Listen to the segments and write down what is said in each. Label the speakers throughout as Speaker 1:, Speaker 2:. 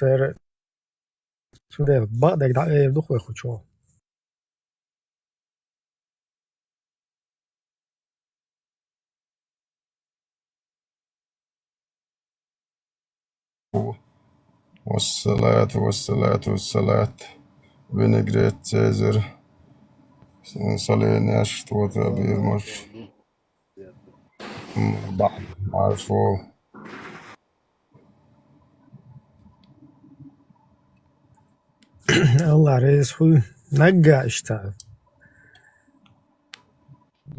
Speaker 1: ser sude ba'dek da evde koy xuço.
Speaker 2: والصلاة والصلاة والصلاة vinaigrette Caesar saliniash توتا بيرمش بعد عارفه
Speaker 1: Allah reis hu nagga işte.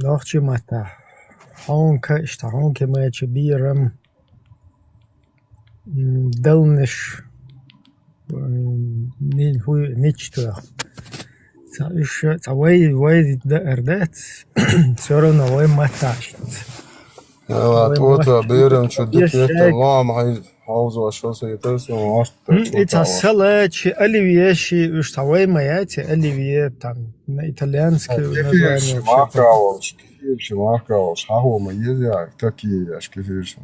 Speaker 1: Nochchi mata. Honka işte honke maçı biram dalnish ni hu niçto. Way da erdet. Soruna way mata.
Speaker 2: لا توتا بيرم شو دكتور ما معي حوزة شو سيترسم وعشت
Speaker 1: It's салат, оливье, что маете, оливье там на итальянский название.
Speaker 2: كيفش معكاوش هو ميز يعني تكيش كيفش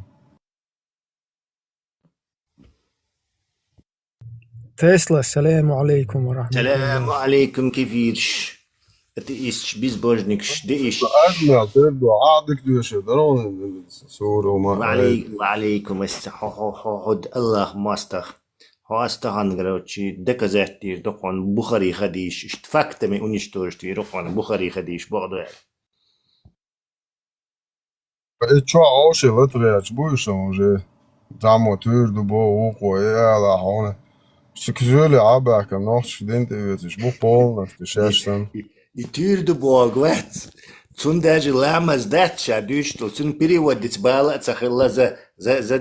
Speaker 1: Тесла, السلام عليكم ورحمة الله.
Speaker 3: السلام عليكم كيفيرش اتيش بيزبوجنكش ديش
Speaker 2: أزمة تبدو عادك دوش درون سور وما
Speaker 3: وعليكم السلام الله ماستر هاستهان граучи доказать докон Бухари хадиш фактами уничтожить докон Бухари хадиш بعض
Speaker 2: شو عوش لطريقة بوشم وجه تعمو تيردو بو وقو يالا هون سكزولي عباك نوش دينت ايوتش بو بول نفتشاشتن
Speaker 3: يتيردو بوغوات цун даже ламаз датча дюштл цун переводить бала цахилла за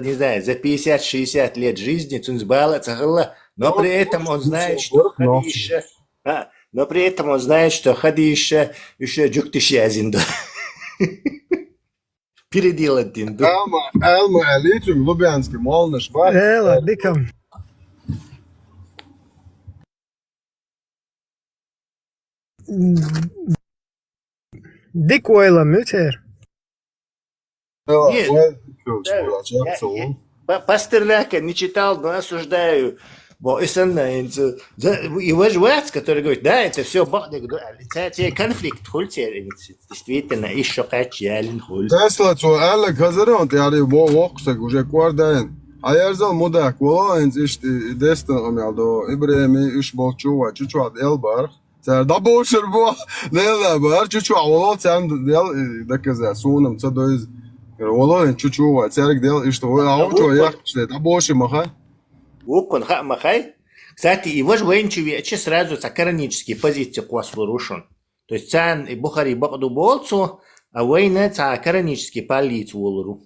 Speaker 3: не знаю за 50-60 лет жизни цун бала цахилла но при этом он знает что Хадиша но при этом он знает что Хадиша еще джуктиши азинду переделать динду
Speaker 2: Elma elitüm Lubyanski molnish var
Speaker 1: Ela, dikam. Dik oila müter.
Speaker 3: Пастернака не читал, но осуждаю. Его же Вац, который говорит, да, это все конфликт, действительно, еще качалин хуль.
Speaker 2: Tesla قال لك هذا انت يعني وقتك وجا كواردين هيرزل مودك والله انت دستن اميالدو ابراهيمي اش بولچو چوچو البر تر دا بوشر بو لا بر چوچو والله تم ديال دكزا سونم تصدوز والله چوچو ترك ديال اش تو اوچو يا دا بوشر مخا
Speaker 3: Укон махай. Кстати, его же военчеви сразу сакаранические позиции кваслурушон. То есть цан и Бухари бакду болцу, а война сакаранические палиц волру.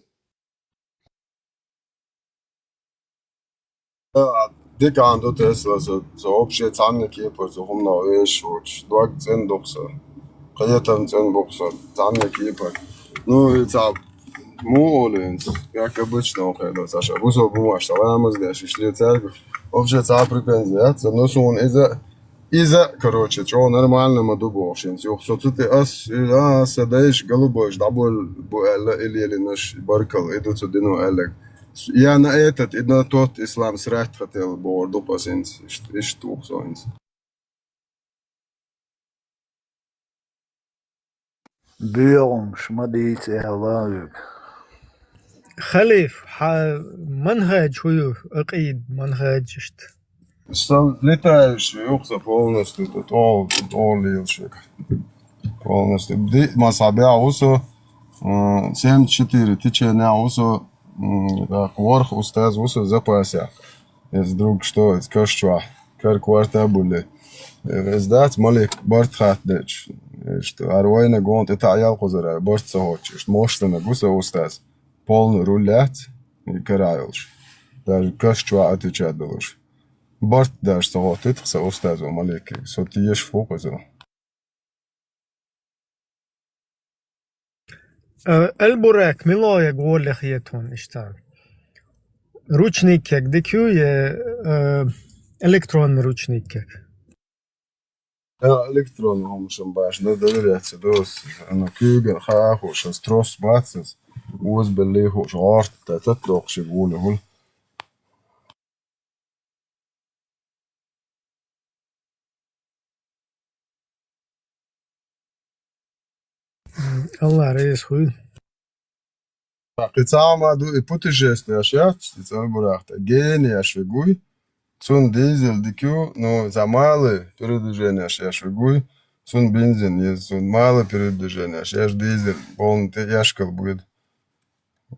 Speaker 2: ديك عنده تسلا so obsche zanne keper so humna esch dort sind doxa qayatan sind boxa zanne keper ну это молодец как обычно уходил Саша бусо бумаж там здесь шли церковь вообще царь претензия но он из-за короче что нормально мы дубошин все ты садаешь голубой дабл или наш баркал идут сюда ну элек Ja, na этот, и на тот ислам срать хотел, бо допасинц, и штук соинц.
Speaker 4: بيوم شمديت إعلاق
Speaker 1: خليف منهج هو أقيد منهج اشت.
Speaker 2: Летаешь, юкса полностью, тут all лилшик. Полностью. Масабя усо 7-4, течение усо так, ворх устаз усо запася. Из друг что, из кашчва, кар кварта были. Издать малик барт хатдеч. Что арвайна гонт это аял козара, барт сахоч. Что моштана гуса устаз. Полный рулят и караилш. Даже кашчва отвечает долуш. Барт даже сахот, это са устазу малики. Соти еш фокусу.
Speaker 1: البراك ملا يقول لك يتون اشتغل ручникек дикю электрон ручникек
Speaker 2: Электрон homšam baš nedoverjats, dos no kügen haahušas tross vatsas, USB lihuš aarta, tatokši kuulihul.
Speaker 1: Allah reis хуй.
Speaker 2: Специально и путешествуешь, я специально бурахта. Гения швигуй, цун дизель дикю, но за малое передвижение я швигуй, цун бензин есть, цун малое передвижение, я ж дизель, полный яшкал будет.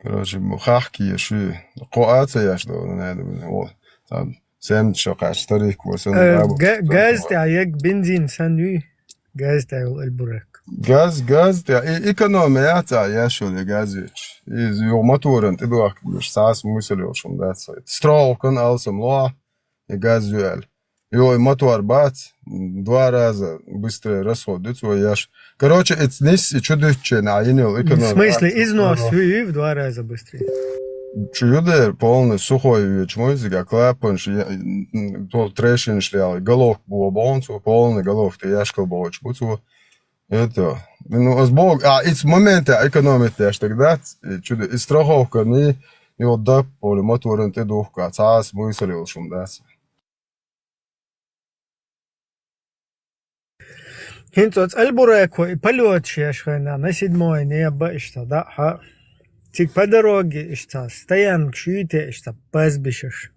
Speaker 2: Короче, хахки еши, коаца я что, надо, вот, там, 7 шокаш, старик,
Speaker 1: Gaz تاعك بنزين ساندوي gaz تاع البرك.
Speaker 2: Gaz, ja, ekonomija ja šodien gāzīč. Jo motoren, te dok, už sās museļošam, that's it. Straukan, alsam loa, и газ юэль. Jo мотор бац, 2 раза быстрее расходуется, я ж... Короче, это не чудовище, а инил экономия.
Speaker 1: В смысле, износ в 2 раза быстрее.
Speaker 2: Чудер полный сухой веч, мой зига, клапанш, трэшин шлял, головк было бонцу, полный головк, ты яшкал было чпуцу. Это, ну, с Бог, из момента экономите, аж тогда, чудо, из страховка, не отдап, поле, моторен, ты духка, цаас, мыслил, шум, да.
Speaker 1: Hintot البرك وبلوت شيشخنا نسيدموي نيبا اشتا ها تيك по дороге اشتا стоян кшите اشتا пас бишеш.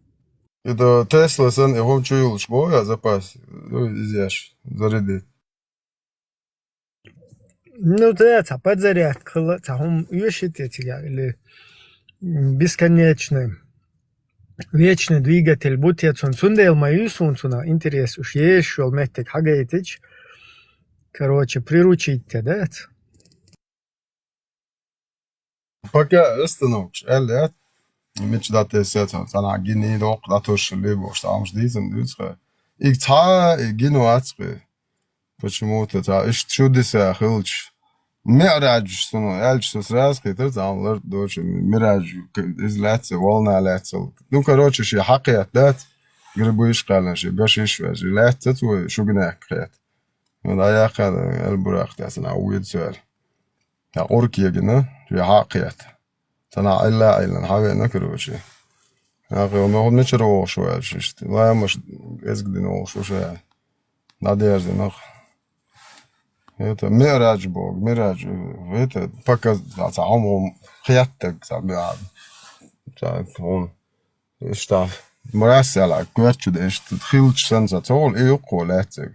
Speaker 2: Это Тесла, сан, я вам чуял, шбоя, запас, изяш, зарядить.
Speaker 1: Ну да, подзарядка, там ищет эти или бесконечный, вечный двигатель, будь я цундел мою сунцуна, интерес уж есть, шел меттик хагайтич. Короче, приручить-то, да?
Speaker 2: Пока остановишь, элет, меч даты сетан, она гини док, датуш либо, что амш дизен, дюцре. Ich zahle, ich gehe nur Arzte. Почему-то, ich чудеса, хилч. Мираج, что ну, эльч, что сразу, это там, лэр, дочь, мираж, из летца, волна летца. Ну, короче, ши хакият, да, грибуешь кален, ши бешиш, ши летца, шо гнех кхет. Да, я хада, البراق, ده سنا ويد سؤال. يا أوركي جنا، شي حقيقة. سنا إلا حاجة نكروشي. يا أخي ما هو نشرو شوية شيشت. لا مش إزقدنا شوية. نادير زنخ. Это мираج бог, мираж. Это пока تعمهم خياتك سامع. تعرفون إيش تعرف. مراسل كويتش ده إيش تدخلش سنساتول إيه يقولاتك.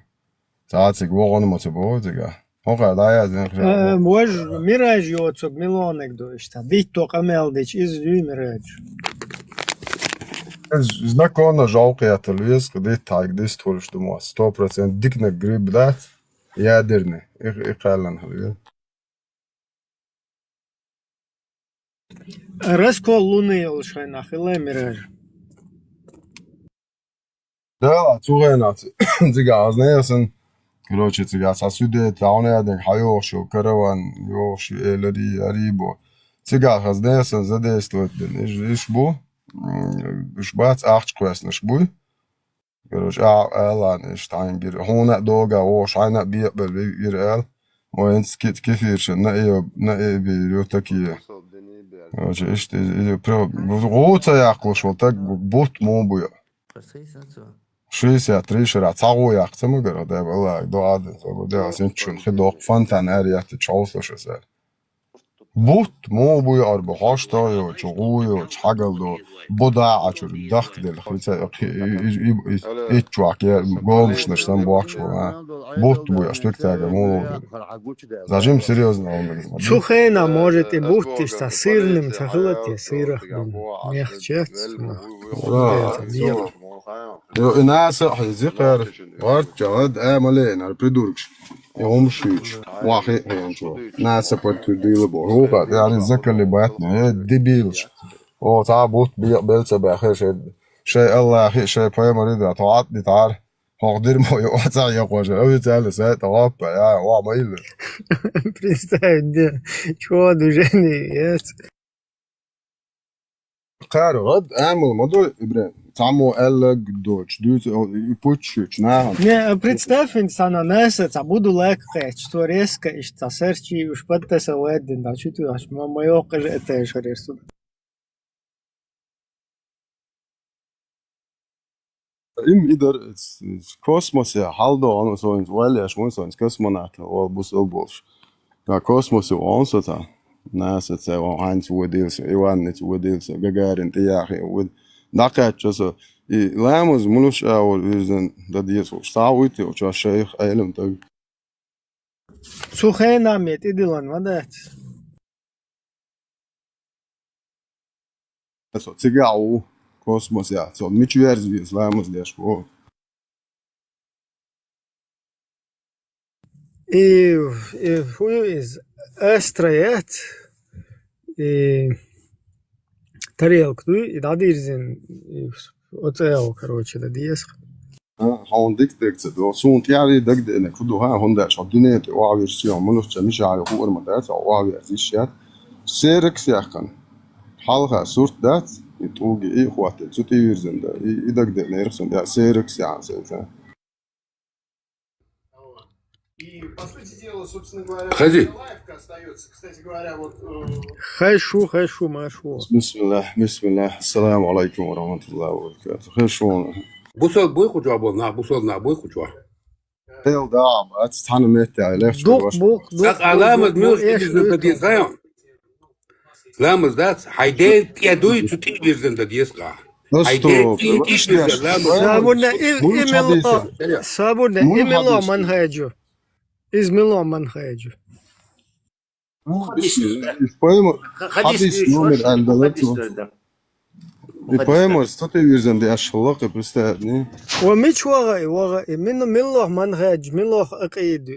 Speaker 2: تعرفك وغن متبوتك. هو ده زين.
Speaker 1: موج ميراج يوتسوك ميلونك دو إشتا. ديتو قمال ديش إزدوي ميراج.
Speaker 2: Знакомно жалко я телевизор, где так действуешь, думаю, 100% дикно гриб дать, ядерный, и кален.
Speaker 1: Раскол луны улшайна, хилай мираж.
Speaker 2: Да, цугайнат, цыга, знаешь, короче, цыга, сосуды, тауняден, хайошо, караван, йоши, элери, арибо. Цыга, знаешь, задействует, ишбу. Шбац 8 квеснеш буй. Короче, элан штайн гир. Хона дога о шайна биебел гир эл. Моен скит кефиршен на би такие. Короче, иште про гоца яклыш вот так бут мобуя. 63 шира цагу яқсамы гэр да бала доад да сен чун хидок фантан арият чаусошсэ. Бут мобуя арба хаштайо чугуйо чагалдо бода ачур дахдел хрица ичвак я голшнаш сам бакшва. Бут буя штуктага молод. Зажим серьезно он.
Speaker 1: Цухена может и бухты что сырным цахлате сырах мягче.
Speaker 2: Jo nasa hizikar var jawad amalen ar pridurksh يوم شيش واحد هينشو ناس بتديله بروقة يعني الذكر اللي بعتنا ديبيلش أو تعبوت بيلسه بآخر شيء الله أخي شيء فاهم مريض تعاطني تعال هقدر ما يقطع يقوش أو يتعال ساعة توقع يا وما يلا
Speaker 1: Представь, чего движение есть.
Speaker 2: قارئ غد أعمل موضوع إبراهيم تعمو قالك دوتش دوت يبوتش نعم
Speaker 1: Не, представь, инсана месяц, а буду легкое, что резко, и что серчи, уж подтеса уэддин, да, что ты аж, моё каже, это я шаресу.
Speaker 2: إم إدر كوسموس يا حالدو أنا سوينز ولا إيش مو سوينز كوسمونات هو بوس ألبوش Kā kosmosu onsota, nāsa cewa Heinz Udils, Ivannits Udils, Gagarin Tijāhi Ud. Dakāčas, lēmus mulušā virzen, tad iesu stāvuti, un čā šeikh eilim tag.
Speaker 1: Suhena met idilan vadēt.
Speaker 2: So, cigau kosmosā, so mič vērzies lēmus lieško.
Speaker 1: И хую из эстроет и тарелку и дадирзин оцел, короче, дадиесх.
Speaker 2: Han diktekse, då sånt jag dagde när kudu ha honda shaddinet och avversio mulus mش على خور مدات او avversio سيركس يخن حلقه صورت دات يتوجي ايه اخوات تسوتي يرزن ده يدقد نيرسن ده سيركس يعني سيتا.
Speaker 5: И, по сути дела, собственно говоря,
Speaker 6: Ходи.
Speaker 5: лайвка остается. Кстати говоря, вот...
Speaker 1: خشو ماشو.
Speaker 2: بسم الله السلام عليكم ورحمة الله وبركاته. خير شلون؟
Speaker 6: Bu sol boy kucağı bu na bu sol na boy kucağı.
Speaker 2: Heel daar, maar het is het met jou. Leef
Speaker 1: Buk.
Speaker 6: Sak alamet miyos bizden da diye zayon. Lamız da hayde ya doy tuti bizden da diye ska. Hayde iş bizden lamız.
Speaker 1: Sabune imelo manhajju. İzmilo manhajju.
Speaker 2: Hadis номер elde. Поема, что ты вирзен, да шаллака представь,
Speaker 1: ومش وغا منه ملوح منهج ملوح أقيد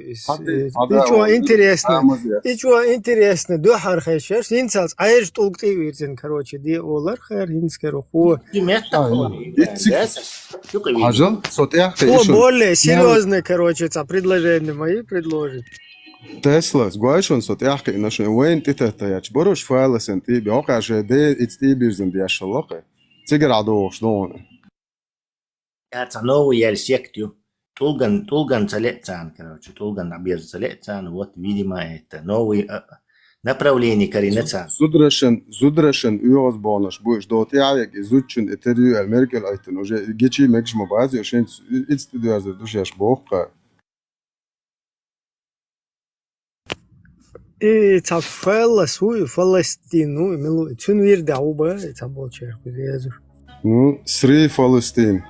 Speaker 1: إيشوا إنتريسنا دو حر خيشش ينسالس عايش طولقتي ويرزن كروتش دي أولر خير ينسكرو هو
Speaker 2: حاجة صوت يا أخي
Speaker 1: هو более серьезно короче предложение мои предложить
Speaker 2: Tesla, gaišon sot jāka inašai vien titētā jāč boruš failes en tībi, okāžē dē it's tībirzen di jāša lokai. Cigarādoš dōne.
Speaker 3: Это новый ярсектю. Тулган целецан, короче. Тулган объезд целецан. Вот, видимо, это новый направление коренецан.
Speaker 2: Zudrešen uosbānaš būš dot jājek izudšun eteriju al Merkel aiten, уже gečī mekš mabāzi, ošen it's tībirzen dušieš bohka.
Speaker 1: И цафэлла Фалестину милу чун вирда уба цаболчер кузезу.
Speaker 2: Сри Фалестин.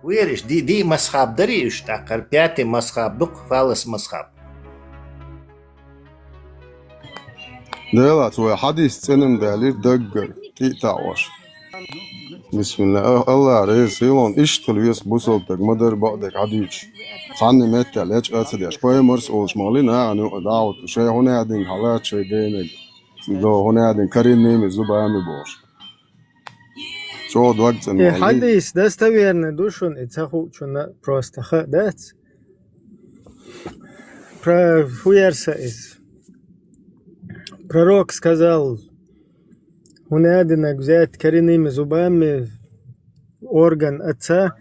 Speaker 3: ويرش دي مسخاب دريش تاقر بياتي مسخاب دق فالس مسخاب.
Speaker 2: ديلا توي حديث سنن دالير دقر تيتاوش. بسم الله الله رئيس يلون اشتل ويس بوصلتك مدر بعدك عديش. صاني متى ليش أصدق شوي مرس أولش مالينا عنو دعوت شوي هنا عدين حالات شوي دينك لو هنا عدين كريم نيمي زبامي بوش شو وقت
Speaker 1: И хадис достоверно душон и цаху чуна просто хадат. Про хуярса из. Пророк сказал, хунядинак взять коренными зубами орган отца.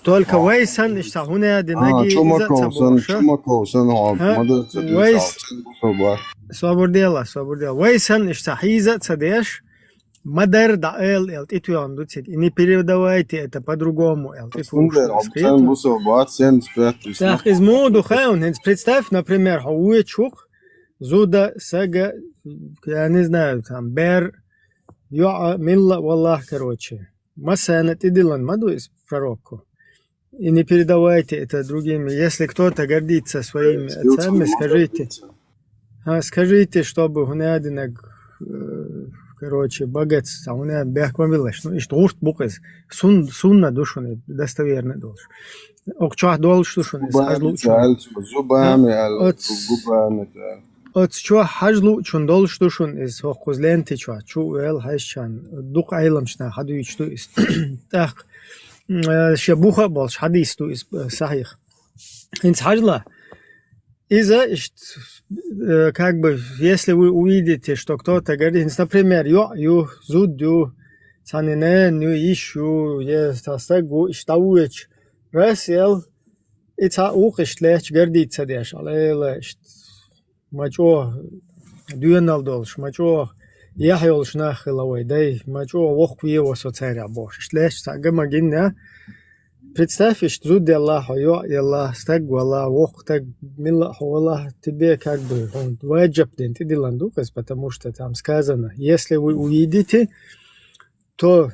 Speaker 1: Только вайсан ишта хунядинаги
Speaker 2: чумакоусан
Speaker 1: свободела. Вайсан ишта хиза цадеш. Мадар даэл элт иту андуцит. И не передавайте это по-другому элт. Так, из моду хаун. Представь, например, хауечук, зуда, сага, я не знаю, там, бер, юа, милла, валлах, короче. Масанат идилан маду из пророку. И не передавайте это другим. Если кто-то гордится своими отцами, скажите, чтобы гунядинак, короче, богатство, у меня бяхвамилаш, ну и что уж буказ, сунна душуны, достоверно должен. Окчах долж душуны, от чё хажлу чун долж душун из хохузленти чё, чу эл хайшан, дук айламшна хаду ичту из. Так, шабуха болш хадис ту из сахих. Инц хажла. Из-за, как бы, если вы увидите, что кто-то говорит, например, ю, зуд, цанинен, ищу, естастагу, иштауич, раз, и ца ухиш леч гордится деш, але мачо, дюенал долш, мачо, яхйолш нахиловой, дай, мачо, вохку его соцаря бош, леч, ца гамагин, Представь, что зуд Аллах, Аллах, стаг Аллах, вох, так милла, Аллах, тебе как бы он ваджаб ден, ты диландукас, потому что там сказано, если вы увидите, то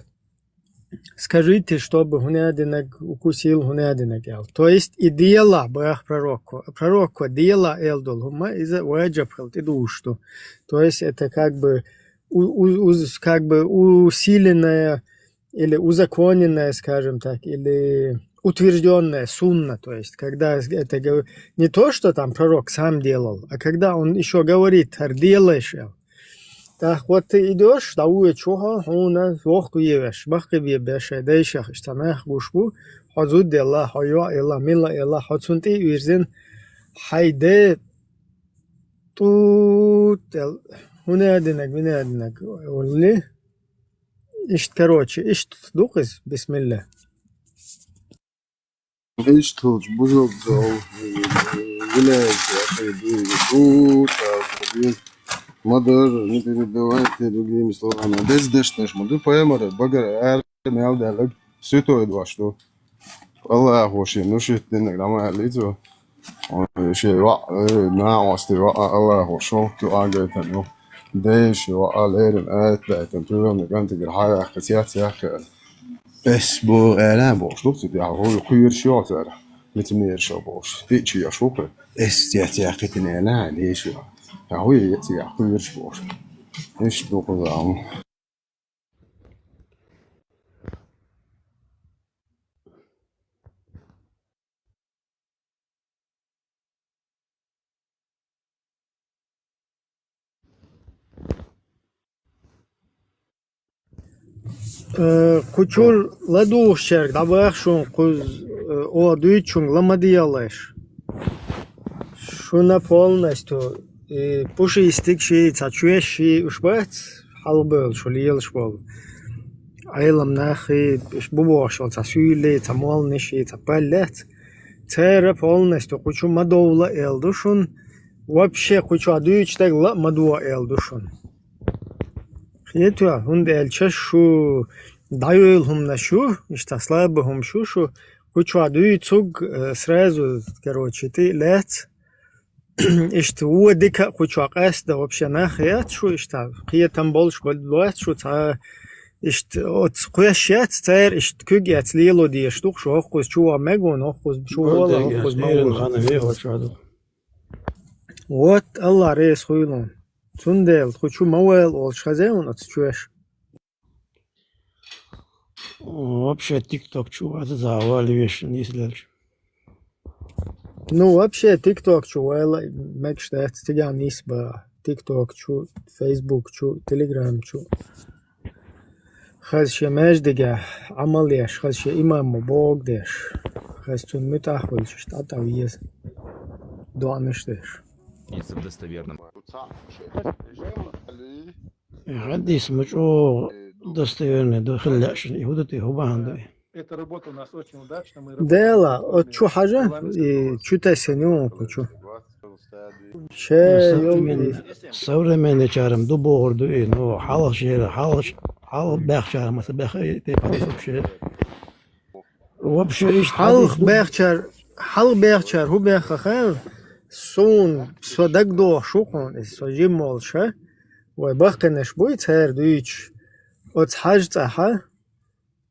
Speaker 1: скажите, чтобы гунядинак укусил гунядинак ел. То есть и дела брах пророку. Пророку дела элдол хума из-за ваджаб ты душу. То есть это как бы усиленная или узаконенная, скажем так, или утвержденная сунна, то есть когда это не то, что там пророк сам делал, а когда он еще говорит, делаешь. Так вот ты идешь, да у чего у нас вахту ешь, бахки беш, дайшах, штанах гушбу, хазуд Аллах, хая Аллах, милла Аллах, хацунти вирзин, хайде тут هنا واللي إيش كروتشي إيش دوقس بسم الله
Speaker 2: إيش تلج بزرگ زاو ولاج أخي دوت أخي مدر نبي دوائي تدوغي مثل أنا دش نش مدر بايمر بقر مال دلق سوتو إدواشتو الله هوشي نوشي تنك لما ليزو شيء ما واسطي الله هوشو كو أجيتنو ديش وقالير الآت بقتن تقولون نقانت الحياة خسيات ياخي بس بو أنا بوش لبسي هو يخير شو ترى متمير شو بوش تيجي أشوفه استيات ياخي تنينا ليش هو يتي يخير شو بوش إيش دوقه
Speaker 1: Kuchul laduşer da şun kuz o duyçun lamadiyalaş. Şuna полностью пуши истик ши цачуеш ши ушбат халбел шулиел шбол. Айлам нахи бубошол цасюле цамол ниши цапаллет. Цера полностью кучу мадовла элдушун. Вообще кучу адуючтаг ла мадуа элдушун. خيتوا هند الششو دايلهم نشو اشتصلابهم شو كوچو عدوي تسوق سرازو короче ты лет اشت هو ديك كوچو قاس ده вообще нахият شو اشتا قيه там больше лет شو تا اشت от قياشات تاير اشت كوج اتليلو دي штук شو خص شو ميغون خص شو والله خص ما вот الله ريس خويلون Тундел, хочу мауэл, олшхазеун, отчуешь.
Speaker 7: Вообще ТикТок, чувак, завали вещи, не следующий.
Speaker 1: Ну, вообще, ТикТок, чувак, мечтает, тебя нисба, ТикТок, чу, Фейсбук, чу, Телеграм, чу. Хазше междига, амалеш, хазше имаму, бог деш. Хазтун митахвал, штата уез. Дуанеш деш.
Speaker 8: достоверным.
Speaker 7: حديث مجو достоверный, дохляшен, и вот это губанды.
Speaker 5: Эта работа у нас очень удачна. Мы
Speaker 1: Дела, от чу хажа, и чутай сеню, хочу.
Speaker 7: Современный чарам, дубор, дуи, ну, халах шера, халах бэх чарам, это бэх, это вообще. Вообще,
Speaker 1: халах бэх чар, ху бэх хахэр. Сун содак до шукон сожим молша ой бахканеш будет хер дуич от хажцаха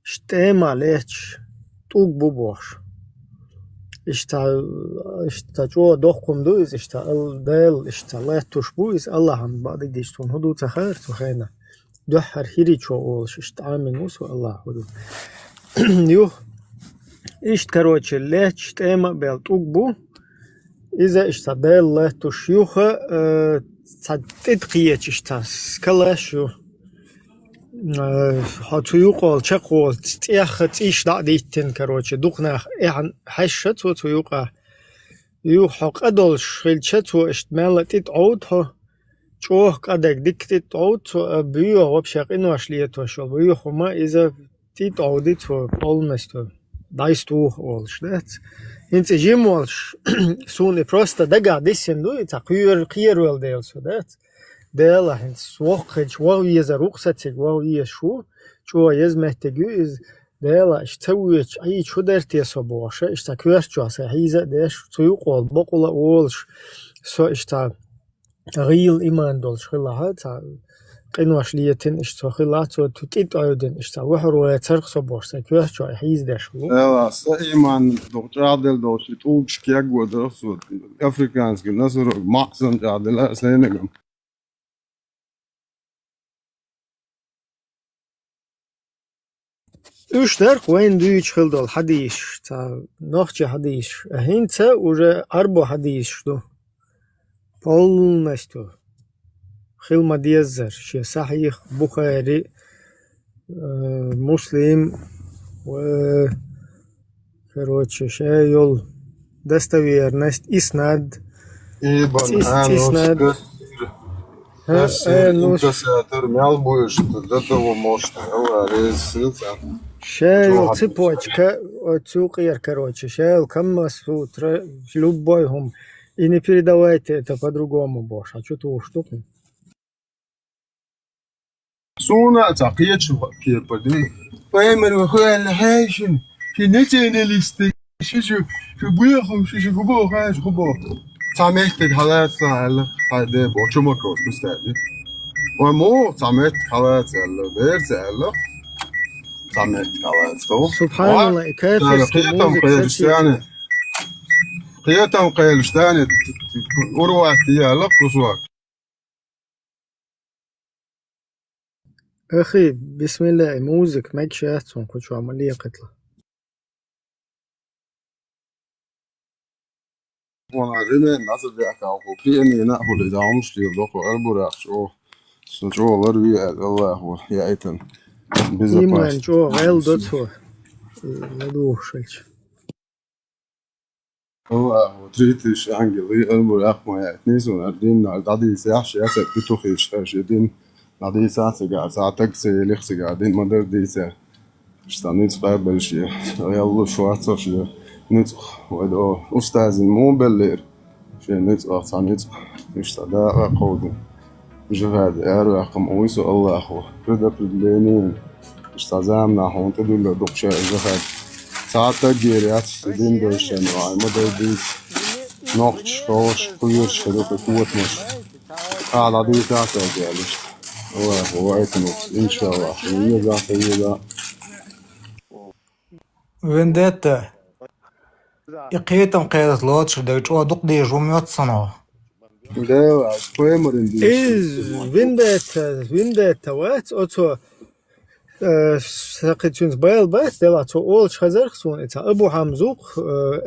Speaker 1: штема леч туг бубош ишта чо дохкум дуис ишта алдел ишта летуш буис аллахам бадик диштун худу цахар цухена дохар хири чо олш ишта амин усу аллах худу ю ишт короче леч тема бел туг бу إذا اشتغل له تشيوخ تدقية اشتاس كلا شو هتيوقال شقول تياخت إيش دعديتين كروتش دقنا إعن حشت وتيوقع يوحق أدل شلشت واشتمال تتعودها شوه قدك ديك تتعود بيو وبشق إنه أشليت وشو بيو خما إذا تتعودت وبالنستو دايستوه والشدات Инце жимолш суни просто дага дисенду ица киер дел судат дела хинц вохч вау ез рухсатик вау ез шу чуа ез мехтегу из ديلا اشتويش أي شو درتي صبوش اشتا كويرش جاسا هيزا ديش سيقول بقول أولش سو اشتا غيل إيمان دولش خلاها تا قنواش ليتن اشتا خلاها تو تتيت أيودن اشتا وحر ويترق صبوش سا كويرش جا هيز ديش
Speaker 2: Ela, iman doktoradel došli tūkšķi iegod rasot afrikānski, nesuru māksan jādel sēnegam.
Speaker 1: Üşterk وين دويش خلدول حديش تا نوخشي حديش هينتا уже أربو حديش دو полностью خلما ديزر شي صحيح بخاري مسلم و короче شايل достоверность إسناد
Speaker 2: Iban,
Speaker 1: إسناد
Speaker 2: Interesēta ar melbojuši, tad do того mošta, arī
Speaker 1: شايل цепочка цукер короче شايل Камма Сутра любойهم и не передавайте это по-другому больше а что tu штуку
Speaker 2: Suna taqiyat kirpadi. Fahimar waxaa la haashin. Nationalist. Şu buyurun şu kubo haas kubo. Samet halat sahal hade boçuma kos müstadi. Ve mo samet halat sahal der sahal. Samet halat sto.
Speaker 1: سبحان الله كيف
Speaker 2: قيتم قيلشتاني. قيتم قيلشتاني. أروح تيالك وسواك.
Speaker 1: أخي بسم الله موزك ما شاهدتم كل شو عملية قتلة
Speaker 2: وانا رمي الناس اللي اكاو في اني ناخذ اذا هم مش يضخوا اربو شو لروي الله هو يا ايتن
Speaker 1: إيمان
Speaker 2: بزاف
Speaker 1: جو غيل دوتو لدوه شلش
Speaker 2: الله هو تريتش انجلي اربو اخو يا اتنيس ونردين عدي ساعه شياسه بتوخيش شدين عدي ساعه ساعتك سيلخ قاعدين مدر دي ساعه اشتانيت قبل شيء يلا شو شيء نطق ودو أستاذ الموبلر شيء نطق صنطق اشتداء قود جهاد رقم ويسو الله أخو كده بدلينين اشتزامنا هون تدل دقشة جهاد ساعة جيريات سدين دوشن وعي مدى ديت نقش خوش كيرش كده قوة مش على دي ساعة جالش الله هو عيتنوس إن شاء الله هي
Speaker 8: Vendetta. إقيتم قيادة لوتش دايتش أو دق دي جوميوت صنعه.
Speaker 2: ده poemer in
Speaker 1: إز vendetta وات أتو ساقيتونز بايل بات دلا تو أول شخزر خسون إتا أبو حمزوق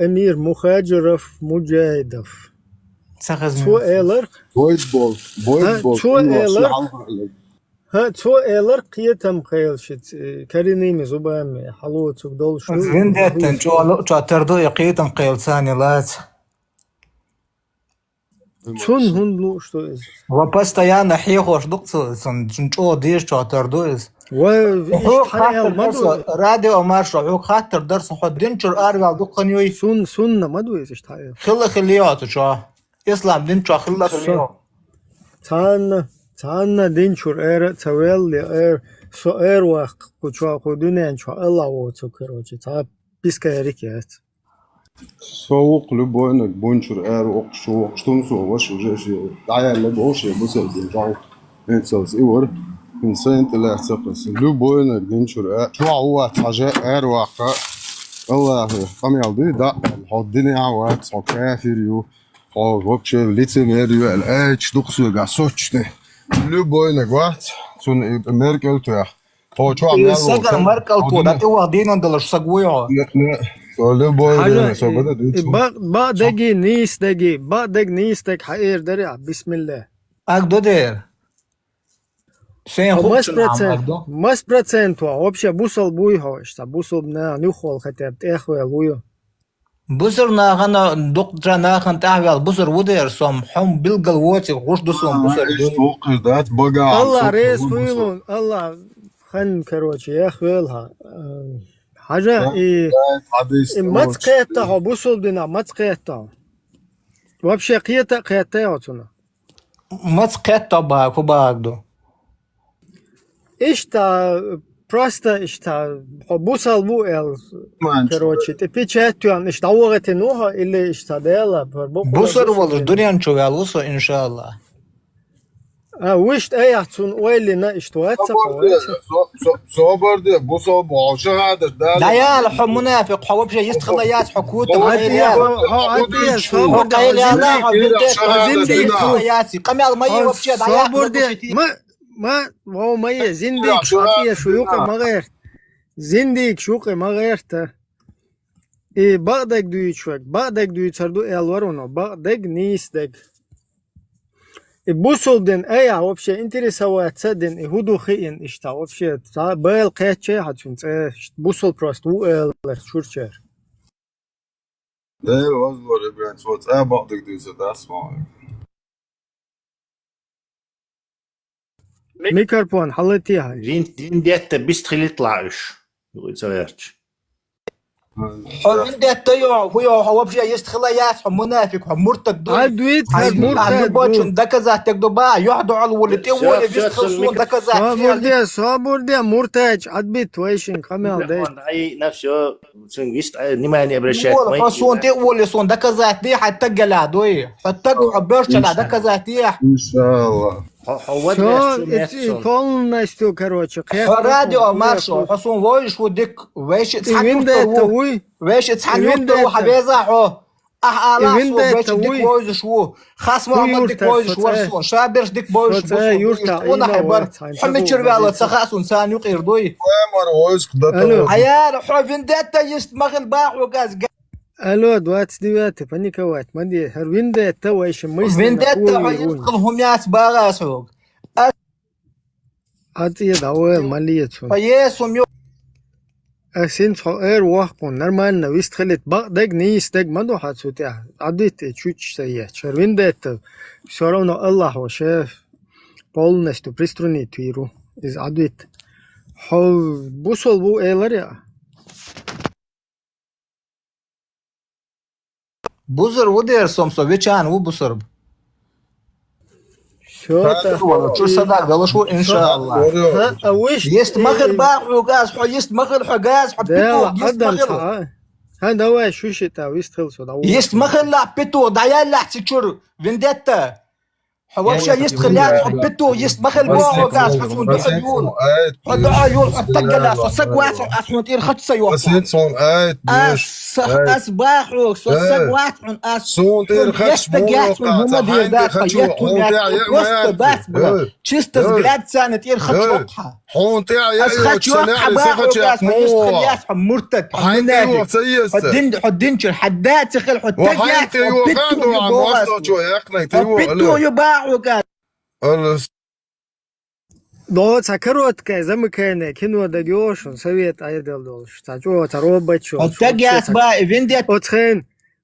Speaker 1: أمير مخاجرف مجاهدف
Speaker 8: سخز
Speaker 1: تو إيلر
Speaker 2: Voidball
Speaker 1: تو إيلر ها تو إيلر قيتم قيل شت كارينيمي زبامي حلوت وبدول شو
Speaker 8: Vendetta جو تردو إقيتم قيل ثاني لات.
Speaker 1: شون هندلو شو إز
Speaker 8: وباستيانا حيخوش دقصو جو ديش جو تردو إز.
Speaker 1: وإيش حيل مدو
Speaker 8: راديو مارشو حوك خاطر درس حد دينشر أربع دقنيوي.
Speaker 1: سنة مدو إيش حيل
Speaker 8: خلا خليات شو. إسلام دينشو خلا خليات.
Speaker 1: تانا دينشور إير تويل إير سو إير وق كوشوا خدوني شو الله وتكروجي تا بيسكاريكيات
Speaker 2: soğuk lüboynak bonçur er okşu okştun so vaş ujeşi ayarla boşe bu sevdiğin jav ensas ivar insan tela sapas lüboynak bonçur er şu avat haja er vaqa Allah qam yaldı da haddini avat so kafir yu o vokşe litse veriyor el aç duqsu ga soçte lüboynak vat sun merkel tuya to şu amel
Speaker 8: سكر مركل طول أتوا دينا دلش سقويعه.
Speaker 1: حاجة با دقي نيس دقي با دق نيس دق حقير درع بسم الله
Speaker 8: أقدو دير. شين خوش نعم
Speaker 1: مس процент вообще бусал буйho что бусал на нюхол хотя эхвел буйо
Speaker 8: بصر ناخنا دكتور ناخن تعال بصر ودير سوم حم بلقل واتي غوش دسوم بصر
Speaker 2: فوقدات بقى
Speaker 1: الله ريس خويلون الله خن كروتشي اخويلها حاجة ما تقيتها بوصل دينا ما تقيتها вообще قيتها отсюда
Speaker 8: ما تقيت باكو باكدو
Speaker 1: إيش تا просто اشتا بوصل بو ال
Speaker 2: ما
Speaker 1: короче ты печатюан اشتا وقت نوها اللي اشتا ديلا
Speaker 8: بصر والله دنيا نشوف يالوسو ان شاء الله.
Speaker 1: وشت ايحتون ويلي نا اشتواتسا
Speaker 2: صبر دي بوصل بعشق هذا
Speaker 8: لا يا لحو منافق حو بشي يستخليات حكوته
Speaker 1: عادي صبر
Speaker 8: قايل يا لا زنديق خلياتي قمال مي وبشي
Speaker 1: صبر دي ما هو مي زنديق شاطية شيوقي ما غيرت زنديق شوقي ما غيرت и багдак дуючвак багдак дуючарду элваруно багдак нистак и бусолден эя вообще интересоваться ден и худухин ишта вообще бэл кэтче хачун бусол просто у элэр шурчер
Speaker 2: ده وزور ابراهيم صوت بعضك دوزة ده اسمه
Speaker 1: ميكروفون حلتيها
Speaker 3: Виндетта быстро يطلعش يقول سويرش
Speaker 8: حو فينديتا هو بشي يستخليات حو منافق حو مرتد
Speaker 1: عدويت
Speaker 8: عنده بوتشن دكزات تقدبا يحدو على الولتين ولا بيستخلصون دكزات
Speaker 1: صابر دي مرتاج عدبيت ويشن كمال دي
Speaker 3: اي نفسه سنجست نماني ابرشات
Speaker 8: حصون تي ولا صون دكزات دي حتى قلادوي حتى برشلا دكزات دي
Speaker 2: ان شاء الله
Speaker 1: полностью короче
Speaker 8: راديو مارشو حصون ويش ودك ويش ويش تحنيوتو حبيزاحو احالاش ويش ديك ويش شو خاص ما ديك ويش ورسون شابرش ديك ويش وانا حبر حمد شربالة سخاسون سان يقيردوي
Speaker 2: وامر ويش قدرتو
Speaker 8: عيال حو فينديتا يستمغل باحو غاز
Speaker 1: الو 29 паниковать مدي هروينديتا ويش ميز
Speaker 8: فينديتا يدخلهم ياس باغاسوق
Speaker 1: اتي داويل ماليتون
Speaker 8: فيسوم يو
Speaker 1: اسين صو اير واقون نرمان ويستخلت بقدق نيستق مدو حاتسوتي عديت чуть سيا هروينديتا всё равно الله وشاف полностью приструнит виру из عديت هو بوصل بو ايلر
Speaker 8: بوزر ودير سومسو ويچان و بوسر
Speaker 1: شو
Speaker 8: شو صدق قال شو ان شاء الله
Speaker 1: وش
Speaker 8: يست مخل باحو غاز حو يست مخل حو غاز حو بيتو يست مخل
Speaker 1: هذا هو شو شتا ويستخلص
Speaker 8: يست مخل لا بيتو دايال لا تشور فينديتا حوابشا يستخل يا حبيتو يستمخل بوعو غاز حسون بحيول حد عيول حتقلا سسقوات حسون تير خدسا يوحو
Speaker 2: بسيط صون آيت بيش
Speaker 8: أسباحو سسقوات عن
Speaker 2: صون تير خدش بوعو
Speaker 8: هما خدشو حون بس تشيست زغلاد سانة تير خدشو
Speaker 2: حون تيع يا
Speaker 8: خدشو حباحو غاز يستخل يا مرتد حدينشر حدات سخل حتقيات حبيتو يباع
Speaker 1: Да, короткая, замыкание, кино даешь, он совет айдел должен. Что это робот, что?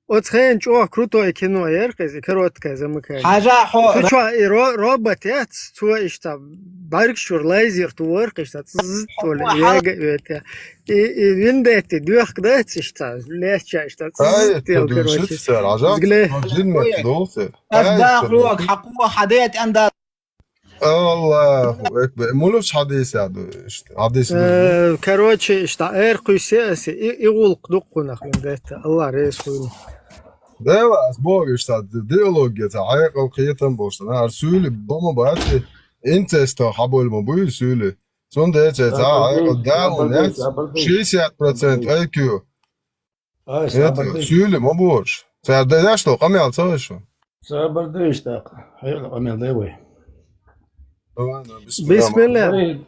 Speaker 1: Оцен, что крутое кино, яркое, короткое замыкание. Ты что, робот, я, что что, баркшур, лазер, туворка, что, то ли, это. И виндеты, двухкдать, что, легче, что,
Speaker 2: короче. Взгляд.
Speaker 8: أسباحوك حقوق حديت عند
Speaker 2: الله أكبر مولوش حديث يا حديث
Speaker 1: короче что эрку сеси и дукуна хиндета الله رئيس خوي
Speaker 2: ده اسبوع что диалогия عاقل قيتن بوشت انا ارسل بما بعد انت استحبوا الموبايل سؤال son derece عاقل ده وناس 60% IQ سؤال ما بوش ده что قميل صاش
Speaker 7: صبر ديش داق هيلا قميل داوي
Speaker 1: بسم الله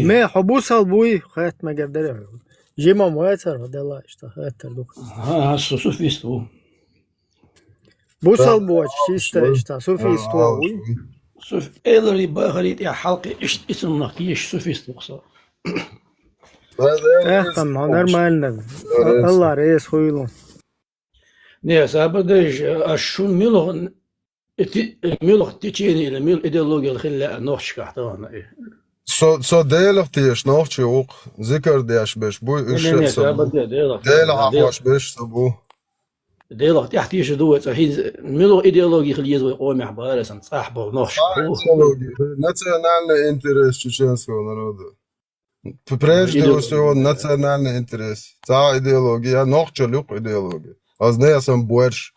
Speaker 1: ما حبوس البوي خات ما قدر جيما مواتر ده الله اشتا خات دوك
Speaker 7: ها سوفيستو
Speaker 1: بوس البوش شيستا اشتا سوفيستو
Speaker 7: سوف إلري باخريت يا حلقي اسم نقيش سوفيستو قصا
Speaker 1: اخم نورمالنا الله رئيس خويلو
Speaker 7: Не, сабадыш, ашун милох течение или мил идеология الخلاء نوخش كحتوانا إيه.
Speaker 2: So delig tiesh nog tje ook zeker desh besh boy
Speaker 7: Nee, سابدا
Speaker 2: delig hawash besh sabu.
Speaker 7: ديلغ تحت يش دوت هي ميلو ايديولوجي خليز ويقوم حبارس صاحبه نوخش
Speaker 2: Nacionalne interes čečenskog naroda. Прежде всего национальный интерес. Та идеология, ногче люк идеология. А знаешь, сам больше.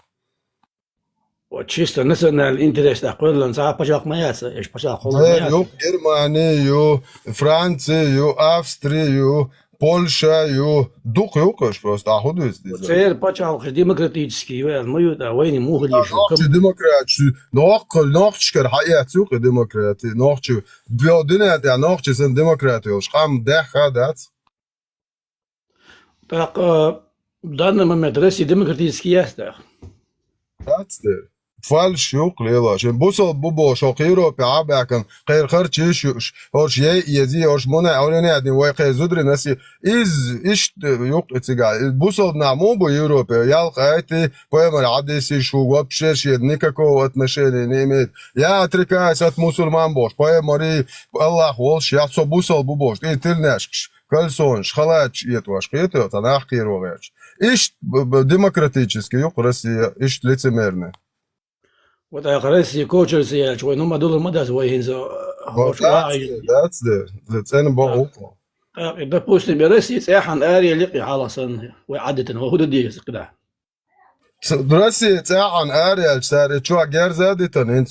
Speaker 7: Вот чисто национальный интерес, так понял, за пожалуйста, маяться, я ж пожалуйста,
Speaker 2: Юг Германию, Францию, Австрию, Польшу, дух юкаш просто, а худу здесь.
Speaker 7: Церковь пожалуйста, демократический, мы да, войны могут лишь.
Speaker 2: Ногче демократию, ногче حقيقة юк демократия, ногче бьёдина, да ногче сын демократию, шхам дехадат.
Speaker 7: Так, в данный момент Россия демократический есть, да.
Speaker 2: That's there. فالش يوق ليلا شن بوصل بوبو شوقيرو بعبعكن خير خرچ هوش يزي هوش منا اولاني ادي واقع زدر نسي از ايش يوق اتسغا بوصل نامو بو يوروبا يال قايتي поемар عدسي شو вообще никакого отношения не имеет. Я отрекаюсь от мусульман бош, поемари Аллах волш, я со бусал бубош, ты тылнешкш. Кальсонш, халач, это ваш, это танах кировач. Иш демократический, юг Россия, иш лицемерный.
Speaker 7: Вот Россия кочер сия, чего, ну мадулы мадас воинзо.
Speaker 2: That's the بقى.
Speaker 7: допустим, Россия تاحن آريا لقي حالصا وعادة وهدو دي كده.
Speaker 2: Россия تاحن آريا ساري شو غير زادتن انت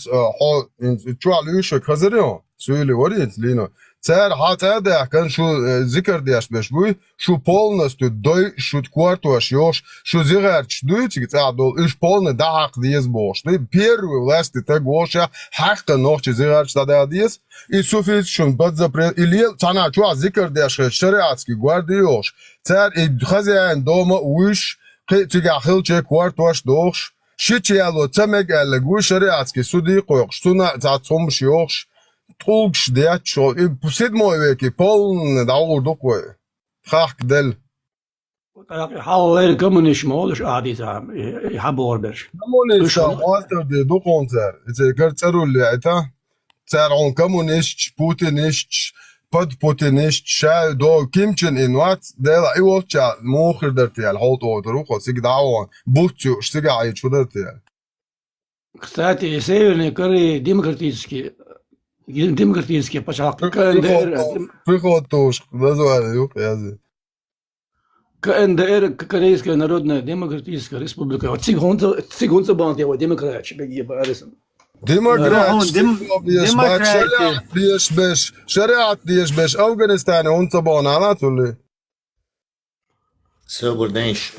Speaker 2: شو علوش خزريون سؤالي وريت لينا Царь хатада кан шу зикр дяш бешбуй шу полностью дой шут квартуаш ёш шу зигарч дуйти цадол иш полный дах диес бош. Ты первый власти тагоша хакка нохчи зигарч тада диес и суфит шун бад запрет или цана чуа зикр дяш шариатский гвардиёш. Царь и хозяин дома уиш тига хилче квартуаш дохш шичиало цамег алгу шариатский суди қойш суна цацом шёш Толкш дячо, и седмой веке полный даур докой. Хах дел.
Speaker 7: حاول كومونيش مولش عادي تام يحبوا برش.
Speaker 2: Коммунист, мастер де доконцер. Это карцеру лето. Цар он коммунист, путинист, подпутинист, ша до Ким Чен Ын ват дела и волча мохр дертиал холт отру, хосиг даун. Бутчу, штига ай чудертиал.
Speaker 7: Кстати, Северная Корея демократические пожалуйста.
Speaker 2: Приход тоже, назвали, юг, язи.
Speaker 7: КНДР, Корейская Народная Демократическая Республика. Вот цигунца бант его демократ, беги по аресам.
Speaker 2: Демократ, шариат дiyеш Афганистан, он табан анатолий.
Speaker 3: Соборнейш,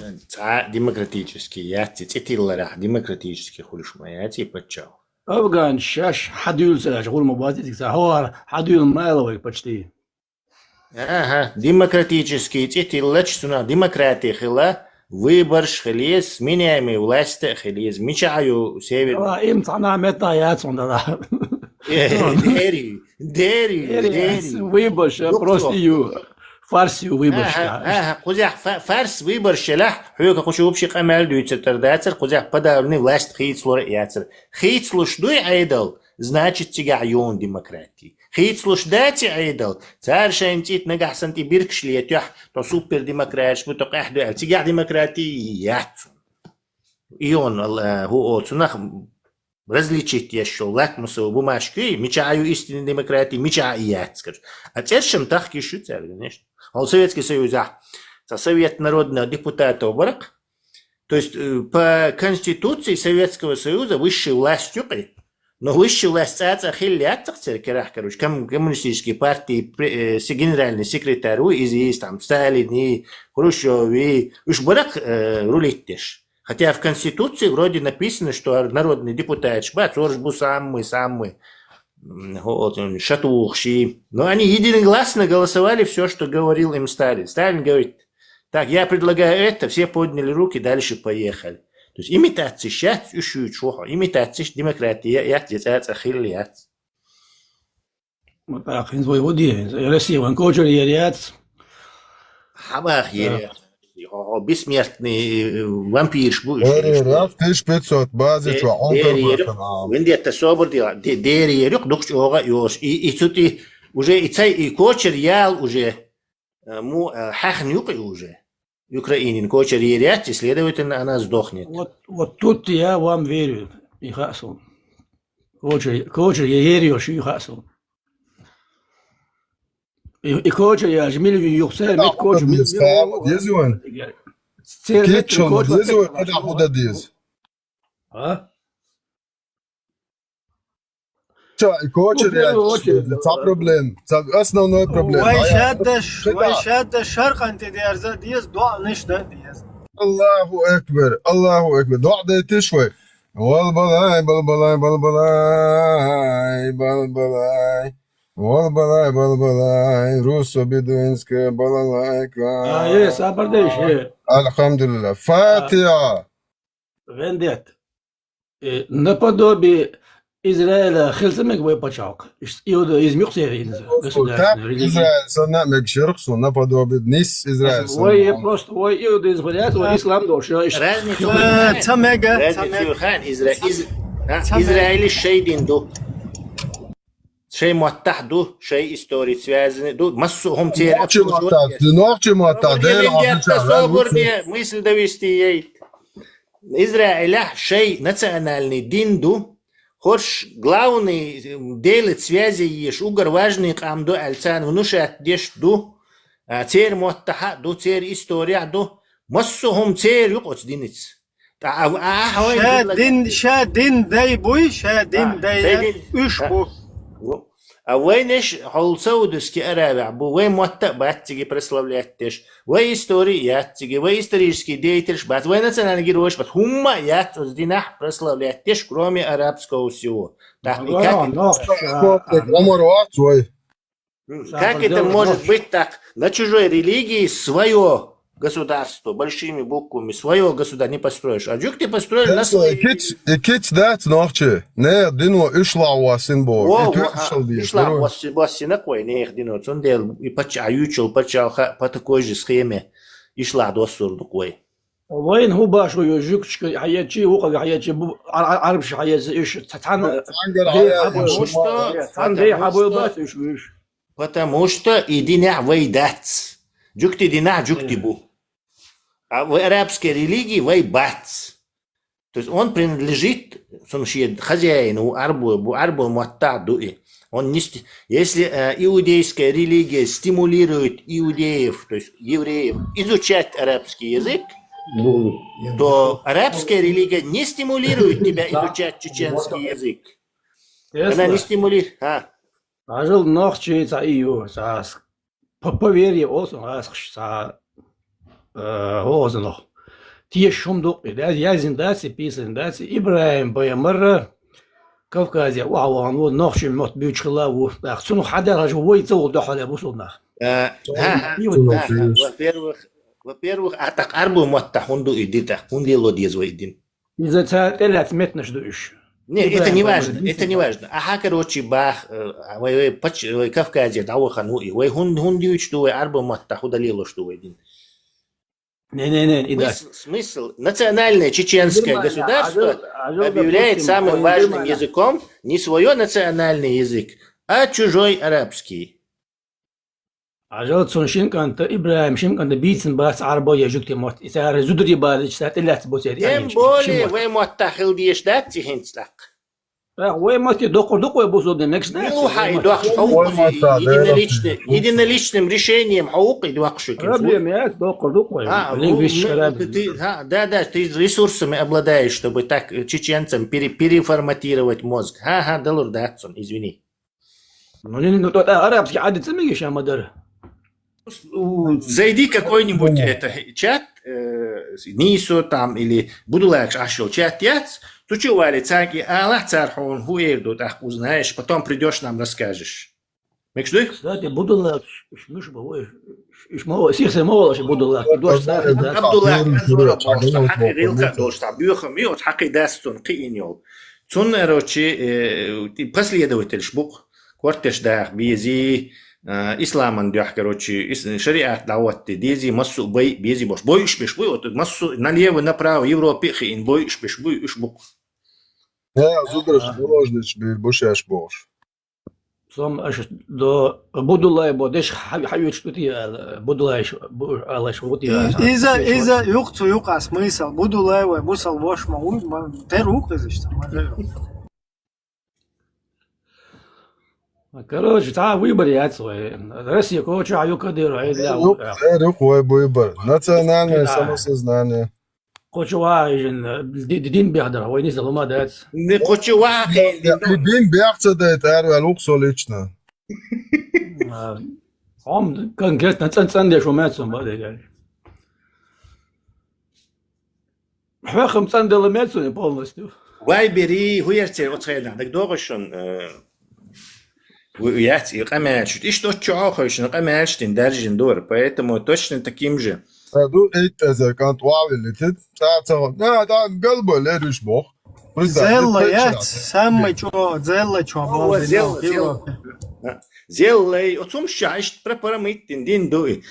Speaker 3: демократический, я цитиллара, демократический хулишма, я типа чау.
Speaker 7: أفغان شاش حدول سلاش غول مبادئ هو حدول مالوي почти.
Speaker 3: Ага, демократический титиллач суна демократия хила выбор хилес с меняемой власти хилес мечаю север.
Speaker 7: Им цана мета я цондала. Дери. Выбор просто ю. فارسي ويبرش
Speaker 3: قزح فارس ويبرش لح حيوك قشو بشي قمال دوي ترداتر قزح بدأني власть خيتسلو رئياتر خيتسلو شدوي عيدل значит تيجا عيون ديمقراطي خيتسلو شداتي عيدل تار شاينتيت نجح سنتي بيركش ليتوح تو سوبر ديمقراطش بتوق احدو تيجا ديمقراطيات ион هو تنخ различить еще лакмусовую бумажку и мечаю истинной демократии, мечаият, скажем. А теперь чем так еще цель, конечно. А Советский Союз, Совет народного депутата обрак, то есть по Конституции Советского Союза высшая власть но высшая власть хилят, короче, коммунистические партии, генеральный секретарь, из там Сталин и Хрущев, и уж барак рулить тешь. Хотя в Конституции вроде написано, что народный депутат Шбац, он был самый, шатухший. Но они единогласно голосовали все, что говорил им Сталин. Сталин говорит, так, я предлагаю это, все подняли руки, дальше поехали. То есть имитация сейчас, имитация демократии, я здесь ахиллиат.
Speaker 7: Вот так, in воеводе, Россия, он кочер ериат.
Speaker 3: Хабах ериат. Бессмертный вампир.
Speaker 2: 1500 базы, что он
Speaker 3: Венди это собор дела. Дери ерюк духч ога ёш. И сути уже и цай и кочер ял уже му хахн юк уже. Украинин кочер ерят, и следовательно она сдохнет.
Speaker 7: Вот тут я вам верю, Ихасун. Кочер ерёш Ихасун. И коча я жмили юксер, мет коч.
Speaker 2: Дезуэн. Кетчел, дезуэн, это худа дез.
Speaker 7: А?
Speaker 2: Ча, и коча, это проблем. Это основной проблем.
Speaker 1: ويشاد الشرق أنت ديار ديز دعاء نشدة ديز.
Speaker 2: الله أكبر الله أكبر دعاء تشوي والبلاي بالبلاي بالبلاي بالبلاي والبلاي بالبلاي روسو بدوينسكي بلالايكا
Speaker 7: ايه صبر ديش ايه
Speaker 2: الحمد لله فاتحة
Speaker 7: Вендет. Наподобие Израиля хилсамек вы почалк. Иуда из Мюксерии государственной религии.
Speaker 2: Израиль сана мекшерх сона подобит нис Израиль.
Speaker 7: Ой, просто ой, Иуда из варианта, ой, ислам дошел.
Speaker 3: Израиль шейдин ду. شيء موضح دو شيء استوري связаны دو массу тер мысль довести ей Израиля шей национальный дин ду хош главный делит связи еш угар важный камду альцан внушат деш ду тер موضح ду тер история ду массу тер юқот динец
Speaker 1: شادين داي بوي شادين داي ايش بو
Speaker 3: وينش حولسودس كي أرابع بو وين موتق باتجي برسلافلياتش وين историяттиги وين исторические деятельш бат وين национальный героиш бат хумма ят оздинах прославляттиш кроме арабского всего. Так и как это может быть так? На чужой религии свое государство, большими буквами, свое государство не построишь. А джук ты построил на своей...
Speaker 2: Кит дат нахче. Не, дину ишла уасин бо.
Speaker 3: Ишла уасин акой, не их дину. Он дел и ючил, по такой же схеме. Ишла досур такой.
Speaker 7: وين هو باش ويجوكش حياتي وقع حياتي عربش حياتي ايش تتعن
Speaker 3: потому что идиня вейдат. Джукти дина, джукти бу. А в арабской религии вайбац. То есть он принадлежит хозяину, арбу муаттадуи. Он не, если иудейская религия стимулирует иудеев, то есть евреев, изучать арабский язык, то арабская религия не стимулирует тебя изучать чеченский язык. Она не стимулирует.
Speaker 7: Ажил нахче цаию сас. Поверье olsun askışsa озно. Те шумдук, я зиндаси, писандаси, Ибраим Баямара, Кавказе, вау, вот нахче мот бючхлаву. Так, суну хада раж войцел до хада бусулнах.
Speaker 3: Во-первых, атак арбу моtta хунду идита, хундело дизвойдин.
Speaker 7: Из-за телят метнаш душ.
Speaker 3: Нет, это не важно, это не важно. Ага, короче, бах, Кавказе, дауахану, и вы хундию, что вы арбу моtta худалило, что вы один.
Speaker 7: Не.
Speaker 3: Смысл? Национальное чеченское государство объявляет самым важным языком не свой национальный язык, а чужой арабский.
Speaker 7: عجلت سون شينكانت إبراهيم شينكانت بيتسن باس عربية جوكتي موت إسار زودري بالج سات إلا تبوتي
Speaker 3: تم بولي وين متخل ديش دات تهنسلك
Speaker 7: وين ما تدق يبوسوا دمكش ده
Speaker 3: يوحى يدوخ единоличным решением حقوق يدوخشك
Speaker 7: проблемات дق лингвист
Speaker 3: да ты ресурсами обладаешь чтобы так чеченцам переформатировать мозг далур датсон извини
Speaker 7: ну арабский عادة سميش يا مدر
Speaker 3: Зайди какой-нибудь чат, Нисо там или Будулакш ашел чат яц, тучували цаги, Аллах цархон, хуэрду, так узнаешь, потом придешь нам расскажешь. Мекшдуй?
Speaker 7: Кстати, Будулакш, миш бовой, ишмо, сихсе молош Будулакш, дождь сахар, да?
Speaker 3: Абдуллах, зора, просто хаки рилка, дождь, бьюха миот, хаки дастун, кииньол. Цун, короче, последователь шбук, кортеш дах, биези, исламан дях, короче, шариат дават дези массу бой бези бош бой шпиш бой вот массу налево направо Европе хин бой шпиш бой шбук.
Speaker 2: Зудраш боложнич бир бошаш бош.
Speaker 7: Сам аж до Будулай бодеш хавич тут я Будулай алаш вот я.
Speaker 1: Иза юкту юка смысл Будулай бусал бош маун тер ук изишта.
Speaker 7: Короче, та выбор я свой. Россия, короче, аю кадыру, ай для
Speaker 2: Рухой выбор. Национальное самосознание.
Speaker 7: Короче, واجن دين بيقدر هو ينزل ما دات.
Speaker 3: Не хочу вахи.
Speaker 2: Любим бягца да это луксо лично.
Speaker 7: هم конкретно цен شو ما تسمى ده. حقم цен دل ما تسمى полностью.
Speaker 3: Вай бери, хуярте, вот хейна, так дорожен. Уяти, камячут. И что чохаешь, на камячтин держин дор, поэтому точно таким же.
Speaker 2: Du это kan twaalf liter. Да, да, قلبه لا يشبخ.
Speaker 1: زيلا يات سامي чё, زيلا чё.
Speaker 3: Сделай, отцом счастье, препарамиттин, дин дой.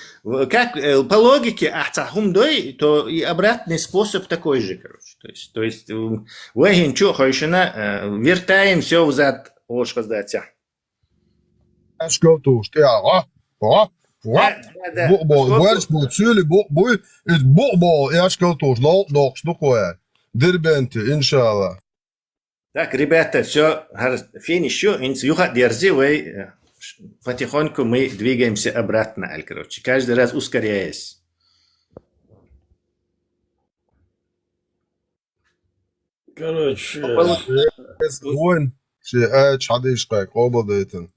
Speaker 3: Как по логике, ахтахум дой, то и обратный способ такой же, короче. То есть, вегин чохаешина, вертаем все взад, ложка сдаться.
Speaker 2: Что тут? Больше цели, бой из бобо, я сказал тоже, но что такое? Дербенте, иншалла.
Speaker 3: Так, ребята, все, финиш, инсюха, дерзивый. Потихоньку мы двигаемся обратно, короче, каждый раз ускоряясь.
Speaker 7: Короче,
Speaker 2: وين شيء ايش حدا يشقيك قبل ديتن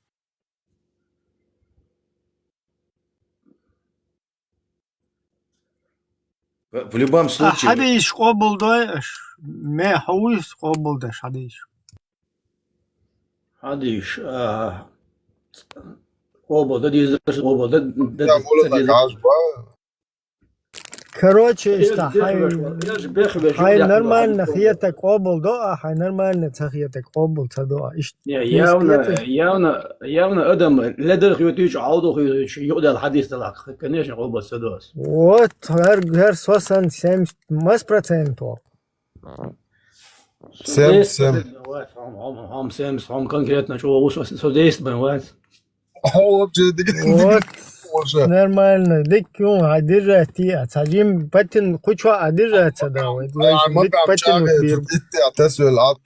Speaker 3: В любом случае.
Speaker 1: حديش قبل دايش ما حويس قبل داش حديش.
Speaker 7: حديش قبل ده ديزرش قبل ده
Speaker 1: Короче, что хай нормально хиятек قبل да, хай нормально تخياتك قبل تدا.
Speaker 7: явно Адам ледер خيوتيش عوضو خيوتيش يقدر الحديث ده كنيش قبل تداس.
Speaker 1: Вот هر سوسن 70%.
Speaker 2: 7
Speaker 7: هم سامس هم конкретно что وش содействует бывает.
Speaker 1: Вот нормально. Диккун адирати, сажим патин куча адирати да.
Speaker 2: ما تسوي العط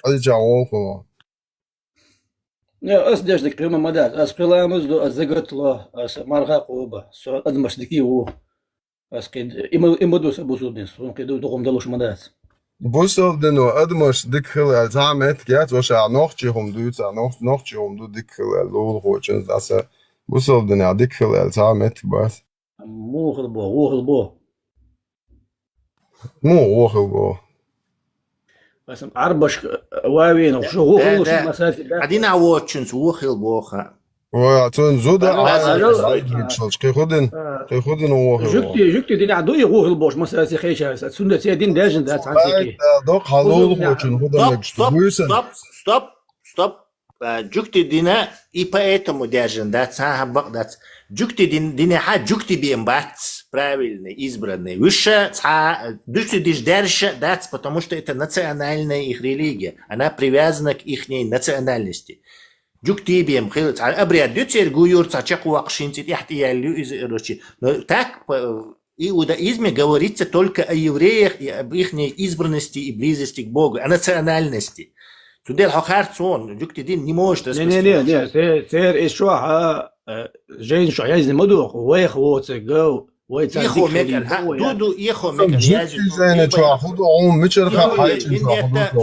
Speaker 7: Не, аз деждик прямо мадат. Аз приламыз до азагатло, аз марга қоба. Со адмашдики у. Аз кед имаду сабусудин. Сон кеду догом далош мадат.
Speaker 2: بوسل دنو ادمش دكل الزامت جات وش نوختهم دوت نوختهم دو دكل لول خوچن داس بوسل دنو دكل الزامت بس
Speaker 7: مو خلبو
Speaker 2: مو وخلبو
Speaker 7: بس عربش واوين وشو هو خلوش مسافه
Speaker 3: قاعدين عواتشنس وخلبوخا
Speaker 2: واتون زودا كيخدن وخلبو
Speaker 7: جكتي دين عدو يغوغ البوش مساسي خيشة سنة سيدين داجن دات عنسيكي
Speaker 2: دوك حلول خوچن خدن
Speaker 3: Стоп. Джукти дина и поэтому держен, да, цахабак, да. Джукти дина ха джукти биембат, правильный, избранный. Выше джукти держа, да, потому что это национальная их религия. Она привязана к их национальности. Джукти бием хилц, обряд дютер гуюр цачак уакшинцит яхтиялю из рочи. Но так в иудаизме говорится только о евреях и об их избранности и близости к Богу, о национальности. Тудел хахарцон, джукти дин не может
Speaker 7: распространяться. Не, тер ишуа жень шо яzni мадух, вех воце го,
Speaker 3: يخو مكان دودو يخو مكان
Speaker 2: جبتي زين تشاخدو عم مشرخ حاجه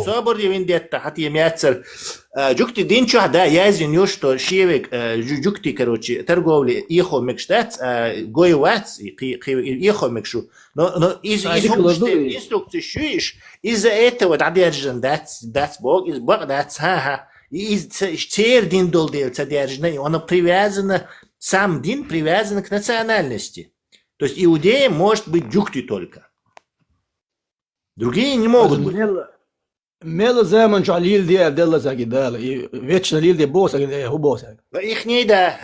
Speaker 3: صبر يوينديتا حتى يمياتسر جوكتي دين شو هدا يازن يوشتو شيوك جوكتي كروتشي ترغولي يخو مكشتات غوي وات يخو مكشو но из инструкции шуиш из-за этого дадержен дат бог из бог дат ха из цер дин дол дел цадержен он привязан сам дин привязан к национальности. То есть иудеям может быть джукти только. Другие не могут быть.
Speaker 7: Мело zaman şu alil diye della sagidal. Вечно лил diye bosa diye hu bosa.
Speaker 3: Их не да.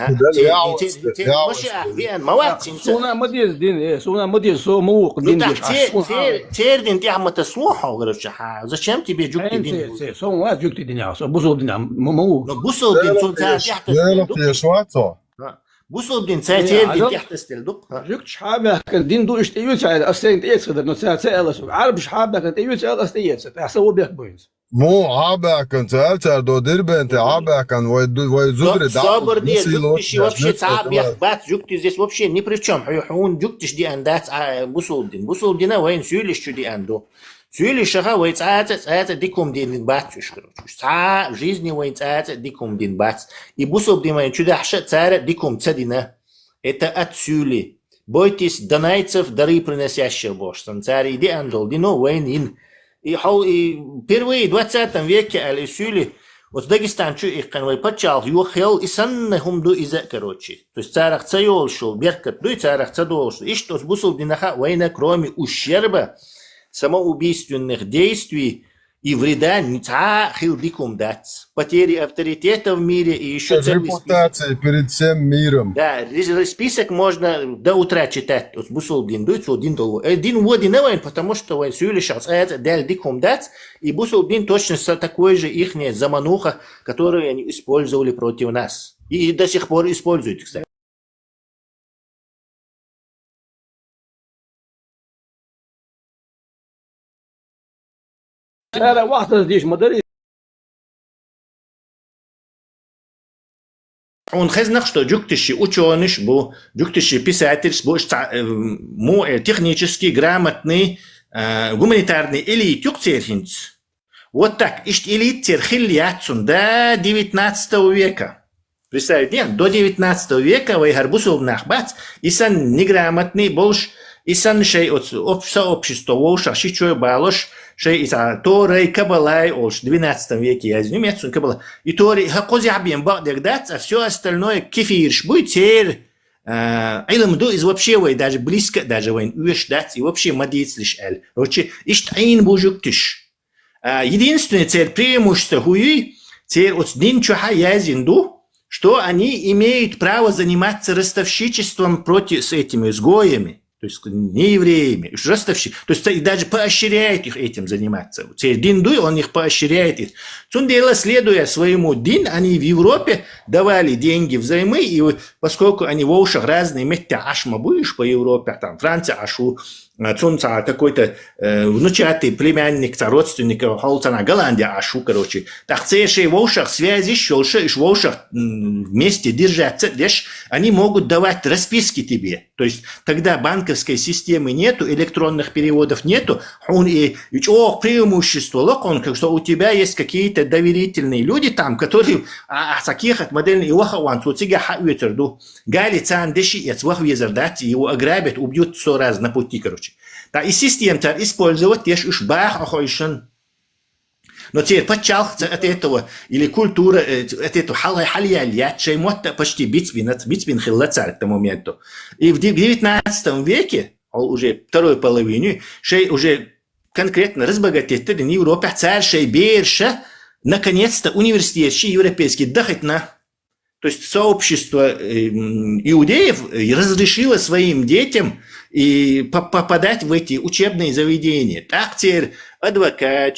Speaker 3: Моши ахвиан мават.
Speaker 7: Суна мадиз дин, суна мадиз со мук дин.
Speaker 3: Тер дин ты хамма таслуха, короче. Зачем тебе джукти дин?
Speaker 7: Со муат джукти дин, со бусол дин, маму.
Speaker 3: Но бусол дин,
Speaker 2: يا شواتو
Speaker 3: بوصل بدين ساتير دي
Speaker 7: عزل.
Speaker 3: تحت استلدق
Speaker 7: جوك شحابه كان دين دو اشتيوت على أصلين تيجي كده نص ساعة سو عرب شحابه كان تيجي على أصلين تحسبوا بيك بوينز
Speaker 2: مو عباكن سألتر دو دربنت عباكن وي زدر
Speaker 3: صابر دي جوكتش вообще تعب يخبات جوكتش здесь вообще ни при чем. حيحون جوكتش دي أندات بوصل دينا وين سيولش دي أندو سيولشها وين ساعات ديكم دين باتش ساعة жизни وين ساعات ديكم دين باتش и بوصل دي وين чудо حشة ساعة ديكم цадина это от сюли бойтесь донайцев дары приносящих бож царь иди андол дино войн ин и впервые в 20 веке алисюли вот Дагестан чу их канвай почал его хел и саннахум ду иза короче то есть царах цайол шел беркат ду и царах цадол шел и что с бусул динаха война кроме ущерба самоубийственных действий и вреда не хил дикум дать потери авторитета в мире и еще целый
Speaker 2: репутации перед всем миром.
Speaker 3: Да, список можно до утра читать. Вот бусул дин дует, вот дин долго. Дин води не воин, потому что он сюли сейчас дал дикум дать, и бусул дин точно такой же ихняя замануха, которую они использовали против нас. И до сих пор используют, кстати.
Speaker 7: هذا واحد ديش مدري
Speaker 3: Он знал, что джуктиши ученый, джуктиши писатель, технически грамотный, гуманитарный элит, вот так, элит терхильяцун до 19 века. Представьте, до 19 века вы гарбусов нахбац, и сан неграмотный больше, и сан шей от сообщества волша, шичой балош, шей из-за Торы Кабалай, в 12 веке я извиняюсь, Мецун Кабала, и Торы хакози абьем багдат, а все остальное кефирш, будет теперь, илмду из вообще вы даже близко, даже вы уешь дать, и вообще мадиц лишь эль. Короче, иштаин бужуктиш. Единственное цель преимущество хуи, цель от динчуха язинду, что они имеют право заниматься ростовщичеством против с этими изгоями. То есть не евреями, ростовщики. То есть и даже поощряет их этим заниматься. Дин Дуй, он их поощряет. Цундела, следуя своему дин, они в Европе давали деньги взаймы, и поскольку они в ушах разные, метя ашма будешь по Европе, там Франция ашу, Цунца какой-то внучатый племянник, родственник, Холцана, Голландия ашу, короче. Так цеши в ушах связи, щелши, в ушах вместе держаться, они могут давать расписки тебе. То есть тогда банковской системы нету, электронных переводов нету, он и преимущество локон, что у тебя есть какие-то доверительные люди там, которые таких от модельных вахаван, вот сега хавитерду, гали цан деши, и цвах везердать, его ограбят, убьют 100 раз на пути, короче. Да, и систему использовать, ешь уж бах охойшен. Но теперь почал от этого, или культура, от этого халия, чей мотта почти битвин хилла царь к тому моменту. И в 19 веке, уже второй половине, шей уже конкретно разбогатеть в Европе, царь шей берша, наконец-то университет европейский дохотна. То есть сообщество иудеев разрешило своим детям и попадать в эти учебные заведения. Так теперь адвокат,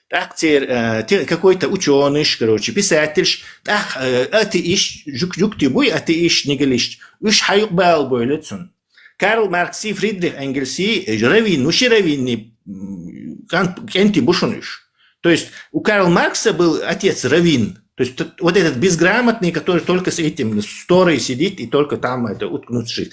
Speaker 3: так теперь какой-то ученый, короче, писатель, так атеист, жуктибуй атеист не галишь, уж хайбал бойлецун. Карл Маркс и Фридрих Энгельс и раввин, ну ще раввин, кенти бушуниш. То есть у Карла Маркса был отец раввин. То есть вот этот безграмотный, который только с этим с Торой сидит и только там это уткнувшись.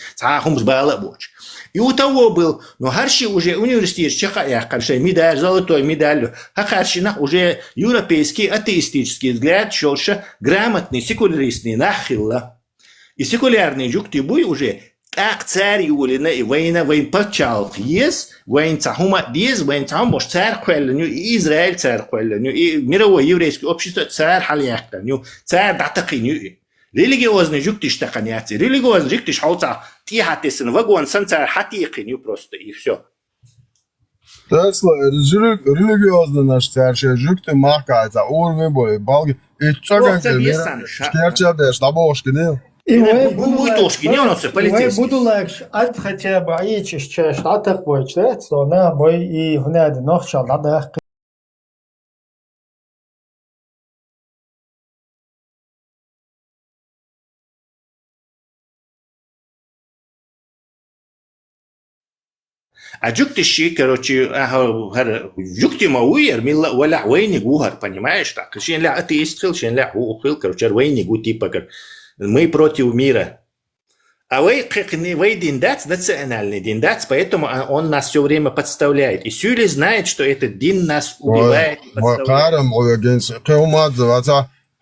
Speaker 3: И у того был, но Харши уже университет Чехаях, медаль, золотой медалью, а Харшинах уже европейский атеистический взгляд, шелша, грамотный, секуляристный, нахилла. И секулярный Джуктибуй уже так царь Юлина и война почал есть, война цахума диз, война цахум бош царь хуэлланю, и Израиль царь хуэлланю, и мировое еврейское общество царь халияхтаню, царь датакиню. Религиозный жуктиш таканяци, религиозный жуктиш холца тихатесен вагон сан царь хатикиню просто, и все.
Speaker 2: Tesla религиозный наш царь, жукты махкается, урвы боли, балги, и цогайся, шкерча штабошки, не?
Speaker 3: Буйтошки, не он полицейский.
Speaker 1: буду легше, ад хотя бы аечиш чеш, атак бой, чтец, то на бой и гнеди нохчал, надо
Speaker 3: А джуктищи, короче, джукти мауир, милла валя вейни гухар, понимаешь так? Шен ля атеист хил, шен ля ухил, короче, вейни гу типа, мы против мира. А вы диндец, национальный диндец, поэтому он нас все время подставляет. И Сюли знает, что этот дин нас убивает.
Speaker 2: Карам,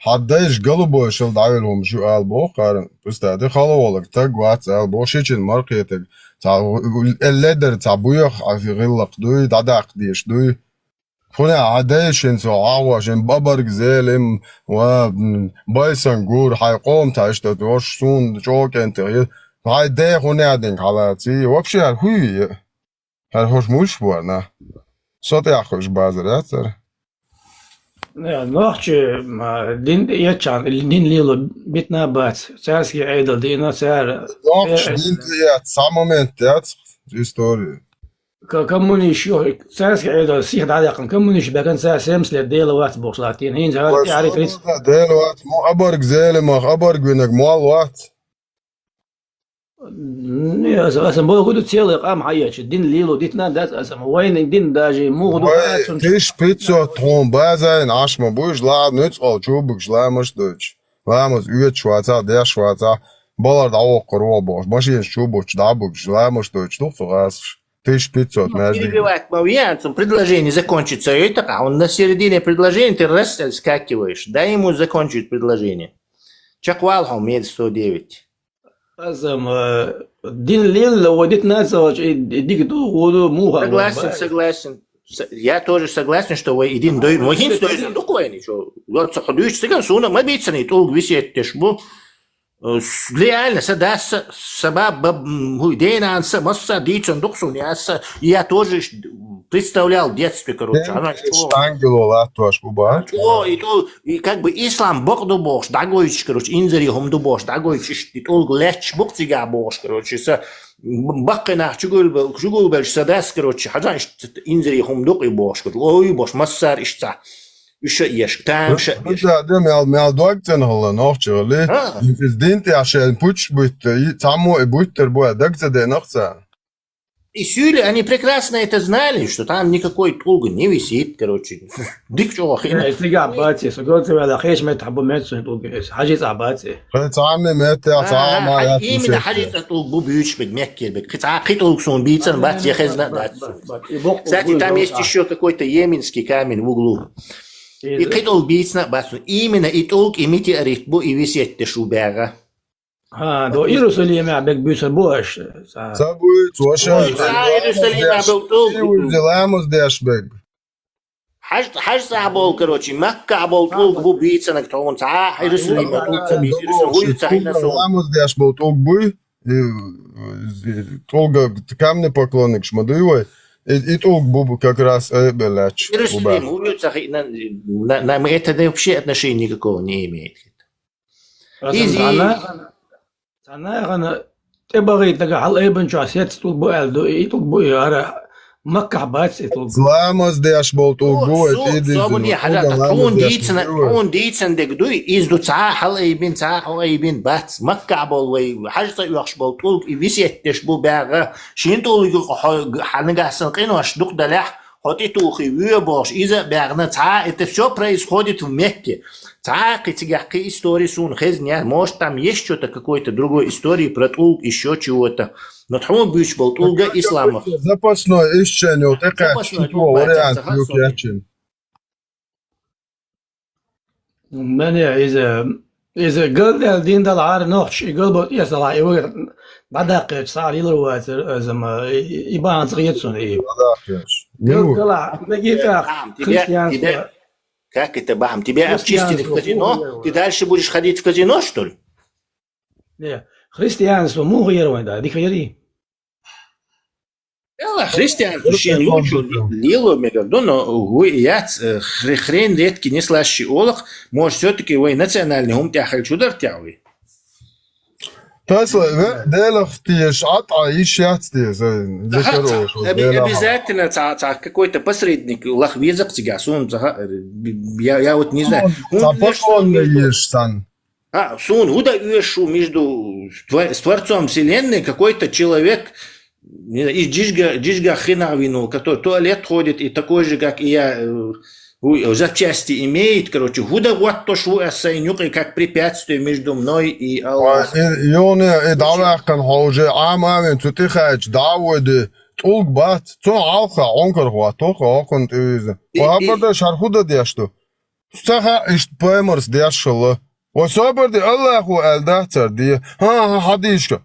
Speaker 2: حدايش قلبه شل دعيلهم شو قلبه قارن بستعدي خلوالك تاج وات قلبه شيء مرقيتك تاع الليدر تاع بويخ في غلق دوي دعدق ديش دوي هنا عدايش انسو عواش بابر زالم و بايسن جور حيقوم تعيش تدوش سون جوك انت هاي ده هنا دين حالاتي وبشي هالهوي هالهوش مش بورنا صوت ياخوش بازرات
Speaker 7: نوحش دين يتشان الدين ليلو بيتنا بات ساسكي عيدل دينا سار
Speaker 2: نوحش دين تيات سامومنت تيات история
Speaker 7: كمونيش يو ساسكي عيدل سيخ علاقا كمونيش باكن ساس سمس لديلا وات بوشلاتين هين زاد يعرف ريس
Speaker 2: ديلا وات مو ابرق زالم ابرق بينك مال وات
Speaker 7: اسم بقول قد تسيل قام حياش الدين ليلو ديتنا دات اسم وين الدين داجي مو غدو
Speaker 2: تيش بيتزا تروم بازين عاش ما بوش لا نوتس او جوبك لا مش دوتش لامز يوت شواتا دير شواتا بالار دعو قروا باش ماشي شوبوش дабук لا مش دوتش то фраз тысяч 500 между
Speaker 3: перебивать Мавьянцем, предложение закончится, и так, а он на середине предложения, ты раз скакиваешь, дай ему закончить предложение. Чаквалхом, мед 109.
Speaker 7: اسم الدين ليلو وديتنا زوج ديك دو غدو مو
Speaker 3: Согласен. Я тоже согласен, что вы един дойр. Но единственное, такое ничего. Вот ходишь, сега суна, мабицаний, толк висит, тешбу. Реально, садаса, саба, дейна, масса, дичан, доксун, я тоже представлял в детстве, короче.
Speaker 2: ангелола тоже уба.
Speaker 3: И как бы ислам бог до бог, дагоич, короче, инзари хом до бог, дагоич, и толк леч бог цига бог, короче, с бакина, чугул бельш садас, короче, хаджан, инзари хом до и бог, ой, бог, массар, ишца. Еще ешь, там ше.
Speaker 2: ده مال دوقتن هلا نوخشة ليه؟ في دينتي عشان بوتش بيت تعمو بوتر بوا دقزة ده نخسة.
Speaker 3: И Сюли, они прекрасно это знали, что там никакой толк не висит, короче. Дик чего хрена.
Speaker 7: تيجا عباتي سقوط على خيش ما تحبوا ما تسوي حاجة عباتي.
Speaker 2: تعمل متى تعمل.
Speaker 3: именно حاجة толк бубюч бегмеккер бег. Толк сон бицан бат я хезна. Кстати, там есть еще какой-то йеменский камень в углу. И китол бицна басу. Именно и толк и метеорит бу и висит те шубяга.
Speaker 7: دو إيروساليم عبك بيوصل بوش
Speaker 2: سابوي توشا
Speaker 3: إيروساليم عبك
Speaker 2: زلاموس داشبك
Speaker 3: حاج صعبول كروتشي مكة عبول طوق بو بيتسنك تون ساعة إيروساليم طوق تبيت إيروساليم تحينا سو
Speaker 2: زلاموس داشبول طوق بوي طوق камни поклонник шмадуевой и толк бубу как раз белач.
Speaker 3: Иерусалим убьют нам это вообще отношения никакого не имеет.
Speaker 7: أنا تبغي تلقى على أي بنشاسيات تطلبوا ألدو يطلبوا يارا مكة بات يطلبوا.
Speaker 2: زلاموس ديش بولتوغو
Speaker 3: صابوني حاجة تكون ديتسن دقدوي إزدو تعا حل أي بين تعا أو أي بين بات مكة بولوي حاجة يخش بولتوغ يفيسيت تشبو باغا شين تولي حنقع سنقين واشدوق دلح хотетухи выборш из-за бернца, это все происходит в Мекке. Так, эти истории сун хезня, может там есть что-то, какой-то другой истории про Тулг, еще чего-то. Но там бич был Тулга ислама.
Speaker 2: Запасной ищение, такая вариант юкячин.
Speaker 7: من إذا قال الدين ده العار نوحش يقول يسأل يقول بعدك صار يلروات زما يبان صغير سنة قال نجيك
Speaker 3: Как это, бам? Тебя обчистили в казино? Ты дальше будешь ходить в казино, что ли?
Speaker 7: Не, христианство му غير да, дик غيري.
Speaker 3: Христианство шен лучше лило мегадо, но вы яц хрен редкий не слащий олах, может все-таки вы национальный ум тяхаль чудар тяви.
Speaker 2: Тасла, делах тиеш ата ищац тиеш.
Speaker 3: Обязательно какой-то посредник лах везак тебя сун, я вот не знаю. Сун, уда между с Творцом Вселенной какой-то человек не знаю, из Джижга Хинавину, который в туалет ходит и такой же, как и я, запчасти имеет, короче, худо вот то, что и как препятствие между мной и Аллахом.
Speaker 2: يوني دعوة كان حوجة عام تتخج دعوة دي طولق بات تو عالخة عنكر هو توخة كنت إذا وهبدا شرحودا ديشتو سخا إشت بايمرس ديشالله وصابر دي الله هو الدهتر دي ها حديشك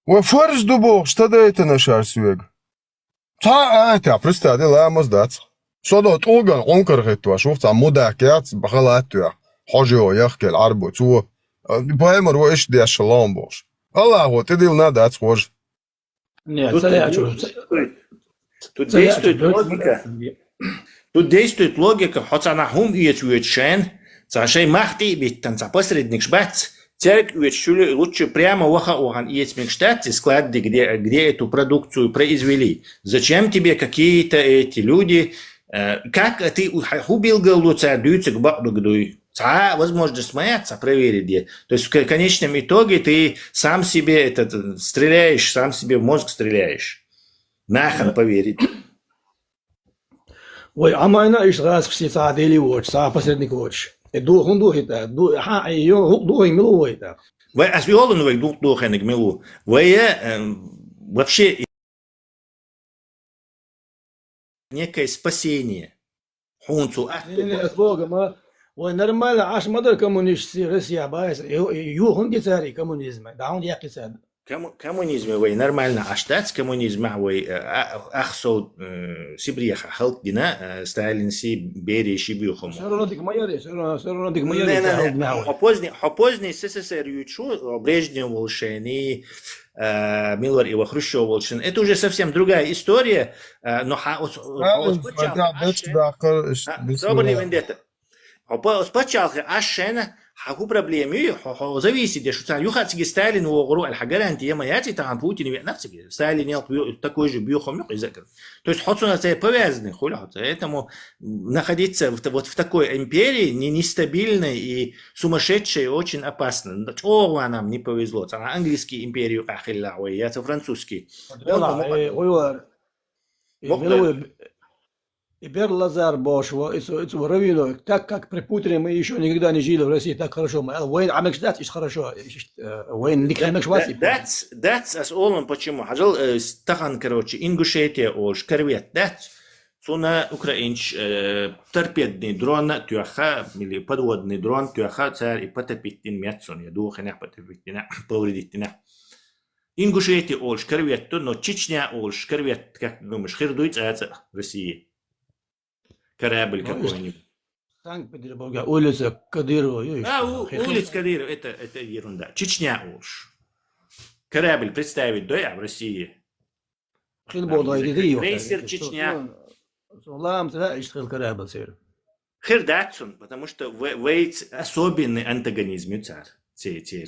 Speaker 2: وفرز دبوغ شتدايتنا شارسويق تا آيتا برستادي لا مزدات صدو طولقان عنكر غيتوا شوفتا مداكيات بخلاتوا حاجة يحكي العربو تو بايمر وإيش ديشالله بوش الله هو تديل نادات خوش
Speaker 3: Тут действует логика. Тут действует логика, хотя она хум уечшен, зашей махти, ведь там за посредник шбац, церковь уечшули лучше прямо охан иецмекштадте склады, где эту продукцию произвели. Зачем тебе какие-то эти люди, как ты убил голову царь-дюйцек бак-дугдуй? Возможно смеяться, проверить. То есть в конечном итоге ты сам себе стреляешь, сам себе в мозг стреляешь. Нахрен поверить.
Speaker 7: Ой, а майна иш раз кси са дели watch, са посредник watch. Ду хунду хита, ду ха йо ду милу это.
Speaker 3: Вы освиолу вы ду хенек милу. Вы вообще некое спасение. Хунцу.
Speaker 7: Ой, нормально, аж мадер коммунист Россия байс. Ю хунди цари коммунизм. Да он яки цад.
Speaker 3: Коммунизм вы нормально, а штат коммунизм вы ахсо сибриха халк дина Сталин си бери шибюхом.
Speaker 7: Все равно дик майори.
Speaker 3: Поздний СССР ючу Брежнев волшебный Миллер и Хрущев волшебный. Это уже совсем другая история, но спочатку ашена حكو проблемي зависит, что юхатский Сталин угру الحاجة أنت يا ما ياتي تاع Путин نفسك Сталин يلقى такой же биохом язык. То есть хоть он это повязаны, поэтому находиться вот в такой империи нестабильной и сумасшедшей очень опасно. О, нам не повезло. Она английский империю ахилла, ой, я это французский.
Speaker 7: И Берлазар Бош, Равину, так как при Путине мы еще никогда не жили в России так хорошо. Войн Амекшдат ишь хорошо. Войн Никамекшваси.
Speaker 3: That's as all почему. Хажал стахан, короче, Ингушетия о шкарвет. That's суна украинч торпедный дрон тюаха или подводный дрон тюаха царь и потопитин метсон. Я думаю, хенях потопитина, повредитина. Ингушетия о шкарвет, но Чечня о шкарвет, как думаешь, хердует это в России. Корабль какой-нибудь.
Speaker 7: Санкт-Петербург, улица Кадырова.
Speaker 3: Улица Кадырова, это ерунда. Чечня уж. Корабль представить, да, в России. Крейсер Чечня. Хердатсон, потому что вейц особенный антагонизм царь.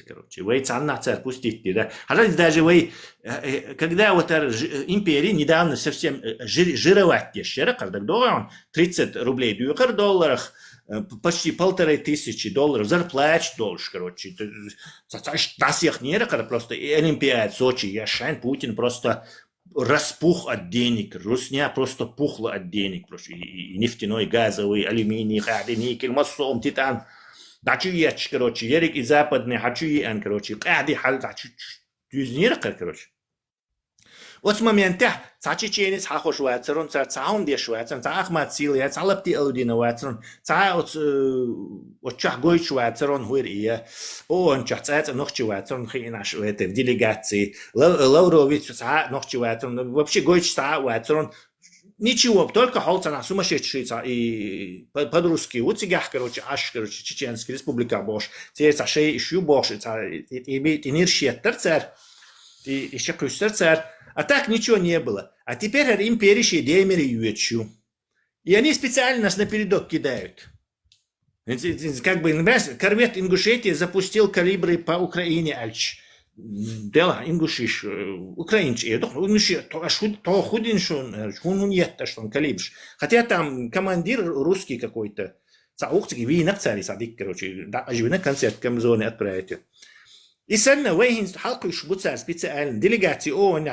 Speaker 3: Короче, вейц анна царь пустить, да. А даже вы, когда вот империя недавно совсем жировать дешево, когда он 30 рублей дюкер долларах, почти $1500 зарплат должен, короче. Das их не когда просто Олимпиад Сочи, Яшань, Путин просто распух от денег, Русня просто пухла от денег, и нефтяной, газовый, алюминий, никель, массом, титан. Дачу яч, короче, Ерик и западный, хочу и ан, короче, кади хал, дачу тюзнирка, короче. Вот с момента, цачи ченец хахо швайцерон, цаун де швайцерон, цахмат сил, я цалапти аудина вайцерон, от чахгой швайцерон хуир и он чахцается нохчи вайцерон хинаш в делегации, Лаврович нохчи вайцерон, вообще гойч вайцерон. Ничего, только холцана сумасшедший и по-русски уцигах, короче, аж, короче, Чеченская республика бош, теперь сашей ищу бош, и нирщеттер царь, и еще крустер царь, а так ничего не было. А теперь империи демери юечу. И они специально нас напередок кидают. Как бы, например, корвет Ингушетия запустил калибры по Украине, альч. Дела ингушиш украинч и то худиншун шунун етта что он калибш хотя там командир русский какой-то цаухтики ви на цари садик короче да оживина концерт камзоны отправите И сально вейхин халку шбуцар специально делегации ООН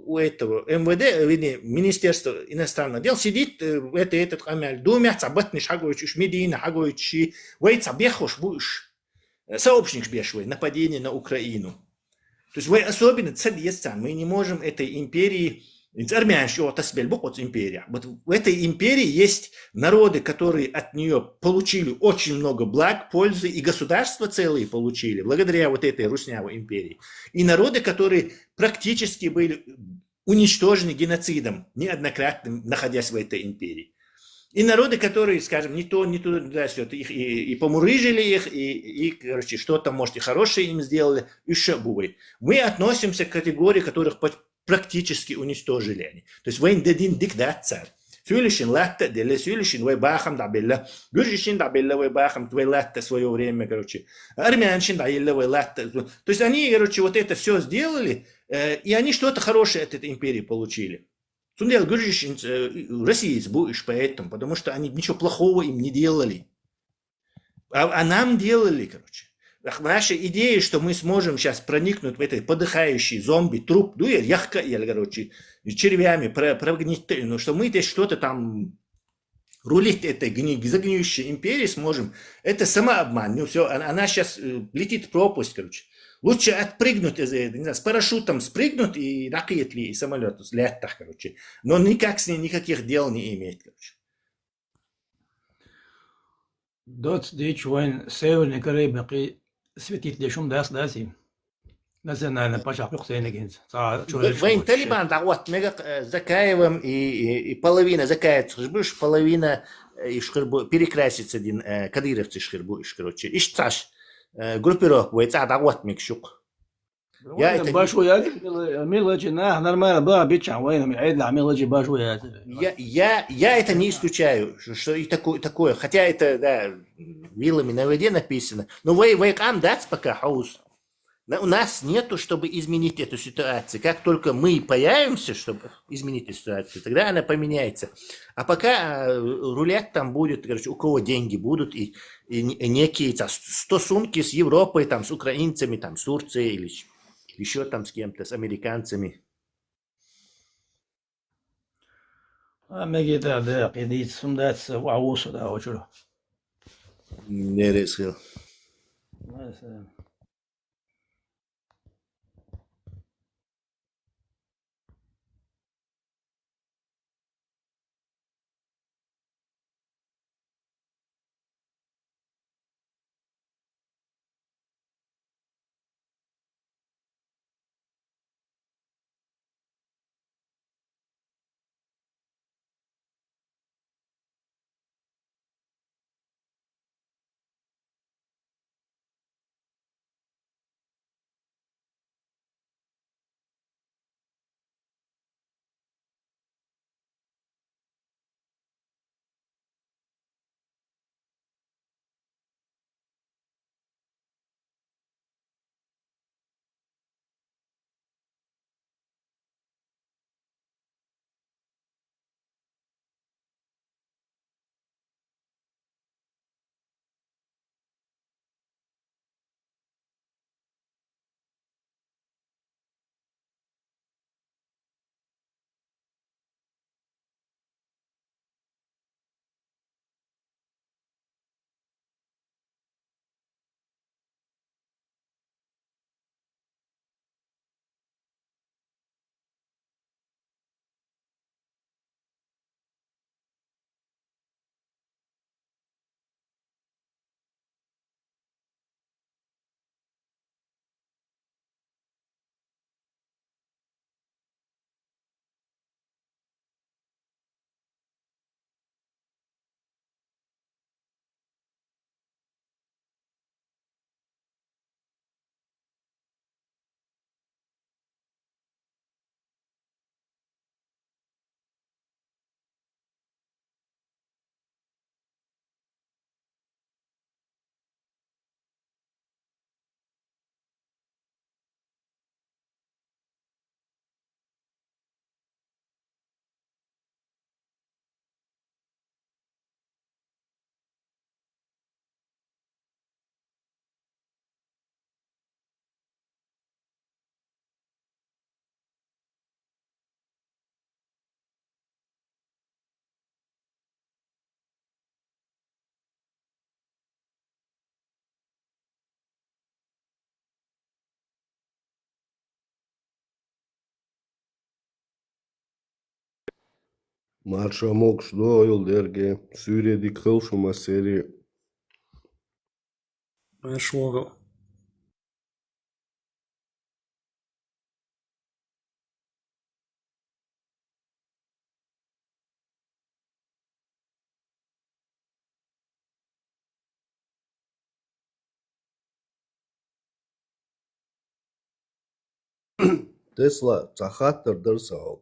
Speaker 3: у этого МВД, Министерство иностранных дел сидит этот камель думя цабатниш хагоич уж медина хагоич вей цабехош будешь сообщник бешвей нападение на Украину. То есть вы особенно цадьестан, мы не можем этой империи армянщу от империя. Вот в этой империи есть народы, которые от нее получили очень много благ, пользы, и государства целые получили, благодаря вот этой руснявой империи. И народы, которые практически были уничтожены геноцидом, неоднократно находясь в этой империи. И народы, которые, скажем, не то, да, все, их и помурыжили их, и, короче, что-то, может, и хорошее им сделали, еще бывает. Мы относимся к категории, которых практически уничтожили они. То есть, вейн дедин диктатор. Сюлишин латта, деле сюлишин вей бахам дабелла, гюржишин дабелла вей бахам твей латта в свое время, короче, армяншин дабелла вей латта. То есть, они, короче, вот это все сделали, и они что-то хорошее от этой империи получили. Сундел гюржишин россиец будешь поэтому, потому что они ничего плохого им не делали. А нам делали, короче. Наша идея, что мы сможем сейчас проникнуть в этот подыхающий зомби, труп, ну, яхка, короче, червями прогнить, ну, что мы здесь что-то там рулить этой загниющей империей сможем, это самообман. Ну, все, она сейчас летит в пропасть, короче. Лучше отпрыгнуть, не знаю, с парашютом спрыгнуть и ракет ли, и самолет взлетах, короче. Но никак с ней никаких дел не иметь, короче.
Speaker 7: Dort дичь войн северный Карибский светит лишь дасти. Национально пошапок сенегинс.
Speaker 3: Войн Талибан, да вот, мега Закаевым и половина Закаев, половина перекрасится один кадыровцы шхербу, короче. Ищцаш группировка, войца, да вот, мекшук.
Speaker 7: Я это большой мелочи, нормально, да, бича, война, мелочи большой.
Speaker 3: Я это не исключаю, что и такое, хотя это, да, вилами на воде написано, но вейкам дать пока хаус. У нас нету, чтобы изменить эту ситуацию. Как только мы появимся, чтобы изменить эту ситуацию, тогда она поменяется. А пока рулять там будет, короче, у кого деньги будут, и некие стосунки с Европой, там, с украинцами, там, с Турцией или еще там с кем-то, с американцами.
Speaker 7: Мегита, да, пидит сундать ваусу, да, очень.
Speaker 3: Не решил.
Speaker 9: Marşa mokşlu yol derge. Suriye'de kılşuma seri.
Speaker 6: Marşoğlu.
Speaker 9: Tesla tahattır dırsa ol.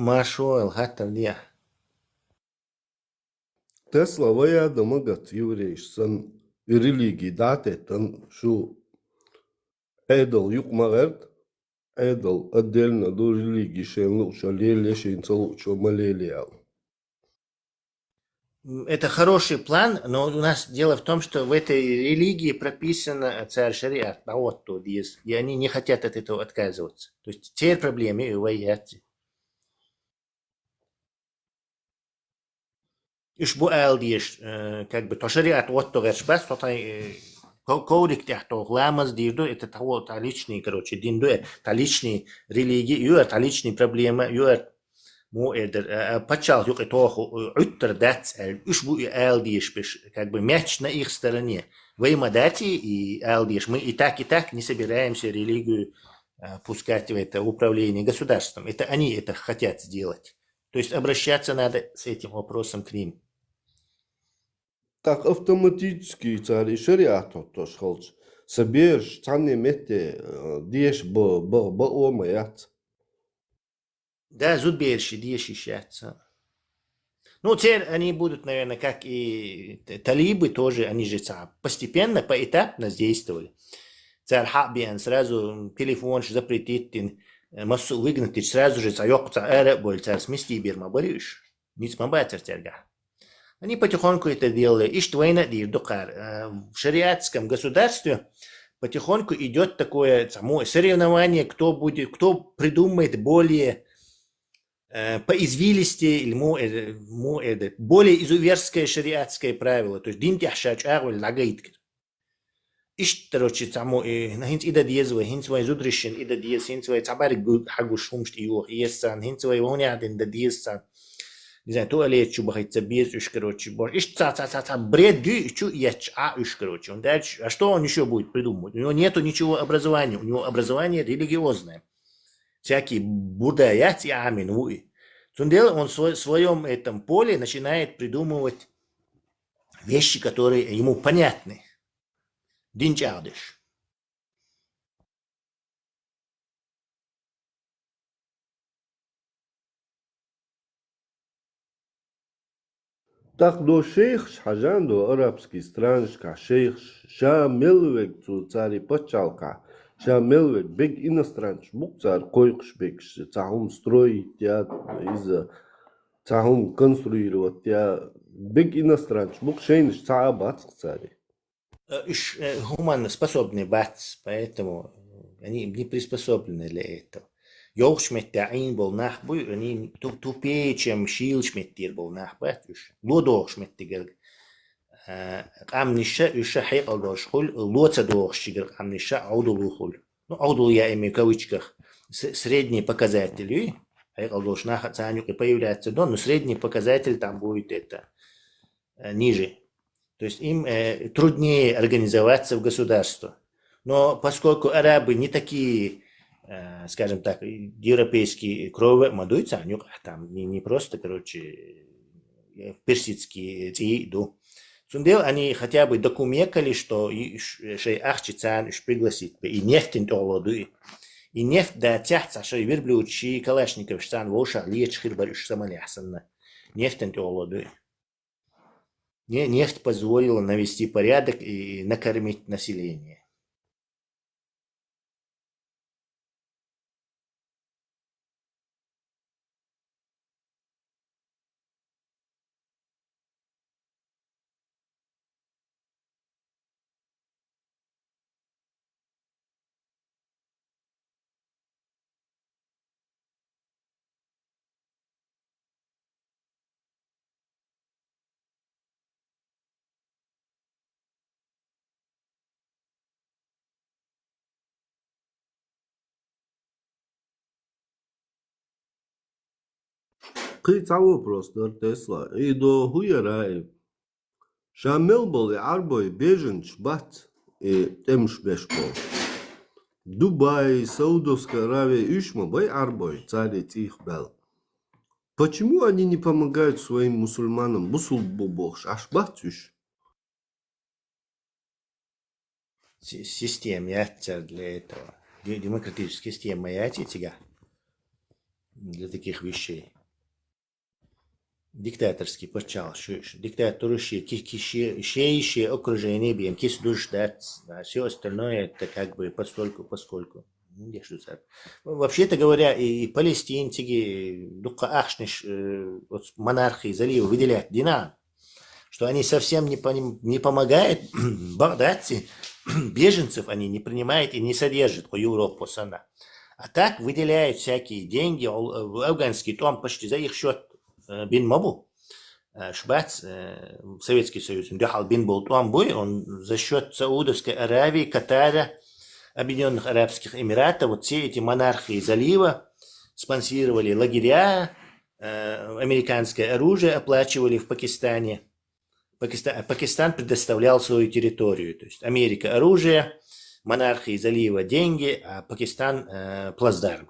Speaker 3: ما شو الخطر دي
Speaker 9: Tesla veya da magat yuvreş san religi datetan şu edel yukmagert edel отдельно до религии шейнлу шалеле шейнцалу чомалелеал.
Speaker 3: Это хороший план, но у нас дело в том, что в этой религии прописано царь шариат, баотту диез, и они не хотят от этого отказываться. То есть теперь проблемы у ваяти. Иш бу алдиеш, как бы то шариат отто гершбас, то тай коудик тяхто ламаз дирду, это того, та личный, короче, динду, та личный религии, юэр, та личный проблема, юэр, مو قادر باتشال يوقي توخو عتر داتس ايش بو ال ديش بش как бы мяч на их стороне. Вы им дати и ال диш. Мы и так не собираемся религию пускать в это управление государством. Это они это хотят сделать. То есть обращаться надо с этим вопросом к ним.
Speaker 9: Так автоматически цари шариат отто шхолч. Соберж цанне мете деш б омаят.
Speaker 3: Да, зудберши, дешищаться. Ну, теперь они будут, наверное, как и талибы тоже, они же постепенно, поэтапно действовали. Царь Хабиан сразу телефон запретит, массу выгнать, сразу же царек царь боль, царь смести бирма боришь. Ниц мабатер терга. Они потихоньку это делали. Иштвейна дирдукар. В шариатском государстве потихоньку идет такое само соревнование, кто придумает более по извилисти или более изуверское шариатское правило. То есть дин тяхшач агваль лагайткер. Ишь, короче, само, хинц ида диезвай, хинц вай зудрищен, ида диез, хинц вай цабарик гуд хагу шумшт иох, иессан, хинц вай вонядин да диессан. Не знаю, туалет чубахайца без уж, короче, бор. Ишь, бред дю, чу яч, уж, короче. Он дальше, а что он еще будет придумывать? У него нету ничего образования, у него образование религиозное. Всякие бурдаят и амин, уи. Он в своем этом поле начинает придумывать вещи, которые ему понятны. Динчардыш.
Speaker 9: Так до шейх шхажан до арабский страничка шейх шамелвек цу цари пачалка. Шамелвек бег иностранч бук цар койкш бекш цахум строить я из цахум конструировать я бег иностранч бук шейнш цаабац цари.
Speaker 3: Гуманно способны бац, поэтому они не приспособлены для этого. Йолшметтаин был нахбуй, они тупее, чем шилшметтир был нахбатюш. Лодошметтигер. Амниша юша хайкал дошхуль, лоца дошшигер амниша аудулухуль. Ну, аудул я имею в кавычках средние показатели. Хайкал дошнаха цанюк и появляется дон, но средний показатель там будет это ниже. То есть им труднее организоваться в государство. Но поскольку арабы не такие, скажем так, европейские кровы, мадуйцы, они там не просто, короче, персидские иду. Сундел они хотя бы докумекали, что шей ахчицан пригласит, и нефть интолоду. И нефть да тяхца, что и верблюдчи, калашников, штан, воша, леч, хирбарюш, самалясанна. Нефть интолоду. Нефть позволила навести порядок и накормить население.
Speaker 9: Кыцаво просто Тесла. И до хуяра. Шамел был и арбой беженч бат. И темш бешбол. Дубай, Саудовская Аравия, Ишма, бай арбой, царь их бел. Почему они не помогают своим мусульманам? Бусул бубох, аж батюш.
Speaker 3: Система яйца для этого. Демократическая система яйца тебя для таких вещей. Диктаторский почал, диктаторы, еще окружение, бьем, кис душ дать, а все остальное это как бы поскольку. Вообще-то говоря, и палестинцы, дука ахшниш, монархии залива выделяют динам, что они совсем не помогают багдадцы, беженцев они не принимают и не содержат по Европу сана. А так выделяют всякие деньги, афганский том почти за их счет бин мабу. Шбац, Советский Союз, бин был том бой, он за счет Саудовской Аравии, Катара, Объединенных Арабских Эмиратов, вот все эти монархии залива спонсировали лагеря, американское оружие оплачивали в Пакистане. Пакистан предоставлял свою территорию. То есть Америка оружие, монархии залива деньги, а Пакистан плацдарм.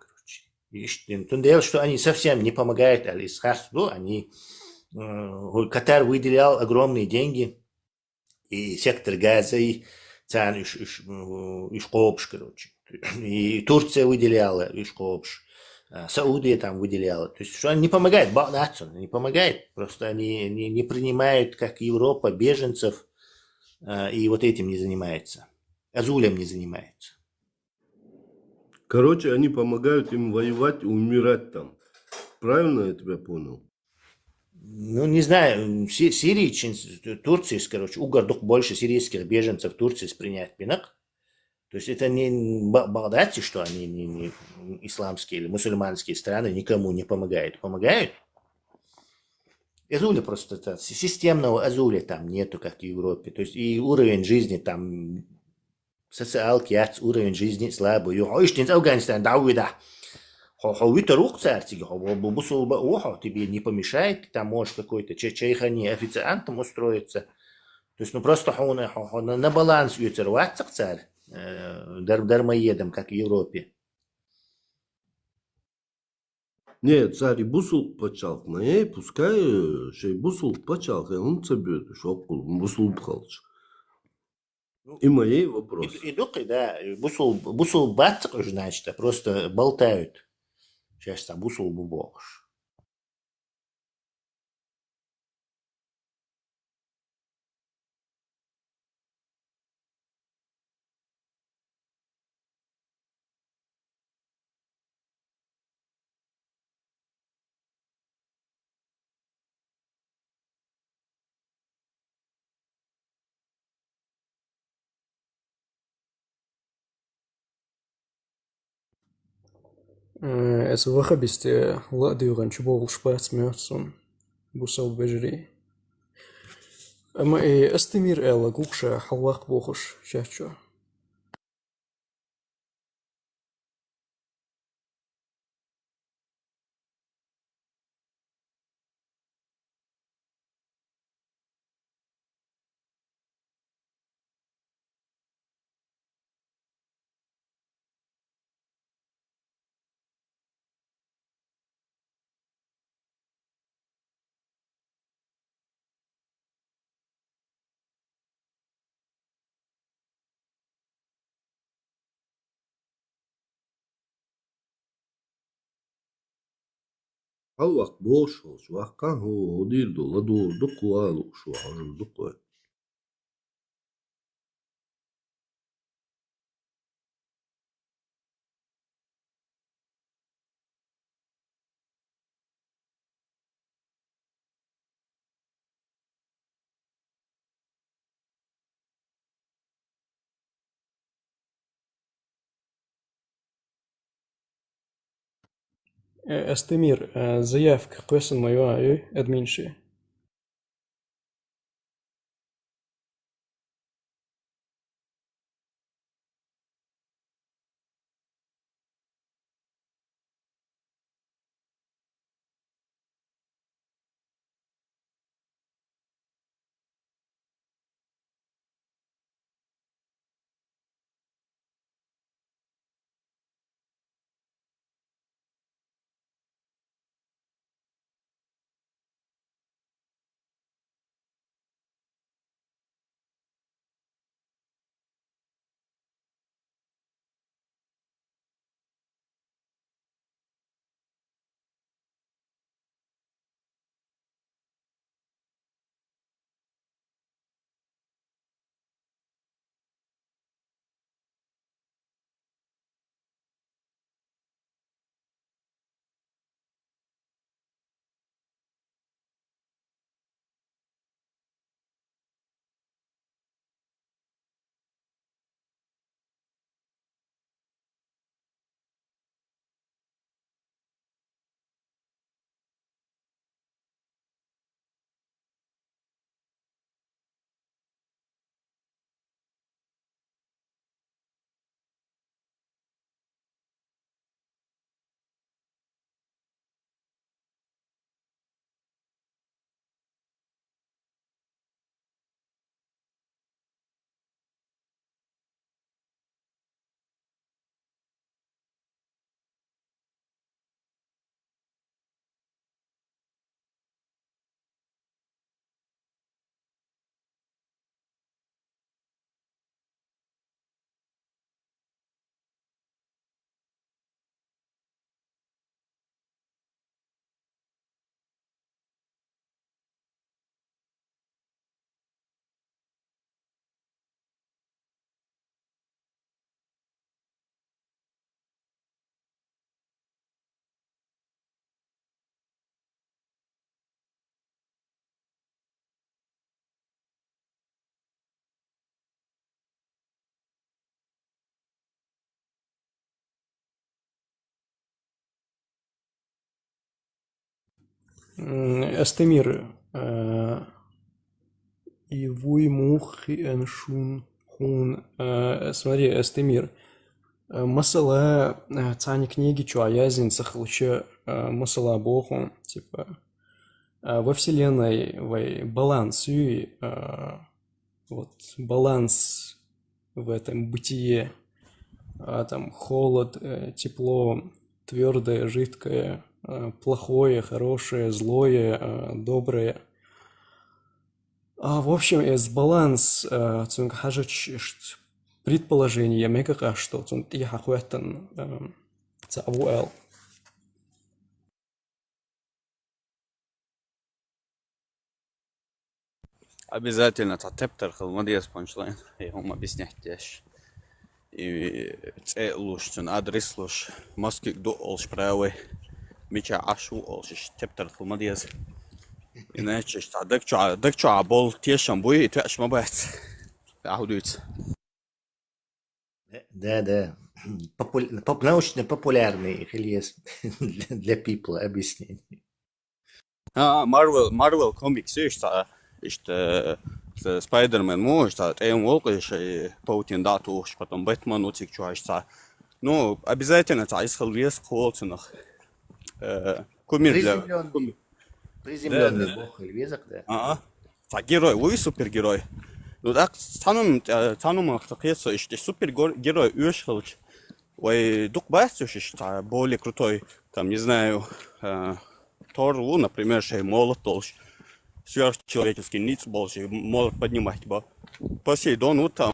Speaker 3: И тут дело, что они совсем не помогают Аль-Исхарсу, Катар выделял огромные деньги, и сектор Газа, и Ишкобш, короче. И Турция выделяла Ишкобш, Саудия там выделяла. То есть, что они не помогают, Багдадцу не помогает, просто они не принимают, как Европа, беженцев, и вот этим не занимается. Азулем не занимается.
Speaker 9: Короче, они помогают им воевать и умирать там. Правильно я тебя понял?
Speaker 3: Ну, не знаю, Сирии, Турции, короче, угодок больше сирийских беженцев Турции принять пинок. То есть это не Багдадцы, что они не исламские или мусульманские страны никому не помогают. Помогают. Азуля просто, системного азуля там нету, как в Европе. То есть и уровень жизни там, социалки, уровень жизни слабый. Ишь, Афганистан, да. Хауита рук царьтиги, бусул ухо, тебе не помешает, ты там можешь какой-то чайхани официантом устроиться. То есть, ну просто на баланс ютерваться царь, дармоедом, как в Европе.
Speaker 9: Нет, царь бусул почал, не, пускай шей бусул почал, он цебет, шокул, бусул пхалч. И мои вопросы.
Speaker 3: И да, бусул бацк, значит, просто болтают. Сейчас там бусул бубокш.
Speaker 10: Es wache bis der Ladeuren Chubol Spatzmörzen Busal Bejri. أما أستمر إلى قوقشة حلاق بوخش شاشة.
Speaker 9: Аллах бошел, швахка го дирду, ладу, дукуалу, шваху, дукуалу.
Speaker 10: أستمر заявка قسم моя админши. Эстемир. И вуй мухи эншун хун. Смотри, Эстемир. Масала цани книги чуаязин сахлуче масала боху, типа во вселенной баланс и вот баланс в этом бытие, там холод, тепло, твердое, жидкое, плохое, хорошее, злое, доброе. В общем, из баланс предположение мега что я хахуэтен цавуэл.
Speaker 11: Обязательно таттептер хилмадиес панчлайн. Я вам объяснять деш. И целуш, тун адрес луш. Москик до олш правый. Мича ашу олш тептер хилмадиес. Иначе что декчу абол тешам буй и твеш мабет. Аудуется.
Speaker 3: Да. Научно-популярный хильес для people объяснение.
Speaker 11: Marvel комикс что Спайдермен может, эм волкиш Паутин дату, потом Бэтмен утик чуашься. Ну, обязательно цайсхал вес холцинах. Кумир для...
Speaker 3: Приземленный бог Эльвезак, да?
Speaker 11: Герой, вы супергерой. Ну так, танум тахеца, что супергерой Уэшхалч. Ой, дух бастюш, что более крутой, там, не знаю, Тор, например, что молот толщ. Сверхчеловеческий ниц больше молот поднимать, типа. Посейдон вот там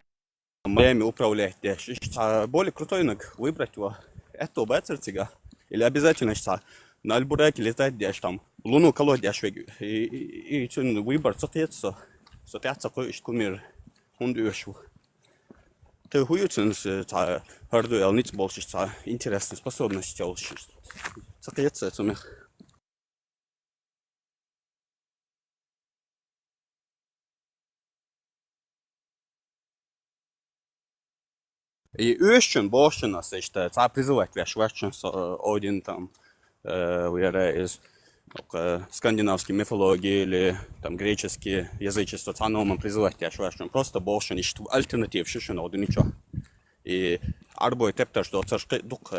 Speaker 11: время управлять, что более крутой ног выбрать его. Это бацерцига. Или обязательно, что на Альбураке летать, дешь там, луну колоть, дешь и чун выбор соответственно. Соответственно, кое-что кумир, он дёшу. Ты хуючен, что хардуэл ниц больше, что интересные способности, соответственно, это у меня. И östern borsten alltså işte ta prизывать ваш варчен один там из скандинавской мифологии или там греческие язычества та номом призывать ваш варчен просто борщен и что альтернатив шишен один ничего. И арбой тептер что царский дух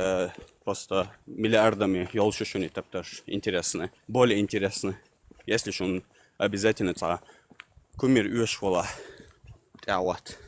Speaker 11: просто миллиардами йол шишен тептер интересно, более интересно. Если он обязательно та кумир öшвола. Ja вот.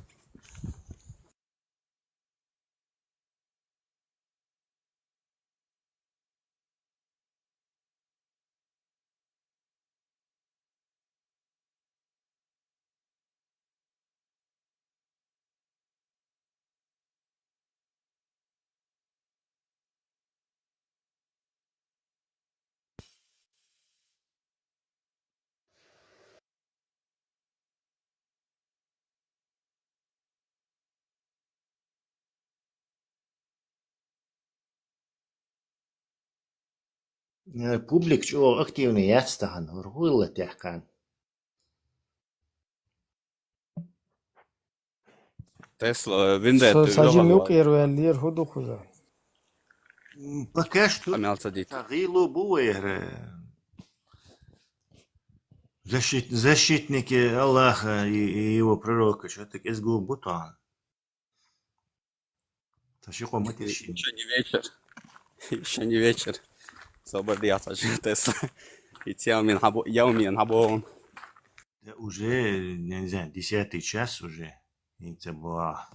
Speaker 3: Публик чего активный ястахан, ургуйла тяхкан.
Speaker 11: Тесла виндет.
Speaker 1: Сажимюк ервеллер худу хуза.
Speaker 3: Пока что Тагилу буэр. Защитники Аллаха и его пророка, что-то изгул бутан. Ташико матерщин.
Speaker 11: Еще не вечер. Еще не вечер. Освободятся Тесла. И Яумин Хабон.
Speaker 3: Уже, не знаю, 10-й час уже. Это была...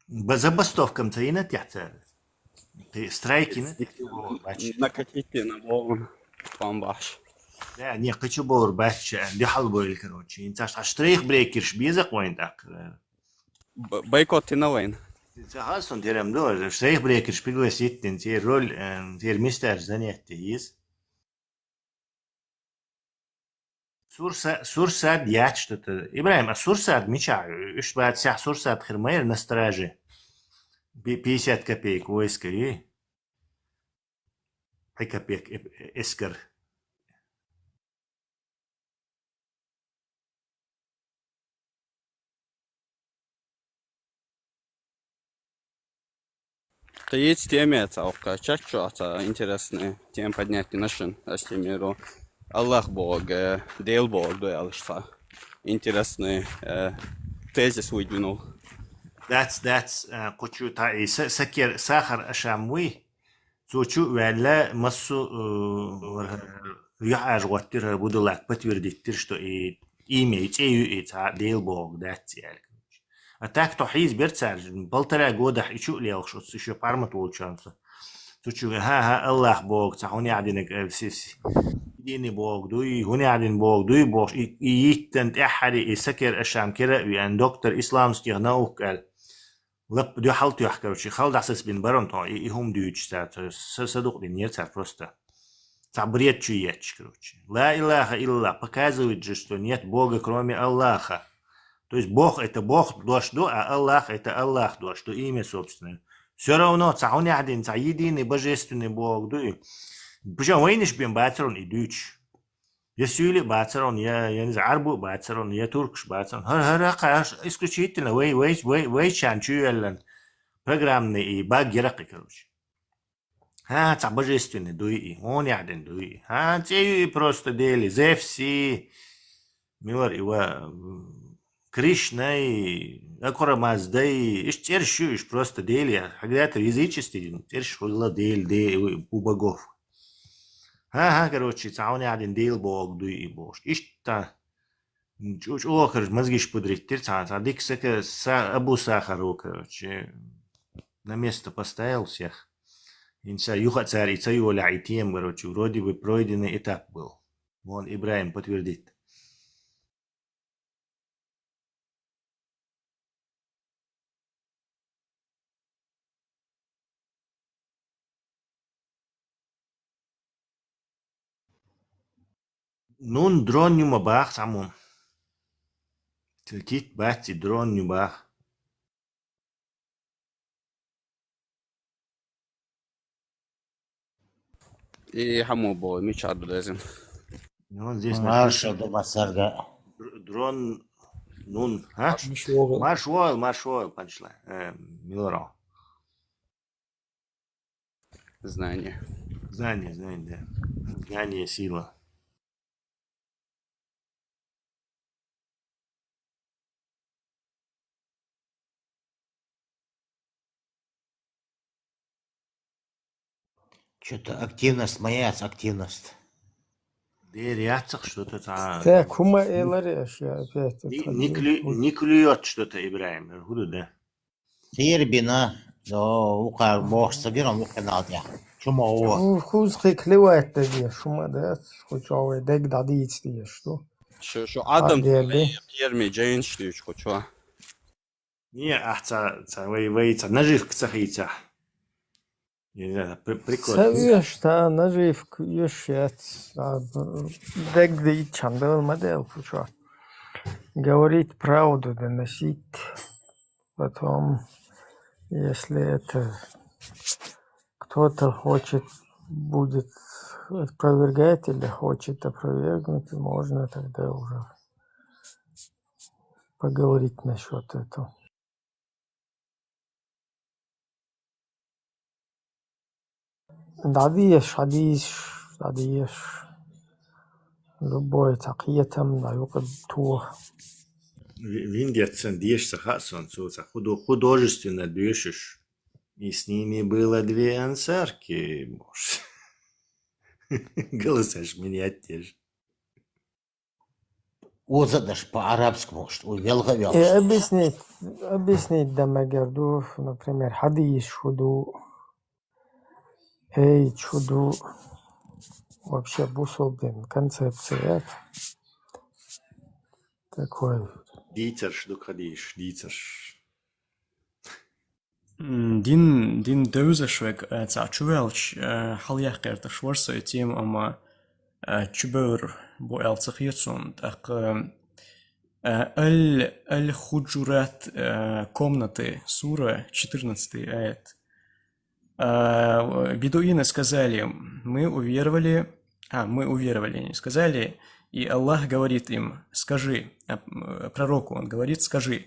Speaker 3: Забастовкам-то и на театр. Ты страйки на театр.
Speaker 11: Накатите на Богу. Памбаш.
Speaker 3: Да, не хочу был рбач, дехал был, короче. Инта штрих брейкерш бизак вайн так.
Speaker 11: Бойкот на войн.
Speaker 3: Хасон терем до, штрих брейкерш пригласить, тер роль, тер мистер занятия есть. Сурсад яд что-то. Ибраим, а Сурсад мечаю. Уж бывает вся Сурсад хермейр на страже. 50 копеек войска и 5 копеек эскер.
Speaker 11: То есть теме это чачу, это интересные темы поднять нашим астемиру. Аллах Бог, Дейл Бог, дуялышта. Интересный тезис выдвинул.
Speaker 3: That's قُچُو تا سكر ساخر أشاموي توچو ولا مسو يحاج وتر بدلك بتورديتر что имеет та Дейл Бог дать يعني. А так то хиз берцар 1,5 года ищу лел что еще парма толчанца. توچو ها الله Бог تهوني عدنك ديني بوغ دوي هوني عدن بوغ دوي بوغ يتنت أحري سكر أشام كرا ويان دكتور إسلامسكي غناوك قال لب دو حالتو يحكي وشي خال دحسس بين برون تو يهم دويتش تاع صدق بين تاع просто تعبريت чуетч короче لا إله إلا الله показывает же что нет Бога кроме Аллаха. То есть Бог это Бог дошду, а Аллах это Аллах дошду, имя собственное. Все равно цахуни один ца единый божественный Бог дуй. Причем войниш бим бацарон и дюч. Я сюли бацарон, я не знаю, арбу бацарон, я туркш бацарон. Исключительно вей чанчуэллен программный и баг геракы, короче. Ца божественный дуй, он один дуй. Те просто дели, Зевси, Милар Ива, Кришна и Акурамазда и терщу, просто дели. Когда-то язычестве, терщу была дели у богов. короче, تعاوني قاعدين ديل بوق دوي بوش إشتا شو آخر مزجش подрядтер дик сака أبو сахару, короче, на место поставил всех. Инса юха царь и царю ляйтем, короче, вроде бы пройденный этап был. Вон Ибраим подтвердит. Nun drone nummer bach samum. Tilkit bach drone nummer bach.
Speaker 11: И хаму бо мечад лезем.
Speaker 3: Ну здесь
Speaker 12: Марша до Масарга.
Speaker 3: Дрон нун, а? Маршвойл, панчла. Милоро.
Speaker 11: Знание,
Speaker 3: да. Знание сила.
Speaker 12: Что-то активность, моя активность.
Speaker 3: Реакция что-то там.
Speaker 1: Так, хума элареш, я опять.
Speaker 3: Не клюет что-то, Ибраим. Худу, да.
Speaker 12: Тербина, укар бог собирам уканал я. Чума о.
Speaker 1: Хуз клюет да, шума да, хоча дег дадиц да, что?
Speaker 11: Шо Адам Ерми Джейн штуч хоча.
Speaker 3: Не, вы наживка цахица. Прикольно.
Speaker 1: Савиш, та наживка ешет. Дег да чандал модель, хоча. Говорить правду, доносить. Потом, если это кто-то хочет, будет опровергать или хочет опровергнуть, можно тогда уже поговорить насчет этого. Дадиеш, любой такиетам да юкад тух.
Speaker 3: Виндиатсан диешься хасон, художественно дышишь. И с ними было 2 ансарки, может. Голосаешь менять те же.
Speaker 12: Озадаш по-арабски, может, увел-говел.
Speaker 1: И объяснить дамагерду, например, хадис шуду, чуду, вообще бусолбин, концепция. Такой.
Speaker 3: Дицерш, du хадиш, дицерш.
Speaker 10: Din dözesvek çuvelç halyaqer ta şvarsa tiem ama çubur bu eltsakiyatsun так Аль-Худжурат комнаты сура 14 аят. Бедуины сказали, мы уверовали, не сказали, и Аллах говорит им, скажи, пророку он говорит, скажи,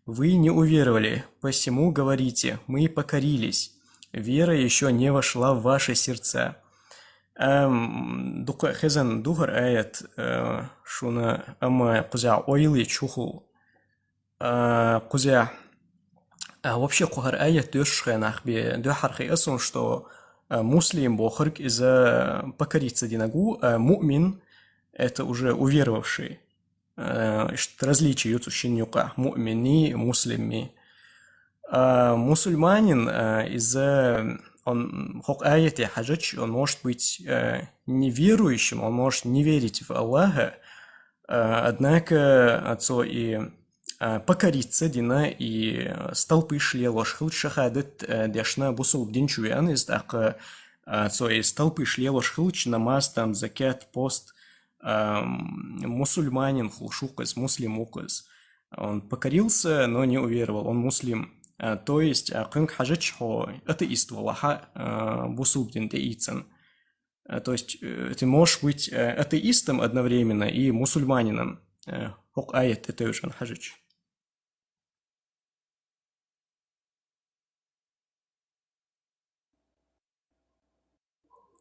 Speaker 10: вы не уверовали, посему говорите, мы покорились, Вера еще не вошла в ваши сердца. Дука хезен дугар аят шуна ама кузя ойли чухул. Кузя вообще кухар аят дёшхенах бе дёхархи асон, что муслим бохарк из-за покориться динагу, а му'мин это уже уверовавший. Различие юцущинюка му'мини муслими. Мусульманин из-за он хок аяти хаджач, он может быть неверующим, он может не верить в Аллаха, однако отцо и покориться дина и столпы шли лошхил шахадет дешна бусул бдинчуян из так отцо и столпы шли лошхил намаз там закят пост мусульманин хулшукас муслимукас. Он покорился, но не уверовал, он муслим. То есть, кынк хаджач хо атеист валаха бусубдин деицен. То есть, ты можешь быть атеистом одновременно и мусульманином. Хок аят это уже хаджач.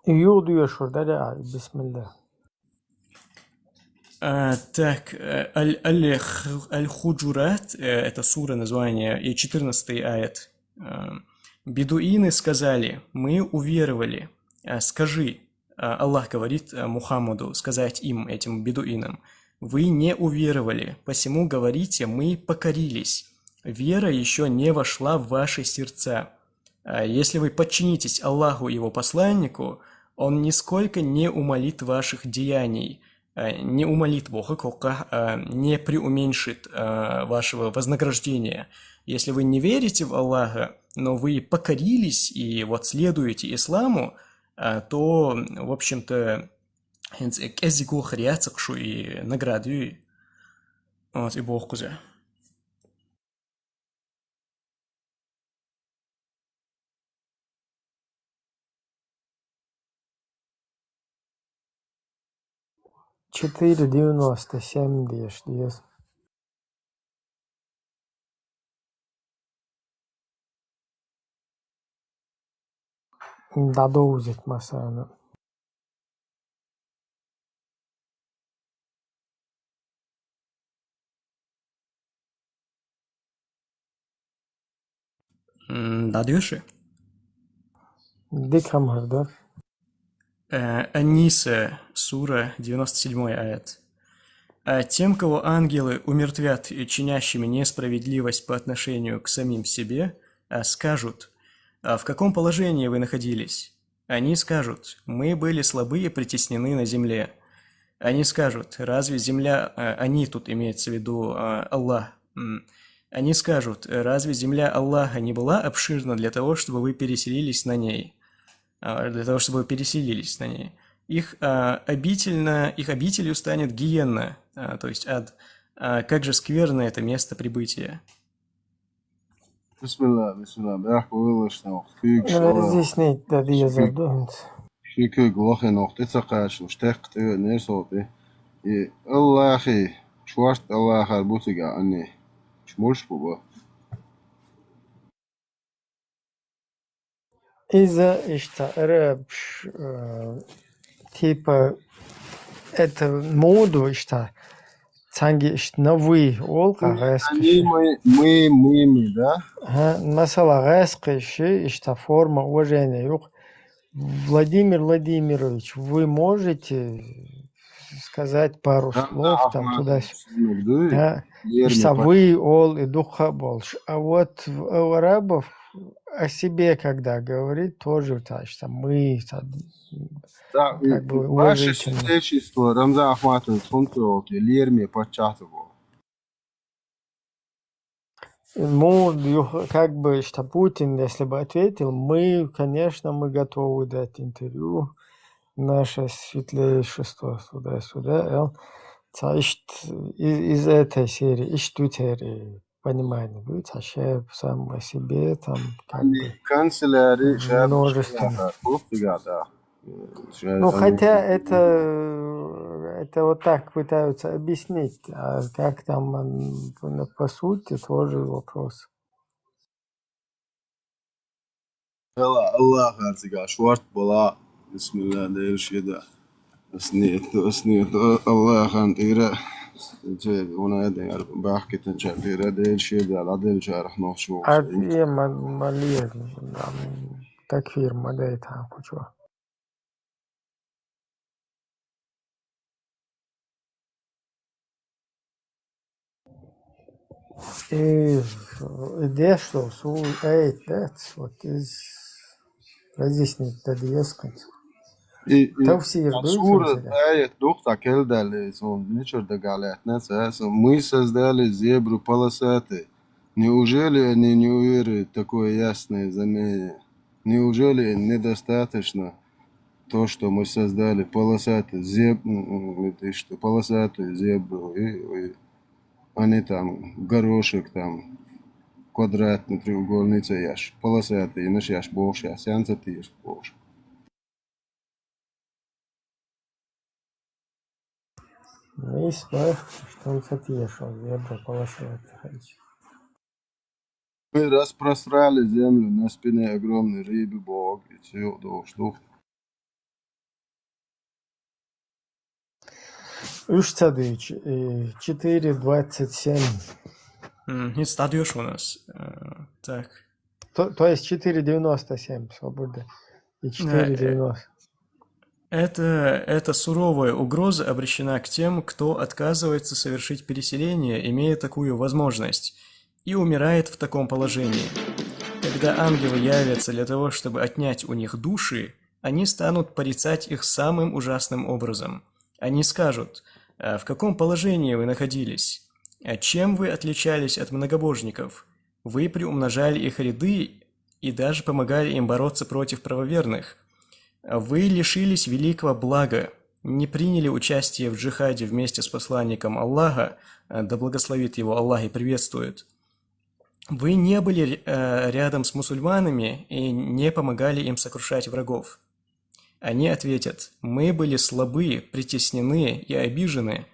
Speaker 1: Юдуя шурдаля, бисмилля.
Speaker 10: Так, Аль-Худжурат, это сура название, и 14-й аят. Бедуины сказали, мы уверовали. Скажи, Аллах говорит Мухаммаду, сказать им, этим бедуинам, вы не уверовали, посему говорите, мы покорились. Вера еще не вошла в ваши сердца. Если вы подчинитесь Аллаху и его посланнику, он нисколько не умалит ваших деяний, не умалит Бога, не преуменьшит вашего вознаграждения. Если вы не верите в Аллаха, но вы покорились и вот следуете исламу, то, в общем-то, эзику хряцакшу и награду, вот, и Бог кузя.
Speaker 1: $4.97 деш. Да доузит масана.
Speaker 10: Да деши?
Speaker 1: Дикам харда.
Speaker 10: Аниса, сура, 97 аят. Тем, кого ангелы умертвят чинящими несправедливость по отношению к самим себе, скажут, в каком положении вы находились? Они скажут, мы были слабы и притеснены на земле. Они скажут, разве земля, они тут имеется в виду Аллах, они скажут, разве земля Аллаха не была обширна для того, чтобы вы переселились на ней? Их обителью станет гиенна, то есть ад. Как же скверно это место прибытия.
Speaker 2: Bismillah. Berg bewilligd nog.
Speaker 1: Разъяснить, да, я задумал.
Speaker 2: Шикы глохи nog. Dit zakkaas, stekt neersopi. И Аллахи, шварт Аллах арбутига анни. Шмурш буба.
Speaker 1: Из-за типа это моду цанги новый олка
Speaker 2: Они мы, да?
Speaker 1: Масала рэскиши форма уважения. Владимир Владимирович, вы можете сказать пару слов там туда-сюда? Вы ол и духа больше. А вот у арабов о себе, когда говорит, тоже так, что мы
Speaker 2: Да,
Speaker 1: как бы
Speaker 2: ваше
Speaker 1: уважительно.
Speaker 2: свидетельство, Рамзан Ахматович, лирми подчатывал.
Speaker 1: Как бы, что Путин, если бы ответил, конечно, мы готовы дать интервью, наше светлейшество, сюда-сюда. Из этой серии, понимание будет, сам о себе, там, как бы,
Speaker 2: Канцелярии,
Speaker 1: множественно.
Speaker 2: да.
Speaker 1: Хотя это вот так пытаются объяснить, а как там по сути тоже вопрос.
Speaker 2: Allah harziga şvart bola. Bismillah değil şeyde. Asniyet Allah hantira. Ona da yar bahketen çarpira değil şeyde la değil çarah nokşu.
Speaker 1: عادية مالية تكفير ما دايتها كوشوا Идея, что that's what is разъяснить, тогда искать. Tavsiye
Speaker 2: Sura ayet dokta keldali son ничего догалятне со мы создали зебру полосатый. Неужели они не уверуют такое ясное знамение? Неужели недостаточно то, что мы создали полосатую зебру, и они там горошек там квадратный треугольница яш, полосатый, иначе яш больше, а сянца ты яш больше.
Speaker 1: Есть что он сотешил, зебра полосатый.
Speaker 2: Мы распрострали землю на спине огромной рыбы Бог, и все, что.
Speaker 1: Ушцадыч, 4.27.
Speaker 10: Не стадиош у нас. Так.
Speaker 1: То есть 4.97, свобода. И 4.90.
Speaker 10: Эта суровая угроза обращена к тем, кто отказывается совершить переселение, имея такую возможность, и умирает в таком положении. Когда ангелы явятся для того, чтобы отнять у них души, они станут порицать их самым ужасным образом. Они скажут: в каком положении вы находились? Чем вы отличались от многобожников? Вы приумножали их ряды и даже помогали им бороться против правоверных. Вы лишились великого блага, не приняли участие в джихаде вместе с посланником Аллаха, да благословит его Аллах и приветствует. Вы не были рядом с мусульманами и не помогали им сокрушать врагов. Они ответят: мы были слабы, притеснены и обижены,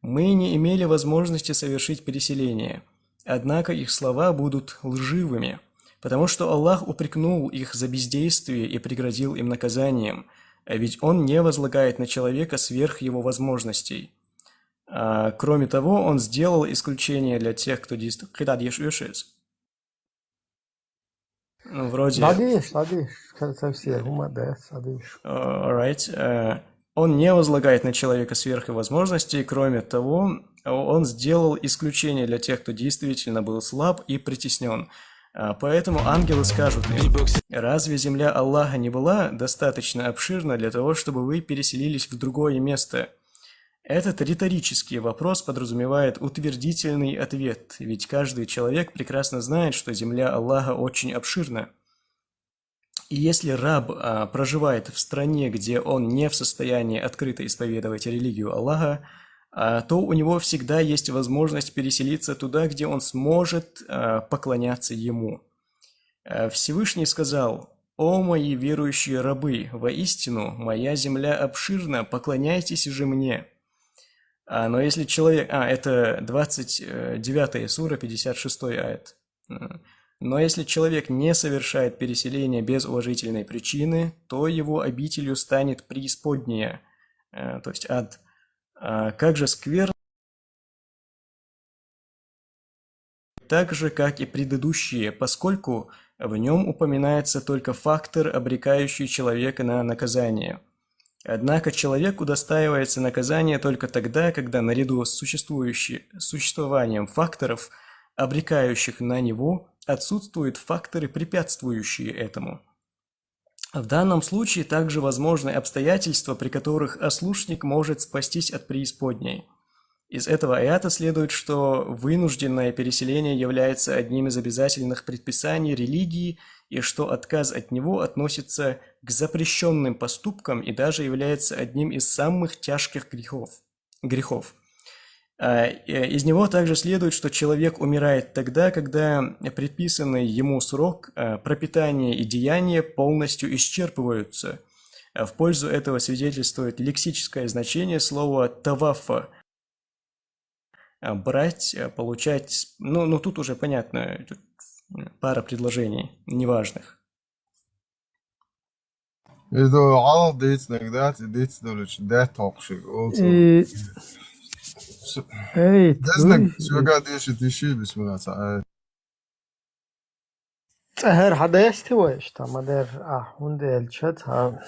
Speaker 10: мы не имели возможности совершить переселение, однако их слова будут лживыми, потому что Аллах упрекнул их за бездействие и пригрозил им наказанием, ведь Он не возлагает на человека сверх его возможностей. Кроме того, Он сделал исключение для тех, кто действует. Вроде... Alright. Он не возлагает на человека сверх его возможностей. Кроме того, Он сделал исключение для тех, кто действительно был слаб и притеснен. Поэтому ангелы скажут им: разве земля Аллаха не была достаточно обширна для того, чтобы вы переселились в другое место? Этот риторический вопрос подразумевает утвердительный ответ, ведь каждый человек прекрасно знает, что земля Аллаха очень обширна. И если раб проживает в стране, где он не в состоянии открыто исповедовать религию Аллаха, то у него всегда есть возможность переселиться туда, где он сможет поклоняться ему. Всевышний сказал: «О мои верующие рабы, воистину моя земля обширна, поклоняйтесь же мне». Но если человек... это 29 сура, 56 аят. Но если человек не совершает переселение без уважительной причины, то его обителью станет преисподняя, то есть ад. Как же скверно, так же, как и предыдущие, поскольку в нем упоминается только фактор, обрекающий человека на наказание. Однако человек удостаивается наказания только тогда, когда наряду с существованием факторов, обрекающих на него, отсутствуют факторы, препятствующие этому. В данном случае также возможны обстоятельства, при которых ослушник может спастись от преисподней. Из этого аята следует, что вынужденное переселение является одним из обязательных предписаний религии и что отказ от него относится к запрещенным поступкам и даже является одним из самых тяжких грехов. Из него также следует, что человек умирает тогда, когда предписанный ему срок пропитания и деяния полностью исчерпываются. В пользу этого свидетельствует лексическое значение слова «таваффа» – брать, получать, тут уже понятно, пара предложений неважных.
Speaker 2: إذا all dates like that, dates that talk shit also. Desnek söga dişi bismillah ta'ala.
Speaker 1: Her hada استوى اشتا مدر هوند الشت ها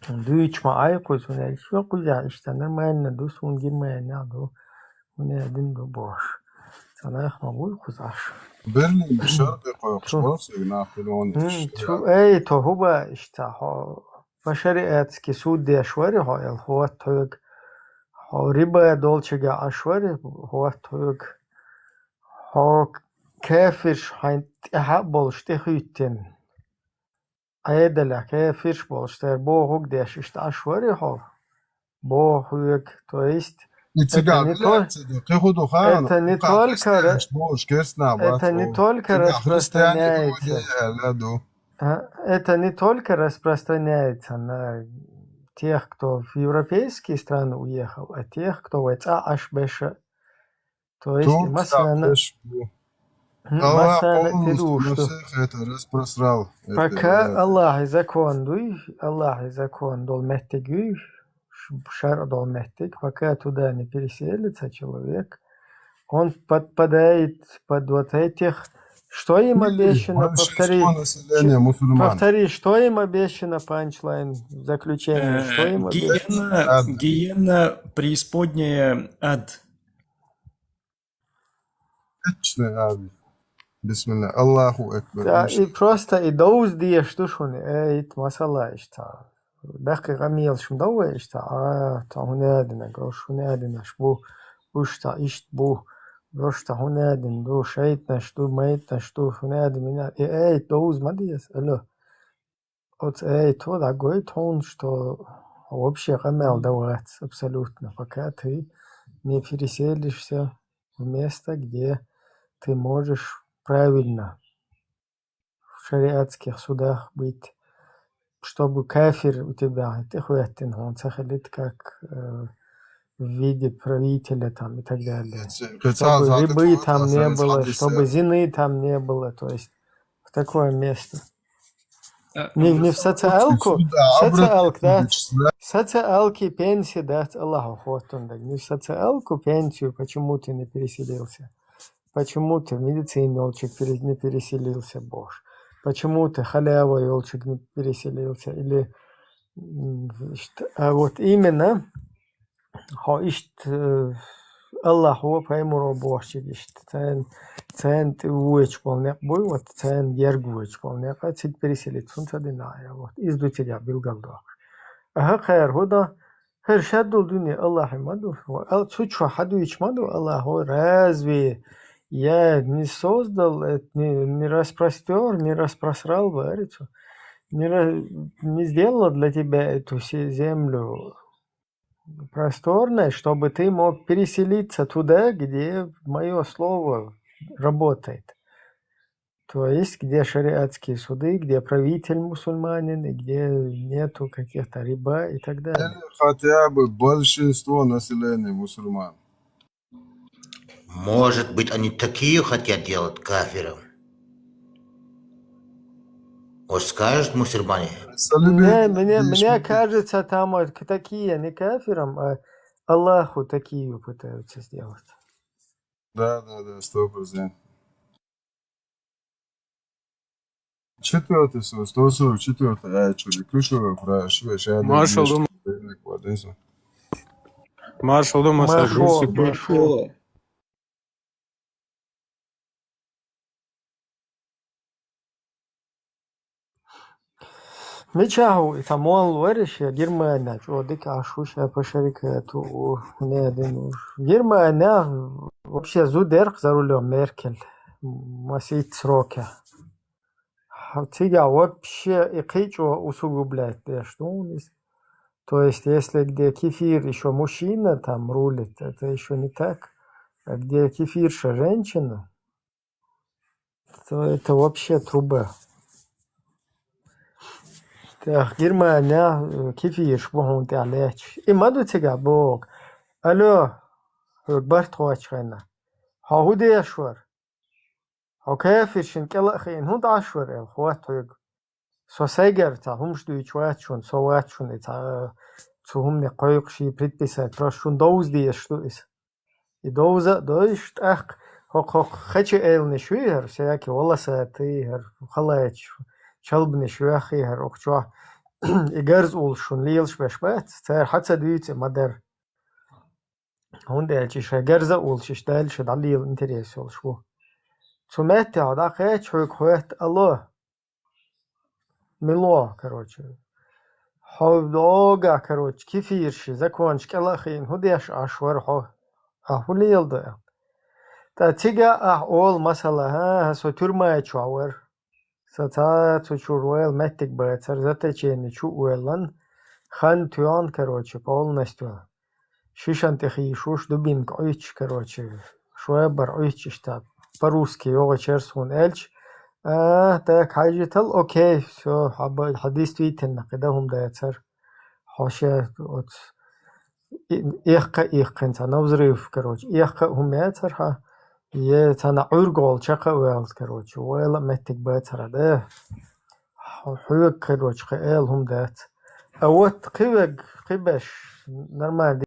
Speaker 1: دويش ما اي قوسون الشو قوزا اشتا نرمان ندوس ونجير ما ينادو ونادين دو بوش sana اخمغول قوزاش
Speaker 2: Berlin بشرط يقوش بوس يناقلون
Speaker 1: شو اي تو هو اشتا ها بشريات كسود دي اشواري هاي هو تويق ها ربا دولشجا اشواري هو تويق ها كافرش هاين تحبولش تخيتن عيدلا كافرش болштер бо хук дешишт ашвари хо бо хук то есть это не только распространяется на тех, кто в европейские страны уехал, а тех, кто в Ашбеша, то есть масляно. Пока Аллах закон дол меттегуй, шар дол меттег, пока туда не переселится человек, он подпадает под вот этих, что им обещано, повтори, что им обещано, панчлайн, заключение, что им обещано.
Speaker 10: Гиена, преисподняя, ад.
Speaker 2: Bismillah, Allahu Ekber.
Speaker 1: Да, и просто и доуз дия что шуни, эйт масала ишта. Дахки гамил шмдова ишта, та хунадина, гош хунадина, шбу, ушта, ишт бу, гошта хунадин, ду шейтна, шту мейтна, шту хунадина, и эйт доуз мадиес, алло. Вот эйт вот такой тон, что вообще гамил давать, абсолютно, пока ты не переселишься в место, где ты можешь правильно в шариатских судах быть, чтобы кафир у тебя, ты хуятин, он сахалит как в виде правителя там и так далее. Чтобы рыбы там не было, чтобы зины там не было, то есть в такое место. Не в социалку, да, социалки пенсии дать Аллаху хватун, не в социалку пенсию, почему ты не переселился. Почему ты в медицине елчик не переселился, Боже? Почему ты халява елчик не переселился? Или вот именно Аллаху пойму Боже, цен ты уеч полнек бой, вот цен ергуеч полнек, а цит переселиться, он цадиная, вот изду тебя билгалдок. Ага, хайр хода. Хер шаддул дуни Аллах маду, чучу хадуич маду Аллаху разве я не создал, не распростер, не распросрал варицу, не сделал для тебя эту землю просторной, чтобы ты мог переселиться туда, где мое слово работает. То есть, где шариатские суды, где правитель мусульманин, и где нету каких-то риба и так далее.
Speaker 2: Хотя бы большинство населения мусульман.
Speaker 12: Может быть, они такие хотят делать кафиров? Вот скажут мусульмане?
Speaker 1: Мне кажется, там такие не кафирам, а Аллаху такие пытаются сделать.
Speaker 2: Да, 100%. 4 сура, 144 аят, ключевая фраза, швеша.
Speaker 5: Маршал дома согрузил.
Speaker 1: Мечаху тамол ورش Германия, что дика шуша по шарикату неден. Германия вообще зудерх за рулем Меркель. Масит сроки. Тига вообще и кичо усугубляет, что то есть, если где кефир еще мужчина там рулит, это еще не так. А где кефирша женщина, то это вообще труба. Так, Германия, кефир, богун ты алеч. И маду тига бог. Алло, бартхуачхайна. Хауди ашвар. Хау кефиршин кела хин, худ ашвар, хуат хуйг. Сосегер, хумшту чуачун, совачун, цухумне койкши предписать, прошун доуздиеш, что is. И доуза, доишь, ах, хачи эльны швихер, всякие волосы, ты, халач, чалбны швихер, охчуа, и герз улшун, лилш бешбет, цер хатса двице, мадер. Хундельчиш, герза улшиш, дальше, далил интерес улшву. Цумете, да хэч, хуэт, алло. Мило, короче. Ховдога, короче, кефирши, закончи, келахин, худеш ашвар, ахулил да. Та тига ол масала, со тюрьма чуавер. Сата цучуруэл меттик бэцер, затечени чуэлан, хан тюан, короче, полностью. Шишан техишуш, дубинг ойч, короче, шуэбар ойч, штаб. По-русски, йога черсун эльч. Так, хаджитал, окей, все, действительно, когда هم дайцер, хоше, вот, ихка, на взрыв, короче, ихка умеется, е, цана ургол, чака уэл, короче, уэла меттик бэцера, да, хуек, короче, эл هم дайц, а вот кибеш, нормально,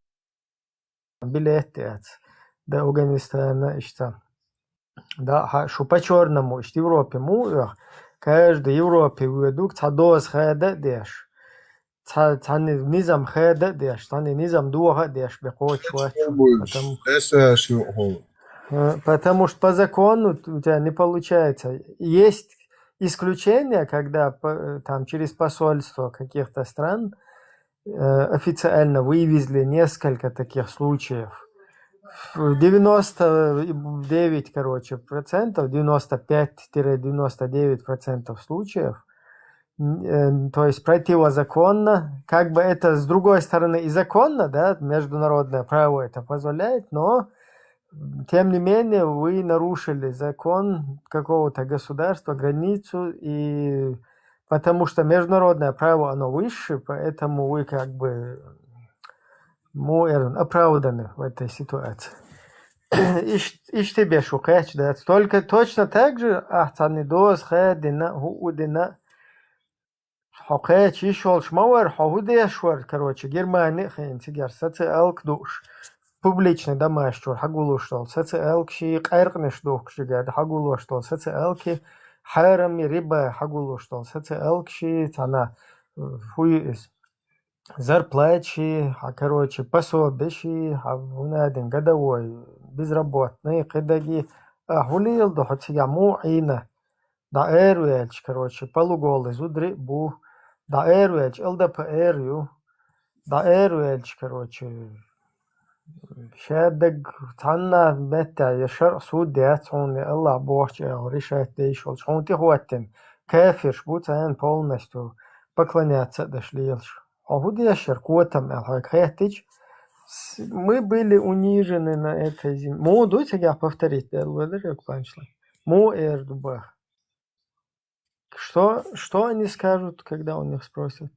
Speaker 1: билет дайц, да, Афганистана, что. Да, что по-черному, что в Европе муах, каждый Европе ведут, цадоз хеда деш, цани низам хеда деш, цани низам духа деш, потому что по закону у тебя не получается. Есть исключения, когда там через посольство каких-то стран официально вывезли несколько таких случаев. 99, короче, процентов, 95-99% случаев, то есть противозаконно, как бы это с другой стороны и законно, да, международное право это позволяет, но тем не менее вы нарушили закон какого-то государства, границу, и потому что международное право оно выше, поэтому вы как бы оправданы в этой ситуации. Иш тебе шукач, да, только точно так же, цанидоз, хедина, хуудина, хокач, ишол шмауэр, худешвар, короче, Германия, хэнтигер, социалк душ, публичный домашний, хагулуштол, социалк ши, кайркнеш дух, шигад, хагулуштол, социалки, хайрами, риба, хагулуштол, социалк ши, цана, хуис. Зарплачи, короче, пособищи, один годовой, безработный, кидаги, хулил, да хоть я муина, да эрвельч, короче, полуголый, зудри бу, да эрвельч, ЛДПР, да эрвельч, короче, шедег, танна, бета, яшар, судец, он, Аллах, бог, решает, дейшол, он ты хватин, кефирш, будь он полностью поклоняться дошлишь. Мы были унижены на этой земле. Му дайте я повторить, Что они скажут, когда у них спросят?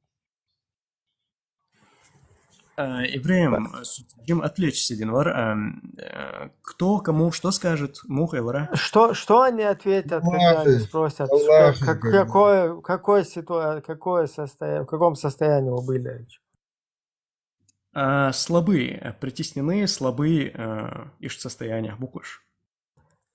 Speaker 10: Ибраим, чем отвлечься, Динвар? Кто кому что скажет? Мух и Лара?
Speaker 1: Что они ответят, когда они спросят? В каком состоянии вы были?
Speaker 10: Слабые, притеснены, слабые иш состояниях букуш.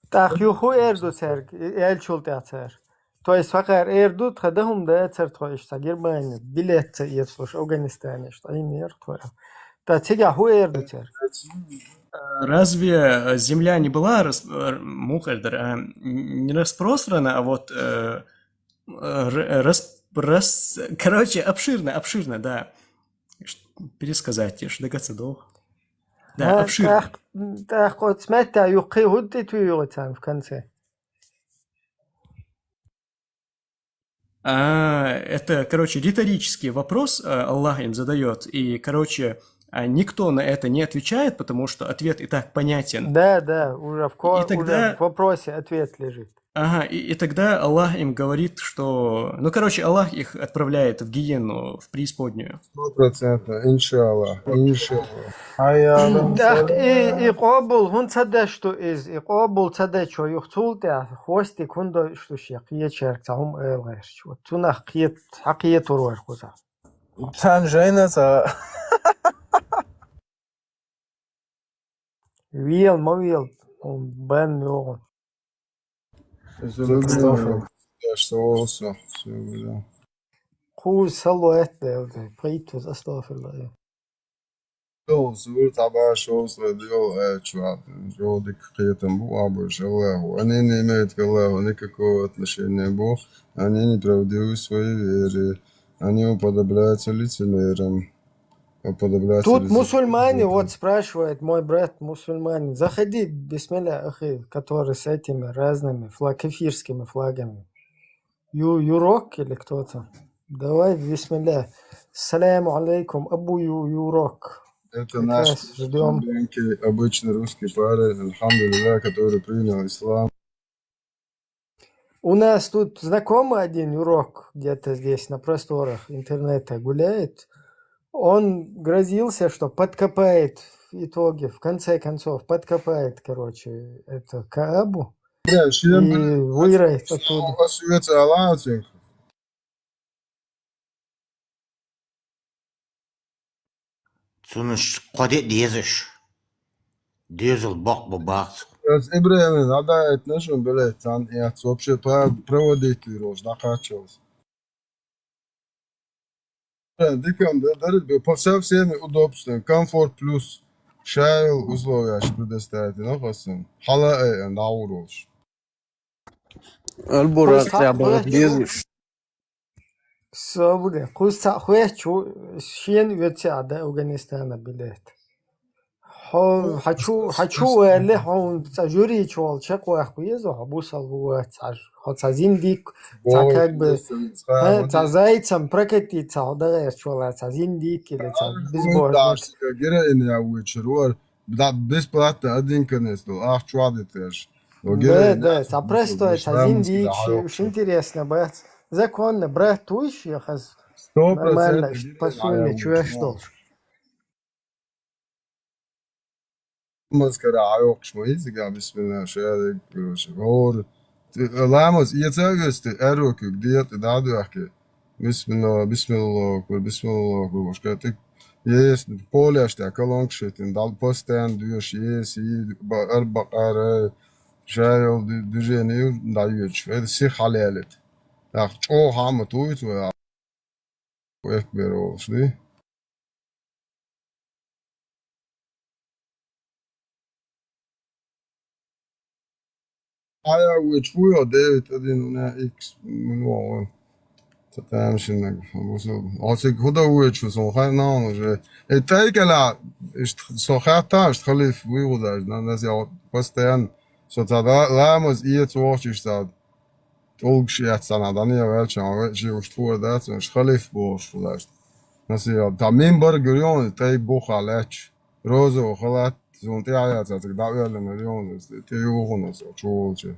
Speaker 1: Так, юху эрду церк, эльчул театр. То есть, факар эрду, хадахум да цертхоиш, Германия, билет церк, Афганистане, что они мир твоя. Та тига ху эрду церк.
Speaker 10: Разве земля не была не распространа, а вот короче, обширно, да. Пересказать, ешь догацедох. Да, обширно.
Speaker 1: Так, вот смотри, юхи худди туюгатан в конце.
Speaker 10: Это, короче, риторический вопрос Аллах им задает, и, короче, никто на это не отвечает, потому что ответ и так понятен.
Speaker 1: Да, уже в вопросе ответ лежит.
Speaker 10: Ага, и тогда Аллах им говорит, что... Ну, короче, Аллах их отправляет в гиену, в преисподнюю.
Speaker 2: 100%, иншаллах, иншаллах. Хаялам
Speaker 1: Так,
Speaker 2: салам.
Speaker 1: и قابل هون تصدق что из и قابل تصدق شو يختول ده خواستی كندا شو شيء شارك تعهم غير شو تونا حقية تروح خوزا
Speaker 5: Tanjana
Speaker 1: ويل ما ويل بان يوغن
Speaker 2: Что olsa, söyle.
Speaker 1: خوز صلوات ده بريتوز استغفر الله
Speaker 2: Yol sur tabaş olsa diyor чувак, жодик қиятам бу абуш Аллаху. Они не имеют к Аллаху никакого отношения Бог, они не правдивы в своей вере, они уподобляются лицемерам.
Speaker 1: Тут мусульмане, вот спрашивает мой брат мусульманин, заходи, бисмилля, ахи, который с этими разными кефирскими флагами. Юрок или кто-то? Давай, бисмилля. Саляму алейкум, Абу Юрок.
Speaker 2: Это наш обычный русский парень, альхамдулилля, который принял ислам.
Speaker 1: У нас тут знакомый один Юрок, где-то здесь на просторах интернета гуляет. Он грозился, что подкопает в итоге, в конце концов, подкопает, короче, это Каабу и выиграет оттуда.
Speaker 12: Sonuç kodet diyezmiş. Дезл бог бабах.
Speaker 2: Ибраим, надо это нашим блять, я вообще проводить вирус, накачивался. Дикам, по всеми удобствами, комфорт плюс, шайл условия предоставить, нахосим. Хала наурож.
Speaker 5: Албурак забыл безуш.
Speaker 1: Собре, куста хочу шен ветя да Афганистана билет. хочу اللي هون جوري شوال شقوا أخويزه حبوس الوقت هتزين ديك تاكك ب تزايد سام بركتي تعودة شوال تزين ديك اللي تبزبور
Speaker 2: Гера in ja вечерор, да бесплатно один конец, ах чуадетеш.
Speaker 1: Да, а просто тзин дик, что интересно, брат. Законно, брат, туешь, я хаз нормально, посульно, чуешь должен.
Speaker 2: Maskara yok şmayız ya bismillah şöyle görüş. Or Lamos yetergesti erokuk diyet daha diyor ki bismillah bismillah bismillah başkatık yes polyaşta kalongşetin dal posten diyor yes el bakara şayol düzeni dayıç ve si halalet. Ya çok hamut uyut ve ekber olsun. Aya وتشويه ديفيد ادين هنا اكس من هو تتعامش انك وصل عاطيك هدا ويتشو سو خانا نجي التايكلا سو خاطاش تخلي في ويغداش ناس يا باستيان سو تدا لامز ايت واتش تاد تولش يات سنه دانيا welchen شي وشتو دات مش خلي في بوش فلاش ناس يا تامين بر görüyor tay bu halaç rozo halat زون تاعي تاعك دعوة لمليون تيوغون شوالشي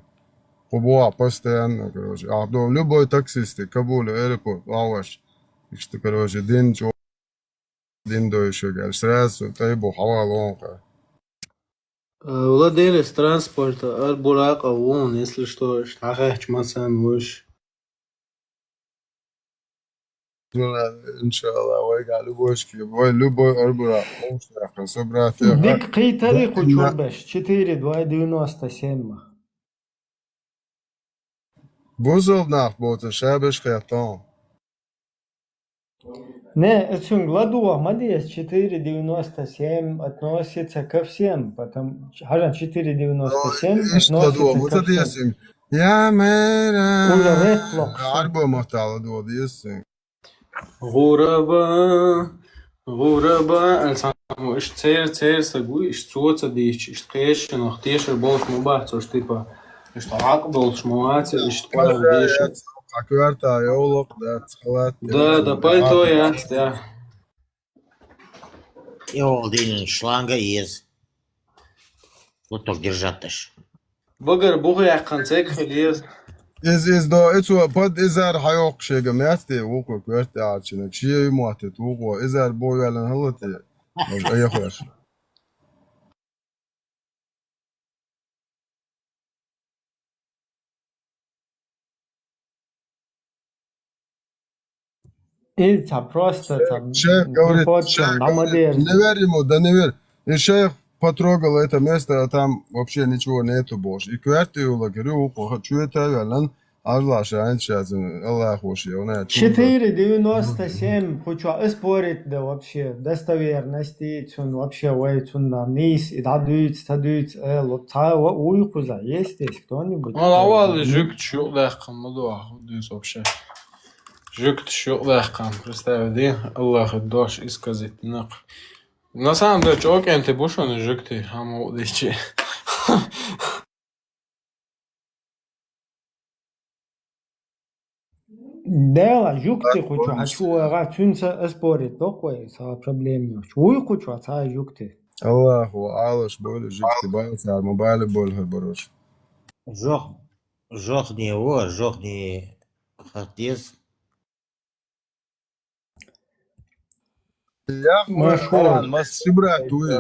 Speaker 2: قبوة باستيان كروش عبدو любой таксист Кабул аэропорт лаваш işte короче дин чо дин дойшо гал сразу тайбу хавалонка
Speaker 5: Владелец транспорта Албурак Авон, если что, штахач масан вуш.
Speaker 2: иншаллах ويقع любойшки любой арбура он собрать
Speaker 1: Дик какие тариху чурбеш 4,297.
Speaker 2: Бузов нах бота шабеш хятон.
Speaker 1: Не, это гладуа, мадес 4,97 относится ко всем, потому что 4,97 относится ко всем.
Speaker 2: Я мэра арбо махтала дуодиесин.
Speaker 5: غرباء السامو ايش تسير سقوي ايش صوت ديش ايش قيش نختيش البولش مباح صوش تيبا ايش تعاقبولش مواتي ايش تقول ديش
Speaker 2: Акварта йолок да цхлат.
Speaker 5: Да, поэтому я.
Speaker 12: И один шланга есть. Вот так держать.
Speaker 5: بقر بوغي عقنتك خليز
Speaker 2: Is da etwa pod izar hayok şege merte vuko kverte açınak şey muhatet vuko izar boyalan halati moj ayakhoş.
Speaker 1: Это просто там
Speaker 2: Шейх говорит,
Speaker 1: выходит, да, модель.
Speaker 2: не верь ему, да не верь. И шейх потрогал это место, а там вообще ничего нету больше. И кверти улагерю, хочу это велан, Allah шаин сейчас, Allah хоши, он это.
Speaker 1: 4,97, хочу спорить, да вообще, достоверности, он вообще, он на низ, и дадует, уйкуза, есть здесь кто-нибудь?
Speaker 5: والله جوكت شو ذاك الموضوع ديس вообще. جوكت شو ذاك представь, الله خدوش исказит нак. На самом деле, чувак, ты будешь он жукты, хаму дичи.
Speaker 1: Да, жукты хочу, тюнца спорить, такой, са проблем. Чуй хочу, са жукты.
Speaker 2: Allahu alış böyle jikti baytar mobile bol herbaroş.
Speaker 12: Жох не хартез.
Speaker 2: Ya
Speaker 1: Машхур.
Speaker 2: Sibra tuye.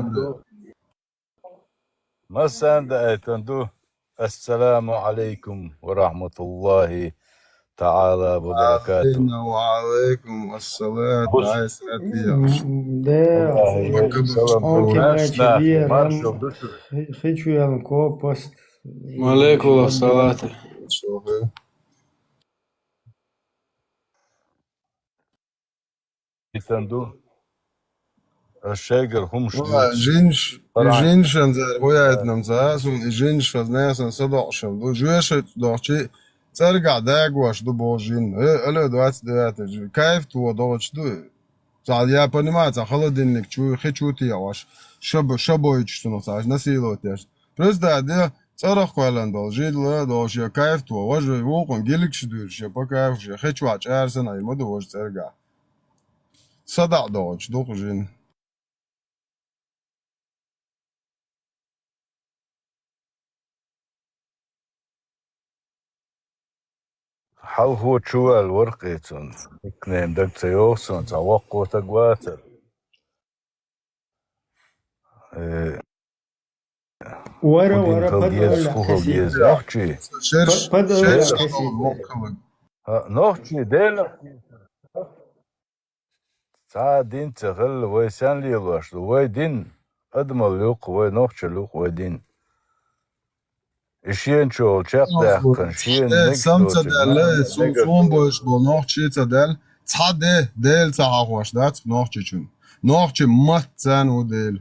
Speaker 13: مساء دعيتندو السلام عليكم ورحمة الله تعالى وبركاته.
Speaker 2: وعليكم السلام
Speaker 5: عليكم السلام.
Speaker 13: دعيتندو الشاجر هم
Speaker 2: женщин заргояет нам заасун и женщин знаясан садошам. До жуешет дочи церга дагваш до божин. Алло 29. Кайф то дочду. Я понимаю, за холодильник чую, хочу ты яш. Шабой что на саж насиловать. Просто да царах калан должил дош я кайф то воже вокон гелик шдур, я пока хочу ач арсена и моду вож церга. Сада доч докжин.
Speaker 13: حاو هو شو الورقيتون اثنين دك سيوسون توقو تقواتر
Speaker 1: ورا
Speaker 13: نوحشي ديلا تا دين تغل ويسان ليلوش ويدين ادمل لوق ونوحشي لوق ويدين اشين شول شاق داخل شين
Speaker 2: سمت دل سون باش با نوحشي تدل تصده دل تعاقوش دات نوحشي چون نوحشي مت زن و دل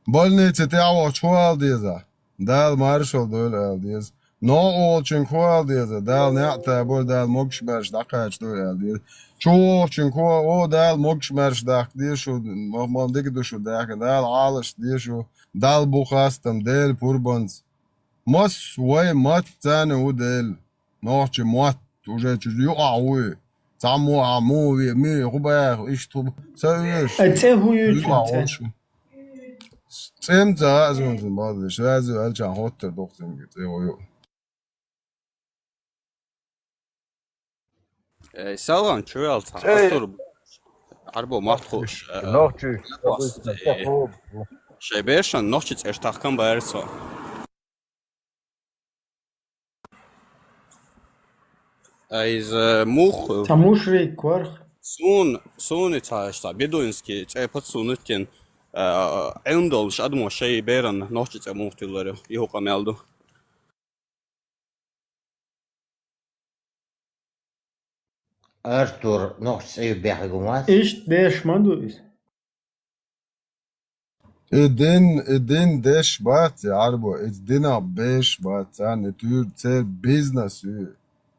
Speaker 2: بالنيت تعاقوش خوال ديزا دل مارشل دول ديز نو اول چون خوال ديزا دل نعتا بول دل مقش برش دقاش دول ديز چوخ چون خوال او دل مقش برش دق ديشو مال دیگه دوشو دق دل عالش ديشو دل بوخاستم دل پوربانز مس وای مات زن و دل نوحشي مات уже чуть يقعوي تعمو عمو مي غبا ايش تو سويش
Speaker 1: اتهويش
Speaker 2: 쌤 자아존 맞아 셔야지 알자 호텔 독생 게 요요
Speaker 11: سلام شوال تعطر عربو مرخوش
Speaker 13: نوحشي
Speaker 11: شبيشن نوحشي اشتاقكم بارسو ايز موخ
Speaker 1: تموشري كورخ
Speaker 11: سون تاشتا بيدوينسكي تشيبت سونتكن عندولش ادمو شي بيرن نوحشي موختلرو يهوقا مالدو
Speaker 12: ارتور نوحشي بيحقومات
Speaker 1: ايش ديش مدويس
Speaker 2: Edin deş bat ya arbo edina beş bat yani tür cer business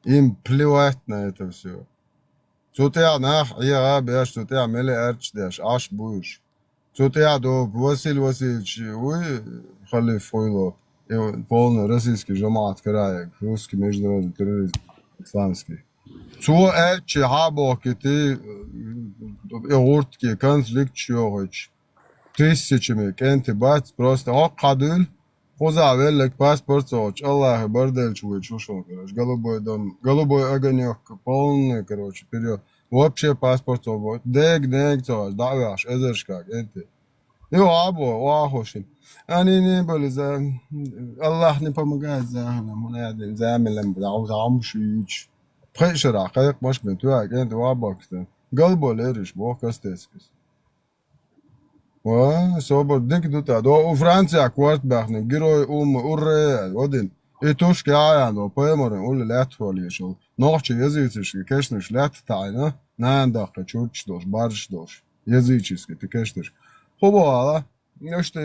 Speaker 2: им плевать на это все. Что ты нах я беш, что ты амели эрч деш, аш будешь. Что ты до Василий Васильевич, вы халиф Хойло, полный российский жамат край, русский международный терроризм исламский. Что эрч хабо кити конфликт чёгоч. Тысячами кенти бат просто о кадул خذ لك паспорт соч, Аллах бардел чуешь, ушел, короче, голубой дом, голубой огонек, полный, короче, вперед. Вообще паспорт собой. Дек, соч, даваш, эзершкак, энти. Йо, або, вахошин. Они не были за... Аллах не помогает за монадин, за милем, за амшич. Пришера, как маш мен туак, энти вабакстен. Голубой лериш, бог кастескис. Собор дик дута. До Франция кварт бахнем. Герой урре один. И тушки аян до поеморен уле лятвалишел. Ночи языческий, конечно, лят тайна. Нандах чурч дош, барш дош. Языческий, ты кештеш. Хобала. Ну что,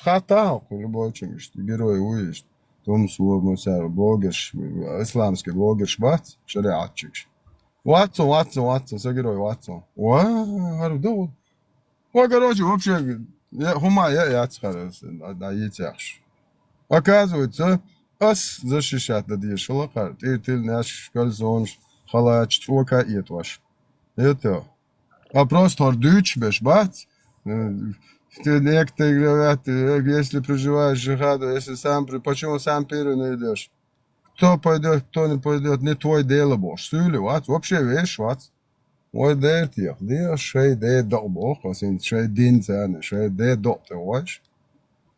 Speaker 2: хата, любой чем что герой уезд. Том свой мусар блогер, исламский блогер шбат, шариатчик. Ватсон, за герой Ватсон. Гарудо. Короче, вообще, хума я отсхарился, да, етяш. Оказывается, ас защищать надо ешало, ты наш кальзон, халач, твока и ваш. Это. Вопрос тордуч, бешбат. Некоторые говорят, если проживаешь жигаду, если сам, почему сам первый не идешь? Кто пойдет, кто не пойдет, не твой дело, бож. Сули, вот, вообще, видишь, вот. Ой, дает их, да, шей дает до бог, осин шей дин зане, шей дает до ты ваш,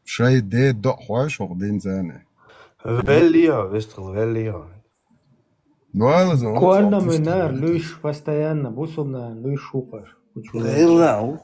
Speaker 2: шей дает до ваш, ох дин зане.
Speaker 9: Велия, вестрел, велия.
Speaker 1: Куарда минар, луиш постоянно, бусумна, луиш шупаш.
Speaker 9: Велия,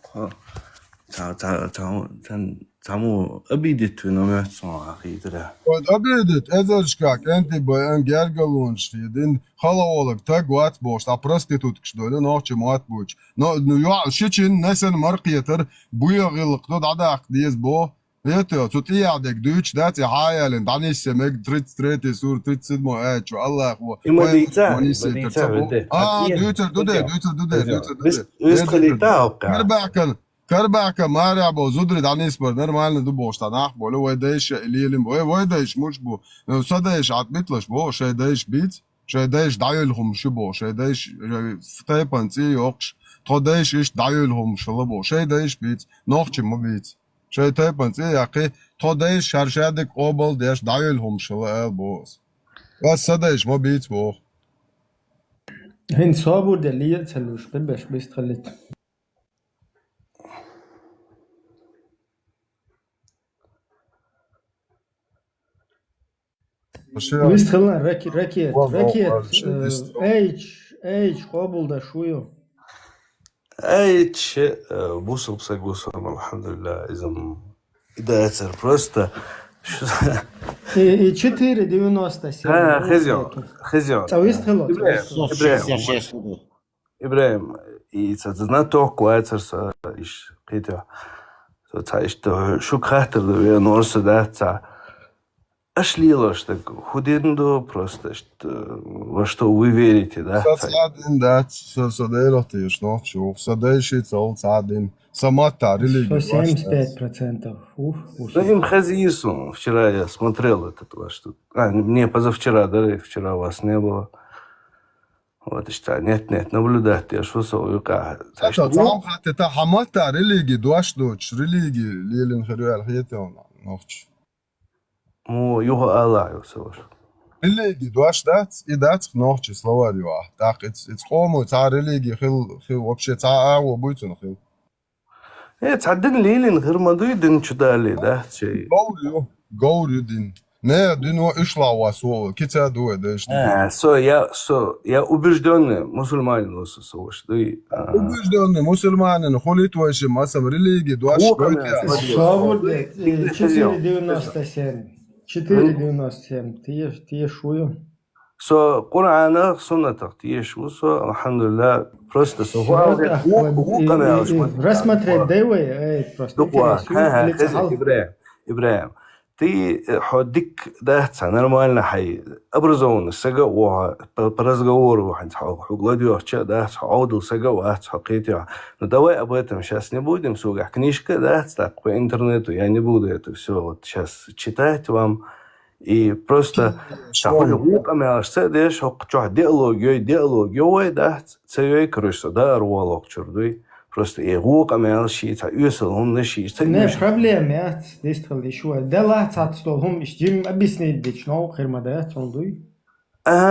Speaker 9: تعمو أبيدت ونمت صاحي ترى.
Speaker 2: أبيدت أزرشكاك أنت بأن جرجلون شدين خلاولك تجوات بوش أبرستيتوت كشدول نوعش موات بوش نيوع شيء نسن مرقيتر بويا غلق تود عدا ديز بو يتو تطلع عندك دوتش داتي حايل دعني السمك تريت سور تريت سدمو شو الله هو
Speaker 9: إما ديتا
Speaker 2: دوتر Карбака, Мария, бо зудри данис бо нормально дубо штанах бо ло вайдеш лилим бо вайдеш муш бо садеш атмитлаш бо шайдеш бит шайдеш дайлхум шбо шайдеш фтайпанци йокш тодеш иш дайлхум шло бо шайдеш бит нохч мо бит шайтайпанци яқи тодеш шаршадик обол деш дайлхум шло эл бос ва садеш мо бит бо
Speaker 1: هن صابور دليل تلوش قلبش بيستخلت بيستخلنا راكيت ايش قابل ده شوية
Speaker 9: ايش بوصل بسقوصهم الحمد لله إذا أثر просто
Speaker 1: 4,97
Speaker 9: خزيون إبراهيم يتصدنا توقع أثر إيش قيته تعيشته شو خاطر ده نورس ده تاع Ашлило, что худинду просто, во что вы верите, да?
Speaker 2: Садин, да, садейлохты, что, садейший цел, садин, сама та религия.
Speaker 1: 75%.
Speaker 9: Ну, им хазису. Вчера я смотрел этот ваш тут. Не, позавчера, да, вчера вас не было. Вот, что, нет, наблюдать, я что свою ка.
Speaker 2: Это хамата религии, дуаш дочь, религии, лилин хрюэл, хетеон, ночь.
Speaker 9: Му юго Аллах юсош.
Speaker 2: Религии дуаш дат и дат ночи слова дива. Так, it's хомо, та религии хил вообще та аво буйтун хил.
Speaker 9: تعدين ليلين غير ما دويدن شدالي ده شيء.
Speaker 2: Говорю дин. Не, дин ишла васо, кица дуэ дэш.
Speaker 9: Я убежденный мусульманин усосош.
Speaker 2: Убежденный мусульманин, холит ваше масам религии дуаш.
Speaker 1: 4,97. Ты шую.
Speaker 9: قرآن سنة تيشو الحمد لله просто
Speaker 1: рассмотреть дэйвэй просто
Speaker 9: Ибраим ты ходик да нормально хай образованно сага по разговору гладио да аудил сага хакитя но давай об этом сейчас не будем суга книжка да так по интернету я не буду это все вот сейчас читать вам и просто диалог да цей короче да руалок чурдуй
Speaker 14: Просто и рука мелши, та юсел он неши.
Speaker 1: Не проблема, действовали шо. Дела цатстол хум ишдим объяснить дично хермадат он дуй.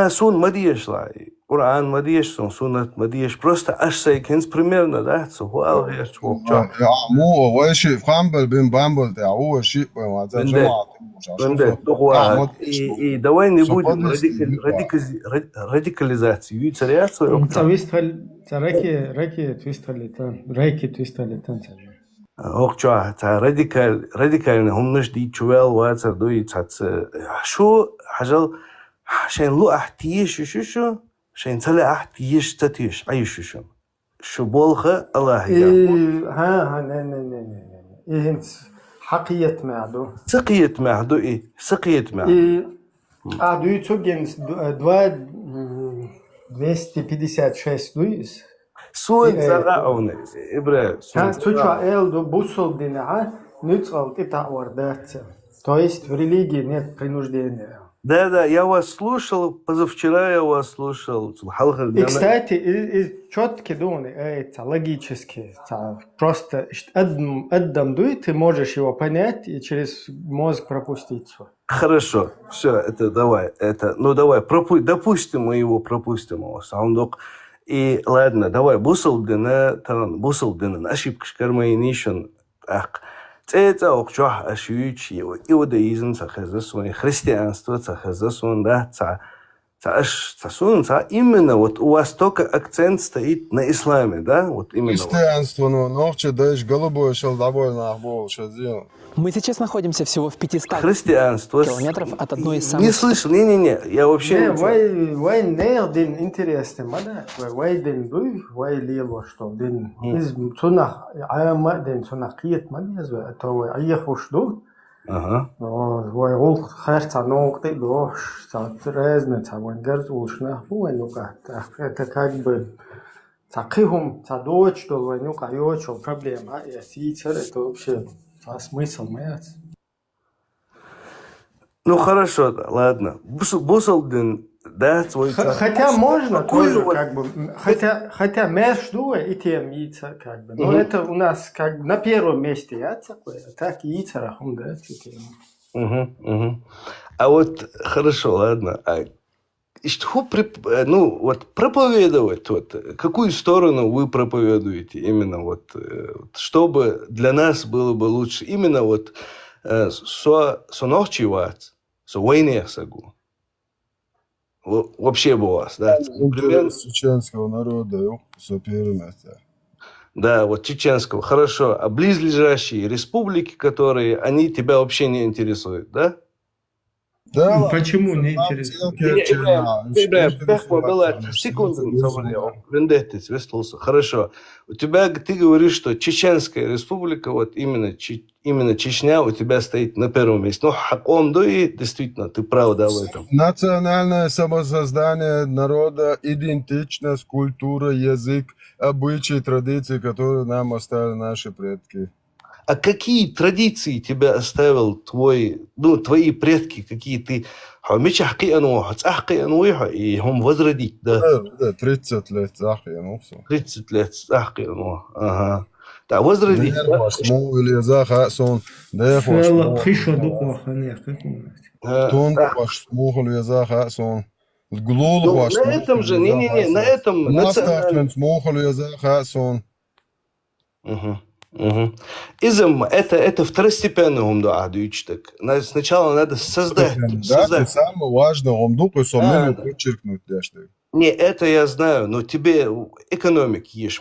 Speaker 14: Сун мадиеш лай. Уран мадиеш, сунат мадиеш. Просто аж сайкенс примерно, да? Хуал веш чё.
Speaker 2: مو ولا شيء خامبل بين بامبل تاع هو شيء ما
Speaker 14: Бенде, и давай не будем радикализацию и царяцию.
Speaker 1: Реки твистали тан.
Speaker 14: Ох, чё, та радикально هم نش دي чуэл واتر دوي تاц. شو حاجل عشان لو احتيش شو عشان تلا احتيش تتيش عيش شو بولخه الله يا.
Speaker 1: ها نه حقية معدو
Speaker 14: سقية معدو إيه سقية معدو
Speaker 1: عدو يتوجنس 256 دويس
Speaker 14: سوين زرعوني إبراهيم
Speaker 1: ها تشوا элдо бусол дина нюцал это вардат. То есть в религии нет принуждения.
Speaker 14: Да, я вас слушал, позавчера я вас слушал.
Speaker 1: И, кстати, четкие доны, это логически, просто отдам дуй, ты можешь его понять и через мозг пропустить.
Speaker 14: Хорошо, все, это давай, допустим, мы его пропустим, саундок. И ладно, давай, бусалдина, ошибка шкармайнишн, это окчах ашуючи, иудаизм цахазасон, христианство цахазасон, да, именно вот у вас только акцент стоит на исламе, да, вот именно.
Speaker 2: Христианство, но ночью даешь голубой шел довольно был, что сделал.
Speaker 15: Мы сейчас находимся всего в 500
Speaker 14: километров
Speaker 15: от одной из самых...
Speaker 14: Не слышал, не, я вообще...
Speaker 1: Вай дин интересный, мада, вай дин дуй, вай лево, что дин из цунах, аяма дин цунах киет мадезу, это вай аехуш ду.
Speaker 14: Ага.
Speaker 1: Вай гол харца ногты дош, разный, вангерз улшнах, вай ну-ка, это как бы... Цакихум, цадоч, то вай ну-ка, йочо, проблема, я сицер, это вообще... А смысл, мать?
Speaker 14: Ну хорошо, ладно. Бусалдин, да, свой...
Speaker 1: Хотя можно тоже, как бы, хотя между и тем яйца, как бы. Но это у нас как бы на первом месте яйца, так и яйца рахун, да,
Speaker 14: А вот, хорошо, ладно. Что, ну, вот проповедовать, вот, какую сторону вы проповедуете именно вот, чтобы для нас было бы лучше, именно вот, со ночевать, со войны сагу. Вообще бы у вас, да?
Speaker 2: Интерес чеченского народа, соперника.
Speaker 14: Да, вот чеченского, хорошо. А близлежащие республики, которые, они тебя вообще не интересуют, да?
Speaker 2: Да,
Speaker 1: почему не интересует?
Speaker 14: Хорошо. У тебя, ты говоришь, что Чеченская республика, вот именно Чечня у тебя стоит на первом месте. Ну, Хакомдуи, действительно, ты прав, да, в этом.
Speaker 2: Национальное самосоздание народа, идентичность, культура, язык, обычаи, традиции, которые нам оставили наши предки.
Speaker 14: А какие традиции тебя оставил твои предки, какие ты... И هم возродить, да?
Speaker 2: Да, 30 лет захи,
Speaker 14: 30 лет захи, ага. Да, возродить.
Speaker 2: Или захасон,
Speaker 14: на этом же, на этом... Изм это второстепенно умдуа дючтак. Сначала надо создать.
Speaker 2: Да, самое важное умдук и сомнение подчеркнуть даже.
Speaker 14: Не, это я знаю, но тебе экономик ешь,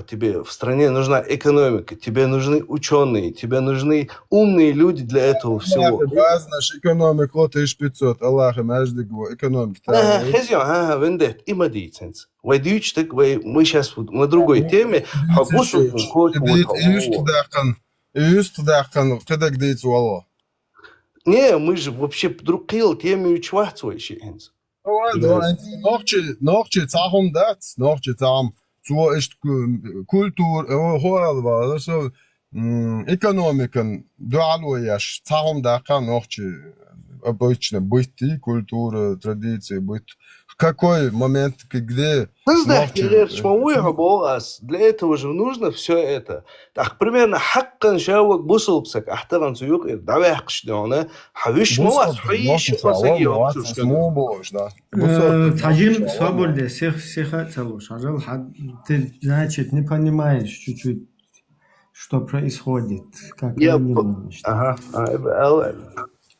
Speaker 14: тебе в стране нужна экономика, тебе нужны ученые, тебе нужны умные люди для этого всего.
Speaker 2: Важно, экономика, вот и 500, Аллах, между экономика.
Speaker 14: Ага, вендет, и мадиценс. Вайдючтак, мы сейчас на другой теме. Не, мы же вообще друг кил тему чвахцующие.
Speaker 2: Норче цахом дат, норче цахом zur ist Kultur, also экономика, дуалуяш, цахом дака норче обычно быти, культура, традиции, быт, какой момент, где...
Speaker 14: Ты знаешь, для этого же нужно все это. Так, примерно, حقا شاوك بوصل بسك احترم سيوق دعوة قشدونه حوش مواد حيش فسقي
Speaker 1: Таджим свободе всех целуешь. Ты, значит, не понимаешь чуть-чуть, что происходит, как они думают.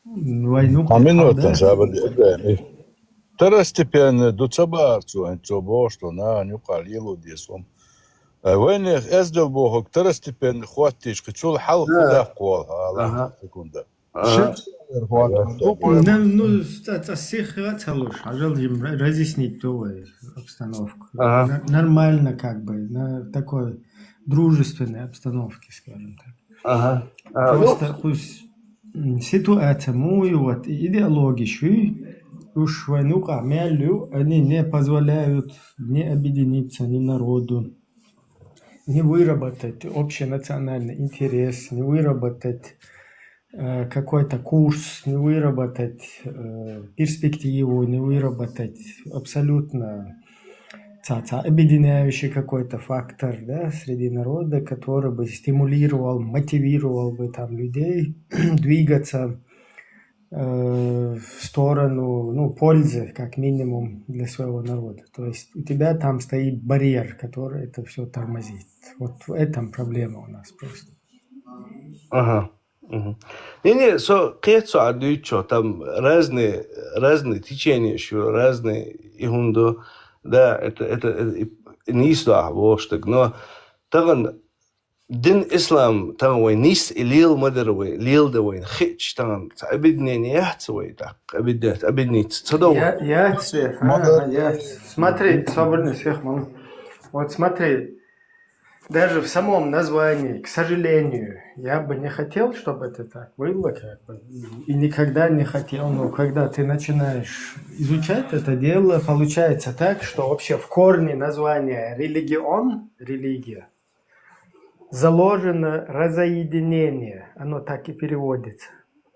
Speaker 1: Войну.
Speaker 13: Минуту, забыли. Второстепенный дуцабарцу, анцобо, что на нюкалилу десом. Войны эздел богу, второстепенный хватишь, чул хал худа вкол, секунда.
Speaker 1: Ну, это всех целуешь. Ажал разъяснить ту обстановку. Нормально, как бы, на такой дружественной обстановке, скажем так. Просто пусть ситуация мою вот идеологическую, уж войну камелю, они не позволяют не объединиться ни народу, не выработать общенациональный интерес, не выработать какой-то курс, не выработать перспективу, не выработать абсолютно объединяющий какой-то фактор, да, среди народа, который бы стимулировал, мотивировал бы там людей двигаться в сторону, ну, пользы, как минимум, для своего народа. То есть у тебя там стоит барьер, который это все тормозит. Вот в этом проблема у нас просто.
Speaker 14: Ага. Не, кецу там разные течения еще, разные ихунду, да, это не исто, но там дин ислам там нис илил мадервей лил давей хич там обиднее не яхцевей так обиднее цадов.
Speaker 1: Я смотри, свободный всех мол. Вот смотри, даже в самом названии, к сожалению, я бы не хотел, чтобы это так было, как бы, и никогда не хотел, но когда ты начинаешь изучать это дело, получается так, что вообще в корне названия религион, религия, заложено разоединение, оно так и переводится.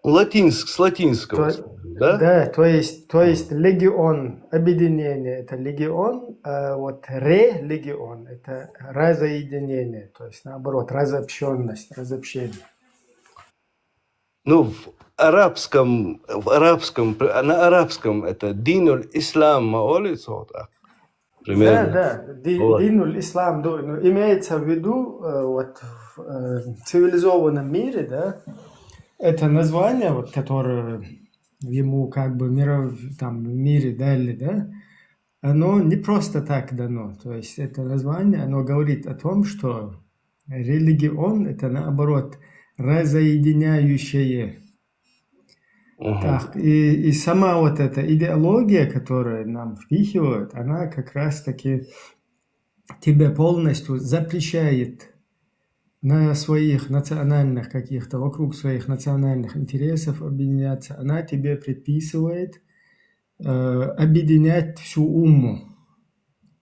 Speaker 14: С латинского, да?
Speaker 1: Да, то есть легион, объединение, это легион, а вот религион, это разоединение, то есть наоборот, разобщенность, разобщение.
Speaker 14: Ну, на арабском это динуль ислам маолицо, так? Примерно.
Speaker 1: Да, динуль ислам, имеется в виду вот в цивилизованном мире, да, это название, вот, которое ему как бы в мире дали, да, оно не просто так дано. То есть это название, оно говорит о том, что религион – это наоборот разоединяющее. Так, и сама вот эта идеология, которую нам впихивают, она как раз-таки тебе полностью запрещает на своих национальных каких-то, вокруг своих национальных интересов объединяться. Она тебе предписывает объединять всю умму,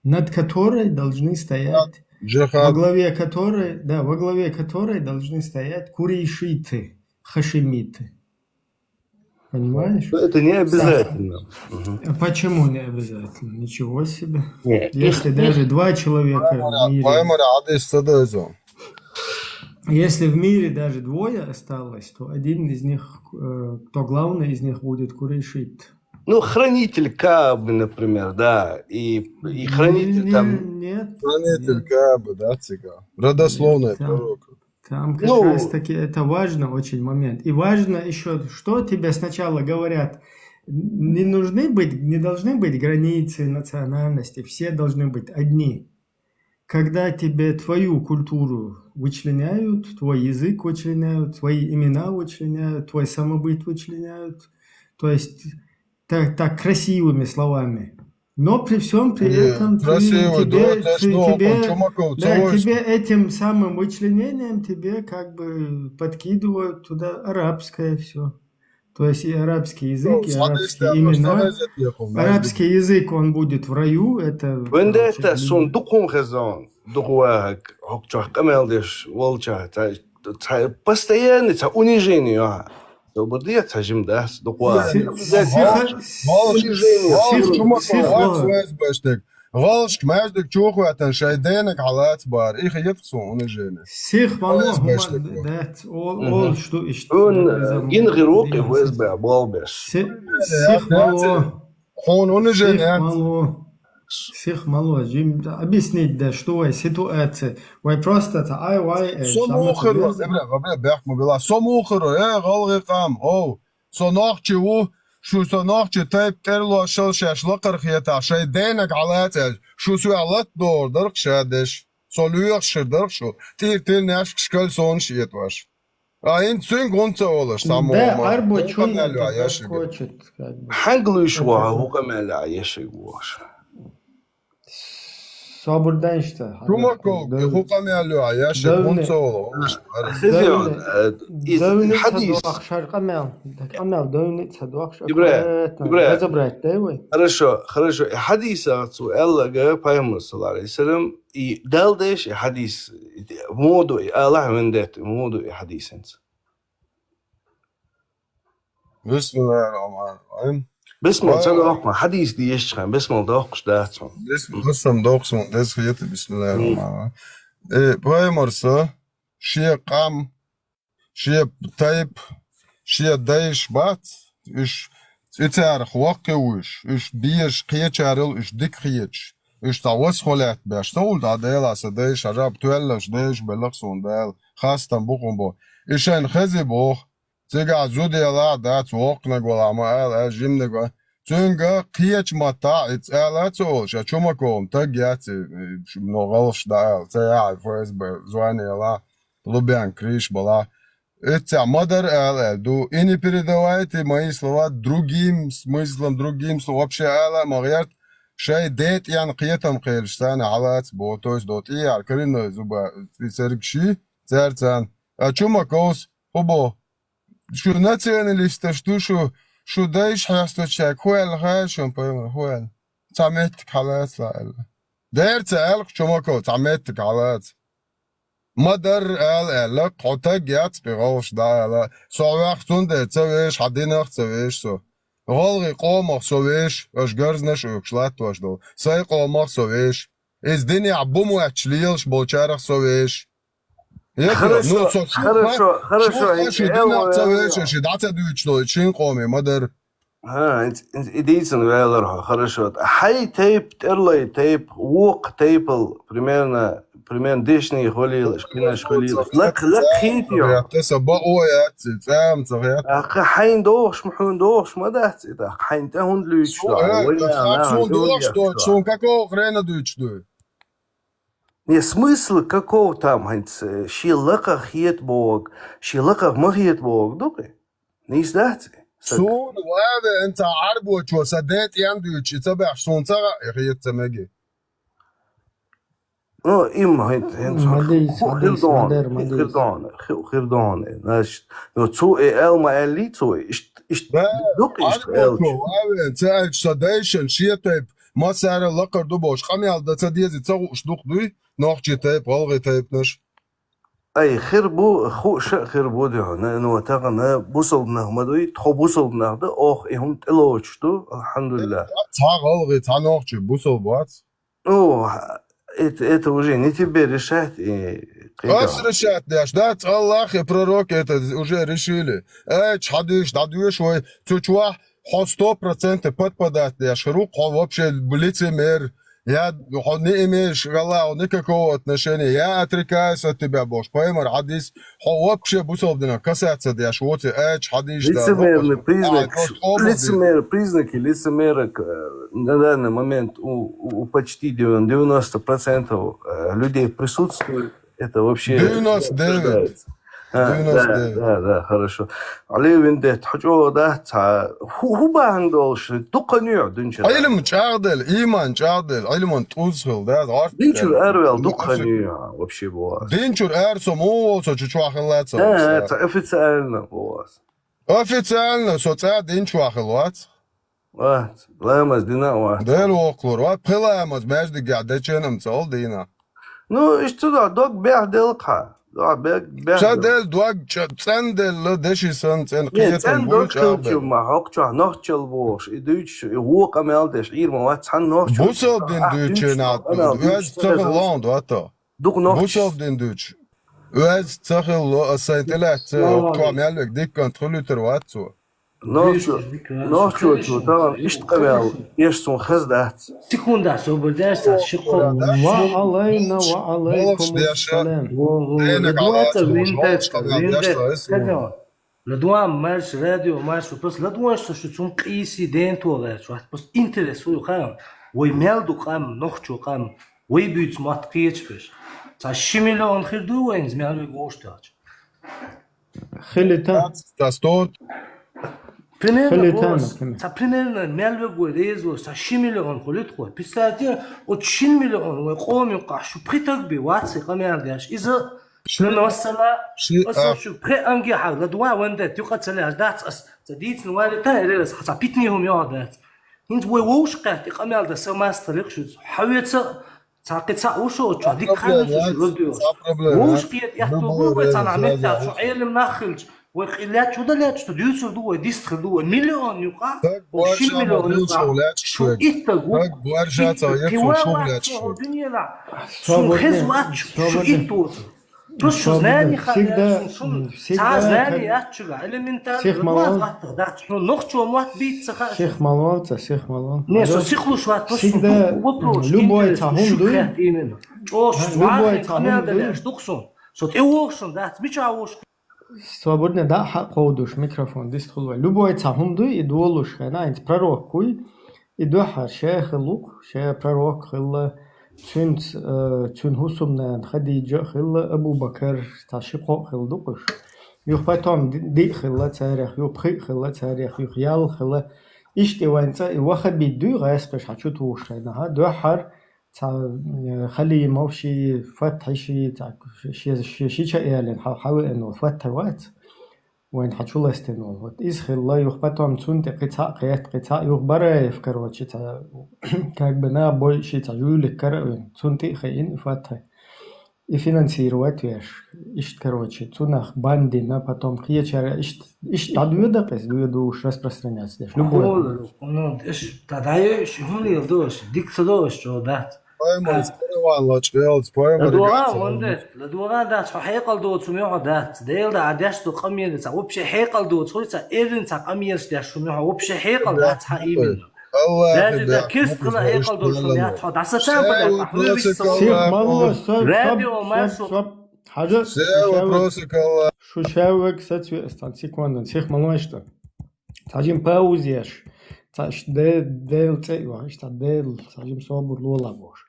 Speaker 1: над которой должны стоять, во главе которой должны стоять курейшиты, хашимиты. Понимаешь?
Speaker 14: Это не обязательно.
Speaker 1: А почему не обязательно? Ничего себе. Если даже два человека в мире... Если в мире даже двое осталось, то один из них, кто главный из них будет курейшит.
Speaker 14: Ну, хранитель Каабы, например, да, и хранитель там...
Speaker 1: Нет.
Speaker 2: Хранитель Каабы, да, цыган. Родословный пророк.
Speaker 1: Там как раз таки это важно очень момент. И важно еще, что тебе сначала говорят, не должны быть границы национальности, все должны быть одни. Когда тебе твою культуру вычленяют, твой язык вычленяют, твои имена вычленяют, твой самобыт вычленяют, то есть так красивыми словами. Но при всем при этом тебе этим самым вычленением тебе как бы подкидывают туда арабское все. То есть и арабский язык, и арабские имена. Арабский язык, он будет в раю. Это
Speaker 14: постоянно унижение. Добрдец, хажим дас, докуа.
Speaker 2: غالش ماجدك تشوخو عشان شايدينك على اعتبار إيه يتصون ونجينا
Speaker 1: سيخ والله ذات all что
Speaker 14: ينغي روقي ويزبع بالبش
Speaker 1: سيخ والله
Speaker 2: خون ونجينا
Speaker 1: سيخ مالو جيم объяснить да что ситуация вай просто ай вай
Speaker 2: سموخر قبل بيحكموا بالله سموخر إيه غالغي قام أو صناعتي و شو صناعتي تايب ترلو شل شاش لقر خياتا شاي دينك على تاج شو سوالات دور درك شادش سولوير شدر شو تير ناش شكل سون شيت واش انت سين كنت اولش سامو
Speaker 1: да арбочун
Speaker 14: حنقلوش واه هو كمان لا يشي واش
Speaker 1: صابردان işte
Speaker 2: شو ما كو يخوقم يالو عياش كنت اولش
Speaker 14: خذيون حديث хорошо حديثات الله جاب محمد صلى الله عليه وسلم دالدش حديث موضوع الله من ذات موضوع حديث انت
Speaker 2: بسم الله الرحمن الرحيم
Speaker 14: بسم الله صدق حديث دي يشخن بسم الله داقش داتهم
Speaker 2: بسم دوقسون دس خيت بسم الله الرحمن الرحيم بايمرسا شي قام شي طيب شي دايش بات اش تعرف واقوش اش بيش قيچارل اش ديك خيچ اش تاوس خولات باش تول دا ديلا سدايش عرب تولش دايش بلقسون دال خاصتن بوقم بو اشان خزي بو تيغا زوديلا دات وقنا غولا ما جيمنغا تونغا قيچ ماتا اتالاتو شاچوماكوم تاغيات نوغالش دال تاع فوز بزوانيلا лубян криш была это мадер ду и не передавайте мои слова другим смыслом другим вообще ала магьят شاي ديت يعني قيتهم قيلشتان علات بوتوس دوت اي عكرين زوبا تسرقشي زرتان ачумакос обо شو националиста شو دايش حيستو تشاك خوال غاشون بيمر خوال تعميتك حالات لا داير تعالق چوماكو تعميتك حالات مدر لك حتى جات بغوش دا سويختون ده تسويش حدينخ تسويش سو غالغي قومخ سويش اش گرزنش اوكشلات واش دو ساي قومخ سويش از ديني عبومو اتشليلش بولچارخ سويش
Speaker 14: хорошо
Speaker 2: شو دعتا دويتشلو تشين قومي مدر
Speaker 14: ها انت идите наверное хорошо حي تيب ترلي تيب وق تيبل примерно дешний холилш кинаш холилш لك خيتيو
Speaker 2: تسبا اويات تام صغير
Speaker 14: حين دوش محون دوش ما دات اذا حين تهون لوش
Speaker 2: ولا شو какого хрена дуйчду
Speaker 14: не смысл какого там шилака хит бог шилака махит бог дуки не издать
Speaker 2: شو وهذا انت عرب وشو سدات يندوش تبع شونتا يخيت تماجي
Speaker 14: إما خردان ناش نو تو ال ما اللي تو إيش دوك إيش
Speaker 2: انت سداشن شيء طيب ما سعر لقر دو باش خمي على ده تديز تسوق إيش دوك دوي ناخذ طيب غلغي طيب نش
Speaker 14: أي خربو خو خربو ده نو تاعنا بوصلنا ما دوي تخو بوصلنا ده إهم تلوش دو الحمد لله
Speaker 2: غلغي ناخذ بوصل بات
Speaker 14: это уже не тебе решать.
Speaker 2: Вас решать, да, Аллах и пророк это уже решили. Чхадыш, дадуешь, чучуа, 100% подпадать, рук вообще лицемер. Я не имеешь, Аллах, никакого отношения. Я отрекаюсь от тебя, Боже. Поймар, хадис, вообще бусолдина, касается, вот чхадыш, да.
Speaker 14: Лицемерный признак, признаки лицемера на данный момент у почти 90% людей присутствует. Это вообще...
Speaker 2: 99.
Speaker 14: Да, хорошо. عليه ويندت حجو ده هو باندولش دقنيع دنشر
Speaker 2: علم تعدل إيمان تعدل علم توصل ده عارف
Speaker 14: دنشر أرويل دقنيع вообще بواس
Speaker 2: دنشر أرسم هو سوتشوا خلات سو
Speaker 14: официально بواس
Speaker 2: официально соца динчوا خلات
Speaker 14: لامز دينا واحد
Speaker 2: ده الوقلور وبخلامز ماجد قاعد تشنم تول دينا
Speaker 14: ну إيش تدع دوق بيع دلقها
Speaker 2: شادل دوغ تندل دشي سن تن قيتن بولش
Speaker 14: ما هقطع نهجل بوش يدوش هو كمال تشعير ما واتحن نهجل
Speaker 2: بوسوب دين دوتشنات واز تغلاند واتا بوسوب دين دوتش واز تغل سايتلات كامل ديك كنترولتر واتسو
Speaker 14: نهجل شو تمام ايش قبل يشتون خزدات
Speaker 16: سكوندا سو بدرس شقو
Speaker 1: وعلينا وعليكم السلام
Speaker 16: لدوام مارش راديو مارش بس لدوام شو تون قيسي دين توغا شو بس انترس هو قام ويمالدو قام نخشو قام ويبيت ماتقيتش بش تا شميلون خيردو وين زميل غوشتاج
Speaker 1: خليتا
Speaker 2: تاستوت
Speaker 16: Примерно, примерно мелвегу резло са 6 миллион холит хо. Представьте, от 6 миллион вы qomi qaшу притак би ватси qamyardаш. Иза шносала асу при анги хагла дуа ванда тюқатсала дат ас задит нуали тайрес хаса питнихум яадат. Инт вы вошqa qamyarda самастрих шу хавица цақица ушо чадик ханш рудио. Вошqiet яхтугу цанамета шу илм нахилж وقيلات شو دلات شو ديوسو دو ديستر دو مليون يقع و 6 مليون يقع شو إتقو
Speaker 2: بورجات يفو شغلات شو
Speaker 16: الدنيا لا شو خزوات شو إتو بس شو زاني خلاص شو زاني أتشجع إلمنتال
Speaker 1: شيخ مالون
Speaker 16: ده شو نخشوا موت بيت سخاش
Speaker 1: شيخ مالون شيخ مالون
Speaker 16: نيش شيخلو شو بس
Speaker 1: لوبوي تاهم دوي
Speaker 16: لوبوي تاهم دوي شو شو تيوخشون ده مش عاوش
Speaker 1: Свободно да ходуш микрофон дистхулва. Любой цахумду и дуолуш хена инт пророк куй и духа шейх лук шейх пророк хилла чун хусумна Хадиджа хилла Абу Бакр ташиқо хилдуш. Юх потом ди хилла царих юх пхи хилла царих юх ял хилла ишти ванца и вахаби ду гайспеш хачу туш хена духар خلي موشي فتح شيء شيء إعلان حاول إنه فتح وقت وين حتشوله استنول وقت إسخ الله يخبطهم سنت قطع يخبره يفكر وقت شيء كأجبنا بول شيء تجول الكرة سنت خين فتح يفينانسير وقت ويش إشتكر وقت شيء سنخ باندينا потом خير إيش تعدو ده بس دوش распространяться ده شو
Speaker 16: بقول إنه إيش تدايش شو هني يدوش ديك صدوش شو ده لدوغان دات فحيقل دوت سميوه دات ديل دا عداش دو قمير تا وبشي حيقل دوت خلي تا إيرن تا قمير داش سميوه وبشي حيقل دات حقيمين لازم دا كيف قلا حيقل دوت سميوه تحط عساتان بدا أحوال راديو مارسو
Speaker 1: حاجة شو شاوك ساتسوي استانسيكواندن سيخ مالوشتا تاجين باوزيش تاش ديل تيوا إيش تديل تاجم صابر لولا بوش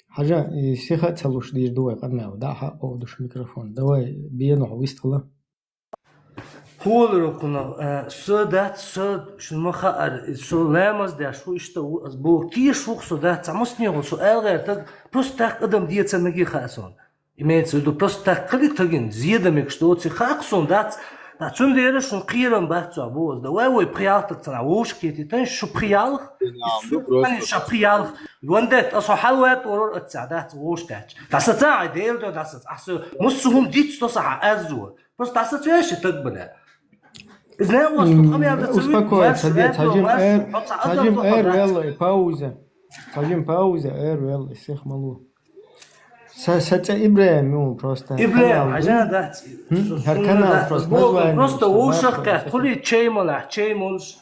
Speaker 1: حاجة سيخة تلوش دير دواء قدنا ودا حق أودش ميكروفون دواء بينه ويستلا
Speaker 16: هو ركنا سودات سود شو مخاطر شو لامز ده شو يشتو بو كي شو سودات تمسني هو سؤال غير تد بس تقدم ديت سنجي خاصون إيميت سودو بس تقلي تجين زيادة مكشتوتي خاصون دات Da zum der schon qieren bach zu abos da wei prialt tsna wosh kiti tan shu prial ani shu prial wandet aso halwat or tsadat wosh tach das tsai del do das aso musuhum dit to sa azu bas das tvesh tadbana izna was qam ya da
Speaker 1: успокоиться дед сажим эр вел пауза сажим пауза эр вел сих малу Сача Ибраим просто.
Speaker 16: Ибраим, عشان ده.
Speaker 1: هالكنال
Speaker 16: просто وشخ كل تشيمولش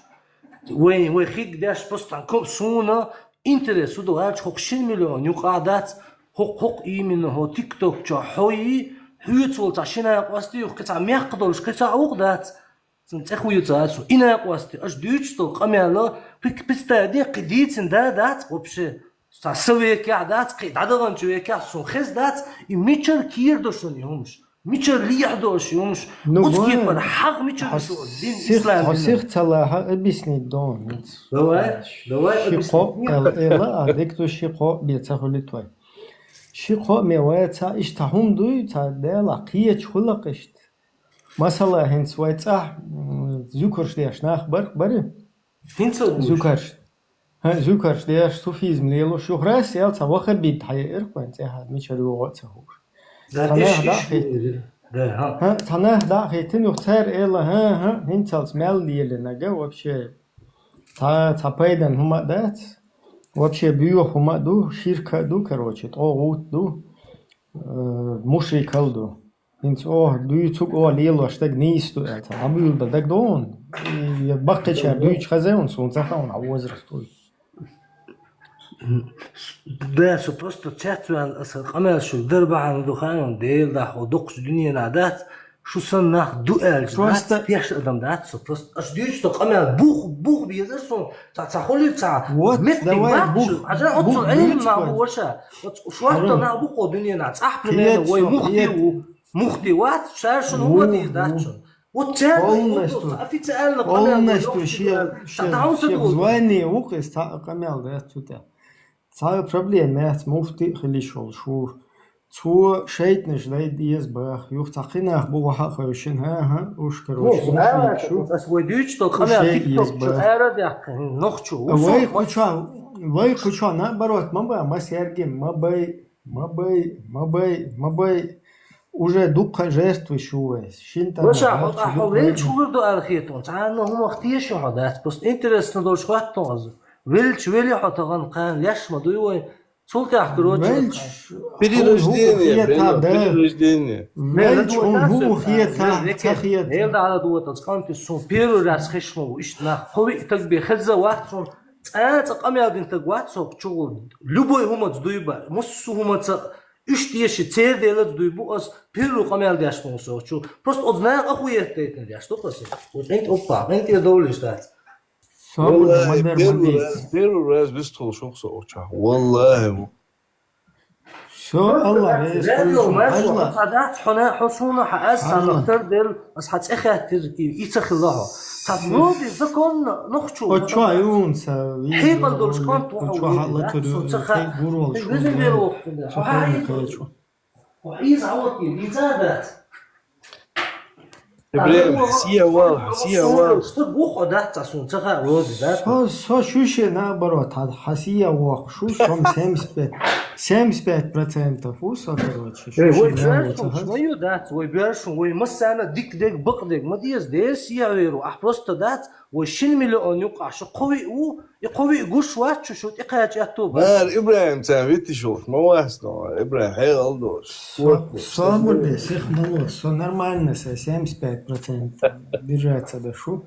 Speaker 16: وين خيك داش بس تنكم سونا انترس ودو هاش 20 مليون يقعدات حق يمين هو تيك توك جا حوي هيتول تاشينا قواستي وكتا ميقدرش كتا عقدات تنتخوي تاسو إنا قواستي أش ديوتشتو قميالا بيك بستادي قديت دات وبشي سويك عادات قيد عدغن شويك سو خزدات يميتشر كير دوشون يومش ميتشر ليح دوش يومش وتكيف من حق ميتشر شو الدين الإسلامي
Speaker 1: حسيخ تلا أبيسني دون
Speaker 16: دواء
Speaker 1: شيقو إلا أديكتو شيقو بيتسخلي توي شيقو ميوات تا إشتهم دوي تا ديلا قيش خلقشت مثلا هنس ويتسح زوكرش ديش ناخ بري زوكرش زوكرش ديش صوفيزم ليلو شو خراس يالتا واخد بيت حيقر وانت هاد ميشاري وغوتسا هوش Tanah da hetin yok ter ela hinçals mel diyeline ge вообще та пайдан хума дат вообще бью хума ду ширка ду короче то вот ду муши калду инц о ду цук о лило штаг нисту это абил да дагдон я бахтача ду чхазеун сон захаун а возрасту
Speaker 16: ده شو بروستو تشاتوان أصل قمر شو دربع عن دخان ديل ده ودقش دنيا نادات شو صنع دوال جدات فيش أدم دات شو بروست أش ديش تو قمر بوخ بيزرسون تخلي تاع مثل بوخ عشان أتصل علم مع وشا شو أحطنا مع بوخ دنيا نات أحبنا وي مختي وات شار شو هو دي دات شو وتشال في تسألنا قمر
Speaker 1: شو زواني وقس تا قمر ده توتا Цая проблема есть муфти хилишол шу цу шейтнеш дай диез бах юх тахинах бу ваха хойшин уж короче шу
Speaker 16: свой дюч то камера тикток эра дях нохчу
Speaker 1: вай куча наоборот мы сергем мы уже духа жертвы шуэ шинта
Speaker 16: وين شو بدو ارخيتون تعال هم اختيش هذا بس انترست ندور شو هتوز ويلش ويلي حطغن قان ليش ما دوي شو كاحكروت
Speaker 14: перерождение
Speaker 1: ويلش هو خيتا تخيت
Speaker 16: هيدا على دوت تسكنت سو بيرو راس خشمو اشتنا خوي تك بخزه واحد قام يادين تقوات سو شو لوبوي هما دويبا مس هما اشتيش تير ديلت دويبو اس بيرو قام ياداش مو سو شو بس ادنا اخويا تيتن داش تو قصي وانت اوبا انت دولش دات
Speaker 14: والله первый раз بيستخل شخص أوشا والله
Speaker 1: شو الله
Speaker 16: لأنه ما شو قصدات حنا حصونا حقاس نختار دل بس حتأخذ يتخذ الله تبودي زكون نخشو
Speaker 1: وشو عيون سوي
Speaker 16: حيقل دولش كنت
Speaker 1: وشو حلت
Speaker 16: الجورول شو لازم يروح وعايز عوضي يزادت
Speaker 14: إبراهيم حسية واضحة
Speaker 1: شو شوشة наоборот حسية واضحة شو сом 75% فوسا короче
Speaker 16: شوية دات ويبرش ويمسانا ديك بقدك ما ديز ديس يعيرو أحبست دات وشين مليون يقع شو قوي قوش واتشو شو تقاج أتوب
Speaker 14: إبراهيم تعملتي شو ما واسنو إبراهيم هاي غلطوش
Speaker 1: свободный всех мало все нормально 75% держаться да шу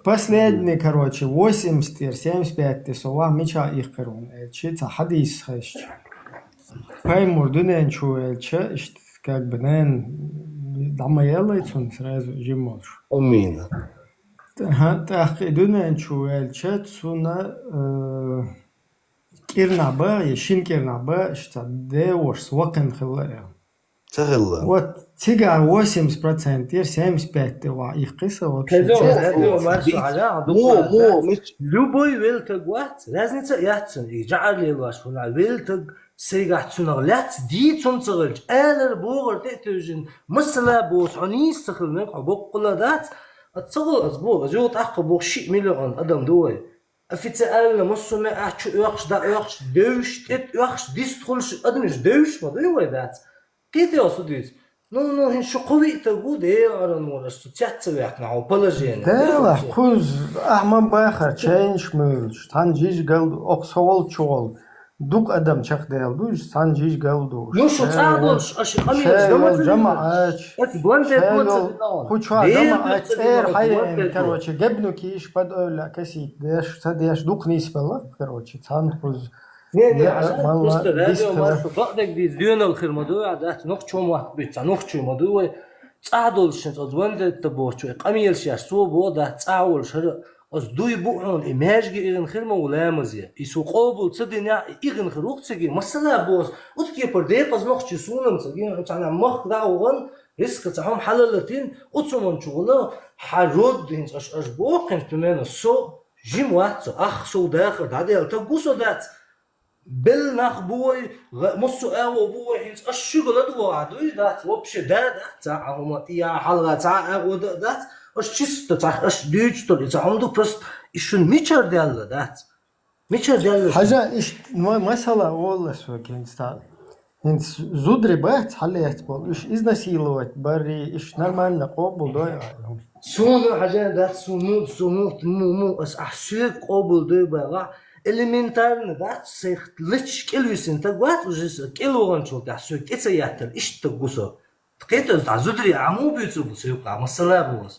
Speaker 1: последний короче 80 75 сова меча их корон чица хадис хэш паймур дунен чуэлча как бы нэн дамаела ицун сразу жимош
Speaker 14: أمين
Speaker 1: دونن чуэлча цуна кирнаба ешин кирнаба что деош свакен хилая
Speaker 14: تغلى
Speaker 1: вот тига 80% 75 وا их киса вообще
Speaker 16: любой вилтагват разница яцн يجعل لي واش ولا вилтаг سيغات سنغلات دي تنصغلج انا بوغر تأتوجن مثلا بوس عنيس تخلمك عبوق قلادات اتصغل اسبوع زيوت اقبوغ شيء مليون ادم دوي افيتسأل مصو ما احشو يوخش دا يوخش دوش تت يوخش ديس تخلش ادمش دوش ما دوي ذات كيف يوصديس نو هن شو قوي تقول ايه على نور استوتيات ويحنا او بلاجين
Speaker 1: ده كوز احمد باخر تشينج مولش تانجيج قال اوكسول تشول دوك ادم شخ ديال دوش تانجيج قال دوش
Speaker 16: نو شو تعادلش اشي قميص
Speaker 1: جماعات
Speaker 16: اتقول
Speaker 1: خوشوا جماعات اير حي короче جبنو كيش بد ولا كسيت داش دوك نيس بالله короче تانخوز
Speaker 16: بقدك دي زيون الخير مدوع ده نخشوم واحد بيت نخشوم مدوع تعادل شنت أزوان ده تبوش قميل شاش سو بوده تعاول شر أز دوي بوعون إيماج جي إغن خير مولا مزيا يسو قابل تصدقني إغن خير وقت سجي مثلا بوس وتكي برديق أز نخشي سونم سجي تعنا مخ دعوان ريسك تعهم حلالتين أتصمن شغله حرود هنش أش بوق هنش بمعنى سو جيم واحد سو أخ سو داخل دادي التقوسو دات بالنخ بوي مصو أو بوي هنش الشغل دو عدوي دات وبش دات تعهم يا حلقة تعه ودات أش چیست تا أش دیج تو إذا عمدو پرست إيشون میچر دیال دات میچر دیال
Speaker 1: حاجة إيش مثلا والله سو كنستا Инт зудри бахт халият бол. Иш изнасиловать бари, иш нормально قابل داي.
Speaker 16: سون حاجة ده سونو مو أس أحسيك قابل ده بقى elementarny da sech lich kelvisen ta gwat ujis kelwogan chol ta su ketsa yatar ishta guso tqeta azudri amu bitsu busu qa masala bus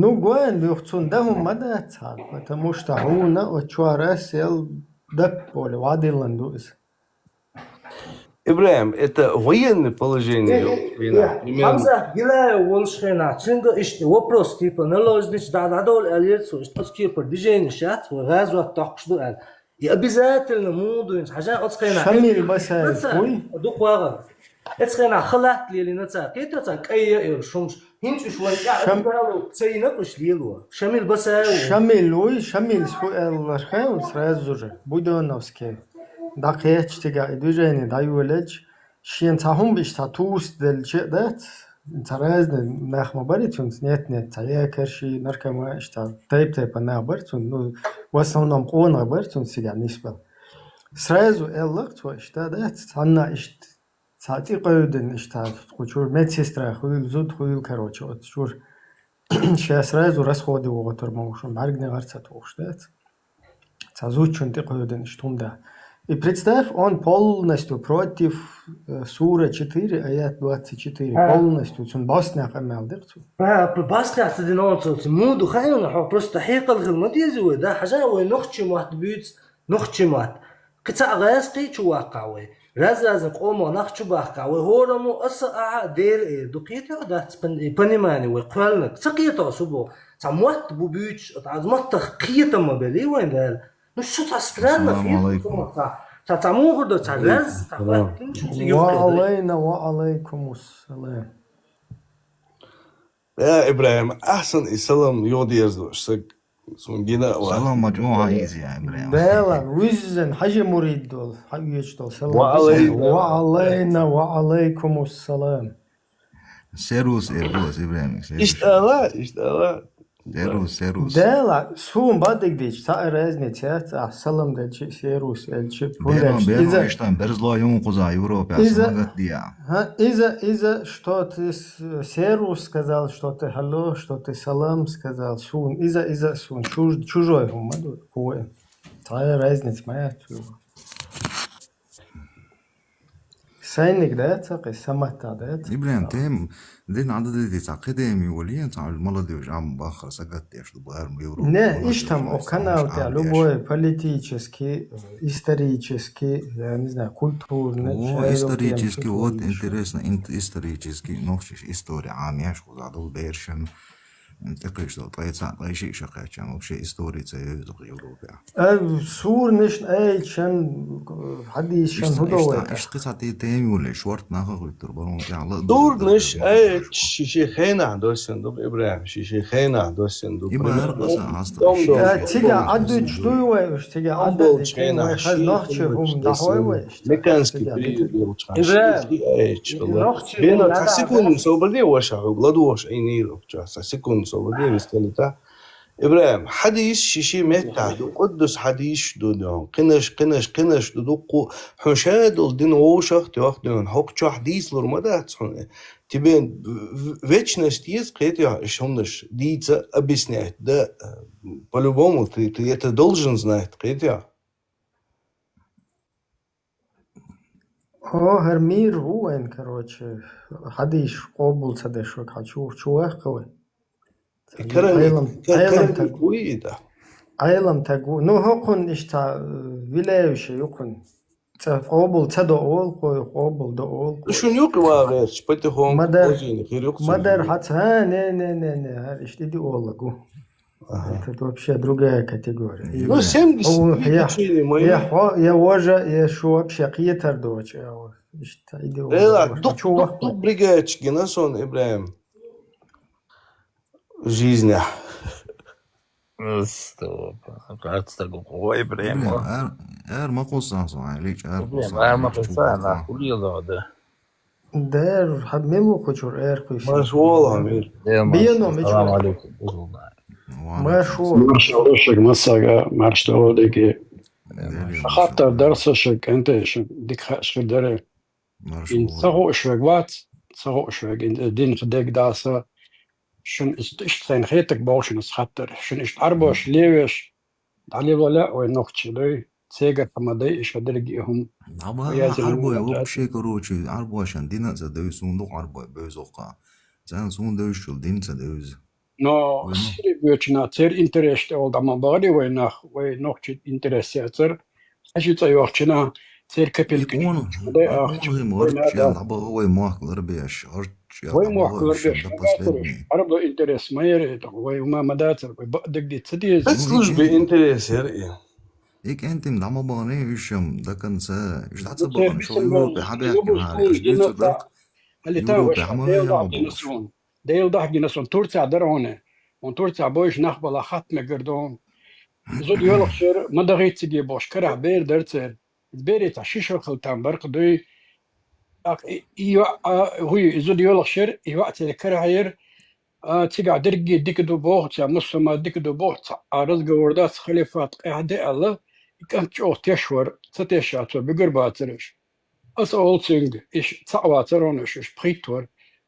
Speaker 1: Ну, гуэн духцун даху мада цал, потому что хуна очуара сел да поле вадиландуис.
Speaker 14: Ибраим, это военное положение.
Speaker 16: Хамза, гилая волшхена, цинга иште вопрос типа наложнич дадол алирцу, что скипа движение шат, газу тахшду ал. И обязательно муду, хажа отскена.
Speaker 1: Шамил басай, хуй.
Speaker 16: Духвага. Эцхена халат ли наца, кето ца кайя шумш. Хинч швай я цейна кушлилу. Шамил басай.
Speaker 1: Шамил, Шамил суэл лархаун сразу же. Будоновский. دقیقش تیگه دوجینی دایولج شین تهم بیش تا توست دل چه تراز نخ مباریتون نیت تایه کرشی نرکم اشتا تایپ نه بارتون نو واسونم قون بارتون سیگه نیسبل سرازو الوقت و اشتا تانا اشت ساعتی قیودن اشتا خوچور متسیستره خویل زود خویل کروچه اتشور شه سرازو رس خودی وقتر موشون برگ نگارت توشته تازود چون تی قیودن اشتون ده. И представь, он полностью против Сура 4, аят 24. Полностью. Он басняк амел дырцу.
Speaker 16: Басняк садинонцу. Муду хайна, просто хейкал гилмадизу, да, хажа, нохчимат бюц, нохчимат. Кица агайски чуакавы. Раз комо нахчубахкавы. Хораму аса дер дукита, да, понимание, квалнак. Сакита субо. Самуат бубюч, азмат хкита мабели, вайн дал. Ну что то странно, Татаму года царез,
Speaker 1: Ва алейкум ассалам.
Speaker 14: يا إبراهيم أحسن السلام يودي يزدوش سك سونجينا
Speaker 17: سلام مجموعة إيزي يا إبراهيم
Speaker 1: بلا وزن حاجة مريد دول حاجة يجدول سلام وعلينا وعليكم السلام
Speaker 17: سيروس إبراهيم
Speaker 14: إشتغل
Speaker 17: سيروس
Speaker 1: دلا سوم بعدك ديش تا رازنيت سلام دل سيروس الشيب
Speaker 17: إذا إشتان برزلا يوم قزا Европе
Speaker 1: إذا что ты сервус сказал, что ты hello, что ты салам сказал, сун, إذا сун, чужой хумаду, хуй, та разница моя. سينك ده تقي سمت ده
Speaker 17: إبراهيم تام دين عدد دي تعقدامي ولين تاع الملدي وجام باخر سقط يش دوبار يورو
Speaker 1: не иштам окана у любой политический исторический я не знаю культурный
Speaker 17: исторический вот интересно исторический новшиш история عاميش وزادو بيرشن تقيش دو طاي شيء شقاچان вообще история цаёй Европе
Speaker 1: سور نش ايشن حديث شن هدوه
Speaker 17: ايش قصتي تيمي ولا شورت ناخذ تربون على
Speaker 14: دور نش اي شيشي خينا دوسن دو إبراهيم شيشي خينا دوسن دو
Speaker 1: تيجا عدو جدوه تيجا عدو خينا خز نخشه هم دهوه
Speaker 14: ميكانسكي بريد إبراهيم خينا تحسكون سوبردي وشا وبلادوش عينيلو تحسكون سوبردي بستلتا إبراهيم حديث شيشي متى قدس حديث دودون قنش دودو حشاد الدين وشخ تاخدون حق حديث لرمدات صنع تبين вечность есть хотя шумныш дица объясняет да по-любому ты это должен знать хотя
Speaker 1: هرمير هو ان короче حديث قبول صدشك хочу чуахкой Aylam tagu. No hokun işte vilayet yokun. Qobul tado ol koy qobul da ol.
Speaker 14: Şun yok var потихоньку.
Speaker 1: Madar hatta ne her işte di olagu. Это вообще другая категория.
Speaker 14: Ну 70
Speaker 1: я уже я шо вообще қиетар дочь. İşte иди
Speaker 14: ol. Дук бригадчики на сон Ибраим. Жизнь.
Speaker 13: Стоп. Как так ой, Ибраим.
Speaker 17: ما قصة صح ليش
Speaker 13: ما قصة أنا كل يوم ده.
Speaker 1: دار حد مو كشور كويس.
Speaker 14: مشغول عمير.
Speaker 1: بينو مشغول.
Speaker 13: السلام عليكم.
Speaker 1: مشغول.
Speaker 18: Marshall مساجا مرشدو ديكي خاطر درسشك أنت ديك خدرة إن صغوا شوي وقت صغوا شوي إن دين خدك داسة شن إشتين خيتك باوشن خاطر شن إشت أربعش ليش علي ولا ونقطش لي تيجر كمدي إيش بدرجيهم
Speaker 17: عربو يوب شيكروچي عربو عشان دينا زدوي صندوق عربو بيزوقا زين صندوق شو دين زدوز
Speaker 18: No, siri bjöčina cer interest olda man bari ve nokçi interesser. Aşı tayokçina cer kapil de
Speaker 17: مرت يا لعبة هو ماكلر بيش أرش يا
Speaker 18: Vay
Speaker 17: لعبة
Speaker 18: muhakklar
Speaker 17: شو
Speaker 18: beş.
Speaker 17: ده последний
Speaker 18: Arabda interes mayere vay uma madatar vay ba'dak di tsidiz.
Speaker 14: Службе интересер.
Speaker 17: إيك أنت مدعم باني وشم ده كان سا إيش ده
Speaker 18: Cer
Speaker 17: تبغى شو يوروبي حدا يحكي معايا إيش بيصير ده
Speaker 18: Ali ta
Speaker 17: يوروبي
Speaker 18: vaş
Speaker 17: عمل
Speaker 18: değil
Speaker 17: يا
Speaker 18: dah
Speaker 17: عبوش
Speaker 18: ginason. Değil dah ginason Turciya darone. On Turciya boş nahbala khatme girdon. زود يولخ شير ما دغيت تجي بوش كره بير درتر بيري تعشيش خلتان برق دوي ايوا هو زود يولخ شير ايوا تذكر عير تيجا درجي ديك دو بوغ تا مسما ديك دو بوغ عرض جوردات خليفات قاعدة الله كان تشوف تشور ستشاتو بقر باترش أس أول سينج إيش تعواترونش إيش بريتور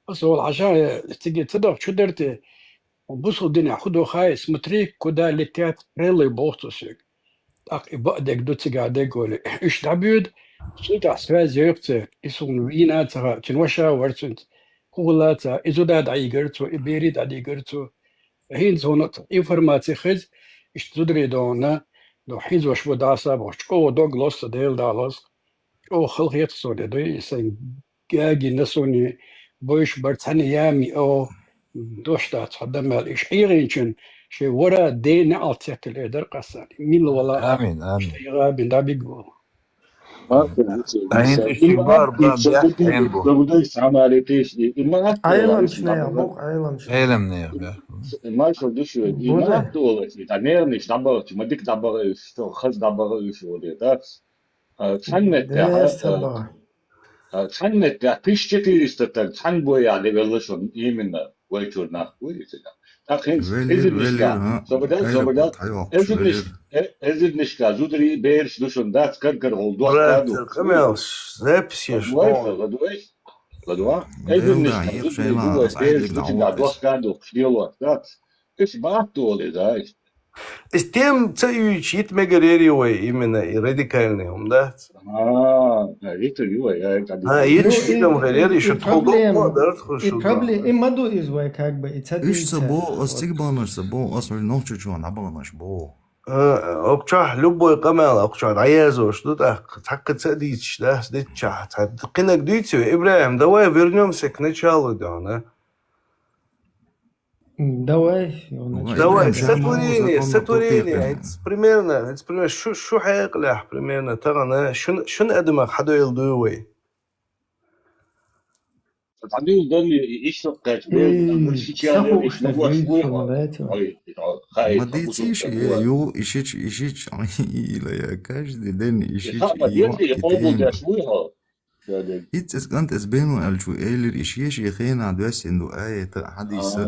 Speaker 18: أس أول عشان تيجي تدق شو درتي وبوصل الدنيا خدو خايس متريك كدا لتيات ريلي بوستوسيك أك بعدك دوتي قاعدة قولي إيش تعبيد سلطة سواز يبتك إسون وينا ترى تنوشا ورتنت كولاتا إزو داد عيقرتو إبيري داد عيقرتو هين زونت إنفرماتي خز إيش تدري دونا دو حيز وش وداسا بوش أو دوغ لوس ديل دالوس أو خلقيت سوني دوي سين جاجي نسوني بوش برتاني يامي أو دوشتات حدما إيش عيرينشن شي ورا دينا ألتيت الإدر قصاني ميل ولا
Speaker 13: آمين آمين
Speaker 18: غابين دا بيقول
Speaker 13: أنت الشبار بيحكي عن بو
Speaker 1: Aylam şnaya bok aylam şnaya.
Speaker 13: علم نير
Speaker 19: Marshall düşüyor. İma da olur. Nerede işte dabbağı, madik dabbağı işte, hız dabbağı işte oluyor da. Çanmet ya. Çanmet ya. Pişçeti işte çan boya levelleşon yeminle vayçurna bu işte. Takın ezilmişka. Sobada ezilmişka. Zudri beş düşün da kırkır oldu.
Speaker 14: Брат, камел, записешь.
Speaker 19: Ладва? Ezilmişka. Zudri bu beş düşün da doskadu şdiyor da. İş bahtı oluyor da işte.
Speaker 14: С тем цаюч итмегарери именно и радикальным, да?
Speaker 19: Это его, я
Speaker 14: Ириш идем гарери, что тхолдо, да, тхошо.
Speaker 1: Problem imadu is way как бы итсади.
Speaker 17: إيش سبو أستيق بانش سبو أصلا نوتشو شو نبغاش بو
Speaker 14: أبشح لبوي قمال أبشح عيازو شو ده تحكي تسديش ده ديتشح تقينك ديتشو إبراهيم ده وين вернемся к началу да, да?
Speaker 1: Давай.
Speaker 14: сотворение. Это примерно, شو حيقلح примерно ترى شن أدمغ حدا يلدوي.
Speaker 19: تعديل ده اللي يشرب
Speaker 17: ما ديتيش يو إيشيش لا каждый день إيشيش إنت أنت أسبانو الجو إيلر إيشيش يخين عدوس إنه آية حديث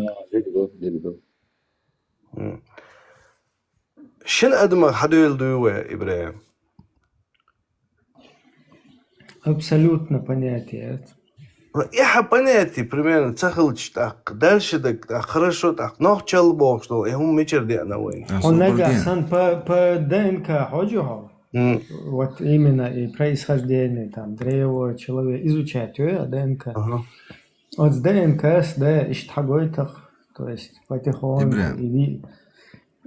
Speaker 14: شن أدمغ حدا يلدوي إبراهيم؟
Speaker 1: Абсолютно понятие.
Speaker 14: Я понятие примерно цахлч так дальше так хорошо так нохчал бог что и هم мечер дي أنا وين.
Speaker 1: Он нагасан по ДНК ходжуха. Вот именно и происхождение там древо человека изучать ДНК. Вот с ДНК да иштхагойтах, то есть потихоньку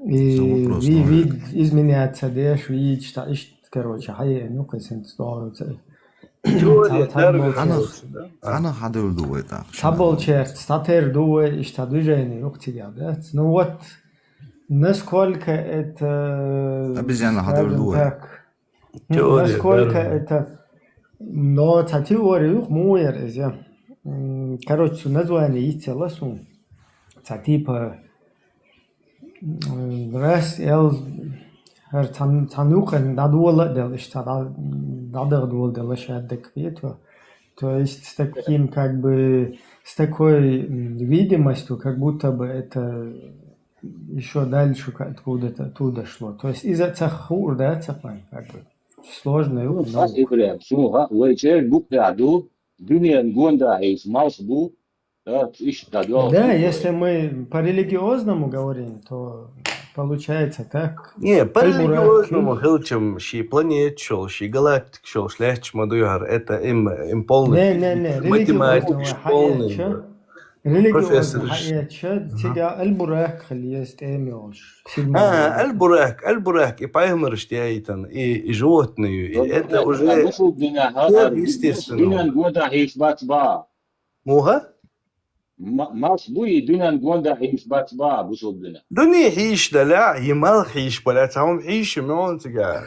Speaker 1: и вид изменяется, да, швид, короче, хай, ну, кайсен здорово.
Speaker 17: أنا حدا يلدوي так.
Speaker 1: Таболчерт, статер дуэ, ишта движение, уктия, да. Ну вот, насколько это...
Speaker 17: Обезьяна حدا يلدوي.
Speaker 1: Насколько это... Но та теория, муэр, короче, название ицеласу, та типа... Раз, هر تنوق ندول دلش надо дол делать адекватно. То есть с таким как бы с такой видимостью, как будто бы это еще дальше откуда-то оттуда шло. То есть из-за цахур, да, цахман, как бы сложно.
Speaker 19: Раз Ибрахим, сумма, вайчер букляду, дуньян гонда из Масбу, да,
Speaker 1: Да, если мы по религиозному говорим, то получается так.
Speaker 14: Не, по религиозному хилчем ши планет шел, ши галактик шел, шлях мадуяр, это им полный.
Speaker 1: Не,
Speaker 14: математик полный.
Speaker 1: ريليجيوز حقيقة تيجا البراك خليه يستعملش.
Speaker 14: البراك يبايمرش تيايتن جوتني это уже естественно. موها
Speaker 19: ماس بوي دونان غوندا هيش باتبا بوصلنا
Speaker 14: دنيا هيش دلع يمال هيش بلا تعوم هيش مون تجا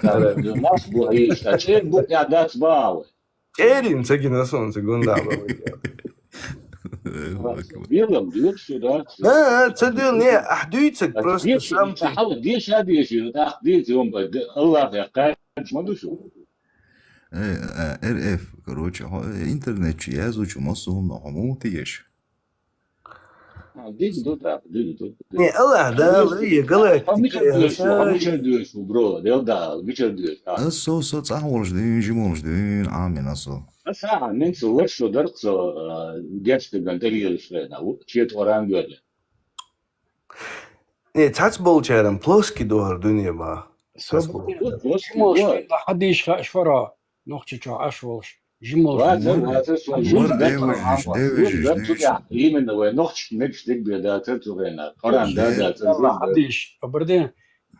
Speaker 19: ماس بو هيش تشير بو قعدات باو
Speaker 14: كيرين تجي نسون تقول
Speaker 19: Белым бьет сюда.
Speaker 14: تصدق не أحديتك просто сам
Speaker 19: تحاول ديش هذه شيء تحديت يوم الله يقال ما دوشو
Speaker 17: РФ, короче, интернет я изучу массу много тиеш.
Speaker 14: Не, Allah да, и галактика.
Speaker 19: Мичер бро, да, мичер
Speaker 17: سو تعولش دين جيمولش دين عامين أصلا.
Speaker 19: ساعة ننسى ورشة درس جالس تقدر شلنا شيء توران قال.
Speaker 14: Не, تعتبر كلام بلوسكي دور دنيا با.
Speaker 18: جيمولش حديش شفرا نقطة شو أشولش جيمولش.
Speaker 19: إيمن ونقطة نكش تقبل ده تطورنا قران ده
Speaker 18: حديش بعدين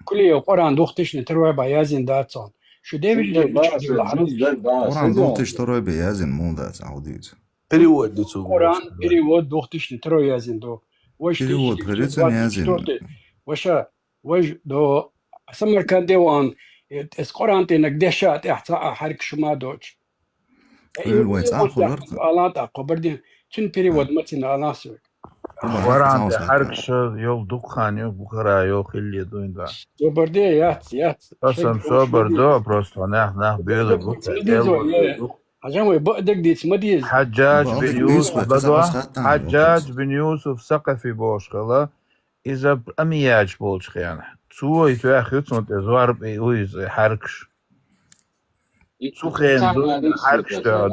Speaker 18: كل يوم قران دوختش نتروي بيازين داتون. شو ديفيد
Speaker 17: قرآن دوختش تروي بيازين مو دات عوديت.
Speaker 14: перевод دتو.
Speaker 18: قرآن перевод دوختش نتروي يازين دو.
Speaker 17: перевод غريتن يازين.
Speaker 18: وش دو سمر كان ديوان اس قرآن تنك دشات احصاء حرك شما دوش.
Speaker 17: وين تعرفوا الأرض؟
Speaker 18: آلات أقبردين شن перевод متنا آلاسوي.
Speaker 13: قرآن حرك شو يوم دخان يوم بخرا يوم خلي دوين دا.
Speaker 18: صبر دي يات.
Speaker 13: أصلا صبر دو بروستو نه بيلو بخ.
Speaker 18: عشان بقدك دي اسمديز.
Speaker 13: حجاج بن يوسف بدوا حجاج بن يوسف ثقفي بوش خلا إذا أمياج بولش خيانة. سو يتواخد صنت إزوار بيويز حركش. سو خين دو حركش دو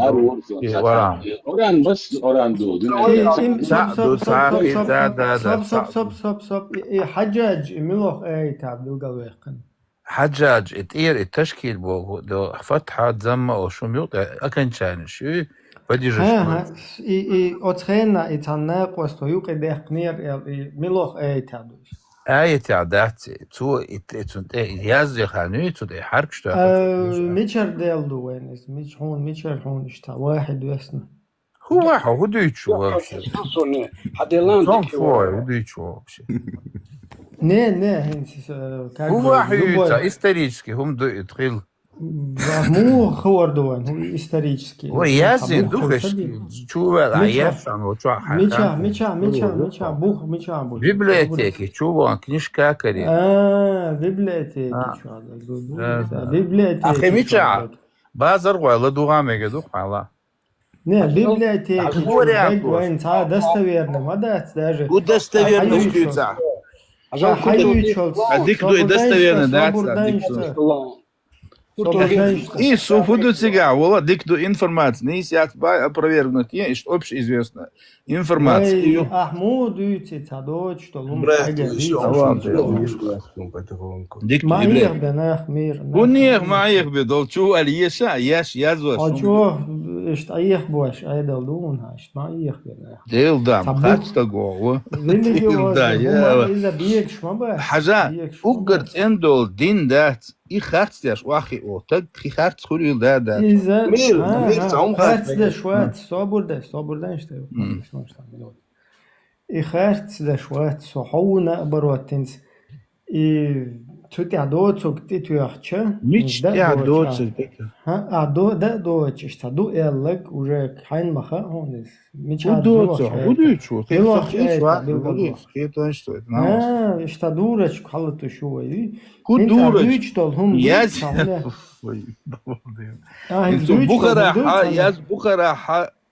Speaker 13: ورام.
Speaker 19: قرآن بس قرآن دو.
Speaker 1: صب حجاج ملوخ أي تعبدو قويقن.
Speaker 13: حجاج اتير التشكيل بو دو فتحة زم أو شو ميوت أكن شانش بدي جش.
Speaker 1: أتخيلنا إتنا قوستو يوقي دقنير ملوخ أي تعبدو.
Speaker 13: تعدات تو اتنت يازي خانوي تو ده حركش ده.
Speaker 1: ميشر ديل دو وين ميشر هون اشتا واحد واسنا.
Speaker 13: هو واحد هو ديتشو вообще.
Speaker 18: حديلان
Speaker 13: هو ديتشو вообще.
Speaker 1: Не,
Speaker 13: هو واحد исторически هم دو ادخل.
Speaker 1: مو خواردوان هو исторически.
Speaker 13: هو يازي دوخش شو عيافان وشو
Speaker 1: ميشا بوخ.
Speaker 13: библиотеки чувак книжка кори.
Speaker 1: библиотеки شو библиотеки.
Speaker 13: أخي ميشا بازر ولا دوغامي قدوخ على.
Speaker 1: Не, библиотеки. وين تا достоверно, мадать даже.
Speaker 13: Удостоверно штуца. Адик дуй достоверно, да? И суфуду цига, вола дикту информация. Не сядь опровергнуть, есть общеизвестная информация.
Speaker 1: Ахму дуйте цадоч, что лум.
Speaker 13: Маир
Speaker 1: бенах мир.
Speaker 13: Бунех маир бедол, чу алиеша, яш язва.
Speaker 1: А чу, что аих бош, айдал дун хаш, маир бенах.
Speaker 13: Дел дам, хач того. Да, я. حاجة أقدر إندول دين دات يخرجش واخي أو تك يخرج خليل ده
Speaker 1: إذا مير تعوم خرج ده شوات صابر ده إشتى يخرج ده شوات صحونا بروتينز تتعدو تكتي يحشة
Speaker 13: مش تعدو
Speaker 1: ها عدو ده دوتش اشتدو إلك وجاك حين مخا هونس مش
Speaker 13: عدو وديشو
Speaker 1: اشتدورش خلطو شوي
Speaker 13: كدورش
Speaker 1: هم
Speaker 13: ياز بخرا ياز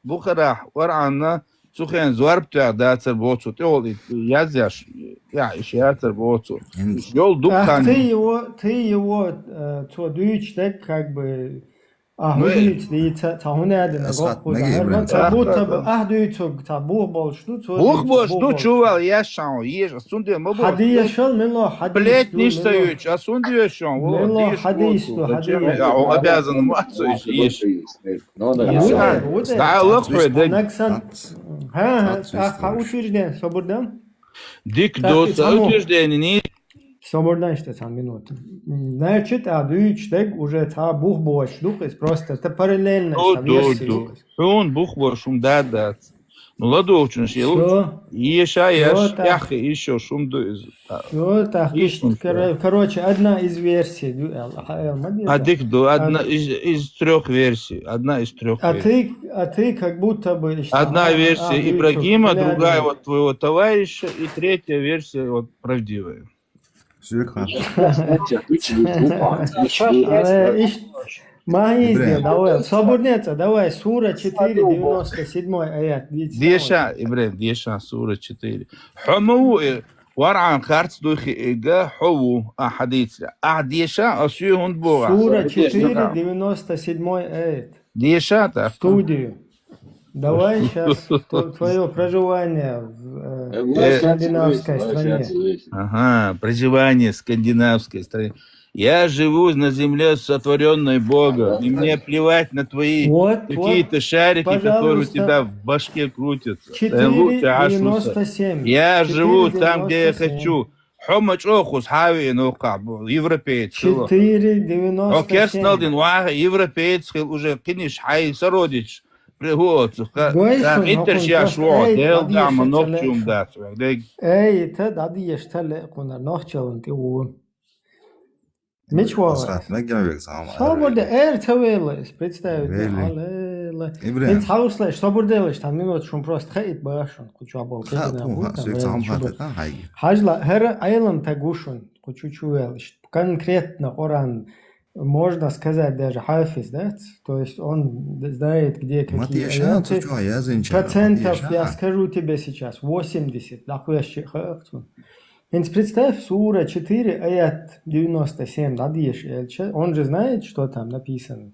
Speaker 13: بخرا ورعنا Цухен зуарптя дацер боцу. Ты ол язяш, я еще язер боцу. Йол дукхан.
Speaker 1: Ты его цодуич так как бы ахудуич ди цахунадина гохуда. Цабута ахдуичог цабу болшну цодуич.
Speaker 13: Бух болшну чувал яшан, еш сунде мобо.
Speaker 1: Хадияшал мело хадис.
Speaker 13: Блять не стоюч, а сунде яшан.
Speaker 1: Мело хадису хадис.
Speaker 13: Он обязан мацу еш. Да, лохве, да.
Speaker 1: Ха, утвержден, собордан?
Speaker 13: Дик доса утверждение.
Speaker 1: Собордан что там минуты. Значит, адуич так уже та бух бош духес просто это параллельно.
Speaker 13: Он бух бош да. Ну ладно, очень сильно. Еша яхи еще шум дуез.
Speaker 1: Короче, одна из версий.
Speaker 13: Одна из трех версий. Одна из трех версий.
Speaker 1: А ты как будто бы...
Speaker 13: Одна версия Ибрагима, другая вот твоего товарища, и третья версия вот правдивая.
Speaker 17: Все хорошо.
Speaker 1: Магистр, давай, свободнеца, давай, сура 4, 97 аят.
Speaker 13: Деша, Ибрагим, Деша, сура 4. Хуму ورعان خارج دوخي إيجا حو أحاديث أحديشا أسيون بوع
Speaker 1: سورة 4, 97 аят.
Speaker 13: Деша, так.
Speaker 1: Студию. Давай сейчас твое проживание в скандинавской стране.
Speaker 13: Ага, проживание в скандинавской стране. Я живу на земле, сотворенной Богом, и мне плевать на твои какие-то шарики, которые у тебя в башке крутятся.
Speaker 1: 4,97.
Speaker 13: Я живу там, где я хочу. Хомач охус хави нука, европеец.
Speaker 1: 4,97.
Speaker 13: Окей, сналдин вага, европеец, уже кинешь хай сородич. Вот, там интершия шво, дел гамма ногчум дат.
Speaker 1: Эй, ты дадиеш тали кунар ногчум ты у. Ничего. Свобода, эртавелес, представьте. Инц хауслеш, свободелеш, там минуточку просто хейт башон, кучу абол. Хажла, хер айлам тагушун, кучу чуэлш. Конкретно Коран, можно сказать даже хафиз, да? То есть он знает, где какие аяты. Процентов, я скажу тебе сейчас, 80. Представь, сура 4, аят 97, он же знает, что там написано.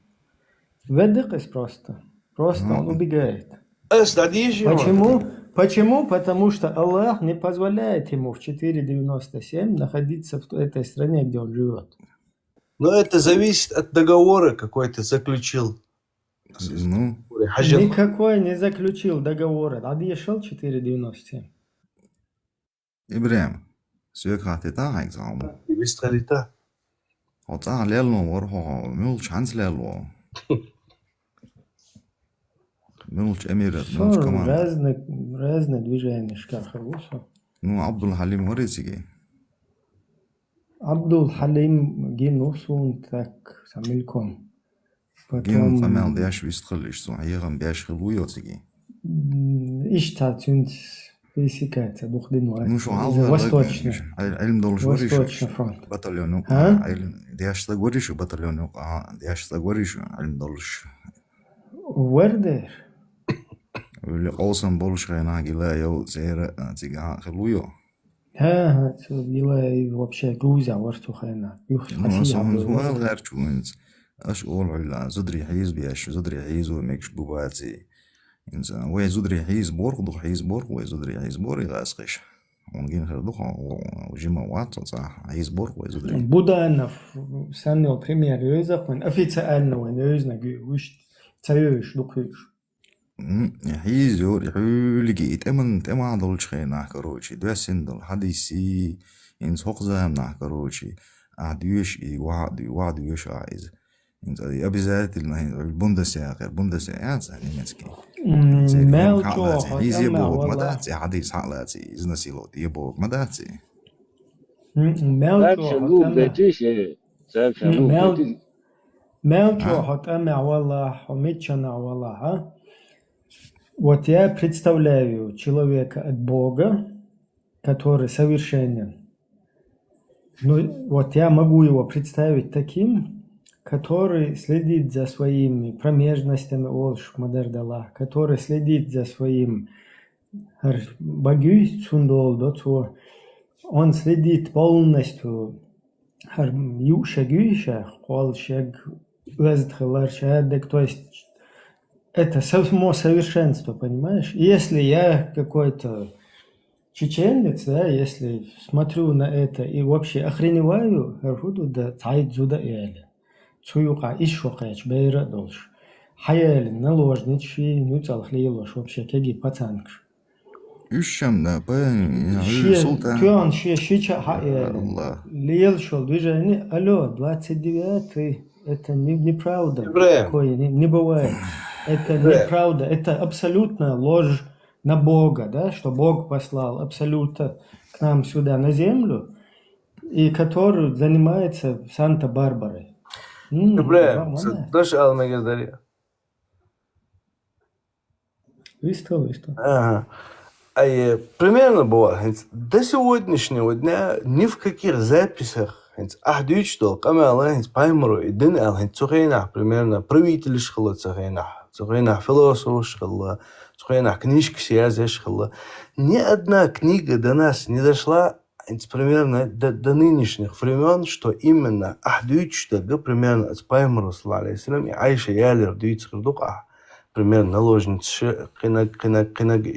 Speaker 1: Ведыкис просто. Просто он убегает. Почему? Почему? Потому что Аллах не позволяет ему в 4.97 находиться в этой стране, где он живет.
Speaker 14: Но это зависит от договора, какой ты заключил.
Speaker 1: Никакой не заключил договора. Адьешал 4.97.
Speaker 17: Ибрahim. Sökate ta exam.
Speaker 14: Vistalita.
Speaker 17: Hota lelo warho mul chance lelo. Милч эмират, милч команда.
Speaker 1: Разные движения шкафа.
Speaker 17: Ну, Абдул Халим Орисиги.
Speaker 1: Абдул Халим гинусун так самилком.
Speaker 17: Гин фамил бяш вистхалиш, so айгам бяш хилуйотиги.
Speaker 1: Иштатюнт пересекается дух дынуа.
Speaker 17: Ну, шо
Speaker 1: Восточно.
Speaker 17: Айлм должен говорить.
Speaker 1: Восточный фронт.
Speaker 17: Батальону. Айлм дяш говоришь, батальону. Дяш говоришь, айлм должен.
Speaker 1: Вердер.
Speaker 17: Или олсам больше на гилаю зера тига хилуйо.
Speaker 1: Ха, гилаю вообще Грузия вартухайна.
Speaker 17: Ну, сам звал гарчунц. Аш олула зудри хиз бяш зудри хиз ومكش بوباتي. إنسان وين زدري حيز بورق دو حيز بورق وين زدري حيز بورق غاسقش ونجين خير دخل وجيما وات صح حيز بورق وين زدري
Speaker 1: بودا أنا سامي بريمير يوزق من أفيتسألنا وين يوزنا وش تسويش دقيش
Speaker 17: حيز يور يحول جيت أمن عضلش خينا كروشي دوسين دل حديثي إن سوق زهم نحكروشي عديش وعد يوش عايز إنت أبي زاد البوندسيا غير بوندسيا نيمسكي
Speaker 1: مالجو
Speaker 17: إيزي بوك مداتي حديث حالاتي إذن سيلو يبوك مداتي
Speaker 1: مالجو хотамя Аллах, умечана Аллаха. Вот я представляю человека от Бога, который совершенен. Ну, вот я могу его представить таким, который следит за своими промежностями, который следит за своим багюй цундолдо, то он следит полностью. Юшегюша, холшег, уэздхаларшадек, то есть это само совершенство, понимаешь? Если я какой-то чеченец, да, если смотрю на это и вообще охреневаю, херфуду да цайдзуда эли. Цуюка ишшохач бейра долш. Хаяли наложничи, нуцалхлилош, вообще кеги пацанкш.
Speaker 17: Üşşem de ben Sultan.
Speaker 1: Тюан шича хаяли. Лил шел движение, алло, 29-й, это неправда. Такое не бывает. Это неправда, это абсолютно ложь на Бога, да, что Бог послал абсолютно к нам сюда на землю, и который занимается Санта-Барбарой.
Speaker 14: Ибраим, тоже Алмагадария.
Speaker 1: Выстал.
Speaker 14: Ага. Примерно было, до сегодняшнего дня ни в каких записях ахдючтол, камела, паймру, и дын ал, цухейнах, примерно, правитель шхала цухейнах, философ шхала, цухейнах, книжка сиязя шхала. Ни одна книга до нас не дошла, примерно, до нынешних времен, что именно ахдючтол, примерно, паймру, саллаллаху алейхи, и Айша ялер, дюйцхардука. Примерно наложницы кинаг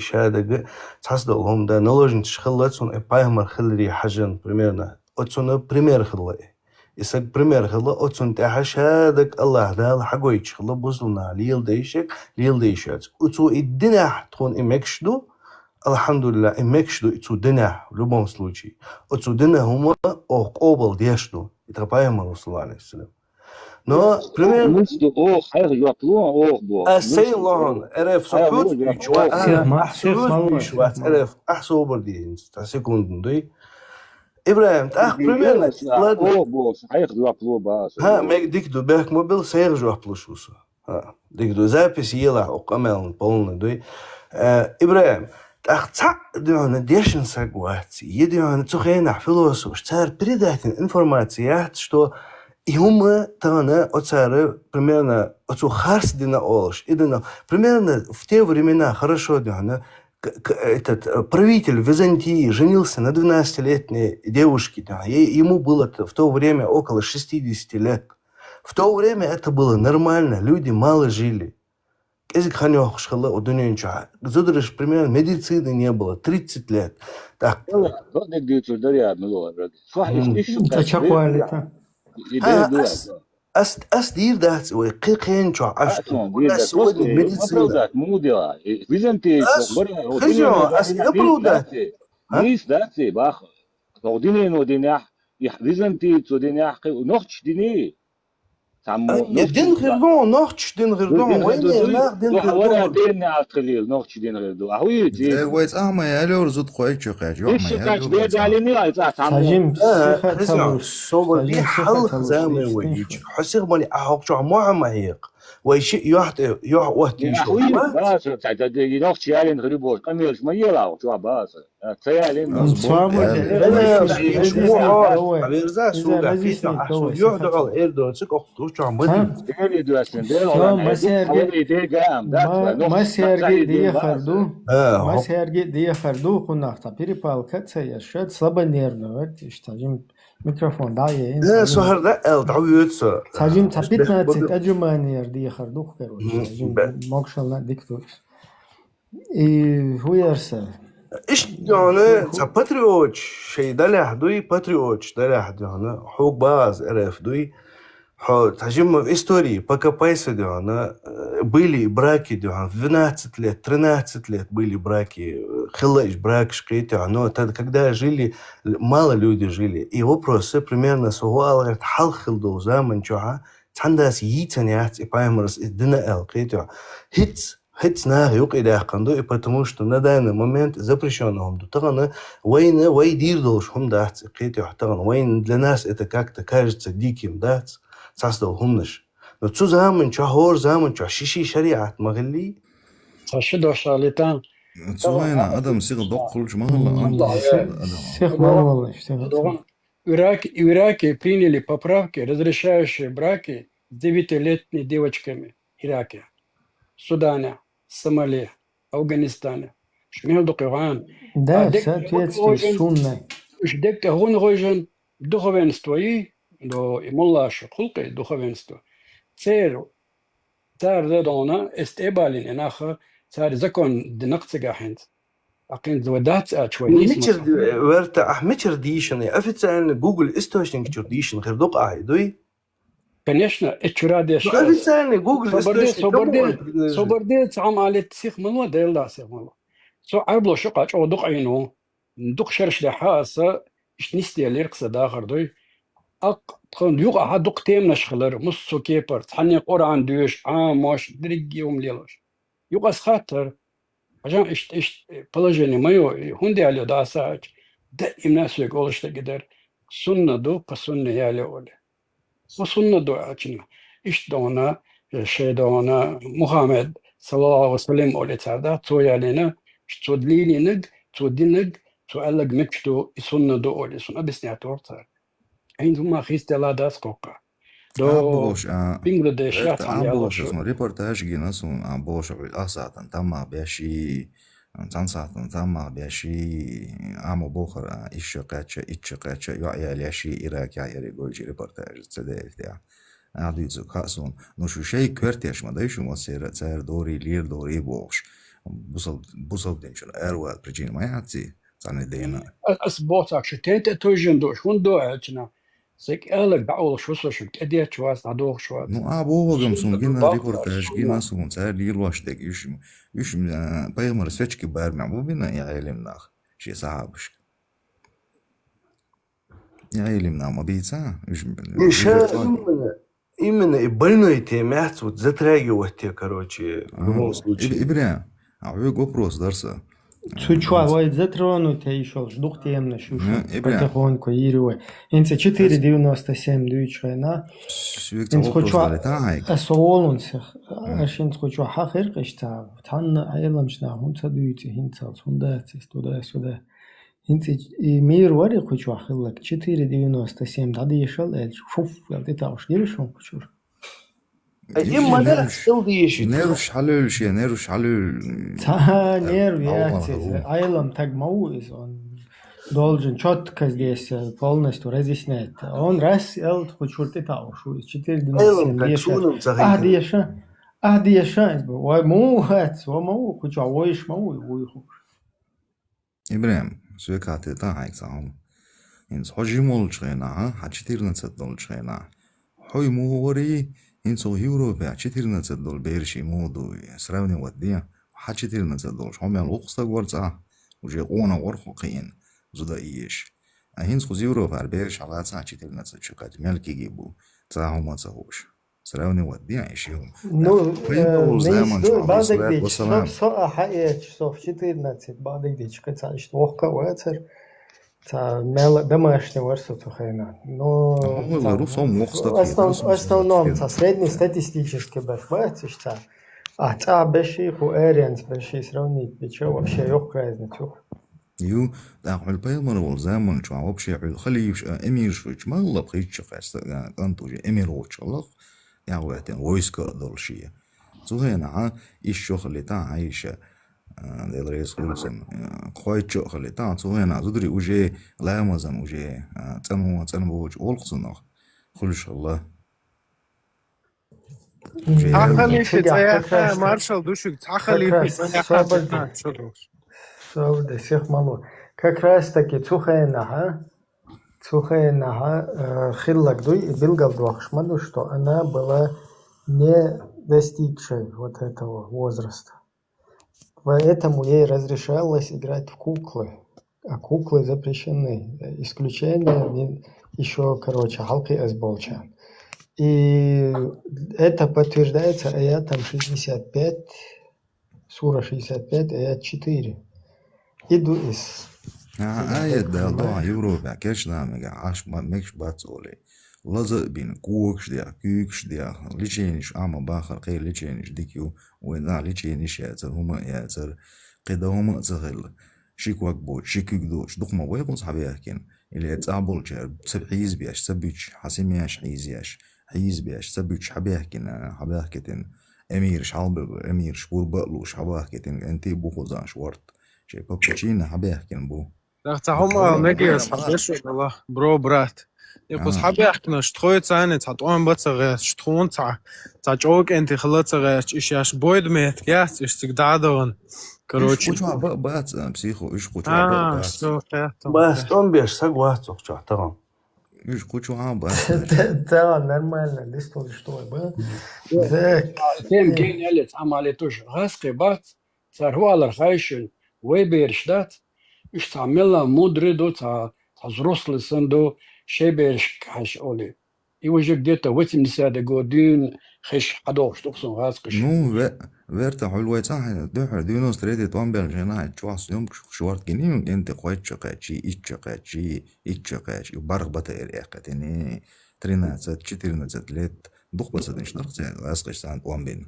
Speaker 14: шадага цасдалом да наложницы шхаллацун и паймар хилри хажан примерно отсуна пример хиллай исак пример хилла отсун та шадак Аллах дал хагой шхалла бузлна лил дейшек отсу иддина тхун имекшду алхамдулилlah имекшду отсу дина в любом случае отсу дина хума оqobal дешду это паймар саллаллаху алейхи вассалям. Но, примерно... Сейлон, РФ сохот бючва, ахсуот бючва, РФ ахсуобар диенс, та секунден дуй. Ибраим, ах, примерно... Ха, мег дикду, бэх мобил сейр жуах плушусу. Дикду, запись ела, окамелн, полный дуй. Ибраим, ах, ца, дюана, дешен сагуати, едюана, цухейнах, философ, царь передатен информация, что... И ума тана оцары примерно отцу харсдина олш. Примерно в те времена хорошо этот правитель Византии женился на 12-летней девушке. Ему было в то время около 60 лет. В то время это было нормально, люди мало жили. Примерно медицины не было, 30 лет. Так. Дир дать, ой, какие чё, а что у нас сегодня медицина?
Speaker 19: Византия, Nis dati bach. Ordine no dinah. Византия zu dinah noch dini.
Speaker 14: دين غردون نوخش دين غردون وين دين غردون
Speaker 19: دين عقليل نوخش دين غردون هوي
Speaker 17: جي ويت ما يالور زود خوي شقاج
Speaker 19: ايش كاش بيد عليني ايتا
Speaker 1: تاجم
Speaker 14: صوب دي حل زامي ويجي حسيغ مالي احوق شو ما هيق ويش يحت وقتي شو
Speaker 19: باس تعتدي نوخش يالين غريبوش قميلش ما يلاو شو باس تيالين
Speaker 14: مظبوط عبيرزا سوغا فيتا احسن يحدق الايردو تسك اختو شو عم بدي
Speaker 1: Масерги дия харду кунахта перепалка я шед слабо нервно штажим микрофон да я
Speaker 14: сухар да эл дауютса
Speaker 1: сажим 15 аджуманер дия харду короче мокшална диктор и хуярса
Speaker 14: ايش يعني باتريوت شيء دلع دوي باتريوت دلع يعني حوق باز عرف دوي تجمع في истории покопайся يعني были браки يعني 12 лет 13 лет были браки хилач брак шкрите но тогда когда жили мало люди жили и вопросы примерно سؤال говорит حل خلدو زمن جوها تنداس يتنيات بايمرس الدنا القيتو هيت ناه يقيد قندو и потому что на данный момент запрещенным таганы войны войдир должен дать قيتو таган войн для нас это как-то кажется диким да صاصدو همنش но цу заман чахор заман чах шиши шариат магли
Speaker 18: صاشدو شاليتان
Speaker 17: цуайна адам сига доккулж махалла
Speaker 18: Ираки приняли поправки, разрешающие браки с 9-летними девочками Ираке, Судане, Сомали, Афганистане. شميل دقيقان
Speaker 1: ده ساتيتستي سنة
Speaker 18: إيش دك هون غوجن دخوين استوي دو يملاش خلقي دخوين استو سير سار دونا استقبالين إناخ سار زكون دنقتجا حنت أكين زودات شوي
Speaker 14: ميتشر ورتا ميتشر ديشن أفتسان جوجل استوشن ديشن غير دق دوي
Speaker 18: конечно اتشرادي شو
Speaker 14: أفتسان جوجل استوشن
Speaker 18: صبرديت عم على تسيخ منو ديل داسيخ منو سو عبلو شقاش أو دق عينو دق شرش لحاسة إيش نستي ليرقص داخل دوي تكون يوقع دق تيم نشخلر مصو كيبر تحني قرآن دوش ماش دريجي ومليلوش يوقع خاطر عشان إيش بلجني مايو هندي على داساج دائما ناس يقولش تقدر سنة دو كسنة يالي أولي وسنة دو عشنا إيش دونا شيء دونا محمد صلى الله عليه وسلم أولي تعدا تو يالينا إيش تودليني نج تودينج تقلق مكتو سنة دو أولي سنة بس نعتورتها عندما خيست لا داس كوكا دو بنغلاديش
Speaker 17: عبوش اسمه ريبورتاج جيناسون عبوش بالأساعة تما بيشي تنساتن تما بيشي عمو بوخر إيش يعيا ليشي إيراك يعيا ريجوجي ريبورتاج تسديف تاع عديد زكاسون نشو شيء كرتيش ما دايشو ما سير دوري لير دوري بوش بوصل دينشل أروى برجين ما يعطي تاني دينا
Speaker 18: أسبوتك شتين تتوجن دوش هون دو عجنا سيك أهلك دعول شو شو أديت شواز عدوخ شواز
Speaker 17: نو أبوه جمسون جينا ريبورتاج جينا سون سير لير واش دك يش بايمر سويتش كبار معبو بينا يعلم ناخ شي صعبش يعلم نا ما بيتسا
Speaker 14: يش إمنا إبلنا يتمعت وتزتراجي وقتها كروتشي
Speaker 17: إبراهيم عوي جوبروس درسه
Speaker 1: Чучва воит затрону те еще ждух темно шушу потихоньку ируе. Инце 4,97 дючена. Инце хочва асолунсах. Ашин хочва хахир кышта. Тан айламшна хунца дүйте хинца сунда туда сюда. Инце мир вари хочва хиллак 4,97 дады ешал эл шуф ялты тауш диришон кучур.
Speaker 14: إما نرش ديشي
Speaker 17: نرش حلول شيء نرش حلول
Speaker 1: تا نير ياتي айlam так мауис он должен четко здесь полностью разъяснять. Он раз хочет это уж 4 деша ой муhat мау хочу ойш мау ойху
Speaker 17: إبراهيم سويكاتي تاعك سام إنس حجي مولشينا حتشتيرنا تصدولشينا حوي موري إنسو هيورو بيع 14 دول بيرشي مودو سراوني وديا حتشتيرنا تصدول شو عمل أقصى ورصة وجي قونا ورخقين زودا إيش أهين سو هيورو بيع بيرش على ساعة 14 شقات ملكي جيبو تاعهم ما تسهوش سراوني وديا إيشهم
Speaker 1: نو بعدك ديش صح حقيقة صف 14 بعدك ديش قطع اشتوقع واتر تا مال домашний ворсу тухайна. Но основном та среднестатистический бэшбэц ишта. А та бэши ху эренс бэши сравнить бичо вообще yok разницу.
Speaker 17: يو تاع البايمر والزامن شو вообще الخليش امير شو ما الله بخيش قاس انتو امير وشلخ يا وقت ويسك دول شيء زهنا ايش شغل تاع عايشه دل رئيس خلصن خوي شغل تاع زهنا زدري وجه لا مازن وجه تنمو وجه والقصن خلش الله
Speaker 5: خليفه يا مارشال душик خليفه
Speaker 1: Все, до всех мало. Как раз таки Цухайнаха хиллак дуй и билгал дуахшмаду, что она была не достигшей вот этого возраста. Поэтому ей разрешалось играть в куклы, а куклы запрещены. Исключение еще, халки азболчан. И это подтверждается аятом 65, сура 65, аят 4. Иду из.
Speaker 17: آية دالله يوروبا كشنا مجا عاش ما مش باتولي لازق بين كوكش ديا ليشينش عم باخر قيل ليشينش ديكيو وين ليشينش ياتر هما ياتر قدا هما تغل شيكواك بوت شيكوك دوش دقما ويقون صحابي يحكين اللي يتعبول جار سبعيز بياش سبيش حسيمياش حيز بياش سبيش حبي يحكين أمير شعب أمير شبور بقلوش حبي يحكين أنتي بوخوزان شورت شي بابتشينا حبيحكي بو
Speaker 5: هم نجيس حبيش والله برو برات يقص حبيحكنا شتخوي تساني تحطون بتصغير شتخون تا جوك انت خلص صغير ايش بويد ميت ياس ايش تقدادون كروتشي
Speaker 17: ايش قوتوا بات بسيخو ايش قوتوا بات
Speaker 5: شو
Speaker 14: بس تون بيش سقوات صح تمام
Speaker 17: ايش قوتوا بات
Speaker 1: Да, нормально, листол что, ба?
Speaker 18: تيم جين يلت عملتوش غاسقي بات صار هو على الخايشن ويبيرشدات ايش تعملها مودريدو تا زروسل سندو شيبيرش كاش اولي يوجد ديتا ويتم نسادة قودين خش حدوش تقصن غاسقش
Speaker 17: نو فيرتا حلوة صح دوحر دينو ستريتي توان بيرجنا تشواس يوم شوارت كنيم انت قويت شقاتشي اتشقاتشي وبارغ بتا اريقتني ترينات تشترينات ليت دخ بس نشترك زين غاسقش سان توان بين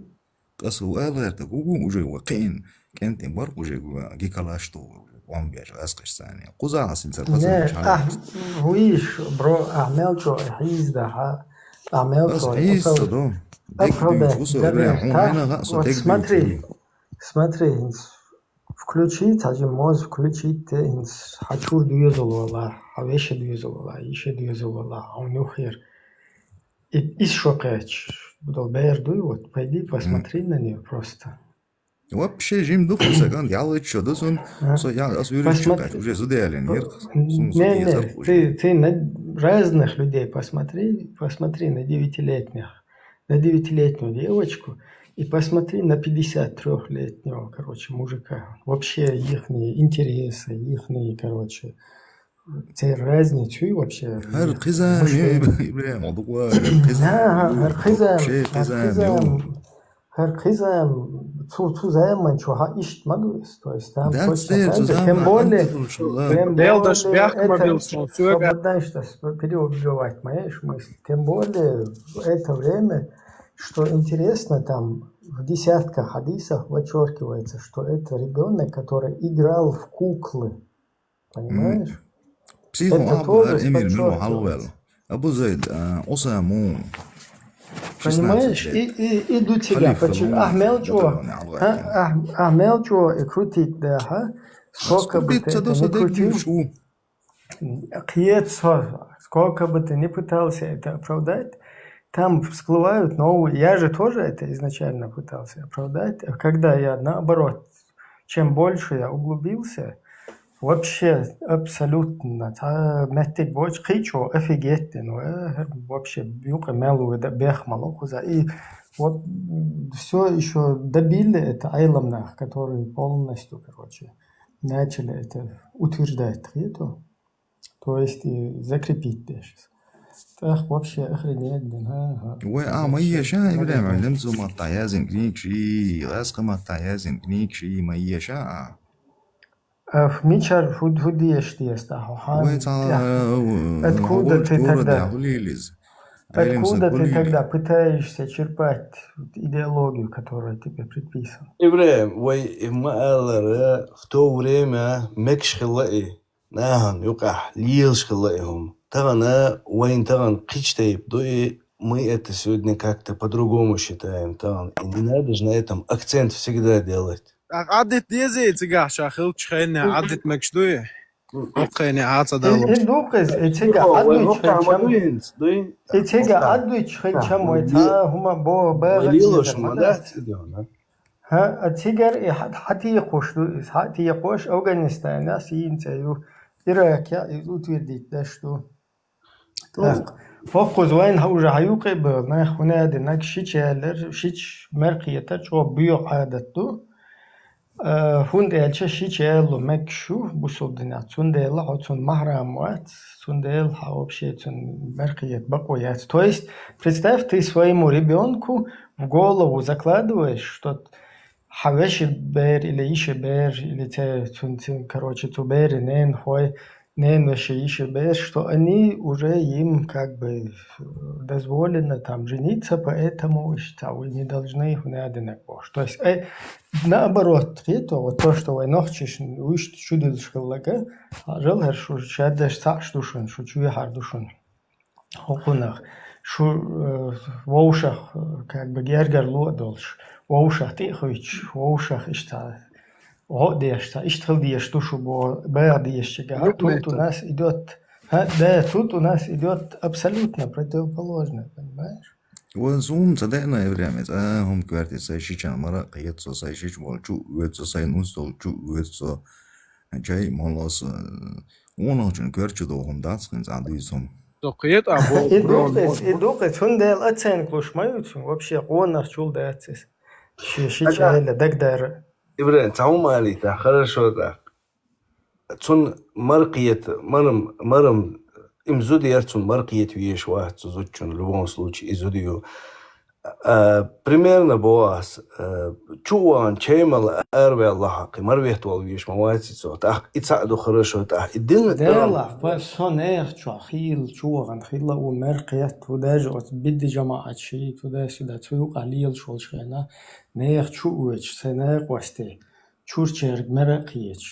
Speaker 17: قصو غير تقوم وجي وقين كنت برق وجي جيكالاشتو وان بيش غاسقش ثاني قزا سنتر بس
Speaker 1: هويش برو اعمل شو حيز ده اعمل شو
Speaker 17: حيز صدو
Speaker 1: смотри, включить, один мозг включить, хочу движело, а вещи движело, еще движело, а у них и шокач, долбер дует, пойди посмотри на нее просто.
Speaker 17: Вообще жим духу саган ялыч что досун со я освиришь уже зудели нер.
Speaker 1: Не, ты на разных людей посмотри на 9-летнюю девочку и посмотри на 53-летнего, короче, мужика. Вообще ихние интересы, ихние, короче, те разницу и вообще.
Speaker 17: Хар-хизам, Ибрахим, одугва,
Speaker 1: хар-хизам, zusammen что ищет могу, то есть там тем более переубивать мои мысли, тем более в это время, что интересно, там в десятках хадисах подчеркивается, что это ребенок, который играл в куклы, понимаешь?
Speaker 17: Это тоже подчеркивается. Абу Зайд, Осаму.
Speaker 1: Понимаешь, и до тебя. Ахмел что и крутить, да, сколько бы ты не крутил, сколько бы ты не пытался это оправдать, там всплывают новые. Я же тоже это изначально пытался оправдать, а когда я наоборот, чем больше я углубился, вообще абсолютно. Меттик больше хичо, офигенно, вообще бьюка мелу это бехмало куза. И вот все еще добили это айломнах, которые полностью, короче, начали это утверждать, то есть закрепить даже. Так вообще охренеть, да.
Speaker 17: ما شاء إبراهيم علمت ما تعيازن كنيك شيء غاسق ما تعيازن كنيك شيء ما شاء
Speaker 1: в Мичар худеешь Откуда ты тогда пытаешься черпать идеологию, которая тебе предписана?
Speaker 14: Ибрахим, в то время мекш хилаи, нахан, юках, лилш хилаихум. Тагана, таган, кичтейп, мы это сегодня как-то по-другому считаем, таган. И не надо же на этом акцент всегда делать.
Speaker 5: عدت ديزي تجاه شاخل تشخيني عدت مكشدوية وقيني عاطة دالو
Speaker 1: دوقز اتيجا عدوي تشخين شموي تا هما بو
Speaker 14: وليلوش مدات
Speaker 1: ها اتيجر حتى يقوش أفغانستان ناس ينتهيو إراك يتورديت داشتو فوقز وين هوجا هيوقي بنا خنا دناك شيش مرقية شو بيو عادتو هوندل شيء مكشو بوسودنا تندل هاتون محرمات تندل вообще меркиет бакоят. То есть представь, ты своему ребенку в голову закладываешь, что хавеши бер или иши бер или те короче тубер нен хой нен веши иши бер, что они уже им как бы дозволено там жениться, поэтому вы не должны их одинаково. То есть наоборот, то, что вы ночишь, вы чудишь хлага, жил хорошо, шадеш саштушен, шучу я хардушен, хокунах, шу в ушах как бы гергер лодолш, в ушах тихович, в ушах ишта. عقديش اشتغل ديش توشو بو بيع ديش جا тут у нас идет да тут у нас идет абсолютно противоположное, понимаешь?
Speaker 17: وزوم صدقنا إبراهيم هم كوارتي سايشي كان مرة قيت سو سايشي والجو ويت سو ساين وستو جو ويت سو جاي مالوس وانا جن كوارتي دو هم داتسكن زادويزهم
Speaker 5: قيت أبو
Speaker 1: إدوقت هندل أتسين كلش ما يوتشون вообще قونا شول داتس شي чаيلا دقدر
Speaker 14: إبراهيم تعوم علي تا хорошо да تون مرقية مرم имзуди ярцун маркиет виеш вахт зучун в любом случае изудию примерно боас чуан чеймал арве Аллах марвехт вал виеш маватицо так ицаду хорошо так идин
Speaker 1: دلا بس هناك شو خيل شو عن خيل و مرقيت وداج بدي جماعة شيء وداش ده تسوق قليل شو شينا نيخ شو وش سنة قوستي شورشر مرقيت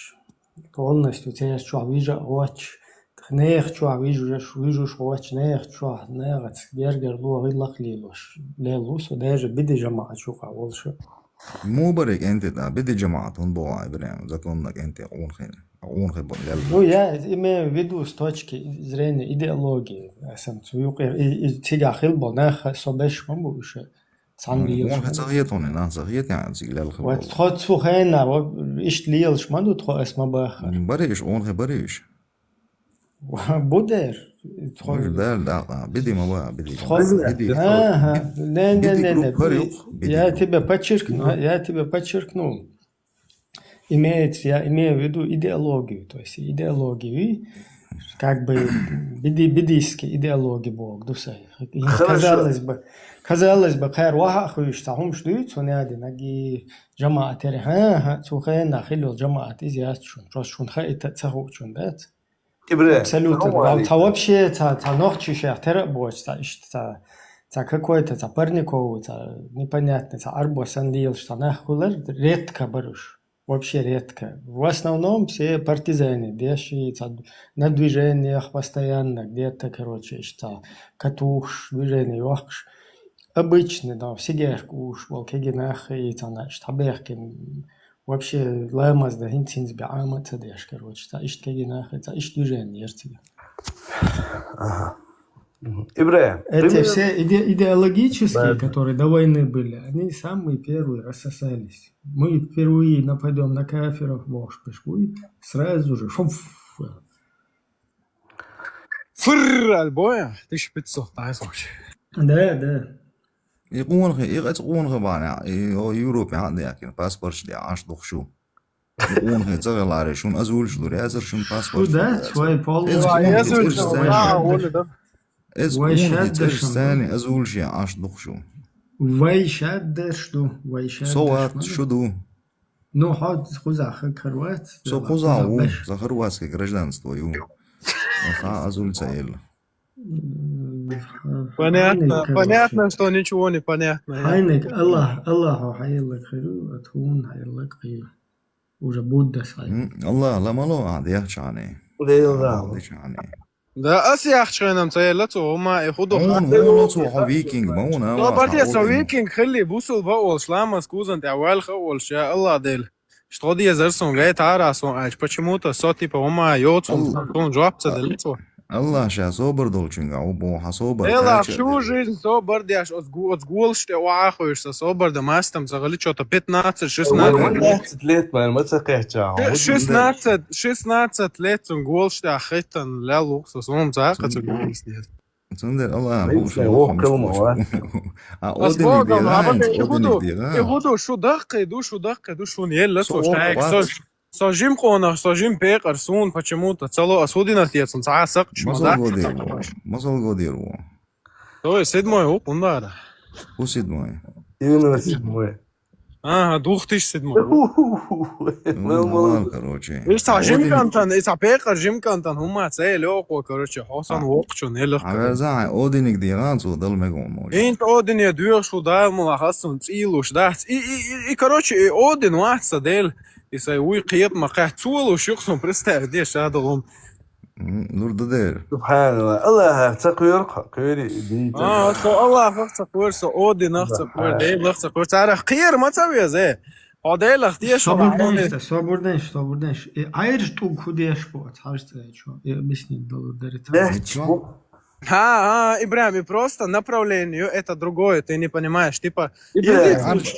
Speaker 1: полностью теперь что вижу watch نيخ شو ويجو شو watch نيخ شو نيخ تجرجر لو غير لقليلوش ليلوس وداج بدي جماعة شو قاول شو
Speaker 17: مو بريك انت دا بدي جماعة بوا إبراهيم زكونك انت عون خي
Speaker 1: ну я имею в виду с точки зрения идеологии сам цуюк тига хил бонах собеш маму еще
Speaker 17: عون خي صغيرتون انا صغيرت يعني زيلال خي
Speaker 1: وتخد سوخينا ايش ليلش ما تخو اسمه باخر
Speaker 17: بريش عون خي بريش
Speaker 1: بودر
Speaker 17: لا بدي ما بقى بدي
Speaker 1: я тебя подчеркнул имею в виду идеологию то есть идеологию как бы بديسكي идеологии Бог дусай казалось бы خير واحد خويش تاهم شدويت ونادي نجي جماعة تري ها سوخينا خلوا الجماعة إزيات شون خايت تسهو شون دات абсолютно та вообще та ночи шахтера боч та какой-то та парниковый та непонятный та арбосан лил что нахулер редко баруш вообще редко в основном все партизаны деши на движениях постоянно где-то короче что катуш движение вахш обычно да сидишь уж волкегинах и та значит табехкин вообще лаймаз да хинцинс биама цадеш короче та ишт кегинах та ишт движение ертига
Speaker 14: Ибраим
Speaker 1: эти все идеологические которые до войны были они самые первые рассосались мы впервые нападем на кафиров бог пешкуй сразу же
Speaker 5: фыр альбоя 1500
Speaker 1: да
Speaker 17: يقون خي يقون خبانا يوروب عندي لكن باسبورت دي عاش دخشو يقون خي تغير على شون ازول شو رازر شون باسبورت
Speaker 1: ده شوي بول
Speaker 17: ثاني ازول شي عاش دخشو
Speaker 1: ويشاد شدو
Speaker 17: صوت شدو
Speaker 1: ну ход خزاخ كروات
Speaker 17: سو خزاو زخروات كجرجدانство يو ازول цаил
Speaker 5: понятно что ничего не понятно
Speaker 1: хайник الله حيلك خير اتكون حيلك خير уже Будда сай
Speaker 17: الله لا مالو عاد يحكي عني
Speaker 5: да اسيحشينم цаилату هما يخدو
Speaker 17: حتى فيكينج مونا
Speaker 5: بارتيا فيكينج خلي بوصل بقول шлама скузан اول خول شاء الله دل что dia zarson гайт арасон аж почему-то со типа ума йоцун жопца делицо
Speaker 17: الله شا صبر دولچنگا او бо حسوبر
Speaker 5: ela всю жизнь собор дяш отгулште уахуешься собор да мастам загали что-то 15-16
Speaker 14: лет man ما تقيحча
Speaker 5: 16 лет он гулште ахитан ля луксус он заqa zu gulште
Speaker 17: Цундер الله
Speaker 5: يهودو شو دقة يدو شو نيلا شو شايك ساجيم قونا ساجيم بيقر سون почему-то цело осудина отец он цасак
Speaker 17: مصل غوديرو
Speaker 5: то есть седьмой опундара
Speaker 17: у седьмой
Speaker 14: именно седьмой
Speaker 5: 2007
Speaker 17: نورمال короче
Speaker 5: ساجيم كانتان إذا بيقر جيم كانتان هما تسألوا короче حسن وقتشون يلخ
Speaker 17: عزاي أودينك ديران صو ضل مجون موج
Speaker 5: انت أودين يدوير شو دا ملاحظون تسيلوش ده короче أودين واحد صديل يسوي قيب مقاح تول وشيخصون برستار ديش هذا هم
Speaker 17: نور دير
Speaker 14: سبحان الله تقوير قيري
Speaker 5: الله فقط تقوير سو أودين نخ تقوير ديب نخ تقوير تعرف قير ما تسوي زي هذا اختي شو
Speaker 1: صابردنش عايرش توق خديش بوت حاجة شو объяснить доллар
Speaker 5: Ибрahim, просто направление это другое, ты не понимаешь, типа...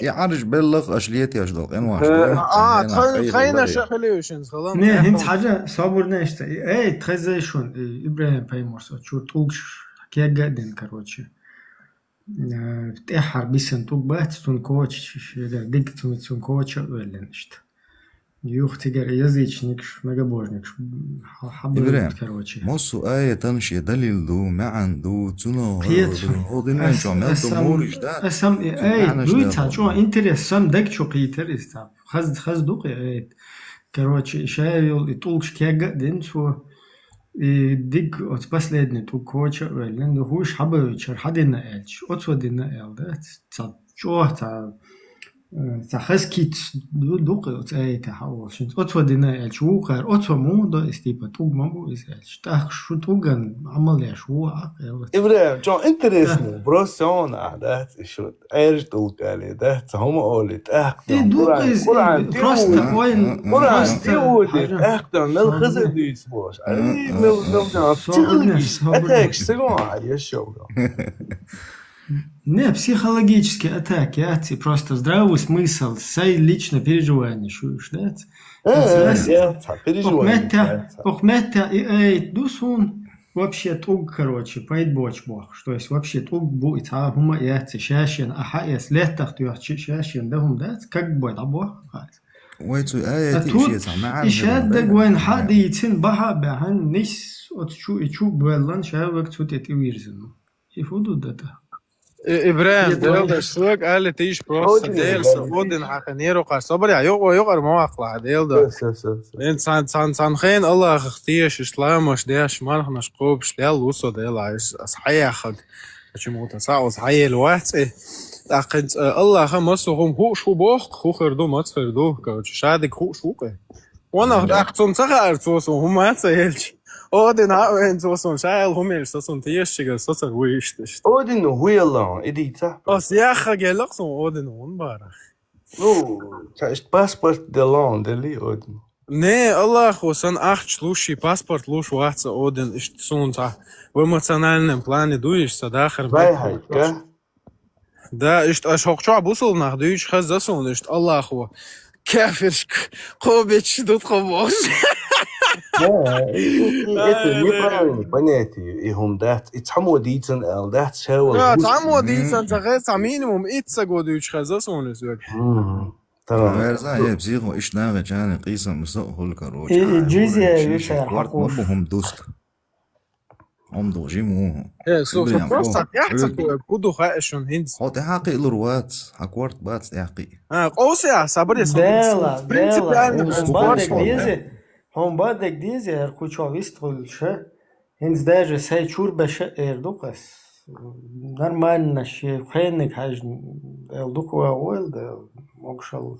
Speaker 17: يعرج بلغ أشليتي أجدل
Speaker 5: خلينا شخليوشنز خلاص
Speaker 1: نه هنت حاجة صابردنش اي تخزي شون إبراهيم بايمورس شو توقش كي قاعدين كروتشي تأحر بيسن توق بات تون كوتش ديك تون كوتش ولا نشت يختجر يزيجنكش مجابورنكش
Speaker 17: إبراهيم موسو آية تنشي دليل دو معن دو تنو هودين شو عملتو موريش دا
Speaker 1: أسم آية دويتها شو إنتريس سم دك شو قيتر استاب خز دوقي آية كروتش شايل يطولش كيجا دين شو ديك بس لادني تو كوتش ولا هوش حبه يشر حدنا إلش أتوا دنا إل ده شو خز كيت دوقي آية تحول شنت أتوا دنا إلش هو غير أتوا مو ده استيبا توق ما بو إلش تأخ شو توقن عمل يا شو
Speaker 14: إبراهيم شو إنتريسني بروسون ده شو إيش توق عليه ده هم قولت
Speaker 1: دوقي بروستا وين
Speaker 14: بروستا ودي أخدم الخز ديس باش أي أتاك سجوا يا شو
Speaker 1: Не, психологический атак, яти просто здравый смысл, сай лично переживание, шуешь, да?
Speaker 14: Переживание.
Speaker 1: Охмета и дусун вообще туг, короче, поет боч бог, что есть вообще туг будет, а хума яти шашин, аха яс летах tu шашин, да хум да, как будет, а бог?
Speaker 17: ويتو آية تيشيز معنا
Speaker 1: يشادق وين حد يتسن بها بهن نيس وتشو بلان شابك تسوتي ويرزن يفوتوا ده
Speaker 5: إبراهيم ديل سوق قال تيش بروس ديل سودن حقنيرو قصبر يا يقر مواقع ديل ده إنسان خين الله اختيش إسلام مش ديش مالخ نشقوب شلال وصو ديل عايز أصحيح خد شو متصاعد صحيح الواحد لكن الله خمسهم هو شو بوخ هو خردو ما تخردو كوتش شادك هو شوقه وانا أختم تخارتوس وهم ما تسهلش أودين هاوين توصل شايل هم يرسون تيشجع صوصر ويشتش
Speaker 14: أودين هو يلا إديتا
Speaker 5: بس يا أخي جلقصون أودين ونبارة
Speaker 14: تعيش باسبورت دلون دلي أودين
Speaker 5: نه الله خوسن أخش لوشي باسبورت لوش واحد أودين إشتسون صح ومتنالن بلان دويش صداخر
Speaker 14: باي كا
Speaker 5: ده إشت أشوق شو عبوصل نخديش خزسون إشت الله خو كافرشك خوبيتش دوت خوبوش
Speaker 14: Это неправильное понятие. И он дат, и само дитен, эл дат шел.
Speaker 5: Да, само дитен, загас минимум итса году уч хазасон лесек.
Speaker 17: تمام. زي بزيغو إيش ناقة جاني قيسة مسؤول كروج.
Speaker 1: جزية يشار
Speaker 17: حقوش. هم دوست. هم دوجيمو.
Speaker 5: سو просто يحتك كودو خايشون هندس.
Speaker 17: هو تحقق الروات حكورت بات يحقق.
Speaker 5: قوسي صبر
Speaker 1: ديلا ديلا. هم بعدك ديزي هركوچو вистроился. Hens даже сай чур баша эрдукас. Нормально ше хенник хаж элдуква ойлда могшал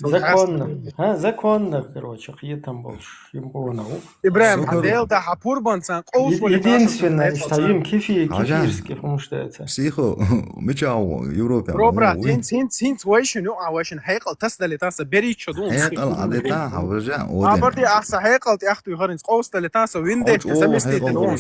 Speaker 1: законно. Законно, короче, там больше им было.
Speaker 5: Ибраим, дел да хапурбан сан قوس
Speaker 1: единственное, что им кефирский, потому что это
Speaker 17: психо مچاو يوروبا
Speaker 5: بروبرا تين ويشنو عواشن هيقل تسدل تاس بري تشدون
Speaker 17: هيقل عليتا حوجا
Speaker 5: ابردي احس هيقل تاختو يخرنس قوس تلتاس ويندك تزمستي تلون